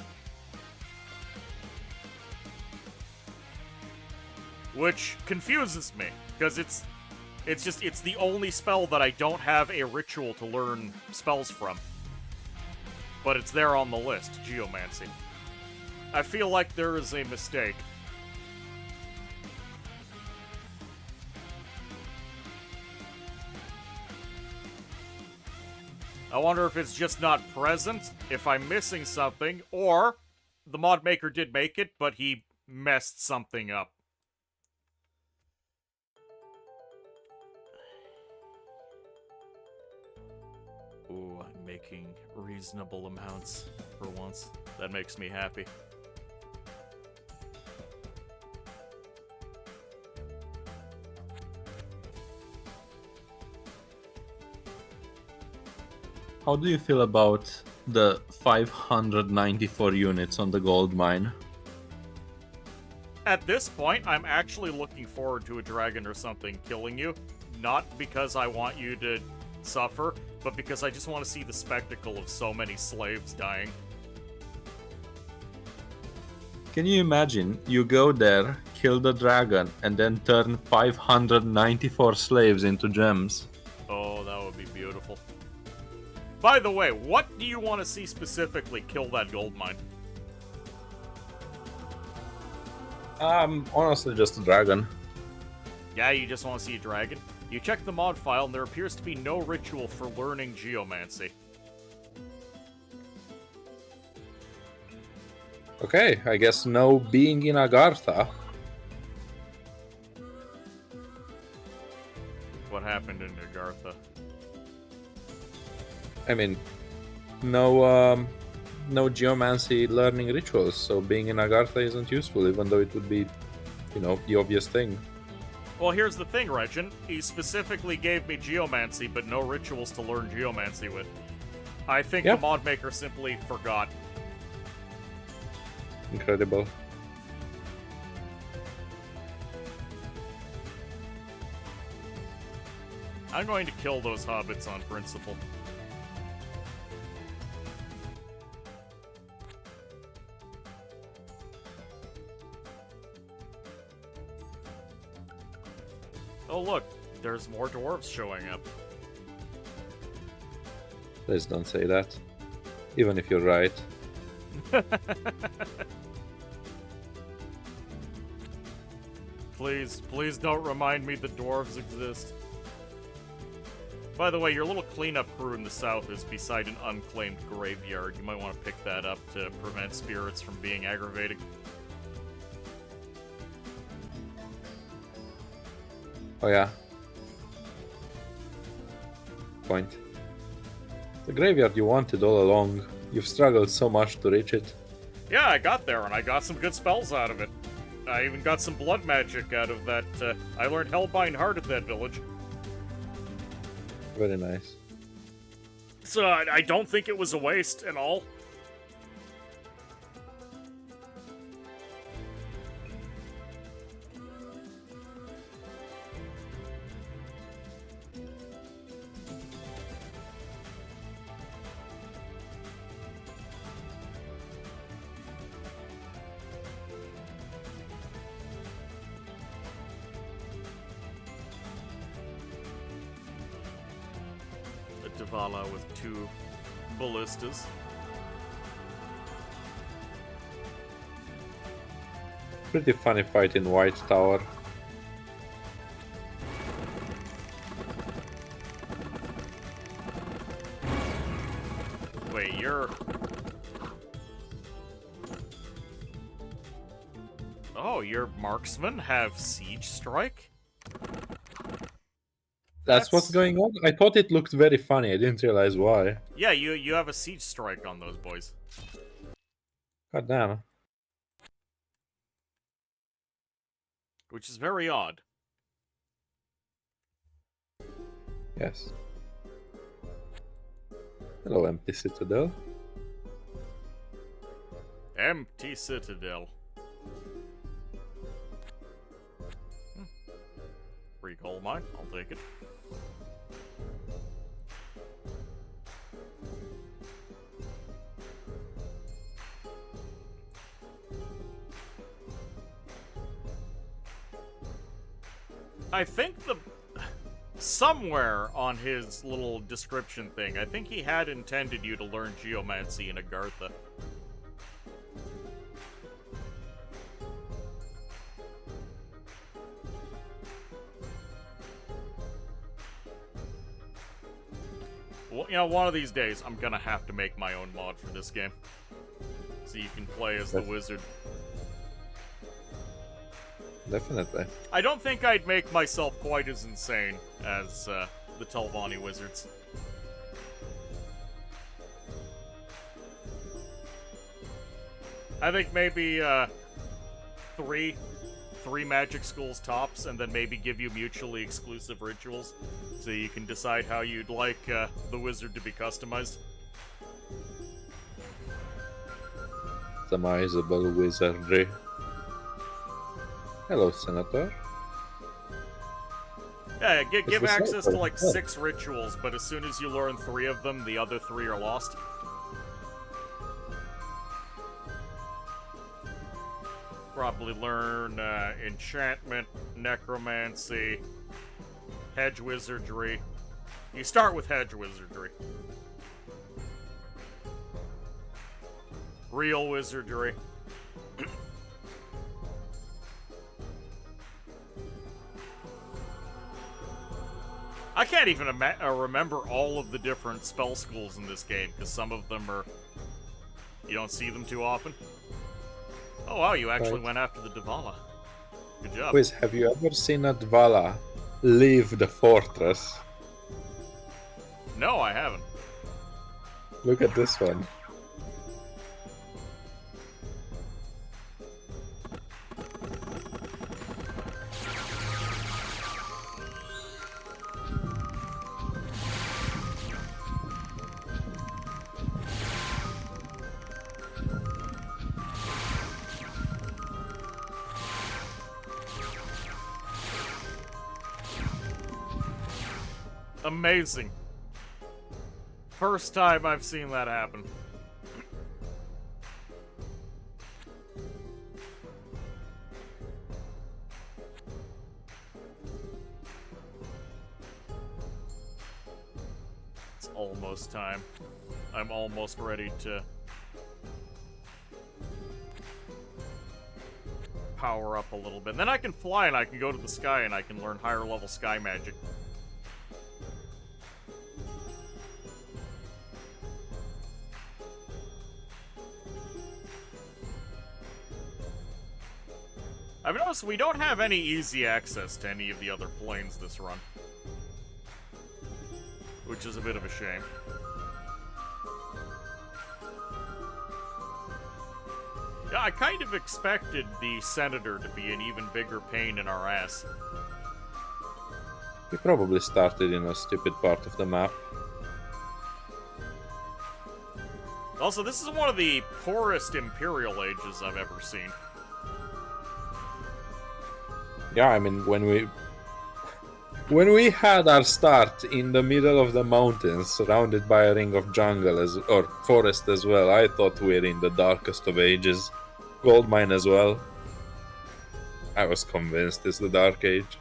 Which confuses me, because it's the only spell that I don't have a ritual to learn spells from. But it's there on the list, geomancy. I feel like there is a mistake. I wonder if it's just not present, if I'm missing something, or the mod maker did make it, but he messed something up. Ooh, I'm making reasonable amounts for once. That makes me happy. How do you feel about the 594 units on the gold mine? At this point, I'm actually looking forward to a dragon or something killing you. Not because I want you to suffer, but because I just want to see the spectacle of so many slaves dying. Can you imagine? You go there, kill the dragon, and then turn 594 slaves into gems. Oh, that would be beautiful. By the way, what do you want to see specifically kill that gold mine? Honestly, just a dragon. Yeah, you just want to see a dragon? You check the mod file and there appears to be no ritual for learning geomancy. Okay, I guess no being in Agartha. What happened in Agartha? I mean, no geomancy learning rituals, so being in Agartha isn't useful, even though it would be, the obvious thing. Well, here's the thing, Regin. He specifically gave me geomancy, but no rituals to learn geomancy with. I think the mod maker simply forgot. Incredible. I'm going to kill those hobbits on principle. Oh look, there's more dwarves showing up. Please don't say that. Even if you're right. Please don't remind me the dwarves exist. By the way, your little cleanup crew in the south is beside an unclaimed graveyard. You might want to pick that up to prevent spirits from being aggravating. Oh yeah. Point. The graveyard you wanted all along. You've struggled so much to reach it. Yeah, I got there and I got some good spells out of it. I even got some blood magic out of that. I learned Hellbind Heart at that village. Very nice. So I don't think it was a waste at all. Davala with 2 ballistas. Pretty funny fight in White Tower. Wait, you're... Oh, your marksmen have siege strike? That's what's going on? I thought it looked very funny. I didn't realize why. Yeah, you have a siege strike on those boys. God damn. Which is very odd. Yes. Hello, empty citadel. Empty citadel. Free coal mine, I'll take it. I think somewhere on his little description thing, I think he had intended you to learn geomancy in Agartha. Well, one of these days, I'm gonna have to make my own mod for this game. So you can play as the wizard. Definitely. I don't think I'd make myself quite as insane as the Telvanni wizards. I think maybe three magic schools tops, and then maybe give you mutually exclusive rituals, so you can decide how you'd like the wizard to be customized. Customizable wizardry. Hello, Senator. Yeah, give access to like Yeah. 6 rituals, but as soon as you learn 3 of them, the other 3 are lost. Probably learn enchantment, necromancy, hedge wizardry. You start with hedge wizardry. Real wizardry. I can't even remember all of the different spell schools in this game, because some of them are... You don't see them too often. Oh wow, you actually went after the Dvala. Good job. Quiz, have you ever seen a Dvala leave the fortress? No, I haven't. Look at this one. Amazing. First time I've seen that happen. It's almost time. I'm almost ready to power up a little bit. Then I can fly and I can go to the sky and I can learn higher level sky magic. I've noticed we don't have any easy access to any of the other planes this run. Which is a bit of a shame. Yeah, I kind of expected the Senator to be an even bigger pain in our ass. We probably started in a stupid part of the map. Also, this is one of the poorest Imperial Ages I've ever seen. Yeah, I mean, when we had our start in the middle of the mountains, surrounded by a ring of jungle or forest as well, I thought we were in the darkest of ages. Gold mine as well. I was convinced it's the Dark Age.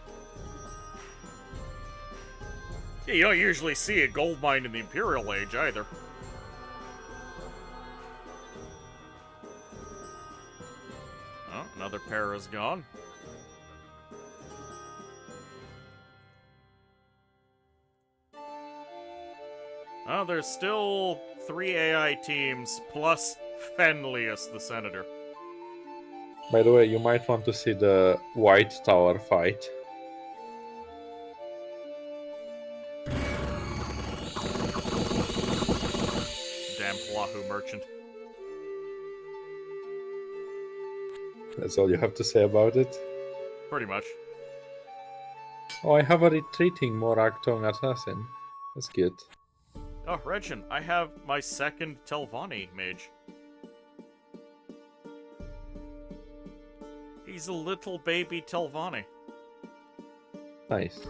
Yeah, you don't usually see a gold mine in the Imperial Age either. Oh, another pair is gone. Oh, there's still 3 AI teams, plus Fenlius, the Senator. By the way, you might want to see the White Tower fight. Damn Wahoo merchant. That's all you have to say about it? Pretty much. Oh, I have a retreating Morag-Tong assassin. That's good. Oh, Regin, I have my second Telvanni mage. He's a little baby Telvanni. Nice.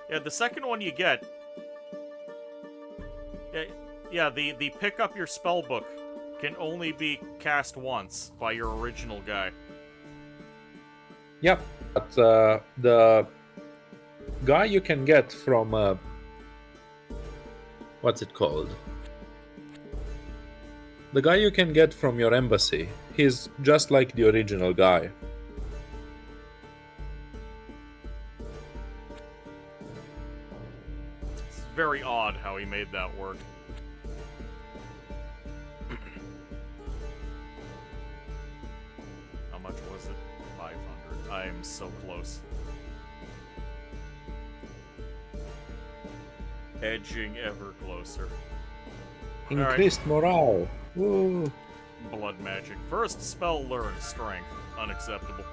Yeah, the second one you get... Yeah, the pick up your spell book can only be cast once by your original guy. Yep, but the guy you can get from... what's it called? The guy you can get from your embassy, he's just like the original guy. It's very odd how he made that work. How much was it? 500. I am so close. Edging ever closer. Increased morale. Woo. Blood magic. First spell learned. Strength. Unacceptable.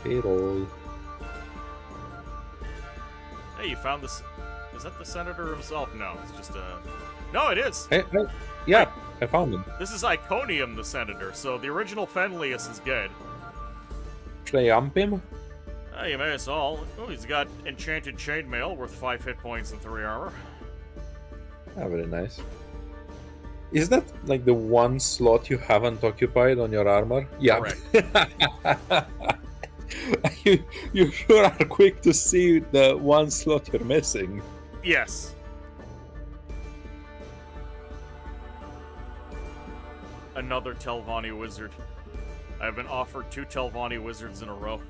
Payroll. Hey, you found this. Is that the Senator himself? No, it's just a... No, it is! Hey, yeah, I found him. This is Iconium, the Senator, so the original Fenlius is dead. Should I ump him? You may as well. Oh, he's got Enchanted Chainmail, worth 5 hit points and 3 armor. Ah, very nice. Is that like the one slot you haven't occupied on your armor? Yeah. Correct. You sure are quick to see the one slot you're missing. Yes. Another Telvanni wizard. I've been offered 2 Telvanni wizards in a row.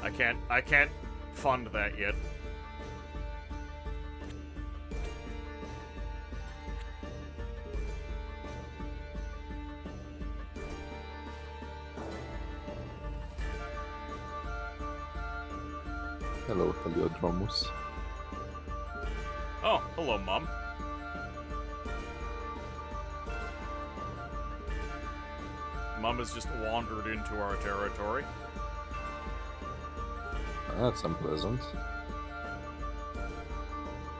I can't fund that yet. Hello, Heliodromus. Oh, hello, Mom. Mom has just wandered into our territory. That's unpleasant.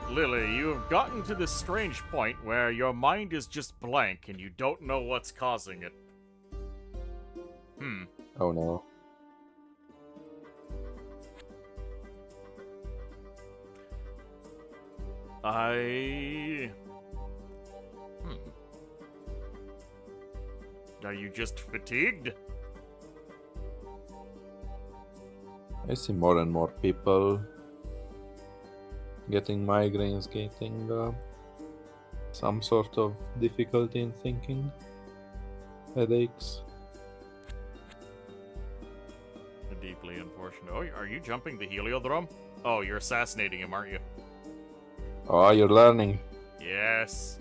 Lily, you have gotten to this strange point where your mind is just blank and you don't know what's causing it. Oh no. Are you just fatigued? I see more and more people getting migraines, getting some sort of difficulty in thinking, headaches. Deeply unfortunate. Oh, are you jumping the heliodrome? Oh, you're assassinating him, aren't you? Oh, you're learning. Yes.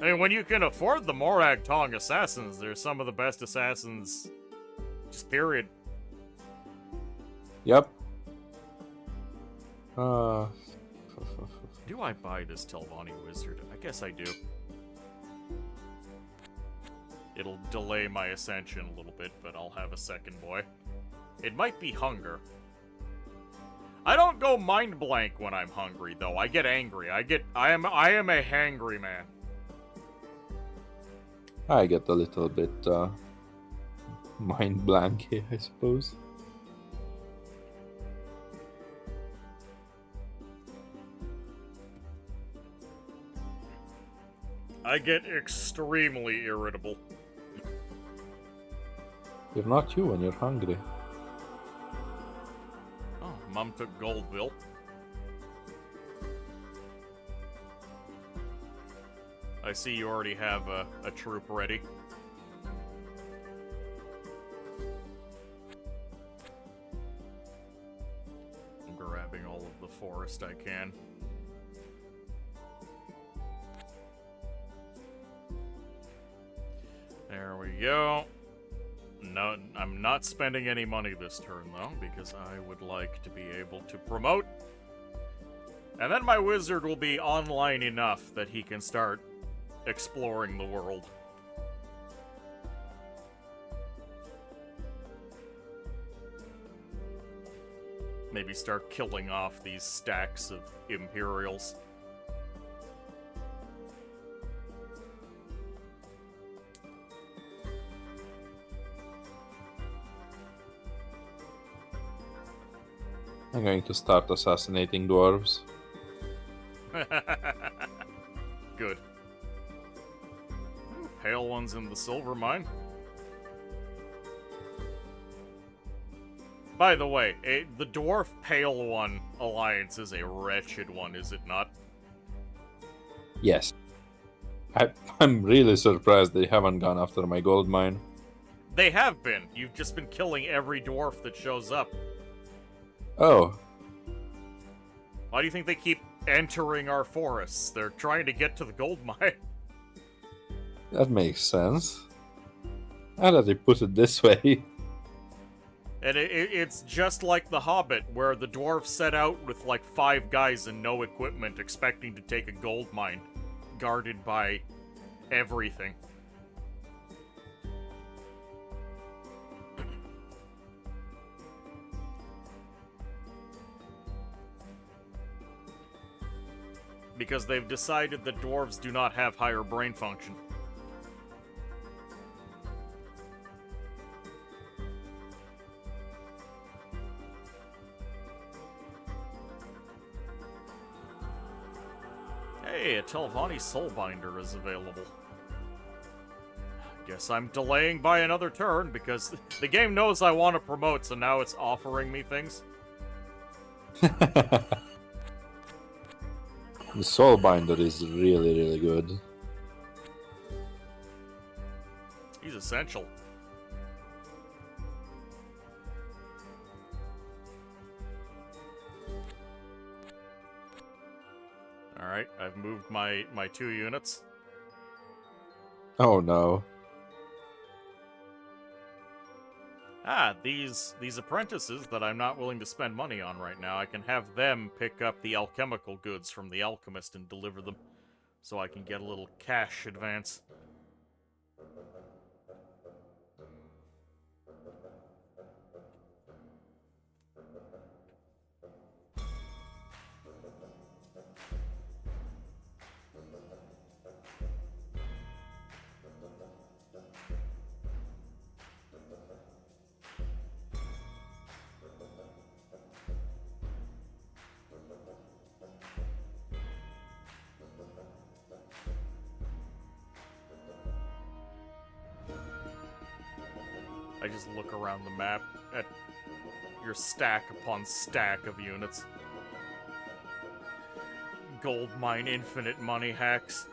I mean, when you can afford the Morag Tong assassins, they're some of the best assassins. Just period. Yep. Do I buy this Telvanni wizard? I guess I do. It'll delay my ascension a little bit, but I'll have a second boy. It might be hunger. I don't go mind blank when I'm hungry, though. I get angry. I am a hangry man. I get a little bit mind blank here, I suppose. I get extremely irritable. You're not you when you're hungry. Oh, Mom took Goldville. I see you already have a troop ready. I'm grabbing all of the forest I can. There we go. No, I'm not spending any money this turn, though, because I would like to be able to promote. And then my wizard will be online enough that he can start exploring the world. Maybe start killing off these stacks of Imperials. I'm going to start assassinating dwarves. Good. Pale one's in the silver mine. By the way, the dwarf pale one alliance is a wretched one, is it not? Yes. I'm really surprised they haven't gone after my gold mine. They have been. You've just been killing every dwarf that shows up. Oh, Why do you think they keep entering our forests? They're trying to get to the gold mine. that makes sense. Now that they put it this way. And it's just like The Hobbit, where the dwarves set out with like 5 guys and no equipment, expecting to take a gold mine, guarded by everything. Because they've decided that dwarves do not have higher brain function. Hey, Hey, a Telvanni Soulbinder is available. Guess I'm delaying by another turn because the game knows I want to promote, so now it's offering me things. The Soulbinder is really, really good. He's essential. Alright, I've moved my 2 units. Oh no. Ah, these apprentices that I'm not willing to spend money on right now, I can have them pick up the alchemical goods from the alchemist and deliver them, so I can get a little cash advance. I just look around the map at your stack upon stack of units. Gold mine infinite money hacks.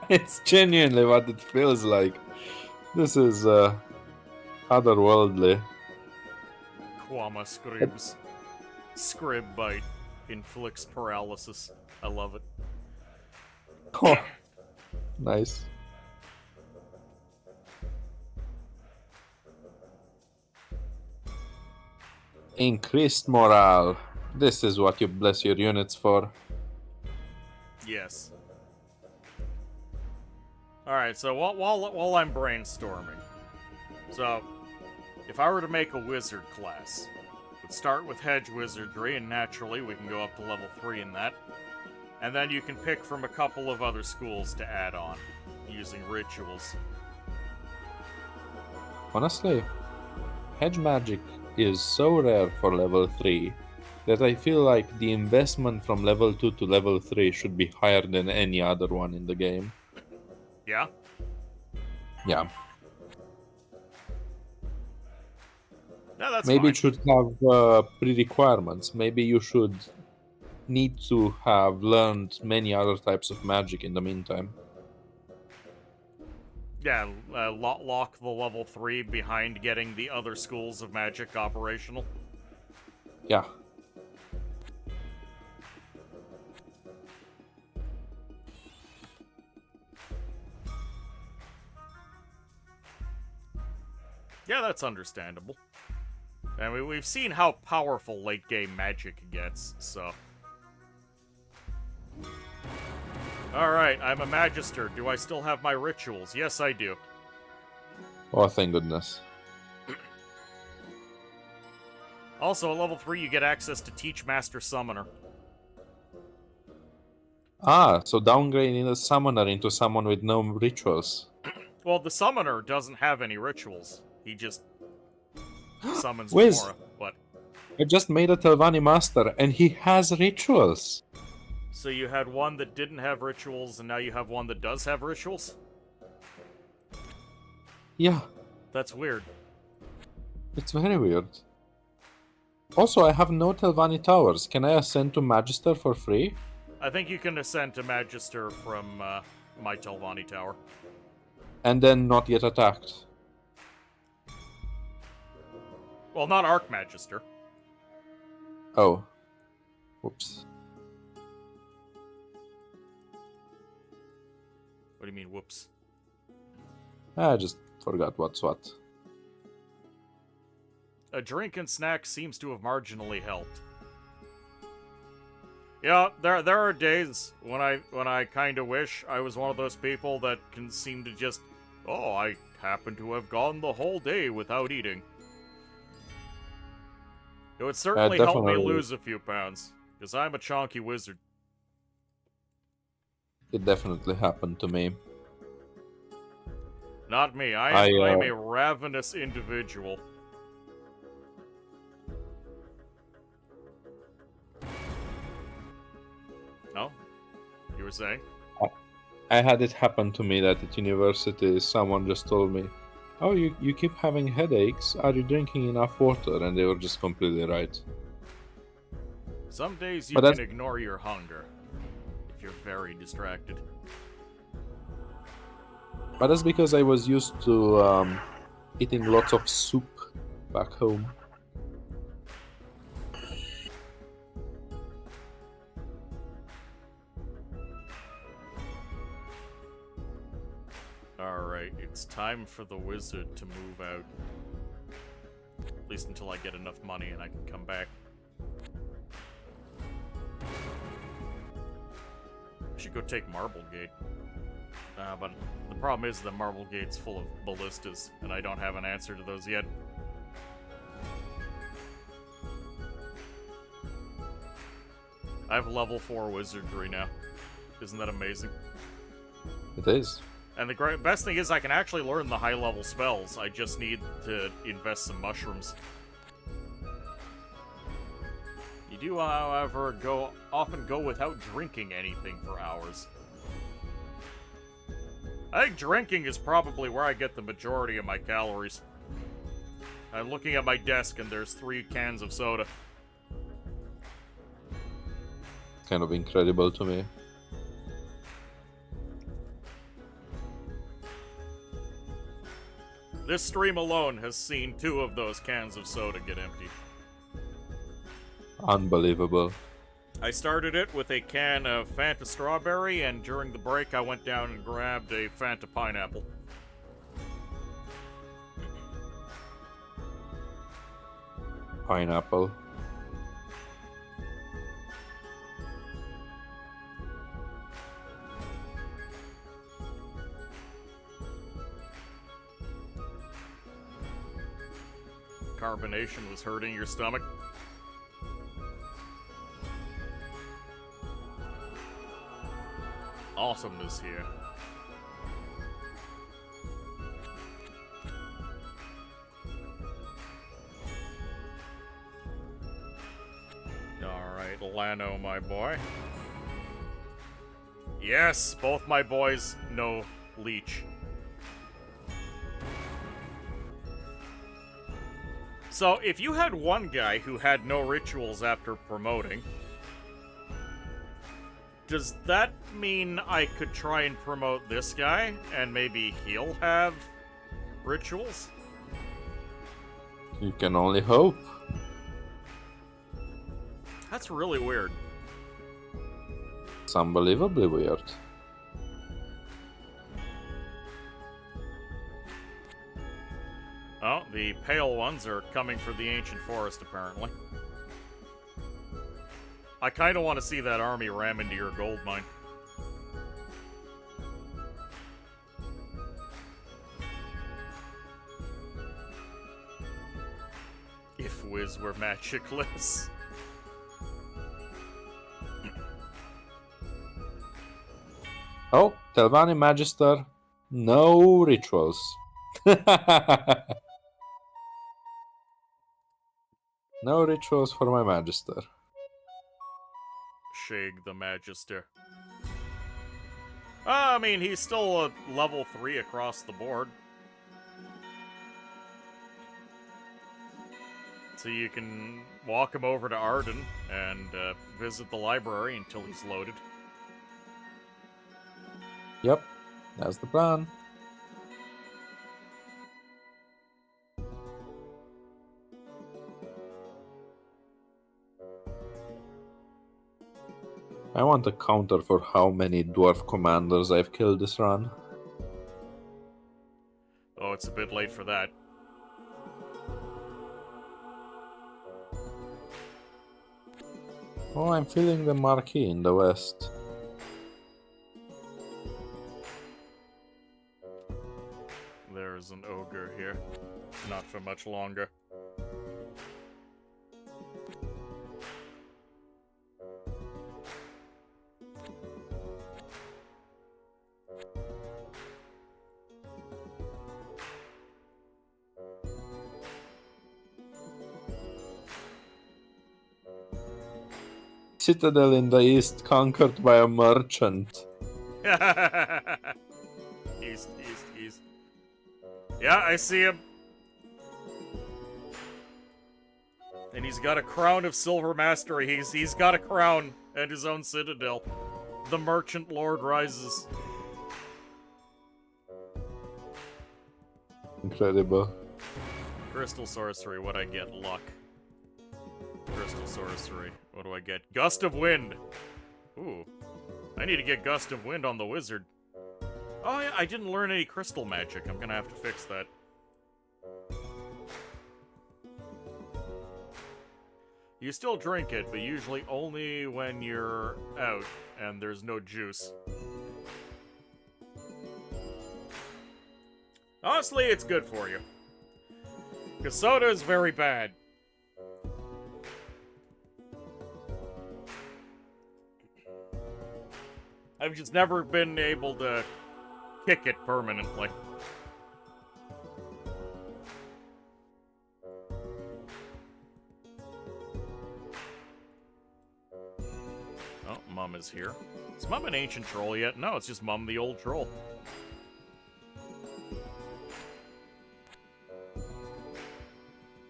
It's genuinely what it feels like. This is otherworldly. Quama scribs. Scrib bite inflicts paralysis. I love it. Oh, nice. Increased morale. This is what you bless your units for. Yes. Alright, so while I'm brainstorming. So, if I were to make a wizard class, would start with hedge wizardry, and naturally we can go up to level 3 in that. And then you can pick from a couple of other schools to add on, using rituals. Honestly, hedge magic is so rare for level 3 that I feel like the investment from level 2 to level 3 should be higher than any other one in the game. Yeah? Yeah. No, that's Maybe fine. it should have pre-requirements. Maybe you should need to have learned many other types of magic in the meantime. Yeah, lock the level 3 behind getting the other schools of magic operational. Yeah. Yeah, that's understandable. And we've seen how powerful late-game magic gets, so... Alright, I'm a Magister. Do I still have my rituals? Yes, I do. Oh, thank goodness. Also, at level 3, you get access to Teach Master Summoner. Ah, so downgrading the summoner into someone with no rituals. Well, the Summoner doesn't have any rituals. He just summons Wiz. Gamora. What? I just made a Telvanni master and he has rituals. So you had one that didn't have rituals, and now you have one that does have rituals? Yeah, That's weird. it's very weird. Also, I have no Telvanni towers. Can I ascend to Magister for free? I think you can ascend to Magister from my Telvanni Tower. And then not get attacked. Well, not Archmagister. Oh. Whoops. What do you mean, whoops? I just forgot what's what. A drink and snack seems to have marginally helped. Yeah, there are days when I kind of wish I was one of those people that can seem to just, oh, I happen to have gone the whole day without eating. It would certainly help me definitely. lose a few pounds, because I'm a chonky wizard. It definitely happened to me. Not me. I am I a ravenous individual. No? were saying. I had it happen to me that at university someone just told me, "Oh, you keep having headaches. Are you drinking enough water?" And they were just completely right. Some days you But can that's- ignore your hunger if you're very distracted. But that's because I was used to eating lots of soup back home. Alright, it's time for the wizard to move out. At least until I get enough money and I can come back. I should go take Marblegate. But the problem is that Marblegate's full of ballistas, and I don't have an answer to those yet. I have level 4 wizardry now. Isn't that amazing? It is. And the best thing is I can actually learn the high-level spells. I just need to invest some mushrooms. You do, however, often go without drinking anything for hours. I think drinking is probably where I get the majority of my calories. I'm looking at my desk and there's 3 cans of soda. Kind of incredible to me. This stream alone has seen 2 of those cans of soda get emptied. Unbelievable. I started it with a can of Fanta Strawberry, and during the break I went down and grabbed a Fanta Pineapple. Pineapple. Carbonation was hurting your stomach. Awesomeness here. Alright, Lano, my boy. Yes, both my boys know Leech. So, if you had one guy who had no rituals after promoting, does that mean I could try and promote this guy, and maybe he'll have rituals? You can only hope. That's really weird. It's unbelievably weird. Oh, the pale ones are coming for the ancient forest, apparently. I kind of want to see that army ram into your gold mine. If Wiz were magicless. Oh, Telvanni Magister, no rituals. No rituals for my Magister. Shig the Magister. I mean, he's still a level 3 across the board. So you can walk him over to Arden and visit the library until he's loaded. Yep, that's the plan. I want a counter for how many dwarf commanders I've killed this run. Oh, it's a bit late for that. Oh, I'm feeling the marquee in the west. There's an ogre here. Not for much longer. Citadel in the east conquered by a merchant. East. Yeah, I see him. And he's got a crown of silver mastery. He's got a crown and his own citadel. The merchant lord rises. Incredible. Crystal sorcery, what I get? Luck. Crystal sorcery, what do I get? Gust of wind. Ooh. I need to get gust of wind on the wizard. Oh yeah, I didn't learn any crystal magic. I'm gonna have to fix that. You still drink it, but usually only when you're out and there's no juice. Honestly, it's good for you. Because soda is very bad. I've just never been able to kick it permanently. Oh, Mum is here. Is Mum an ancient troll yet? No, it's just Mum the old troll.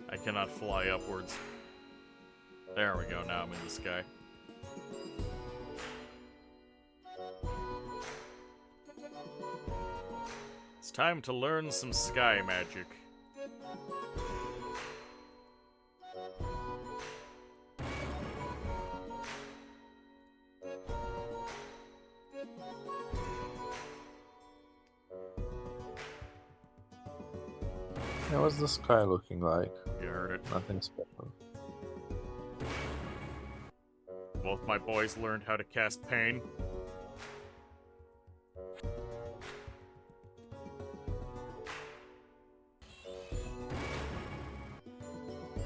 I cannot fly upwards. There we go, now I'm in the sky. It's time to learn some sky magic. Yeah, what's the sky looking like? You heard it. Nothing special. Both my boys learned how to cast pain.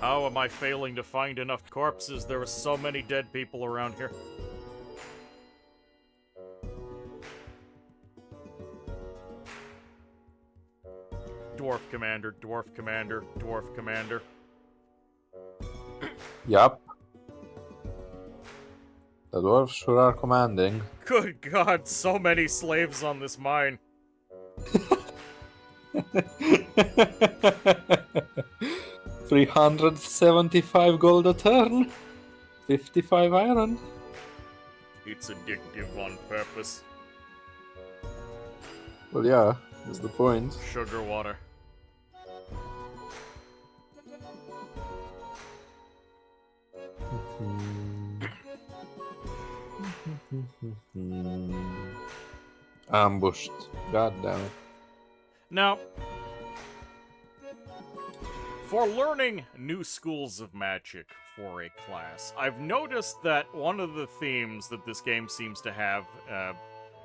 How am I failing to find enough corpses? There are so many dead people around here. Dwarf commander, dwarf commander, dwarf commander. Yup. The dwarves sure are commanding. Good God, so many slaves on this mine. 375 gold a turn. 55 iron. It's addictive on purpose. Well, yeah, that's the point. Sugar water. Ambushed. God damn it. Now, for learning new schools of magic for a class, I've noticed that one of the themes that this game seems to have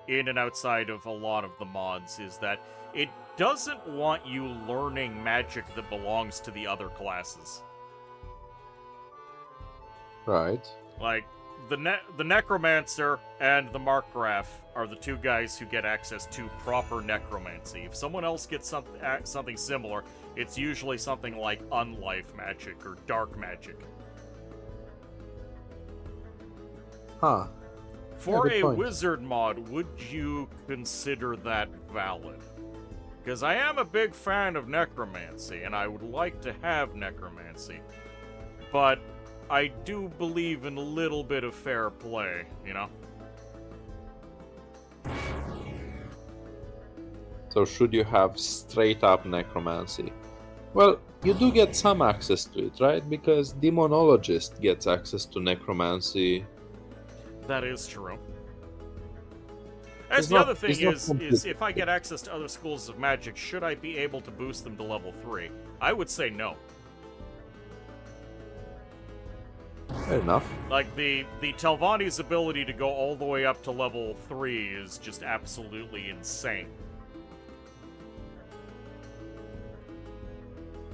in and outside of a lot of the mods is that it doesn't want you learning magic that belongs to the other classes. Right. Like, the Necromancer and the Markgraf are the two guys who get access to proper necromancy. If someone else gets something similar, it's usually something like unlife magic or dark magic. Huh. For Yeah, good a point. wizard mod, would you consider that valid? Because I am a big fan of necromancy, and I would like to have necromancy. But I do believe in a little bit of fair play, you know? So should you have straight up necromancy? Well, you do get some access to it, right? Because demonologist gets access to necromancy. That is true. That's It's the not- other thing it's not is completely if I get access to other schools of magic, should I be able to boost them to level 3? I would say no. Fair enough. Like, the Telvanni's ability to go all the way up to level 3 is just absolutely insane.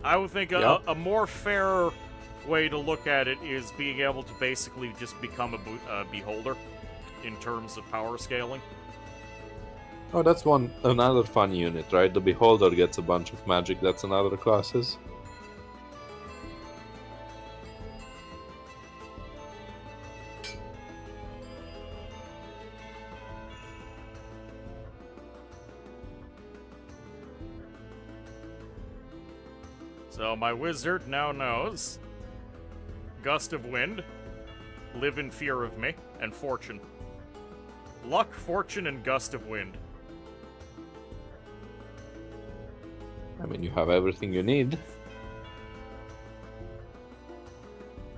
I would think Yep. a more fair way to look at it is being able to basically just become a beholder in terms of power scaling. Oh, that's another fun unit, right? The beholder gets a bunch of magic. That's another classes. So my wizard now knows Gust of Wind, Live in Fear of Me, and Fortune. Luck, Fortune, and Gust of Wind. I mean, you have everything you need.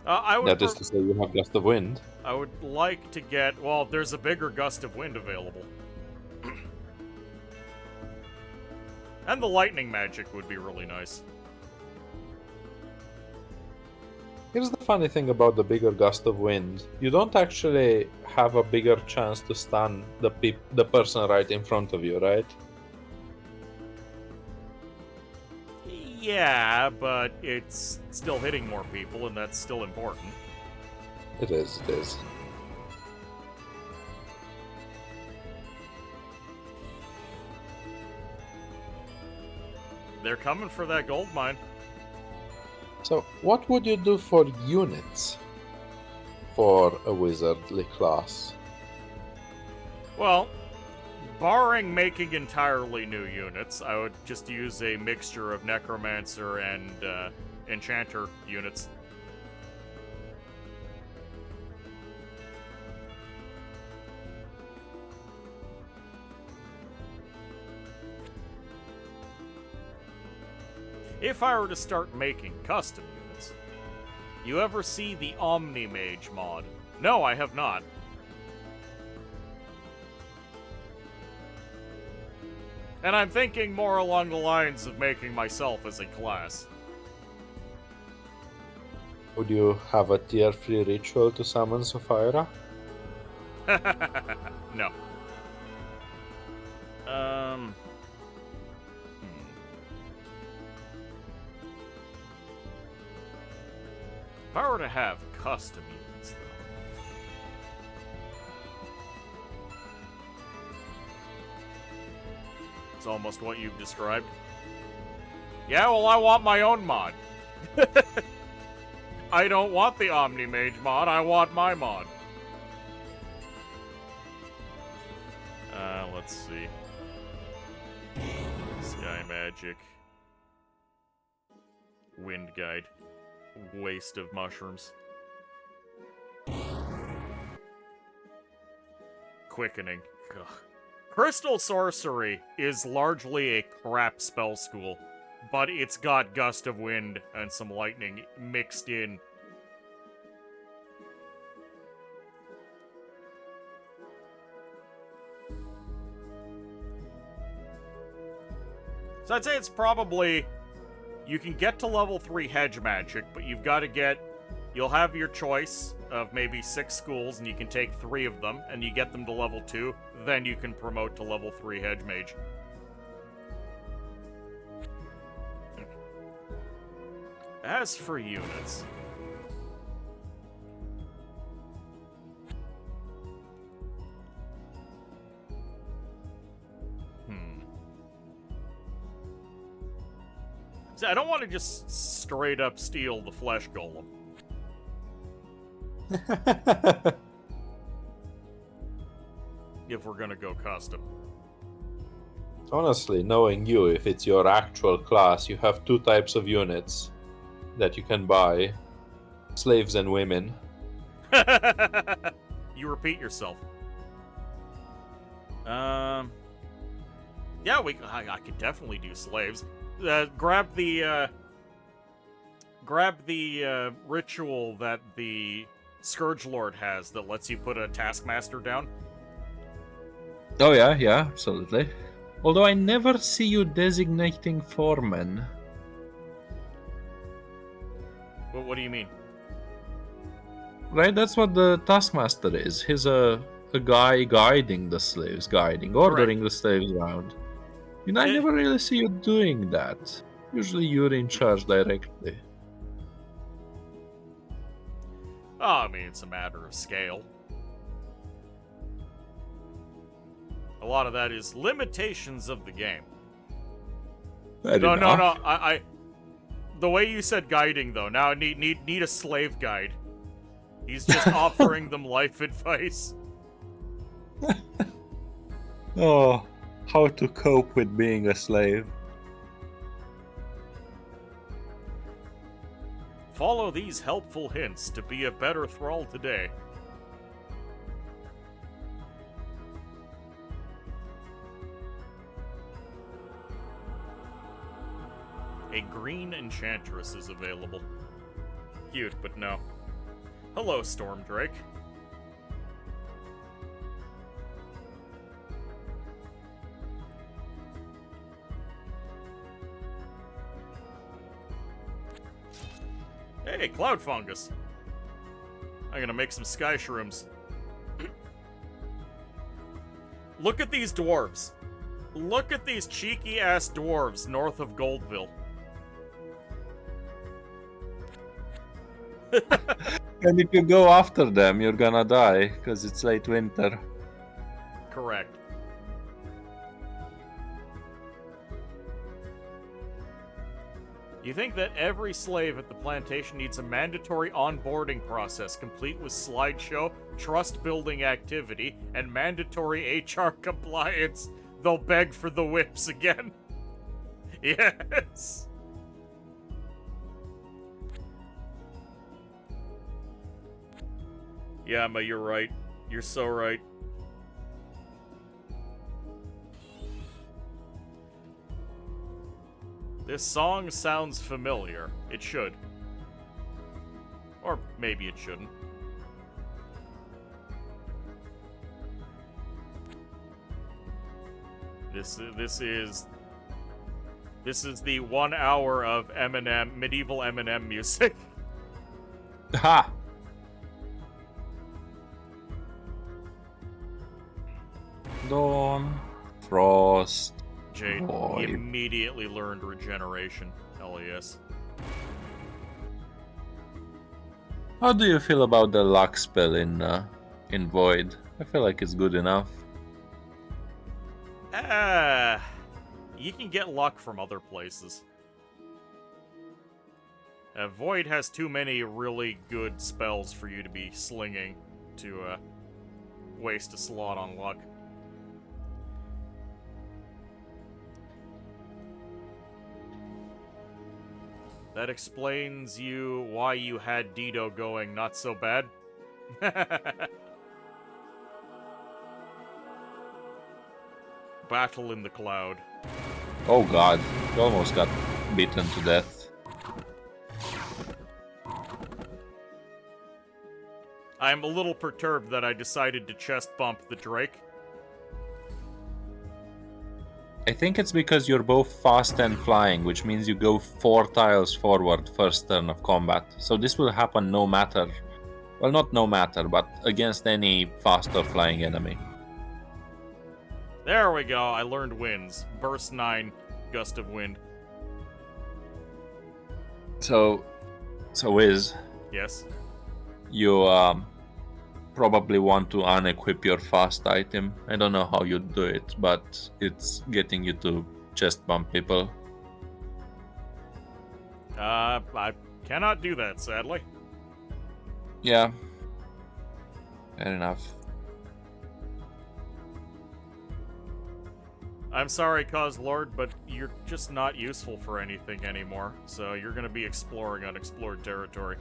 That is to say, you have Gust of Wind. I would like to get... Well, there's a bigger Gust of Wind available. And the lightning magic would be really nice. Here's the funny thing about the bigger Gust of Wind. You don't actually have a bigger chance to stun the person right in front of you, right? Yeah, but it's still hitting more people, and that's still important. It is, it is. They're coming for that gold mine. So, what would you do for units for a wizardly class? Well, barring making entirely new units, I would just use a mixture of Necromancer and Enchanter units. If I were to start making custom units, you ever see the Omni-Mage mod? No, I have not. And I'm thinking more along the lines of making myself as a class. Would you have a tier 3 ritual to summon Sapphira? No. If I were to have custom units, though. It's almost what you've described. Yeah, well, I want my own mod. I don't want the Omni-Mage mod, I want my mod. Let's see. Sky Magic. Wind Guide. Waste of mushrooms. Quickening. Ugh. Crystal Sorcery is largely a crap spell school, but it's got Gust of Wind and some lightning mixed in. So I'd say it's probably... You can get to level 3 hedge magic, but you've got to get... You'll have your choice of maybe 6 schools, and you can take 3 of them, and you get them to level 2, then you can promote to level 3 hedge mage. As for units... See, I don't want to just straight up steal the flesh golem. If we're gonna go custom. Honestly, knowing you, if it's your actual class, you have 2 types of units that you can buy. Slaves and women. You repeat yourself. Yeah, I could definitely do slaves. Grab the ritual that the Scourge Lord has that lets you put a Taskmaster down. Oh yeah, absolutely. Although I never see you designating foremen. Well, what do you mean? Right, that's what the Taskmaster is. He's a guy guiding the slaves, ordering the slaves around. I never really see you doing that. Usually you're in charge directly. Oh, I mean, it's a matter of scale. A lot of that is limitations of the game. No. I the way you said guiding, though, now I need a slave guide. He's just offering them life advice. Oh, how to cope with being a slave. Follow these helpful hints to be a better thrall today. A green enchantress is available. Cute, but no. Hello, Stormdrake. Hey, cloud fungus. I'm gonna make some sky shrooms. Look at these dwarves. Look at these cheeky ass dwarves north of Goldville. And if you go after them, you're gonna die, because it's late winter. Correct. You think that every slave at the plantation needs a mandatory onboarding process complete with slideshow, trust-building activity, and mandatory HR compliance. They'll beg for the whips again. Yes! Yeah, Emma, you're right. You're so right. This song sounds familiar. It should. Or maybe it shouldn't. This is the 1 hour of Eminem, medieval Eminem music. Ha! Dawn, Frost. Jade, Boy. he immediately learned regeneration. Hell yes. How do you feel about the luck spell in Void? I feel like it's good enough. You can get luck from other places. Void has too many really good spells for you to be slinging to waste a slot on luck. That explains why you had Dido going not so bad. Battle in the cloud. Oh god, you almost got beaten to death. I'm a little perturbed that I decided to chest bump the Drake. I think it's because you're both fast and flying, which means you go 4 tiles forward first turn of combat. So this will happen no matter, well, not no matter, but against any fast or flying enemy. There we go, I learned winds. Burst 9, gust of wind. So Wiz, Yes. you probably want to unequip your fast item. I don't know how you do it, but it's getting you to chest bump people. I cannot do that, sadly. Yeah. Fair enough. I'm sorry, Cause Lord, but you're just not useful for anything anymore, so you're gonna be exploring unexplored territory.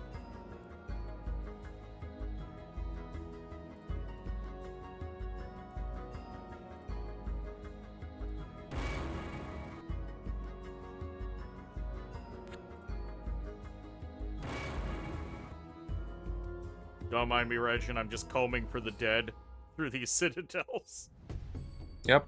Don't mind me, Regin, I'm just combing for the dead through these citadels. Yep.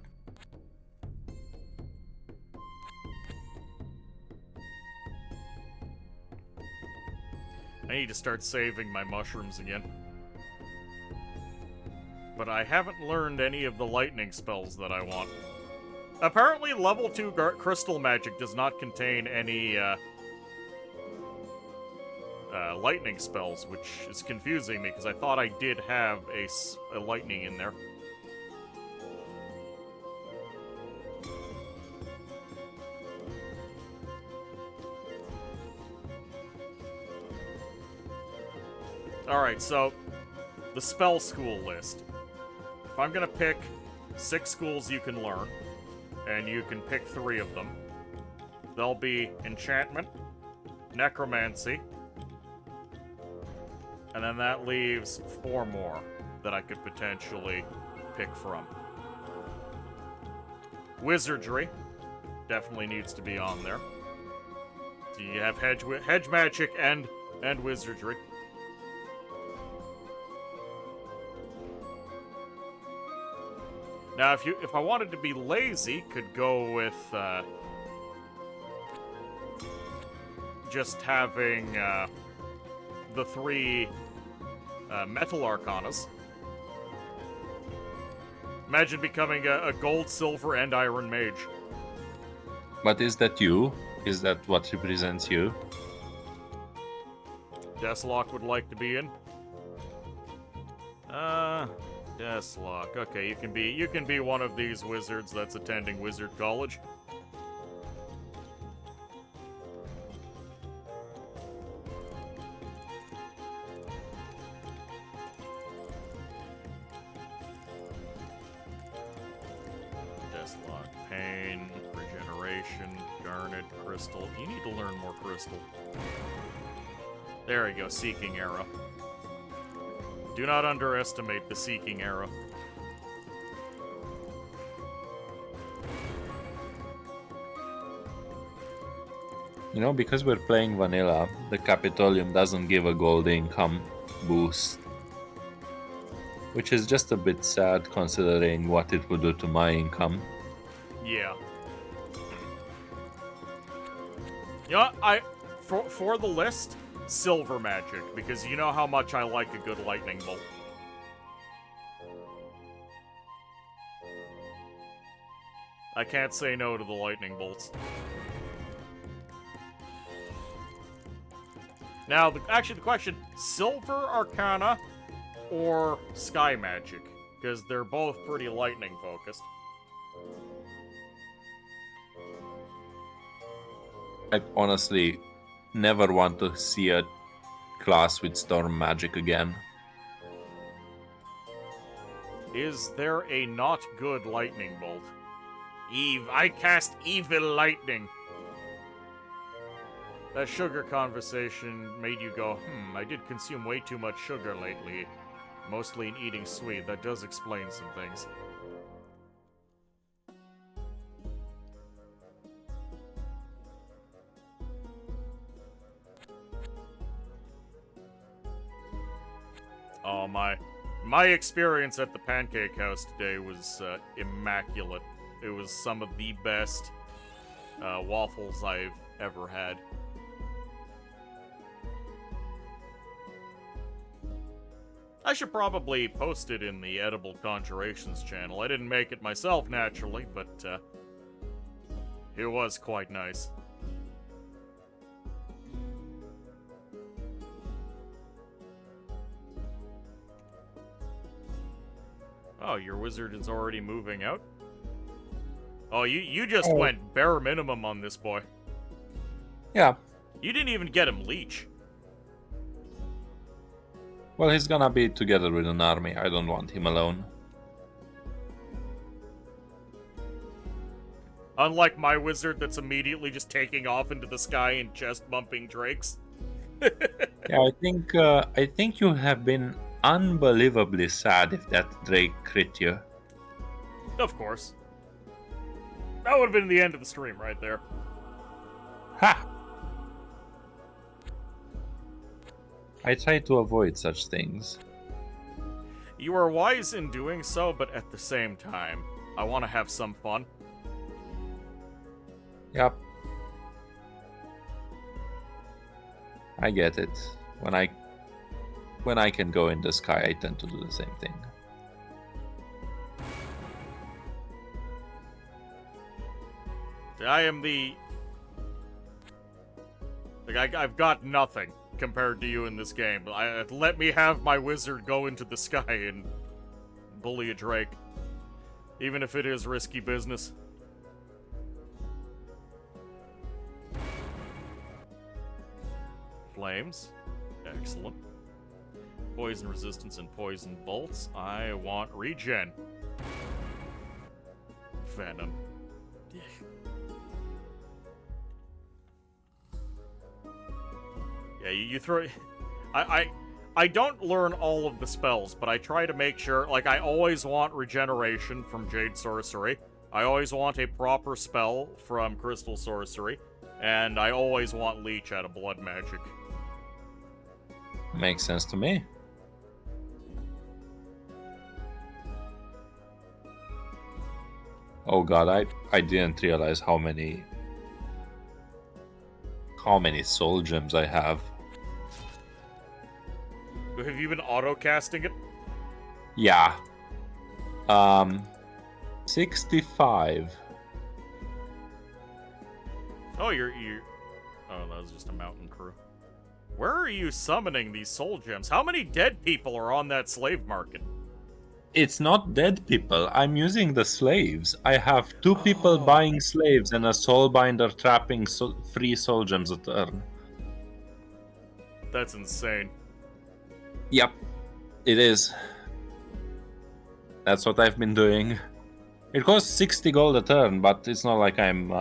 I need to start saving my mushrooms again. But I haven't learned any of the lightning spells that I want. Apparently, level 2 crystal magic does not contain any lightning spells, which is confusing me because I thought I did have a lightning in there. Alright, so the spell school list. If I'm gonna pick 6 schools you can learn, and you can pick 3 of them, they'll be enchantment, necromancy, And then that leaves 4 more that I could potentially pick from. Wizardry definitely needs to be on there. So you have hedge magic and wizardry. Now, if I wanted to be lazy, could go with just having the 3 metal arcanas. Imagine becoming a gold, silver, and iron mage. But is that you? Is that what represents you? Deathlock would like to be in. Deathlock. Okay, you can be one of these wizards that's attending wizard college. Deathlock, pain, regeneration, garnet, crystal. You need to learn more crystal. There we go, seeking arrow. Do not underestimate the seeking arrow. You know, because we're playing vanilla, the Capitolium doesn't give a gold income boost. Which is just a bit sad considering what it would do to my income. Yeah. You know what? For the list, silver magic, because you know how much I like a good lightning bolt. I can't say no to the lightning bolts. Now, actually the question, silver arcana or sky magic? Because they're both pretty lightning focused. I honestly never want to see a class with storm magic again. Is there a not good lightning bolt? I cast evil lightning. That sugar conversation made you go, I did consume way too much sugar lately. Mostly in eating sweet. That does explain some things. Oh, my experience at the Pancake House today was immaculate. It was some of the best waffles I've ever had. I should probably post it in the Edible Conjurations channel. I didn't make it myself, naturally, but it was quite nice. Oh, your wizard is already moving out? Oh, you just went bare minimum on this boy. Yeah. You didn't even get him leech. Well, he's gonna be together with an army. I don't want him alone. Unlike my wizard that's immediately just taking off into the sky and chest bumping drakes. Yeah, I think you have been unbelievably sad if that Drake crit you. Of course. That would have been the end of the stream right there. Ha! I try to avoid such things. You are wise in doing so, but at the same time, I want to have some fun. Yep. I get it. When I can go in the sky, I tend to do the same thing. I am the... Like, I've got nothing compared to you in this game. Let me have my wizard go into the sky and bully a drake. Even if it is risky business. Flames. Excellent. Poison resistance and poison bolts. I want regen. Venom. Yeah, you throw... I I don't learn all of the spells, but I try to make sure, like, I always want regeneration from Jade Sorcery. I always want a proper spell from Crystal Sorcery. And I always want Leech out of Blood Magic. Makes sense to me. Oh god, I didn't realize how many soul gems I have. Have you been auto-casting it? Yeah. 65. Oh, you're... Oh, that was just a mountain crew. Where are you summoning these soul gems? How many dead people are on that slave market? It's not dead people. I'm using the slaves. I have 2 people buying slaves and a soulbinder trapping free soul gems a turn. That's insane. Yep, it is. That's what I've been doing. It costs 60 gold a turn, but it's not like I'm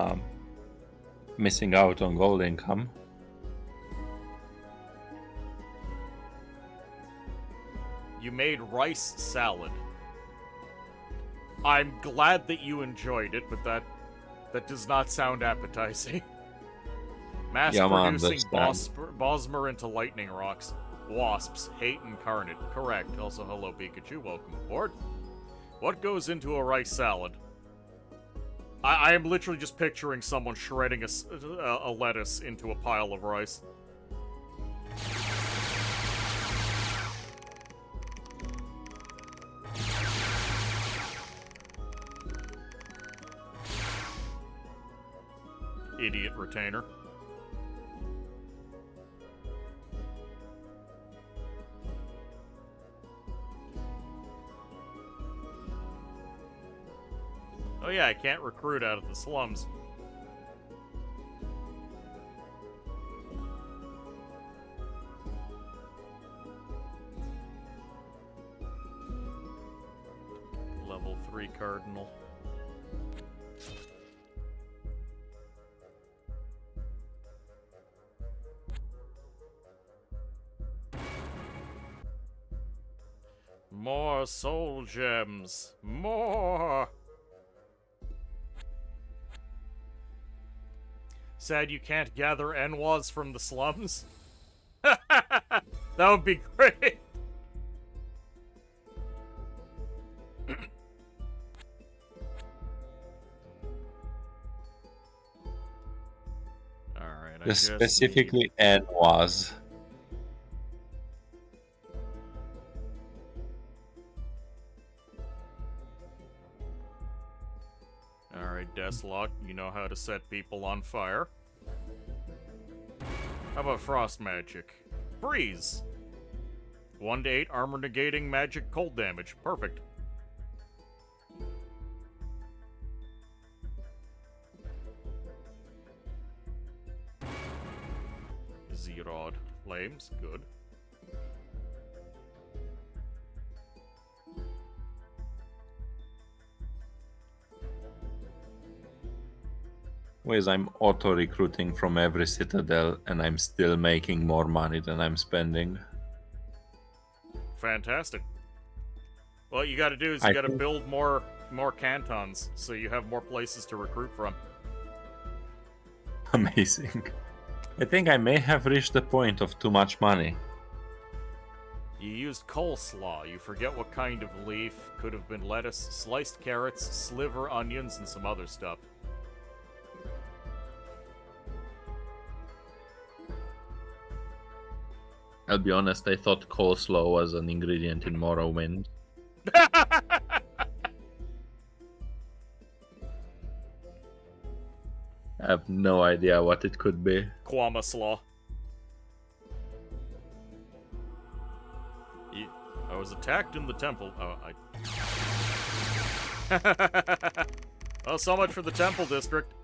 missing out on gold income. You made rice salad. I'm glad that you enjoyed it, but that does not sound appetizing. Mass-producing Bosmer into lightning rocks. Wasps, hate incarnate. Correct. Also, hello, Pikachu. Welcome aboard. What goes into a rice salad? I am literally just picturing someone shredding a lettuce into a pile of rice. Idiot retainer. Oh yeah, I can't recruit out of the slums. Level 3 Cardinal. More soul gems. More! Sad you can't gather Enwas from the slums? That would be great! Alright, I just Specifically Enwas. Alright, Deathlock, you know how to set people on fire. How about Frost Magic? Freeze! 1 to 8 armor negating magic cold damage. Perfect. Zerod. Flames. Good. Ways I'm auto-recruiting from every citadel and I'm still making more money than I'm spending. Fantastic. Well, what you gotta do is you gotta build more cantons so you have more places to recruit from. Amazing. I think I may have reached the point of too much money. You used coleslaw. You forget what kind of leaf. Could have been lettuce, sliced carrots, sliver onions, and some other stuff. I'll be honest, I thought coleslaw was an ingredient in Morrowind. I have no idea what it could be. Quamaslaw. I was attacked in the temple. Oh, well, so much for the temple district.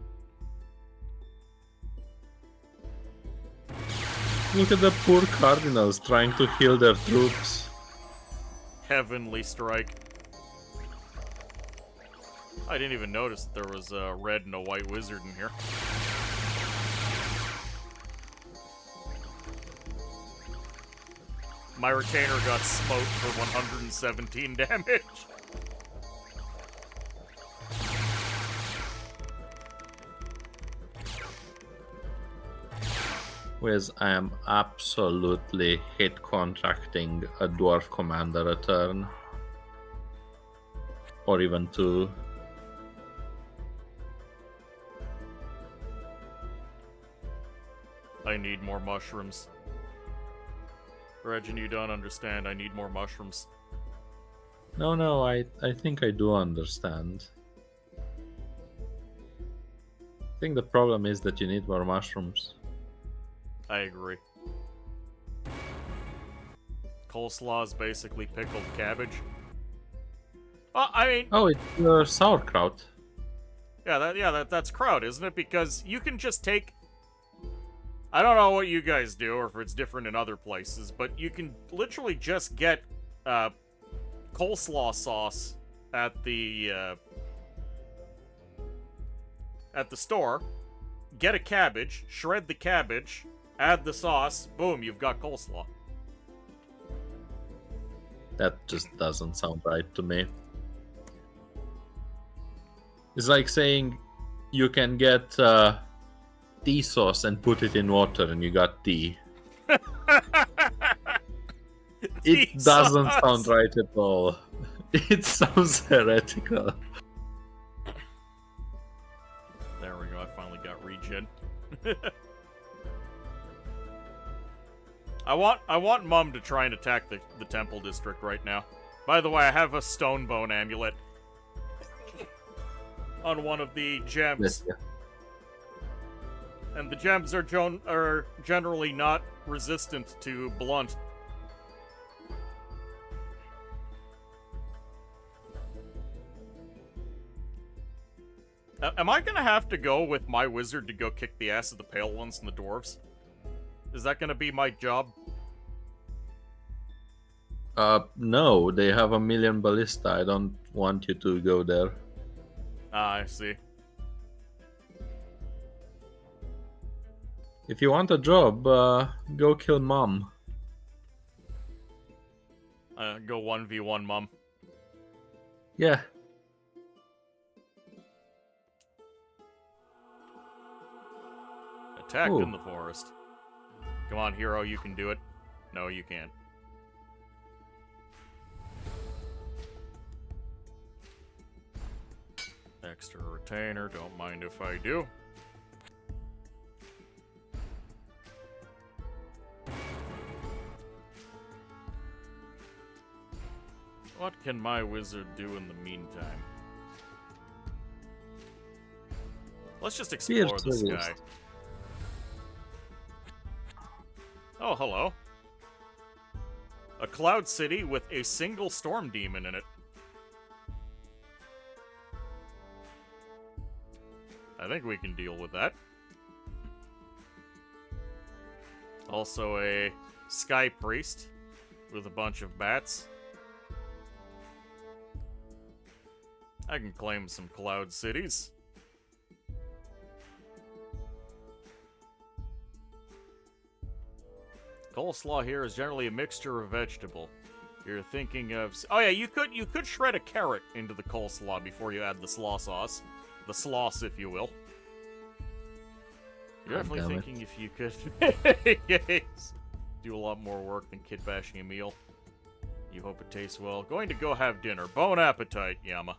Look at the poor cardinals trying to heal their troops. Heavenly strike. I didn't even notice there was a red and a white wizard in here. My retainer got smote for 117 damage. Whereas I am absolutely hit contracting a dwarf commander a turn. Or even two. I need more mushrooms. Regin, you don't understand. I need more mushrooms. No, I think I do understand. I think the problem is that you need more mushrooms. I agree. Coleslaw is basically pickled cabbage. Well, I mean, Oh, it's sauerkraut. that's kraut, isn't it? Because you can just take. I don't know what you guys do, or if it's different in other places, but you can literally just get coleslaw sauce at the store. Get a cabbage, shred the cabbage, add the sauce, boom, you've got coleslaw. That just doesn't sound right to me. It's like saying you can get tea sauce and put it in water and you got tea. It Tea doesn't sauce. sound right at all. It sounds heretical. There we go, I finally got regen. I want Mum to try and attack the temple district right now. By the way, I have a stone bone amulet on one of the gems. Yes, yeah. And the gems are generally not resistant to blunt. Am I gonna have to go with my wizard to go kick the ass of the pale ones and the dwarves? Is that gonna be my job? No, they have a million ballista. I don't want you to go there. Ah, I see. If you want a job, go kill Mom. Go 1v1, Mum. Yeah. Attack Ooh. in the forest. Come on, hero, you can do it. No, you can't. Extra retainer, don't mind if I do. What can my wizard do in the meantime? Let's just explore the sky. Oh, hello. A cloud city with a single storm demon in it. I think we can deal with that. Also a sky priest with a bunch of bats. I can claim some cloud cities. Coleslaw here is generally a mixture of vegetable. You're thinking of... Oh yeah, you could shred a carrot into the coleslaw before you add the slaw sauce. The sloss, if you will. You're God definitely damn thinking if you could... Yes. Do a lot more work than kid bashing a meal. You hope it tastes well. Going to go have dinner. Bon appetit, Yama.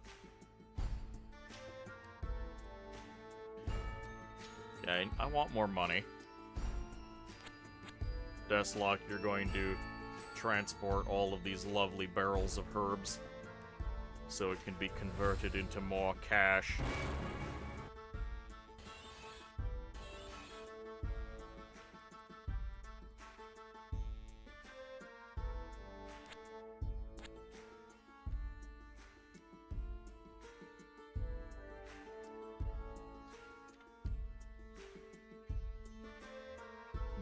Yeah, I want more money. Deathlock, you're going to transport all of these lovely barrels of herbs so it can be converted into more cash.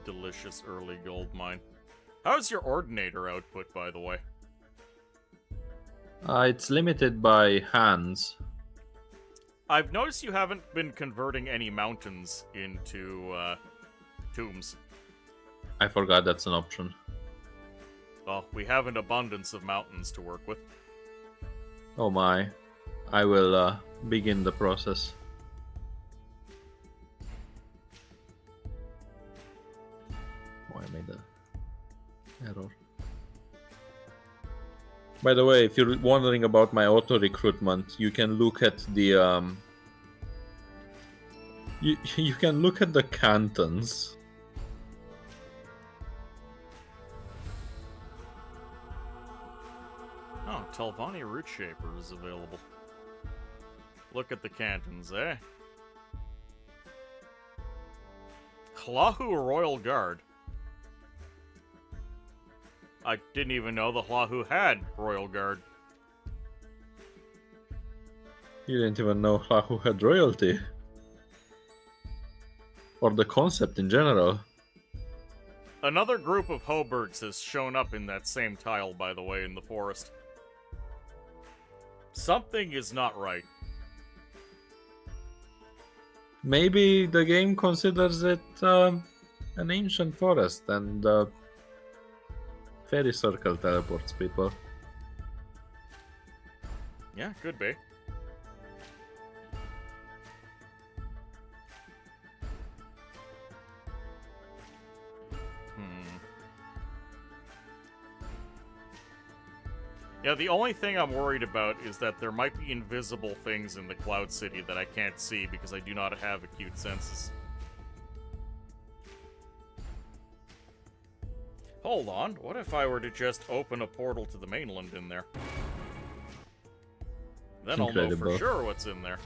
Delicious early gold mine. How's your ordinator output, by the way? It's limited by hands. I've noticed you haven't been converting any mountains into tombs. I forgot that's an option. Well, we have an abundance of mountains to work with. Oh my. I will begin the process. Oh, I made a error. By the way, if you're wondering about my auto recruitment, you can look at the you can look at the cantons. Oh, Telvanni Root Shaper is available. Look at the cantons, eh? Hlahu Royal Guard. I didn't even know the Hlahu had Royal Guard. You didn't even know who had royalty. Or the concept in general. Another group of Hobergs has shown up in that same tile, by the way, in the forest. Something is not right. Maybe the game considers it an ancient forest and fairy circle teleports people. Yeah, could be. Yeah, the only thing I'm worried about is that there might be invisible things in the Cloud City that I can't see because I do not have acute senses. Hold on, what if I were to just open a portal to the mainland in there? Then I'll know for Incredible. sure what's in there.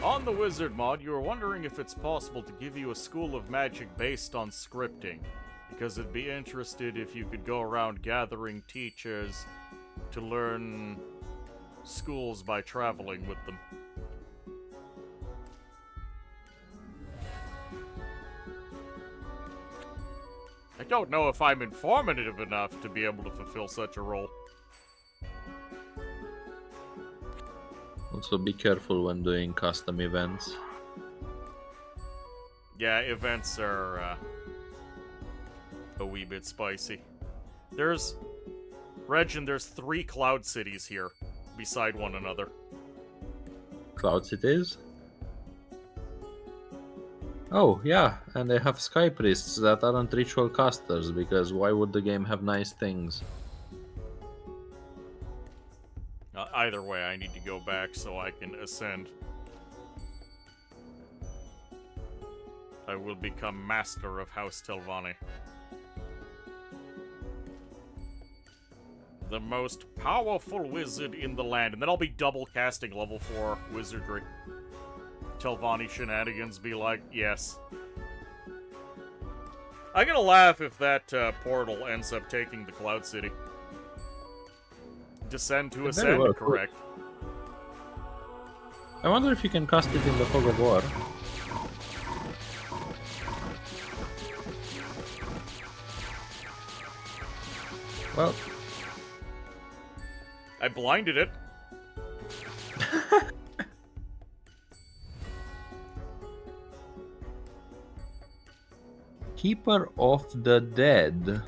On the Wizard mod, you were wondering if it's possible to give you a school of magic based on scripting, because it'd be interested if you could go around gathering teachers to learn schools by traveling with them. I don't know if I'm informative enough to be able to fulfill such a role. Also be careful when doing custom events. Yeah, events are a wee bit spicy. There's Regin, there's 3 cloud cities here beside one another. Cloud cities? Oh, yeah, and they have sky priests that aren't ritual casters, because why would the game have nice things? Either way, I need to go back so I can ascend. I will become master of House Telvanni. The most powerful wizard in the land. And then I'll be double casting level 4 wizardry. Telvanni shenanigans be like, yes. I'm gonna laugh if that portal ends up taking the Cloud City. Descend to Very ascend, well, correct. I wonder if you can cast it in the Fog of War. Well, I blinded it. Keeper of the Dead.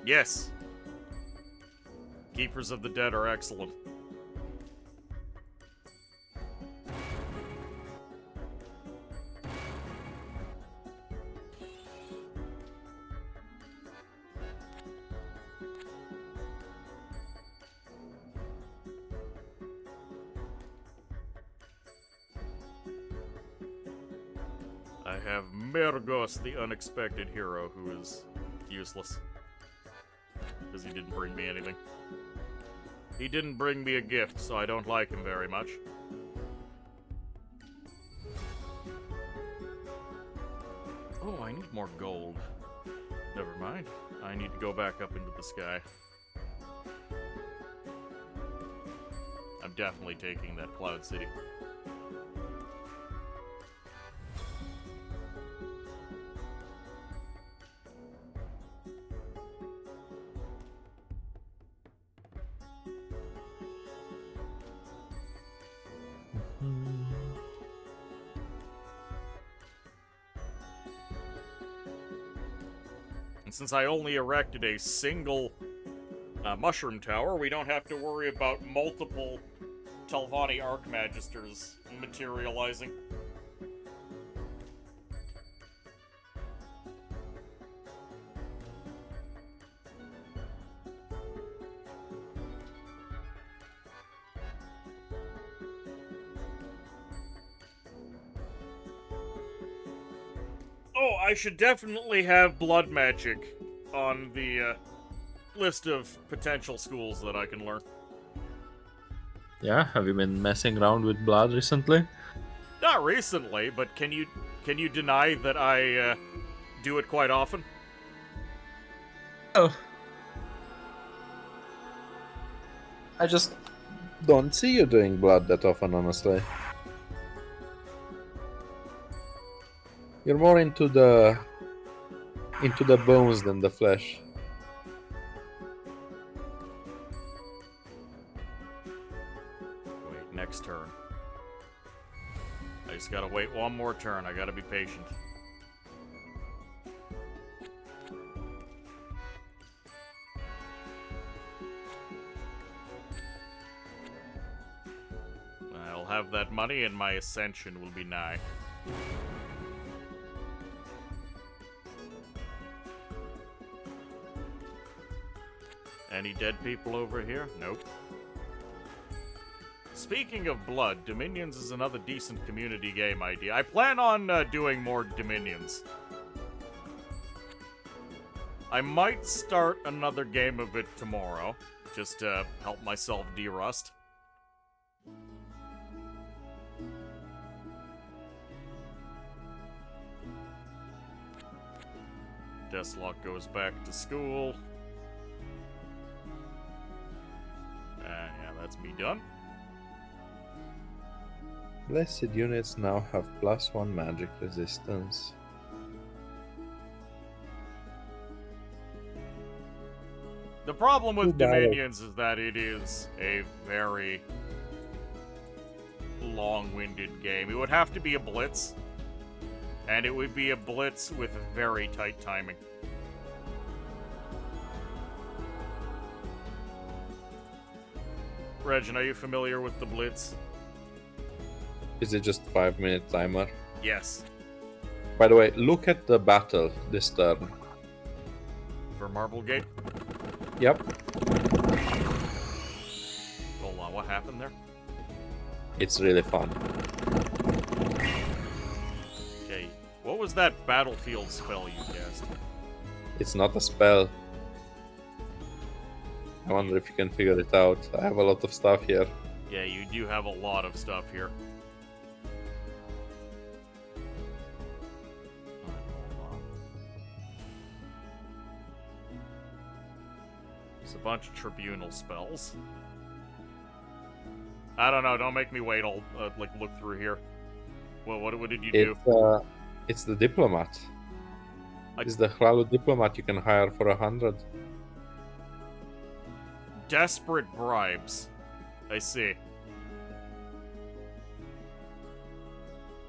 Yes. Keepers of the Dead are excellent. I have Mergos, the unexpected hero, who is useless. Because he didn't bring me anything. He didn't bring me a gift, so I don't like him very much. Oh, I need more gold. Never mind. I need to go back up into the sky. I'm definitely taking that Cloud City. And since I only erected a single mushroom tower, we don't have to worry about multiple Telvanni Archmagisters materializing. Oh, I should definitely have blood magic on the list of potential schools that I can learn. Yeah, have you been messing around with blood recently? Not recently, but can you deny that I do it quite often? Oh. I just don't see you doing blood that often, honestly. You're more into the bones than the flesh. Wait, next turn. I just gotta wait one more turn. I gotta be patient. I'll have that money and my ascension will be nigh. Any dead people over here? Nope. Speaking of blood, Dominions is another decent community game idea. I plan on doing more Dominions. I might start another game of it tomorrow, just to help myself de-rust. Deathlock goes back to school. Yeah, that's me done. Blessed units now have +1 magic resistance. The problem with Too bad. Dominions is that it is a very long-winded game. It would have to be a blitz, and it would be a blitz with very tight timing. Regin, are you familiar with the blitz? Is it just 5-minute timer? Yes. By the way, look at the battle this turn. For Marblegate? Yep, Hold on, what happened there? it's really fun. Okay, what was that battlefield spell you cast? It's not a spell. I wonder if you can figure it out. I have a lot of stuff here. Yeah, you do have a lot of stuff here. Hold on. There's a bunch of tribunal spells. I don't know. Don't make me wait. I'll look through here. Well, what did you do? It's the diplomat. I- It's the Hlalu diplomat you can hire for 100. Desperate bribes. I see.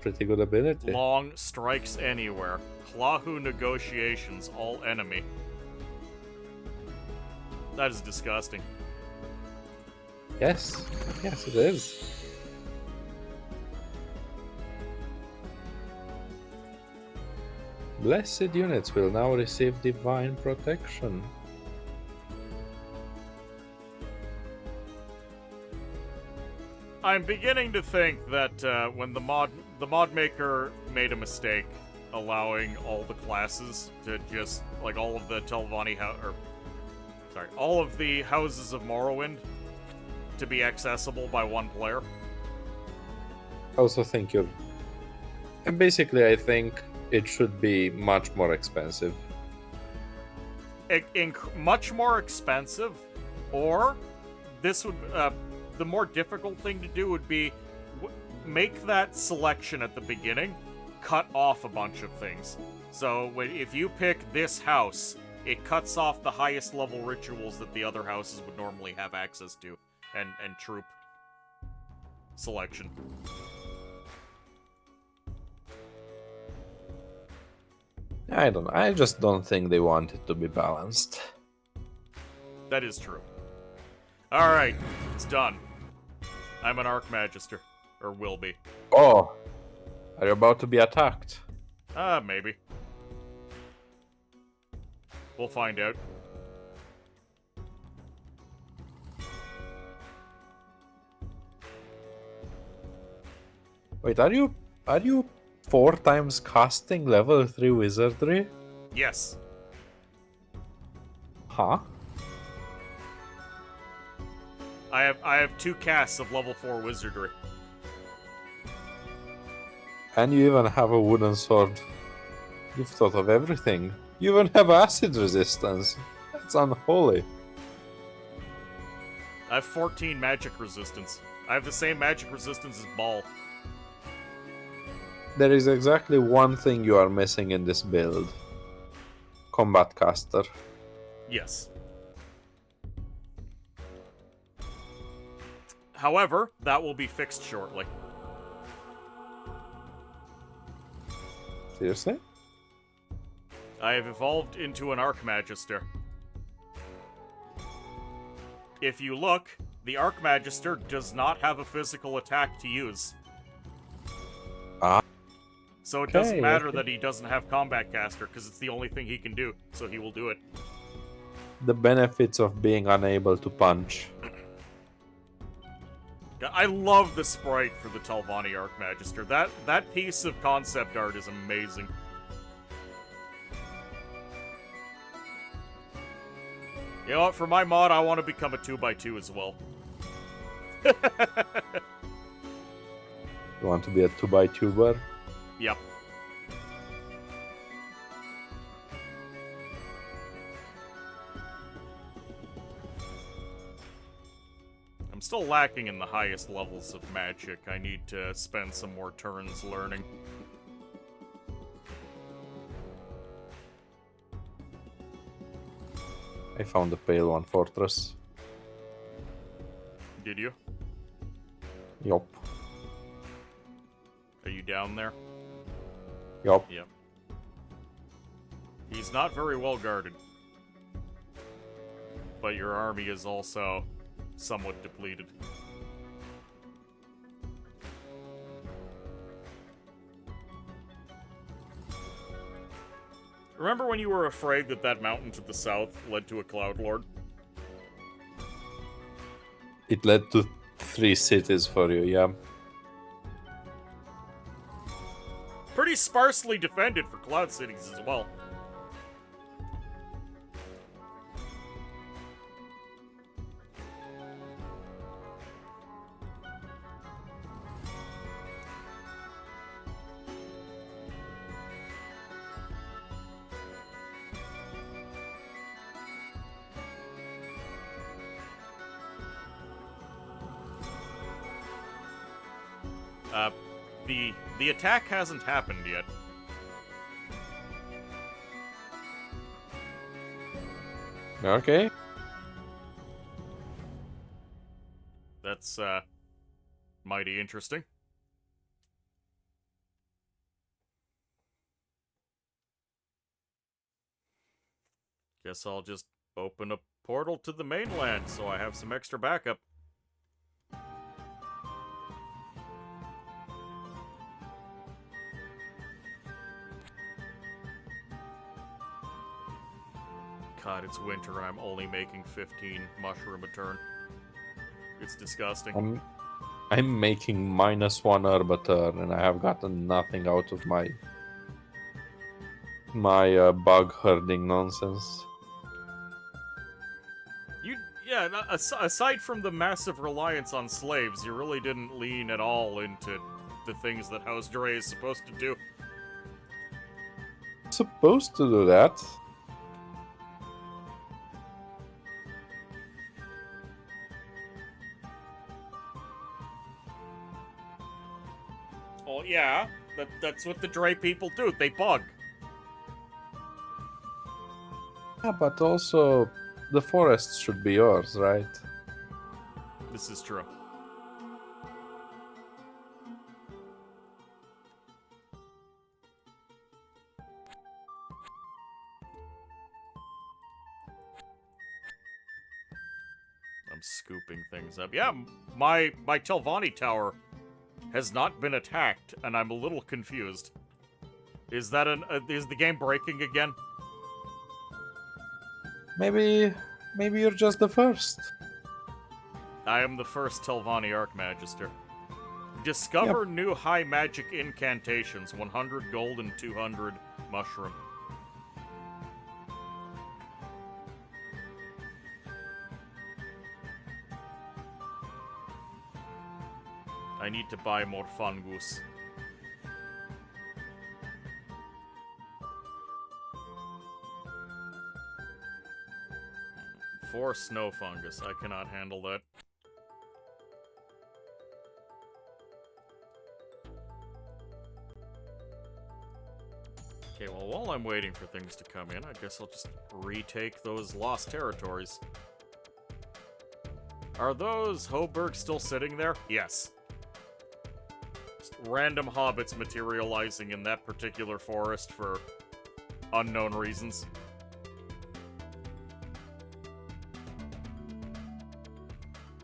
Pretty good ability. Long strikes anywhere. Klahu negotiations, all enemy. That is disgusting. Yes, yes, it is. Blessed units will now receive divine protection. I'm beginning to think that when the mod maker made a mistake, allowing all the classes to just all of the Telvanni all of the houses of Morrowind to be accessible by one player. I also think you're. And basically, I think it should be much more expensive. Much more expensive, or this would the more difficult thing to do would be make that selection at the beginning, cut off a bunch of things. So if you pick this house, it cuts off the highest level rituals that the other houses would normally have access to, and troop selection. I just don't think they want it to be balanced. That is true. Alright, it's done. I'm an Archmagister. Or will be. Oh, are you about to be attacked? Maybe. We'll find out. Wait, are you 4 times casting level 3 wizardry? Yes. Huh? I have 2 casts of level 4 wizardry. And you even have a wooden sword. You've thought of everything. You even have acid resistance. That's unholy. I have 14 magic resistance. I have the same magic resistance as Ball. There is exactly one thing you are missing in this build. Combat caster. Yes. However, that will be fixed shortly. Seriously? I have evolved into an Archmagister. If you look, the Archmagister does not have a physical attack to use. Ah. So it doesn't Okay, matter okay. that he doesn't have Combat Caster, because it's the only thing he can do, so he will do it. The benefits of being unable to punch. I love the sprite for the Telvanni Archmagister. That piece of concept art is amazing. You know what, for my mod, I want to become a 2x2 as well. You want to be a 2x2-ber? Yep. I'm still lacking in the highest levels of magic. I need to spend some more turns learning. I found the Pale One Fortress. Did you? Yup. Are you down there? Yup. Yep. He's not very well guarded. But your army is also somewhat depleted. Remember when you were afraid that that mountain to the south led to a Cloud Lord? It led to 3 cities for you, yeah. Pretty sparsely defended for Cloud Cities as well. The attack hasn't happened yet. Okay. That's, mighty interesting. Guess I'll just open a portal to the mainland so I have some extra backup. God, it's winter and I'm only making 15 mushroom a turn. It's disgusting. I'm making -1 herb a turn, and I have gotten nothing out of my bug herding nonsense. Yeah, aside from the massive reliance on slaves, you really didn't lean at all into the things that House Dre is supposed to do. Supposed to do that. Oh yeah, that's what the Dre people do. They bug. Yeah, but also the forests should be yours, right? This is true. I'm scooping things up. Yeah, my Telvanni tower has not been attacked, and I'm a little confused. Is that is the game breaking again? Maybe you're just the first. I am the first Telvanni Archmagister. Discover new high magic incantations, 100 gold and 200 mushroom. I need to buy more fungus. Four snow fungus. I cannot handle that. Okay, well, while I'm waiting for things to come in, I guess I'll just retake those lost territories. Are those Hoburgs still sitting there? Yes. Just random hobbits materializing in that particular forest for unknown reasons.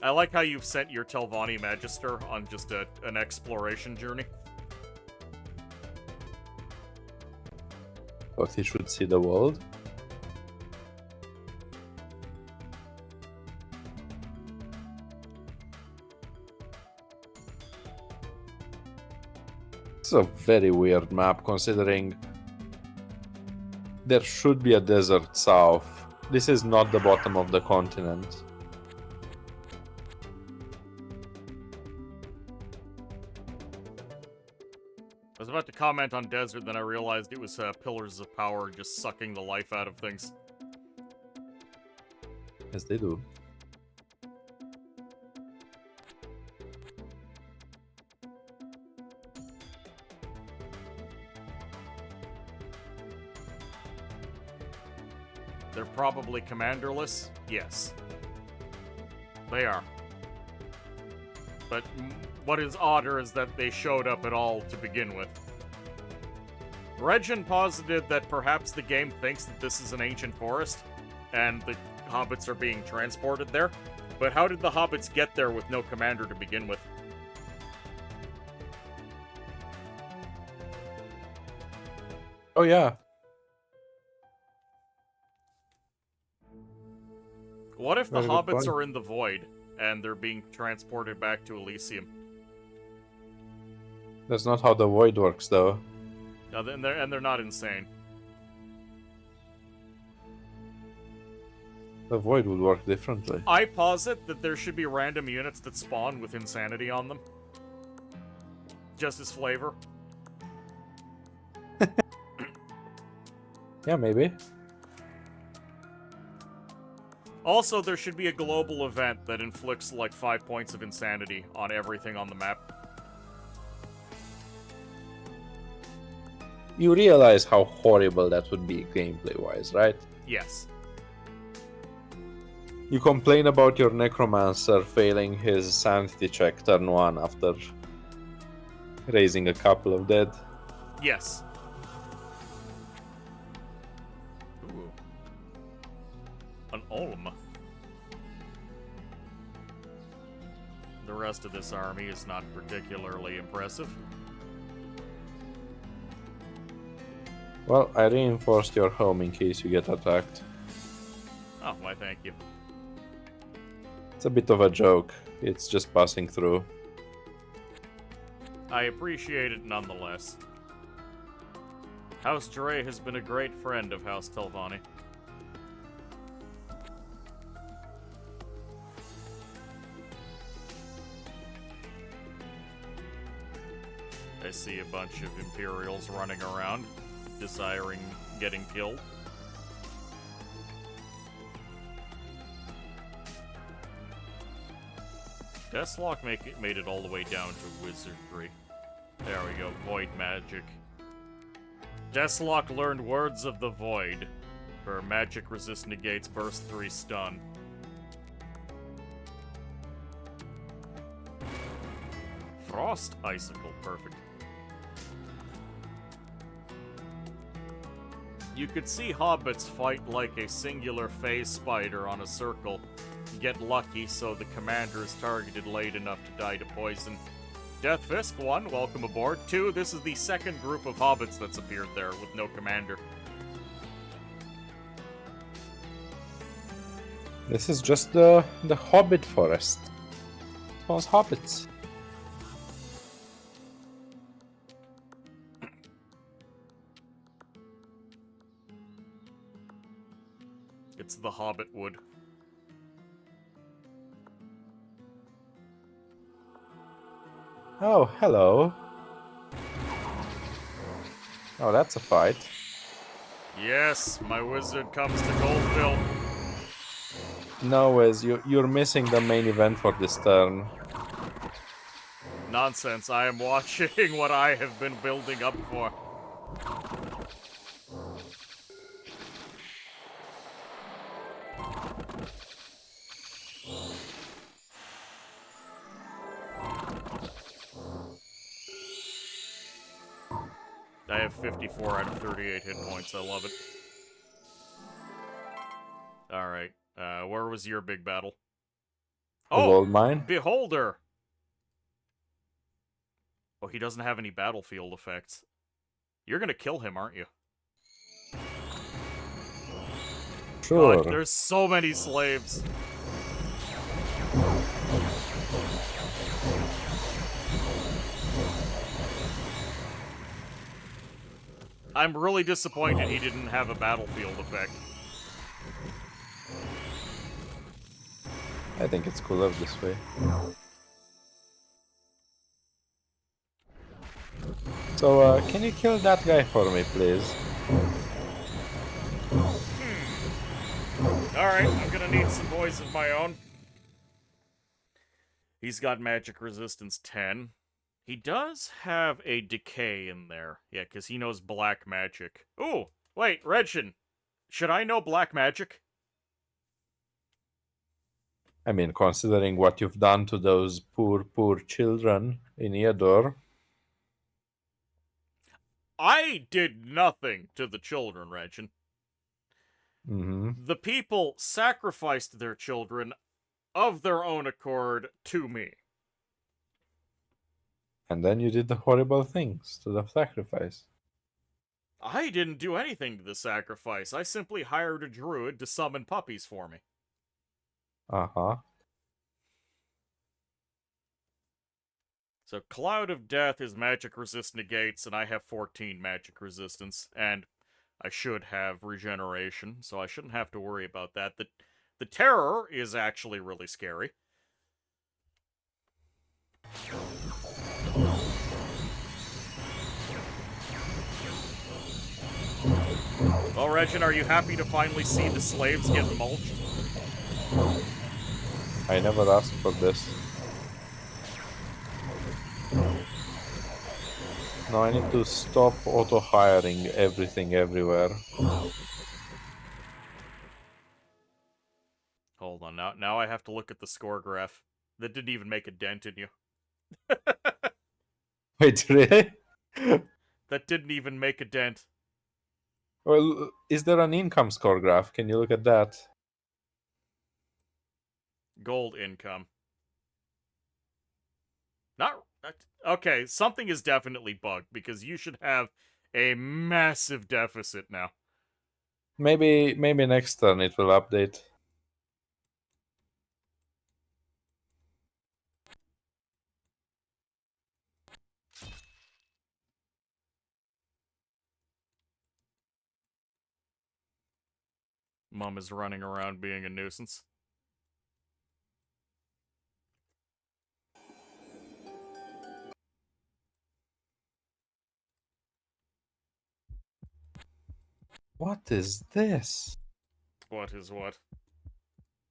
I like how you've sent your Telvanni Magister on just an exploration journey. But he should see the world. It's a very weird map considering there should be a desert south. This is not the bottom of the continent. I was about to comment on desert, then I realized it was pillars of power just sucking the life out of things. Yes, they do. They're probably commanderless? Yes. They are. But what is odder is that they showed up at all to begin with. Regin posited that perhaps the game thinks that this is an ancient forest, and the hobbits are being transported there. But how did the hobbits get there with no commander to begin with? Oh yeah. What if the Very good hobbits point. are in the void, and they're being transported back to Elysium? That's not how the void works, though. And they're not insane. The void would work differently. I posit that there should be random units that spawn with insanity on them. Just as flavor. Yeah, maybe. Also, there should be a global event that inflicts like 5 points of insanity on everything on the map. You realize how horrible that would be gameplay-wise, right? Yes. You complain about your necromancer failing his sanity check turn 1 after raising a couple of dead. Yes. Ooh. An Olm. The rest of this army is not particularly impressive. Well, I reinforced your home in case you get attacked. Oh, why thank you. It's a bit of a joke. It's just passing through. I appreciate it nonetheless. House Dre has been a great friend of House Telvanni. I see a bunch of Imperials running around, desiring getting killed. Deathlock made it all the way down to Wizardry. There we go, Void Magic. Deathlock learned Words of the Void. For magic resist negates burst 3 stun. Frost Icicle, perfect. You could see hobbits fight like a singular phase spider on a circle. Get lucky, so the commander is targeted late enough to die to poison. Death Fisk, 1, welcome aboard. 2, this is the second group of hobbits that's appeared there with no commander. This is just the Hobbit forest. Those hobbits. It's the Hobbit wood. Oh, hello. Oh, that's a fight. Yes, my wizard comes to Goldville. No, Wiz, you're missing the main event for this turn. Nonsense, I am watching what I have been building up for. I have 54 out of 38 hit points. I love it. Alright. Where was your big battle? The gold mine? Beholder! Oh, he doesn't have any battlefield effects. You're gonna kill him, aren't you? Sure. God, there's so many slaves. I'm really disappointed he didn't have a battlefield effect. I think it's cooler this way. So, can you kill that guy for me, please? Alright, I'm gonna need some boys of my own. He's got magic resistance 10. He does have a decay in there. Yeah, because he knows black magic. Ooh, wait, Regin. Should I know black magic? I mean, considering what you've done to those poor children in Eador. I did nothing to the children, Regin. Mm-hmm. The people sacrificed their children of their own accord to me. And then you did the horrible things to the sacrifice. I didn't do anything to the sacrifice. I simply hired a druid to summon puppies for me. Uh-huh. So Cloud of Death is magic resist negates, and I have 14 magic resistance, and I should have regeneration, so I shouldn't have to worry about that. The terror is actually really scary. Well, Regin, are you happy to finally see the slaves get mulched? I never asked for this. No, I need to stop auto-hiring everything everywhere. Hold on, now I have to look at the score graph. That didn't even make a dent in you. Wait, really? That didn't even make a dent. Well, is there an income score graph? Can you look at that? Gold income. Not... Okay, something is definitely bugged, because you should have a massive deficit now. Maybe next turn it will update. Mom is running around being a nuisance. What is this? What is what?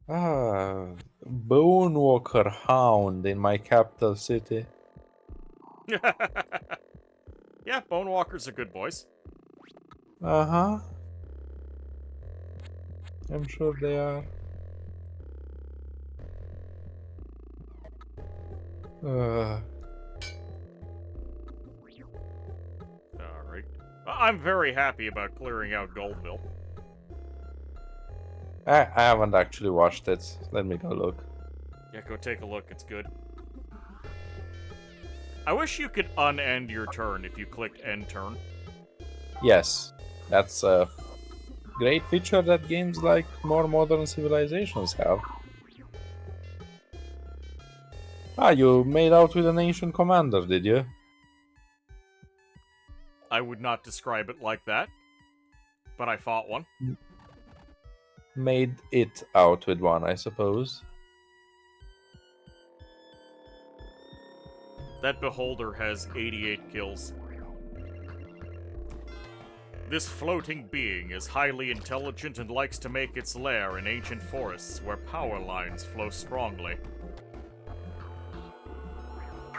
Ah, Bonewalker Hound in my capital city. Yeah, Bone Walkers are good boys. Uh-huh. I'm sure they are. Alright. I'm very happy about clearing out Goldville. I haven't actually watched it. Let me go look. Yeah, go take a look. It's good. I wish you could unend your turn if you clicked end turn. Yes, that's a great feature that games like more modern civilizations have. Ah, you made out with an ancient commander, did you? I would not describe it like that, but I fought one. Made it out with one, I suppose. That beholder has 88 kills. This floating being is highly intelligent and likes to make its lair in ancient forests where power lines flow strongly.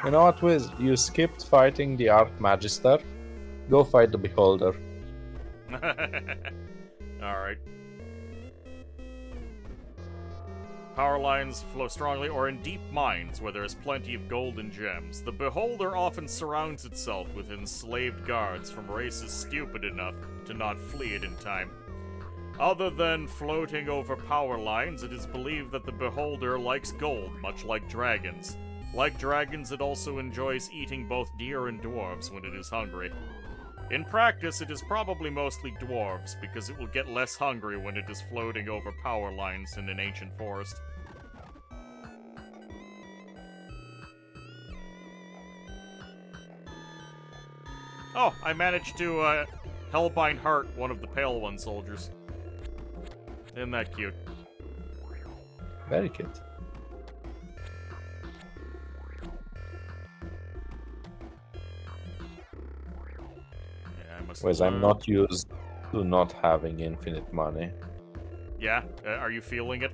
You know what, Wiz? You skipped fighting the Archmagister. Go fight the Beholder. Alright. Power lines flow strongly or in deep mines where there is plenty of gold and gems. The Beholder often surrounds itself with enslaved guards from races stupid enough to not flee it in time. Other than floating over power lines, it is believed that the Beholder likes gold, much like dragons. Like dragons, it also enjoys eating both deer and dwarves when it is hungry. In practice, it is probably mostly dwarves, because it will get less hungry when it is floating over power lines in an ancient forest. Oh, I managed to, Hellbind Heart one of the Pale One soldiers. Isn't that cute? Very cute. Yeah, I must. Wiz, I'm not used to not having infinite money. Yeah? Are you feeling it?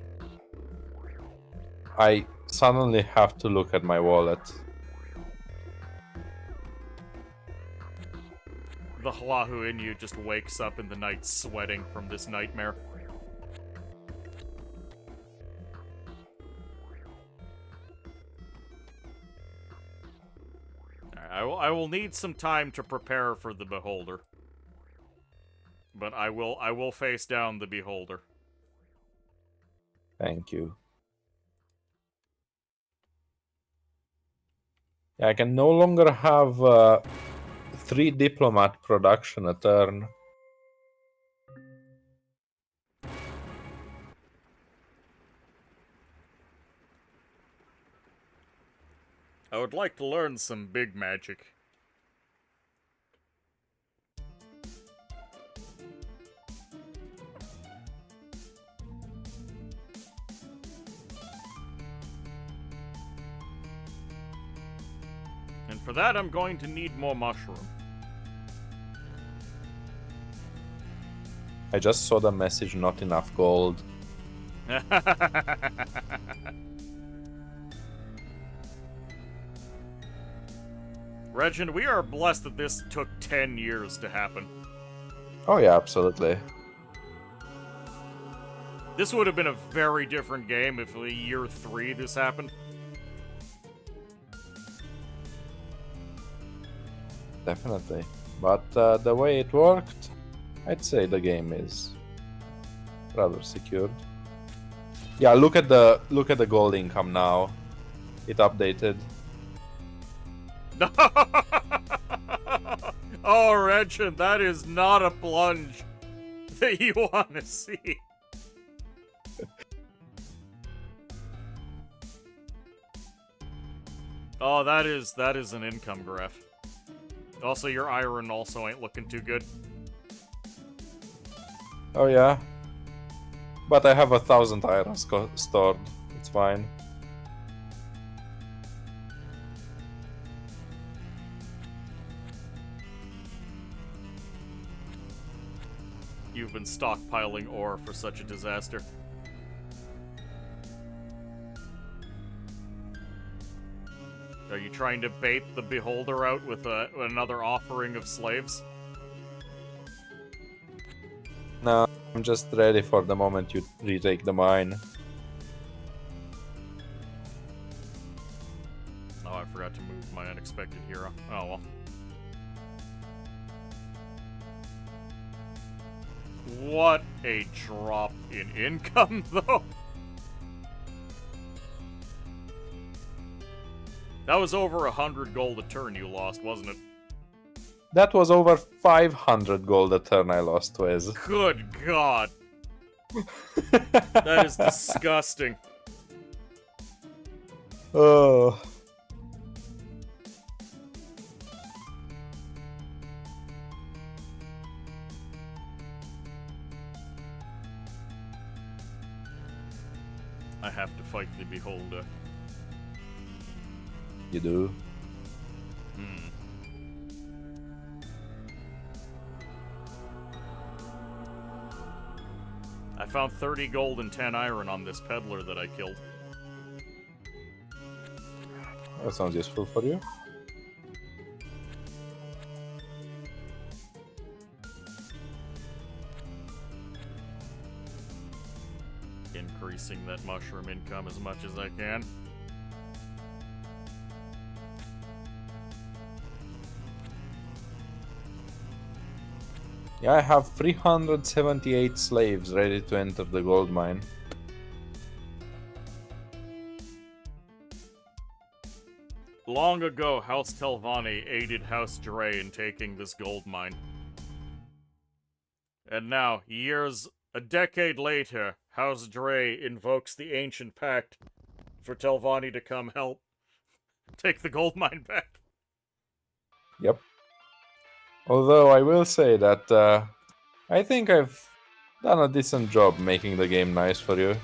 I suddenly have to look at my wallet. The Hlahu in you just wakes up in the night sweating from this nightmare. I will need some time to prepare for the Beholder. But I will face down the Beholder. Thank you. I can no longer have 3 diplomat production a turn. I would like to learn some big magic. And for that, I'm going to need more mushroom. I just saw the message, not enough gold. Regin, we are blessed that this took 10 years to happen. Oh yeah, absolutely. This would have been a very different game if in year 3 this happened. Definitely. But the way it worked, I'd say the game is rather secured. Yeah, look at the gold income now. It updated. Oh, Regin, that is not a plunge that you want to see. Oh, that is an income graph. Also, your iron also ain't looking too good. Oh yeah. But I have 1,000 iron stored. It's fine. You've been stockpiling ore for such a disaster. Are you trying to bait the Beholder out with another offering of slaves? No, I'm just ready for the moment you retake the mine. Oh, I forgot to move my unexpected hero. Oh well. What a drop in income, though. That was over 100 gold a turn you lost, wasn't it? That was over 500 gold a turn I lost, Wiz. Good God. That is disgusting. Oh. I have to fight the Beholder. You do? I found 30 gold and 10 iron on this peddler that I killed. That sounds useful for you. Increasing that mushroom income as much as I can. Yeah, I have 378 slaves ready to enter the gold mine. Long ago, House Telvanni aided House Dre in taking this gold mine. And now, a decade later, House Dre invokes the ancient pact for Telvanni to come help take the gold mine back. Yep. Although I will say that I think I've done a decent job making the game nice for you.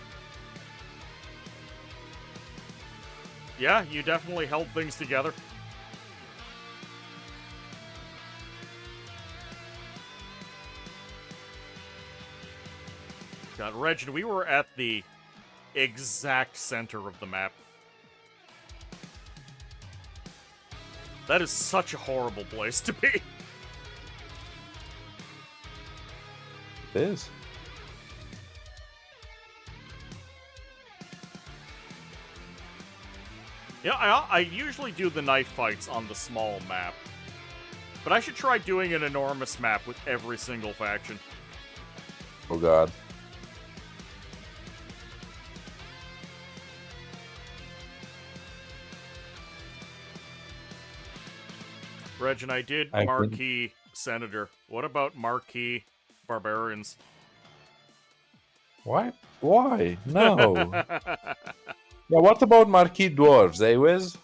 Yeah, you definitely held things together. God, Reg, we were at the exact center of the map. That is such a horrible place to be. It is. Yeah, I usually do the knife fights on the small map. But I should try doing an enormous map with every single faction. Oh god. Reg, and I did Marquis Senator. What about Marquis Barbarians? What? Why? No. Yeah, what about Marquis Dwarves, eh, Wiz?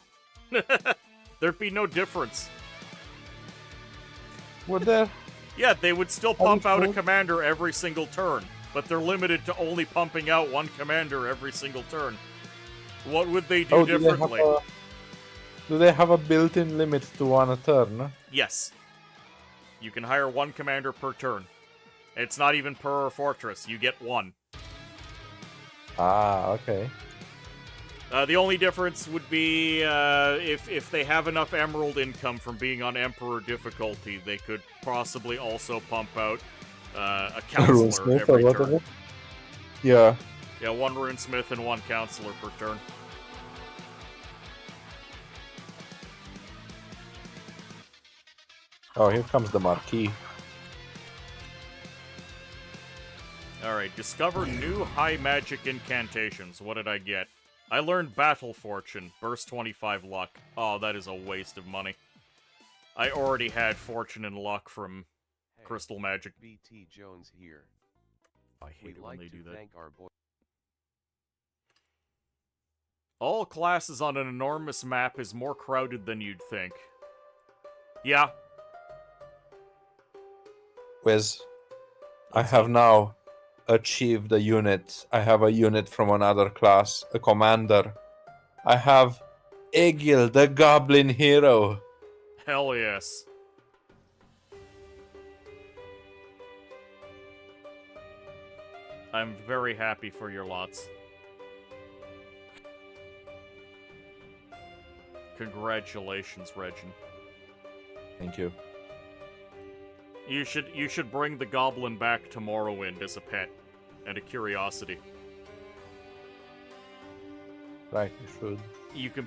There'd be no difference. Would there? Yeah, they would still pump out a cool. commander every single turn, but they're limited to only pumping out one commander every single turn. What would they do differently? Do they have a built-in limit to one a turn? Yes. You can hire one commander per turn. It's not even per fortress, you get one. Ah, okay. The only difference would be if they have enough emerald income from being on Emperor difficulty, they could possibly also pump out a counselor every turn. Yeah. Yeah, one runesmith and one counselor per turn. Oh, here comes the Marquis. Alright, discover new high magic incantations. What did I get? I learned Battle Fortune, burst 25 luck. Oh, that is a waste of money. I already had Fortune and Luck from Crystal Magic. BT Jones here. I hate it when they do that. Thank our boy. All classes on an enormous map is more crowded than you'd think. Yeah. Wiz, I have now achieved a unit. I have a unit from another class, a commander. I have Egil, the goblin hero. Hell yes. I'm very happy for your lots. Congratulations, Regin. Thank you. You should bring the goblin back to Morrowind as a pet and a curiosity. Right, you should.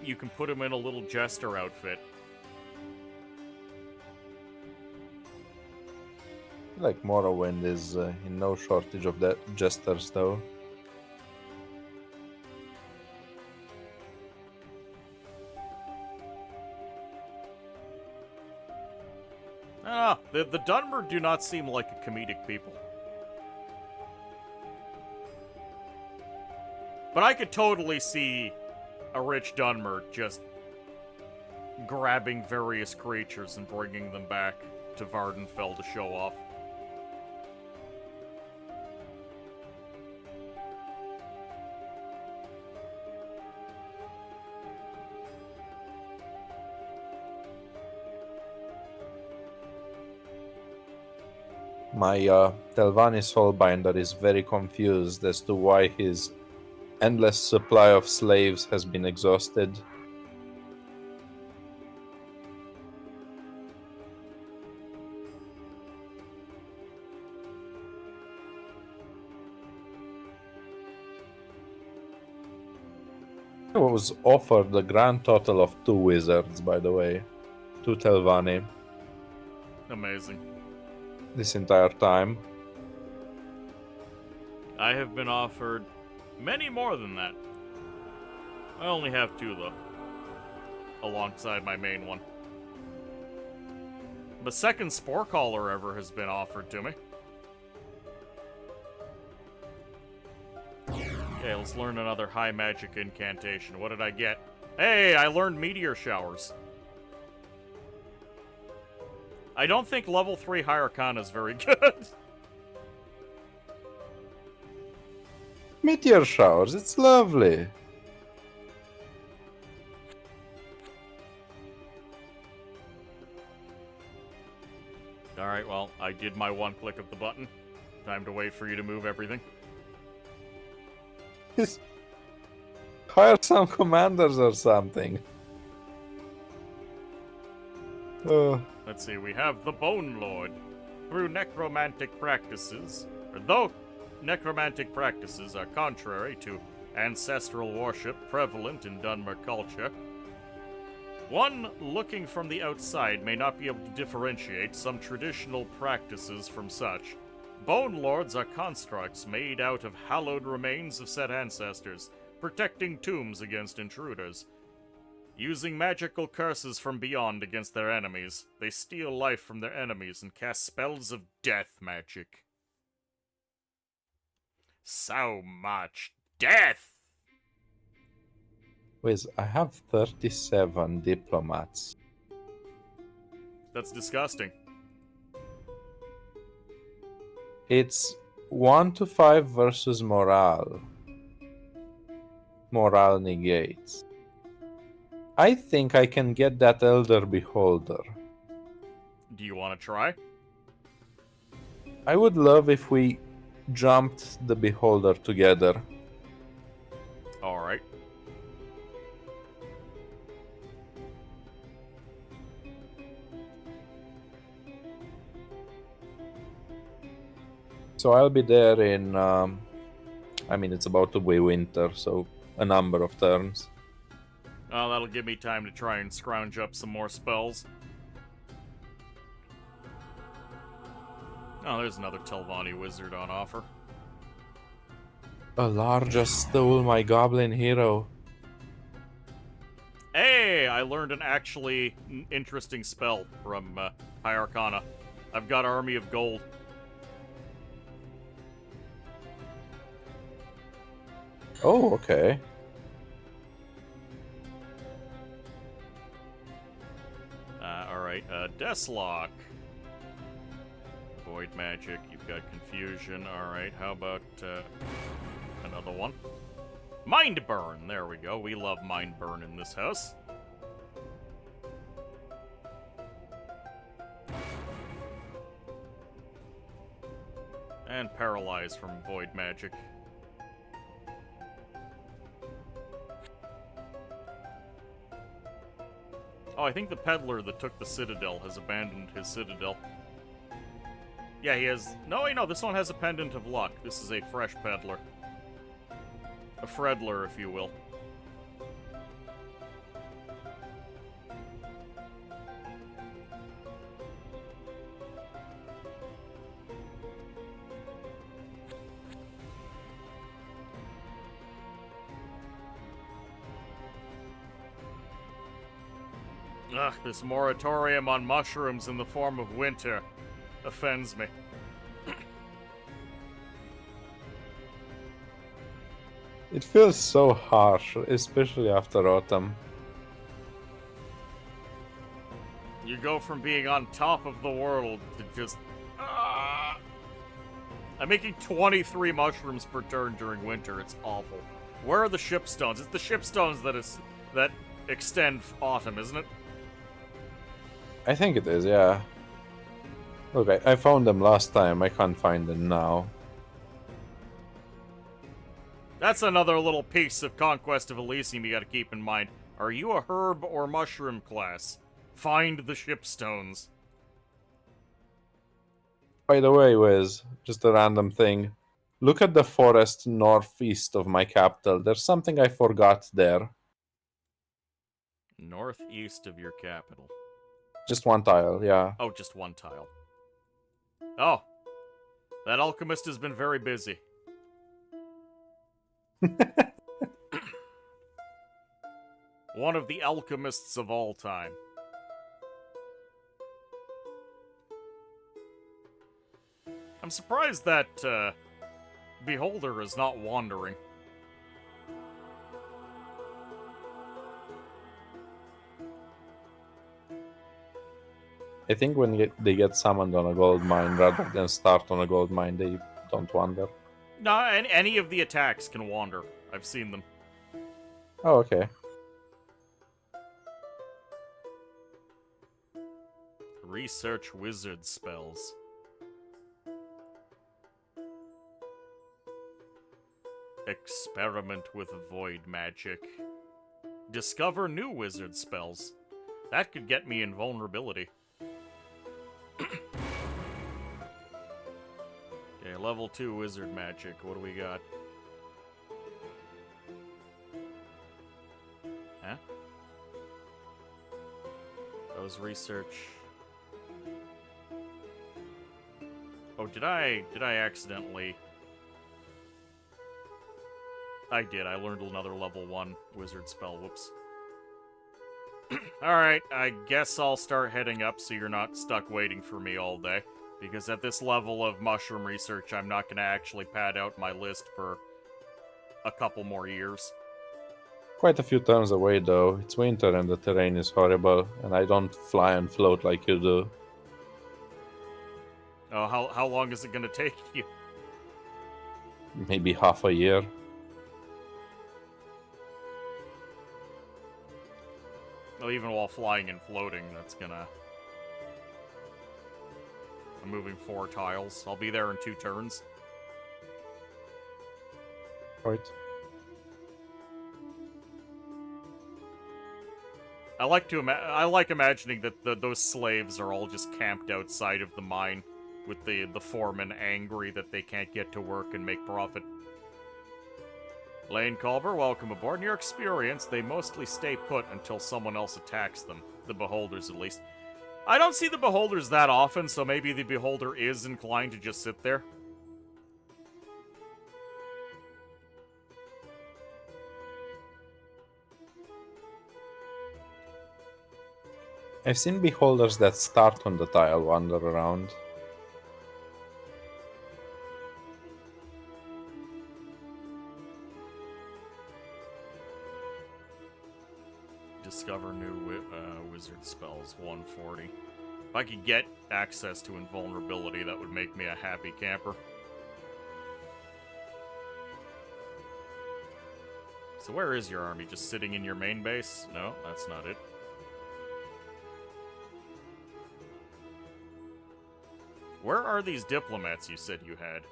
You can put him in a little jester outfit. Like Morrowind is in no shortage of that jesters, though. The Dunmer do not seem like a comedic people. But I could totally see a rich Dunmer just grabbing various creatures and bringing them back to Vardenfell to show off. My Telvanni Soulbinder is very confused as to why his endless supply of slaves has been exhausted. I was offered the grand total of 2 wizards, by the way. 2 Telvanni Amazing. this entire time. I have been offered many more than that. I only have 2, though. Alongside my main one. The second Spore Caller ever has been offered to me. Okay, let's learn another high magic incantation. What did I get? Hey, I learned Meteor Showers. I don't think level 3 High Arcana is very good. Meteor showers, it's lovely. Alright, well, I did my one click of the button. Time to wait for you to move everything. Hire some commanders or something. Let's see, we have the Bone Lord. Through necromantic practices, or though necromantic practices are contrary to ancestral worship prevalent in Dunmer culture, one looking from the outside may not be able to differentiate some traditional practices from such. Bone Lords are constructs made out of hallowed remains of said ancestors, protecting tombs against intruders. Using magical curses from beyond against their enemies, they steal life from their enemies and cast spells of death magic. So much death! Wait, I have 37 diplomats. That's disgusting. It's 1 to 5 versus morale. Morale negates. I think I can get that Elder Beholder. Do you want to try? I would love if we jumped the Beholder together. Alright. So I'll be there in, I mean, it's about to be winter, so a number of turns. Oh, that'll give me time to try and scrounge up some more spells. Oh, there's another Telvanni wizard on offer. Alarja stole my goblin hero. Hey, I learned an actually interesting spell from High Arcana. I've got Army of Gold. Oh, okay. Alright, Deathlock. Void Magic, you've got Confusion. Alright, how about another one? Mind Burn, there we go. We love Mind Burn in this house. And Paralyze from Void Magic. Oh, I think the peddler that took the Citadel has abandoned his Citadel. Yeah, he has... No, wait, no, this one has a Pendant of Luck. This is a fresh peddler. A Fredler, if you will. Ugh, this moratorium on mushrooms in the form of winter offends me. It feels so harsh, especially after autumn. You go from being on top of the world to just... I'm making 23 mushrooms per turn during winter. It's awful. Where are the shipstones? It's the shipstones that extend autumn, isn't it? I think it is, yeah. Look, I found them last time. I can't find them now. That's another little piece of Conquest of Elysium you gotta keep in mind. Are you a herb or mushroom class? Find the shipstones. By the way, Wiz, just a random thing. Look at the forest northeast of my capital. There's something I forgot there. Northeast of your capital. Just one tile, yeah. Oh, just one tile. Oh. That alchemist has been very busy. One of the alchemists of all time. I'm surprised that Beholder is not wandering. I think when they get summoned on a gold mine rather than start on a gold mine, they don't wander. No, any of the attacks can wander. I've seen them. Oh, okay. Research wizard spells. Experiment with void magic. Discover new wizard spells. That could get me invulnerability. Okay, level 2 wizard magic. What do we got? Huh? That was research. Oh, did I accidentally... I did. I learned another level 1 wizard spell. Whoops. Alright, I guess I'll start heading up so you're not stuck waiting for me all day. Because at this level of mushroom research, I'm not going to actually pad out my list for a couple more years. Quite a few turns away, though. It's winter and the terrain is horrible, and I don't fly and float like you do. Oh, how long is it going to take you? Maybe half a year. Well, even while flying and floating, that's gonna... I'm moving 4 tiles. I'll be there in 2 turns. Right. I like imagining that those slaves are all just camped outside of the mine, with the foreman angry that they can't get to work and make profit. Lane Culver, welcome aboard. In your experience, they mostly stay put until someone else attacks them. The Beholders, at least. I don't see the Beholders that often, so maybe the Beholder is inclined to just sit there. I've seen beholders that start on the tile wander around. Discover new wizard spells, 140. If I could get access to invulnerability, that would make me a happy camper. So where is your army? Just sitting in your main base? No, that's not it. Where are these diplomats you said you had?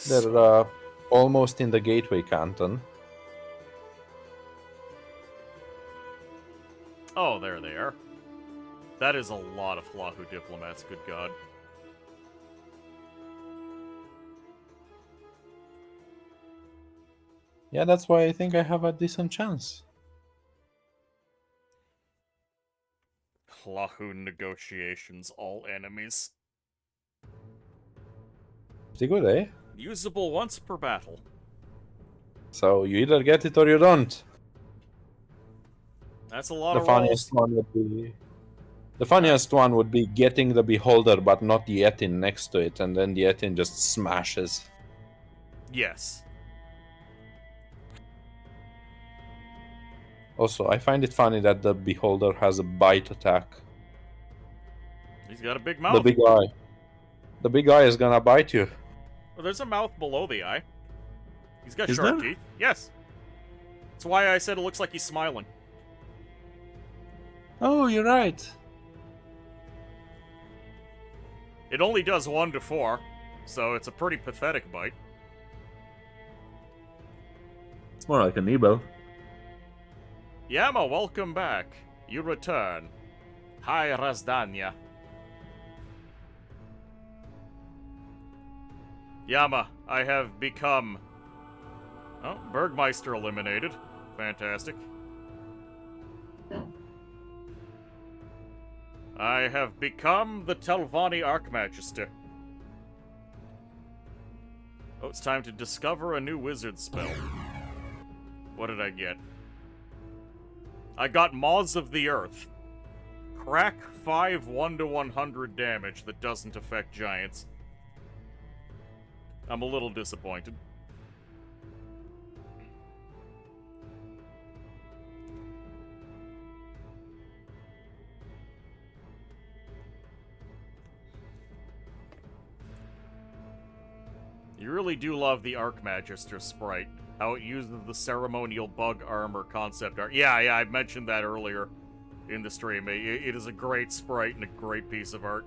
They're almost in the gateway canton. Oh, there they are. That is a lot of Hlahu diplomats, good god. Yeah, that's why I think I have a decent chance. Hlahu negotiations, all enemies. Pretty good, eh? Usable once per battle. So you either get it or you don't. That's a lot The of funniest rolls. one would be the funniest one would be getting the beholder but not the Yetin next to it, and then the Yetin just smashes. Yes. Also, I find it funny that the beholder has a bite attack. He's got a big The mouth. big eye. The big eye is gonna bite you. Well, there's a mouth below the eye. He's got Is sharp there? teeth. Yes. That's why I said it looks like he's smiling. Oh, you're right. It only does 1 to 4, so it's a pretty pathetic bite. It's more like a Nibel. Yama, welcome back. You return. Hi, Razdanya. Yama, I have become... Oh, Bergmeister eliminated. Fantastic. I have become the Telvanni Archmagister. Oh, it's time to discover a new wizard spell. What did I get? I got Maws of the Earth. Crack 5 1 to 100 damage that doesn't affect giants. I'm a little disappointed. You really do love the Archmagister sprite. How it uses the ceremonial bug armor concept art. Yeah, I mentioned that earlier in the stream. It is a great sprite and a great piece of art.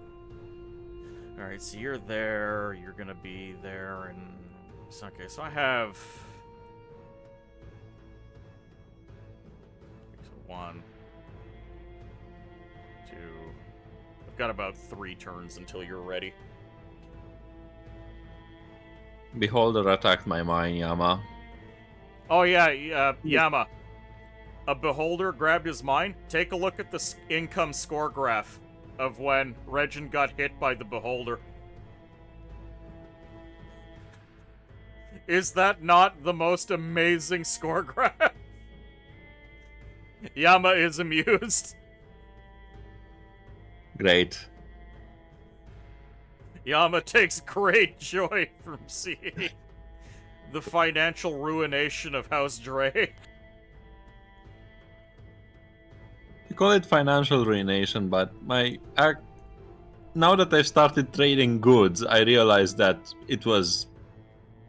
Alright, so you're there. You're gonna be there, and... Okay, so I have... So 1, 2... I've got about 3 turns until you're ready. Beholder attacked my mine, Yama. Oh yeah, Yama. A beholder grabbed his mine. Take a look at the income score graph of when Regin got hit by the beholder. Is that not the most amazing score graph? Yama is amused. Great. Yama takes great joy from seeing the financial ruination of House Dre. You call it financial ruination, but now that I've started trading goods, I realized that it was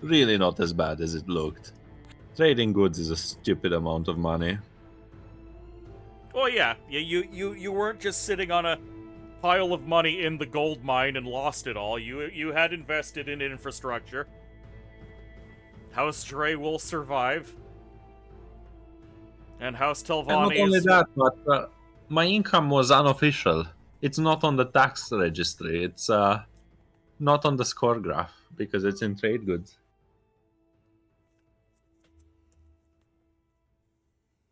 really not as bad as it looked. Trading goods is a stupid amount of money. Oh yeah, you weren't just sitting on a pile of money in the gold mine and lost it all. You had invested in infrastructure. House Dre will survive. And House And not Telvanni only is... that, but my income was unofficial. It's not on the tax registry. It's not on the score graph because it's in trade goods.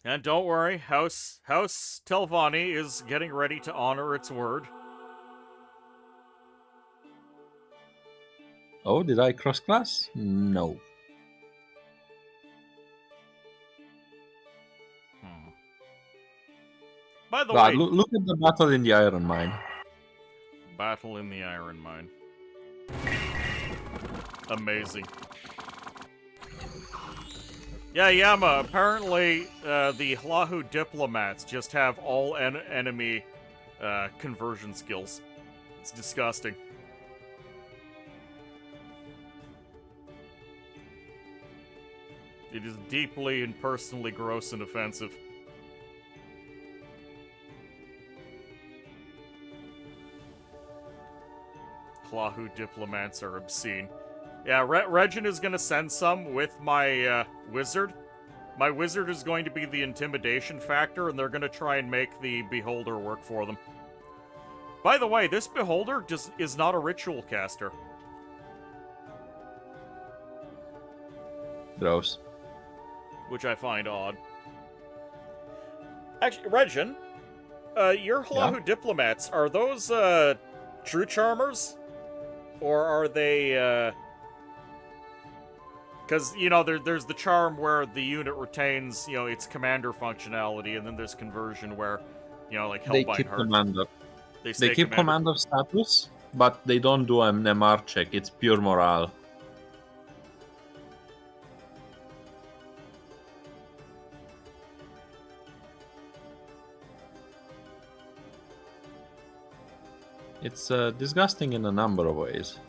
And don't worry, House Telvanni is getting ready to honor its word. Oh, did I cross class? No. By the God, way, look at the battle in the Iron Mine. Battle in the Iron Mine. Amazing. Yeah, Yama, apparently the Hlahu diplomats just have all enemy conversion skills. It's disgusting. It is deeply and personally gross and offensive. Hlahu diplomats are obscene. Yeah, Regin is gonna send some with my wizard. My wizard is going to be the intimidation factor, and they're gonna try and make the beholder work for them. By the way, this beholder is not a ritual caster. Gross. Which I find odd. Actually, Regin, your Hlahu diplomats, are those true charmers? Or are they Because, there's the charm where the unit retains, its commander functionality, and then there's conversion where, like They Hellbind keep Heart, commander. they They stay keep commander status, but they don't do an MR check. It's pure morale. It's disgusting in a number of ways.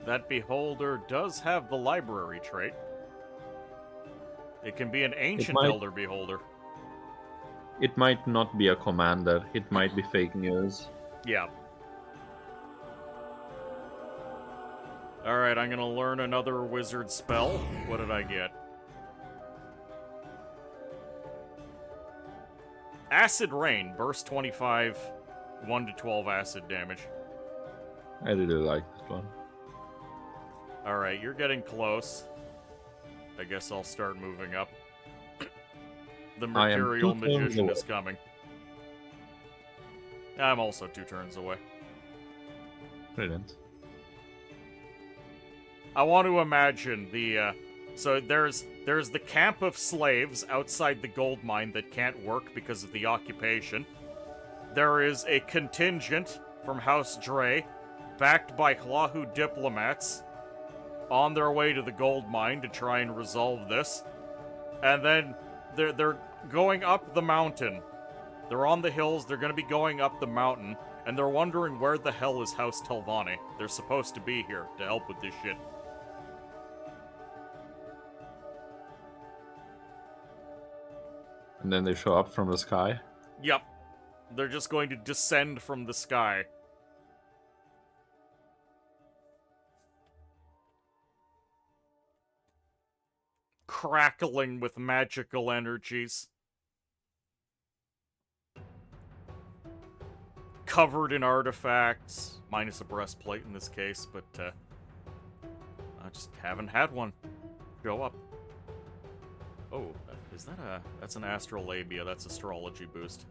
That Beholder does have the library trait. It can be an ancient might- Elder Beholder. It might not be a commander. It might be fake news. Yeah. Alright, I'm gonna learn another wizard spell. What did I get? Acid Rain. Burst 25. 1 to 12 acid damage. I really like that one. Alright, you're getting close. I guess I'll start moving up. The I am Mercurial 2 turns Magician away. is coming. I'm also 2 turns away. Brilliant. I want to imagine the, so there's the camp of slaves outside the gold mine that can't work because of the occupation. There is a contingent from House Dre, backed by Hlahu diplomats, on their way to the gold mine to try and resolve this. And then they're going up the mountain. They're on the hills, they're gonna be going up the mountain, and they're wondering where the hell is House Telvanni. They're supposed to be here to help with this shit. And then they show up from the sky. Yep. They're just going to descend from the sky. Crackling with magical energies. Covered in artifacts. Minus a breastplate in this case, but, I just haven't had one show up. Oh, is that that's an astrolabia. That's astrology boost.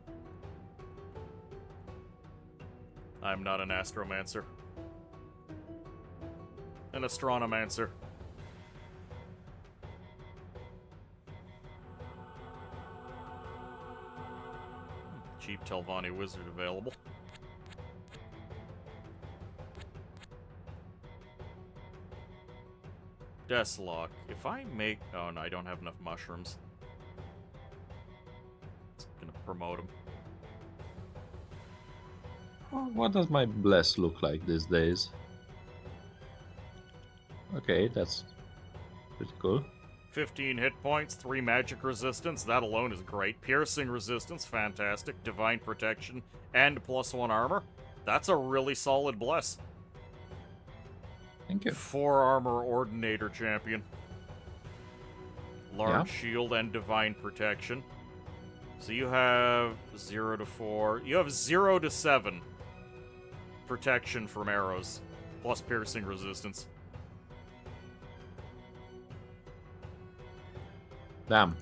I'm not an astromancer. An astronomancer. Cheap Telvanni wizard available. Deathlock. If I make... Oh, no, I don't have enough mushrooms. It's gonna promote him. What does my bless look like these days? Okay, that's pretty cool. 15 hit points, 3 magic resistance. That alone is great. Piercing resistance, fantastic. Divine protection, and +1 armor. That's a really solid bless. Thank you. 4 armor Ordinator champion. Large shield and divine protection. So you have 0 to 4. You have 0 to 7 protection from arrows, plus piercing resistance. Damn.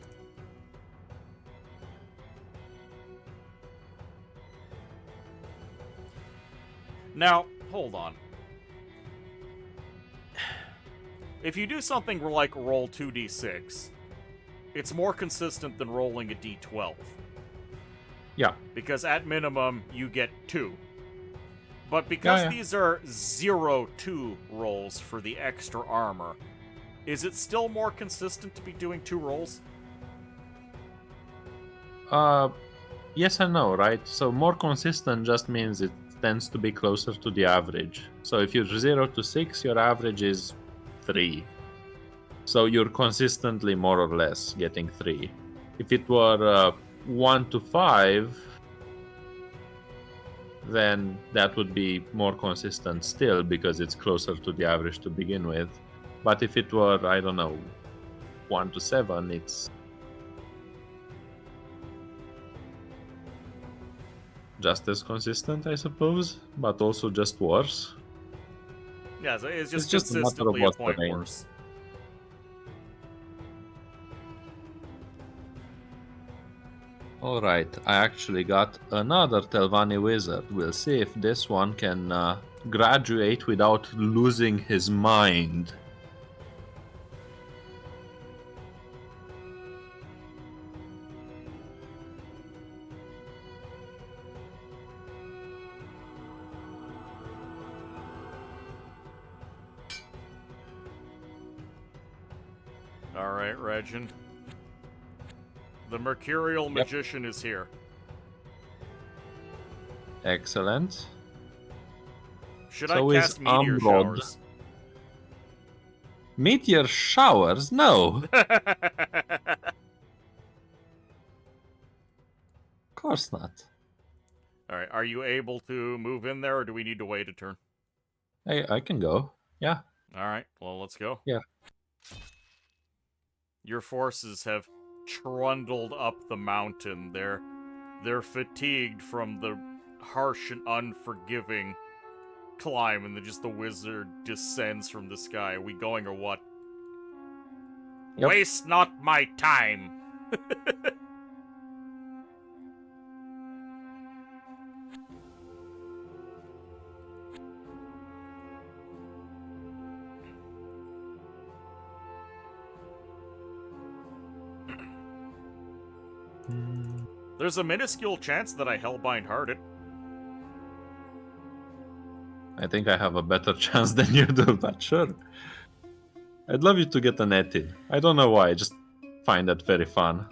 Now, hold on. If you do something like roll 2d6, it's more consistent than rolling a d12. Yeah. Because at minimum, you get 2. But because these are 0-2 rolls for the extra armor, is it still more consistent to be doing 2 rolls? Yes and no, right? So more consistent just means it tends to be closer to the average. So if you're 0 to 6, your average is 3. So you're consistently more or less getting 3. If it were 1 to 5, then that would be more consistent still because it's closer to the average to begin with. But if it were, I don't know, 1 to 7, it's just as consistent, I suppose, but also just worse. Yeah, so it's just just a matter of consistently a what's the point range. worse. Alright, I actually got another Telvanni wizard. We'll see if this one can graduate without losing his mind. Alright, Regin. The Mercurial Magician is here. Excellent. Should So I is cast Meteor Amrod. Showers? Meteor showers? No, of course not. Alright, are you able to move in there, or do we need to wait a turn? Hey, I can go. Yeah. Alright, well, let's go. Yeah. Your forces have trundled up the mountain. They're fatigued from the harsh and unforgiving climb, and then just the wizard descends from the sky. Are we going or what? Yep. Waste not my time! There's a minuscule chance that I Hellbind Hearted. I think I have a better chance than you do, but sure. I'd love you to get an Eti. I don't know why, I just find that very fun.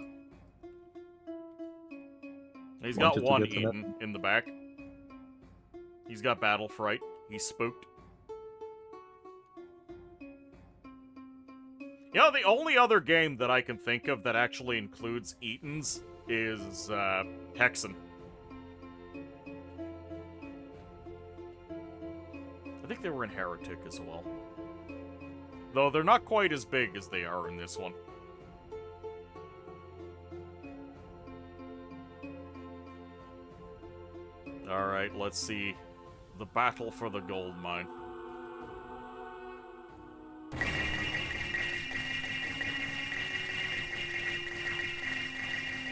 He's Want got you to one get an Eden in the back. He's got Battle Fright. He's spooked. You know, the only other game that I can think of that actually includes Etons is Hexen. I think they were in Heretic as well. Though they're not quite as big as they are in this one. Alright, let's see. The battle for the gold mine.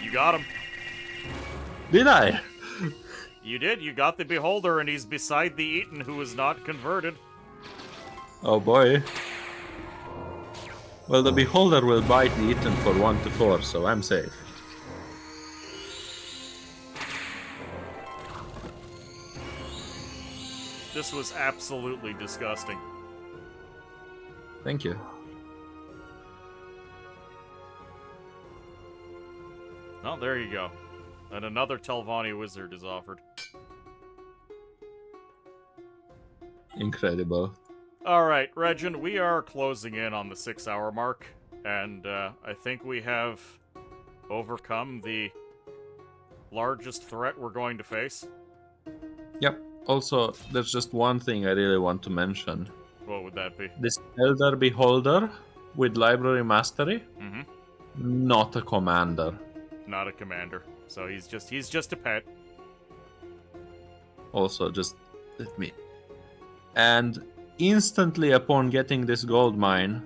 You got him. Did I? You did. You got the Beholder, and he's beside the Eaton who is not converted. Oh boy. Well, the Beholder will bite the Eaton for 1 to 4, so I'm safe. This was absolutely disgusting. Thank you. Oh, there you go. And another Telvanni wizard is offered. Incredible. Alright, Regin, we are closing in on the 6-hour mark, and I think we have overcome the largest threat we're going to face. Yep. Also, there's just one thing I really want to mention. What would that be? This Elder Beholder with Library Mastery, Mm-hmm. not a commander. Not a commander. So he's just a pet. Also, just let me. And instantly upon getting this gold mine,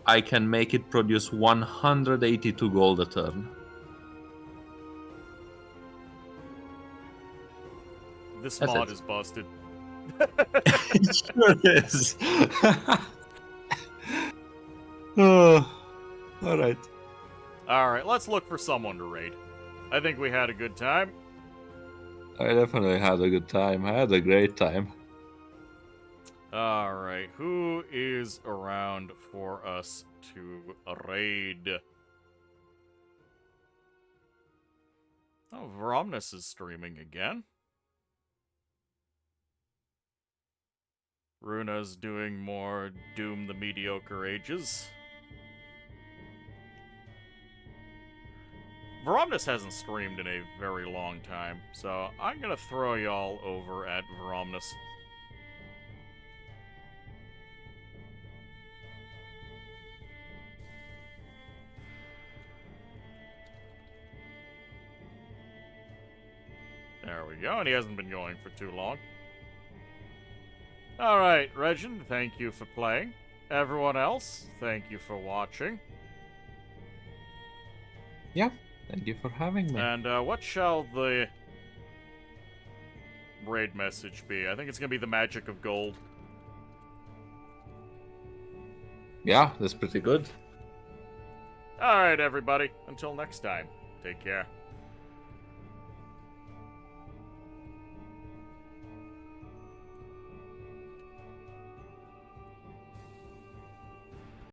I can make it produce 182 gold a turn. This That's mod it. is busted. It sure is. Oh, all right. Alright, let's look for someone to raid. I think we had a good time. I definitely had a good time. I had a great time. Alright, who is around for us to raid? Oh, Vromnus is streaming again. Runa's doing more Doom the Mediocre Ages. Vromnus hasn't streamed in a very long time, so I'm gonna throw y'all over at Vromnus. There we go, and he hasn't been going for too long. Alright, Regin, thank you for playing. Everyone else, thank you for watching. Yeah. Thank you for having me. And what shall the raid message be? I think it's gonna be the magic of gold. Yeah, that's pretty good. Alright, everybody. Until next time, take care.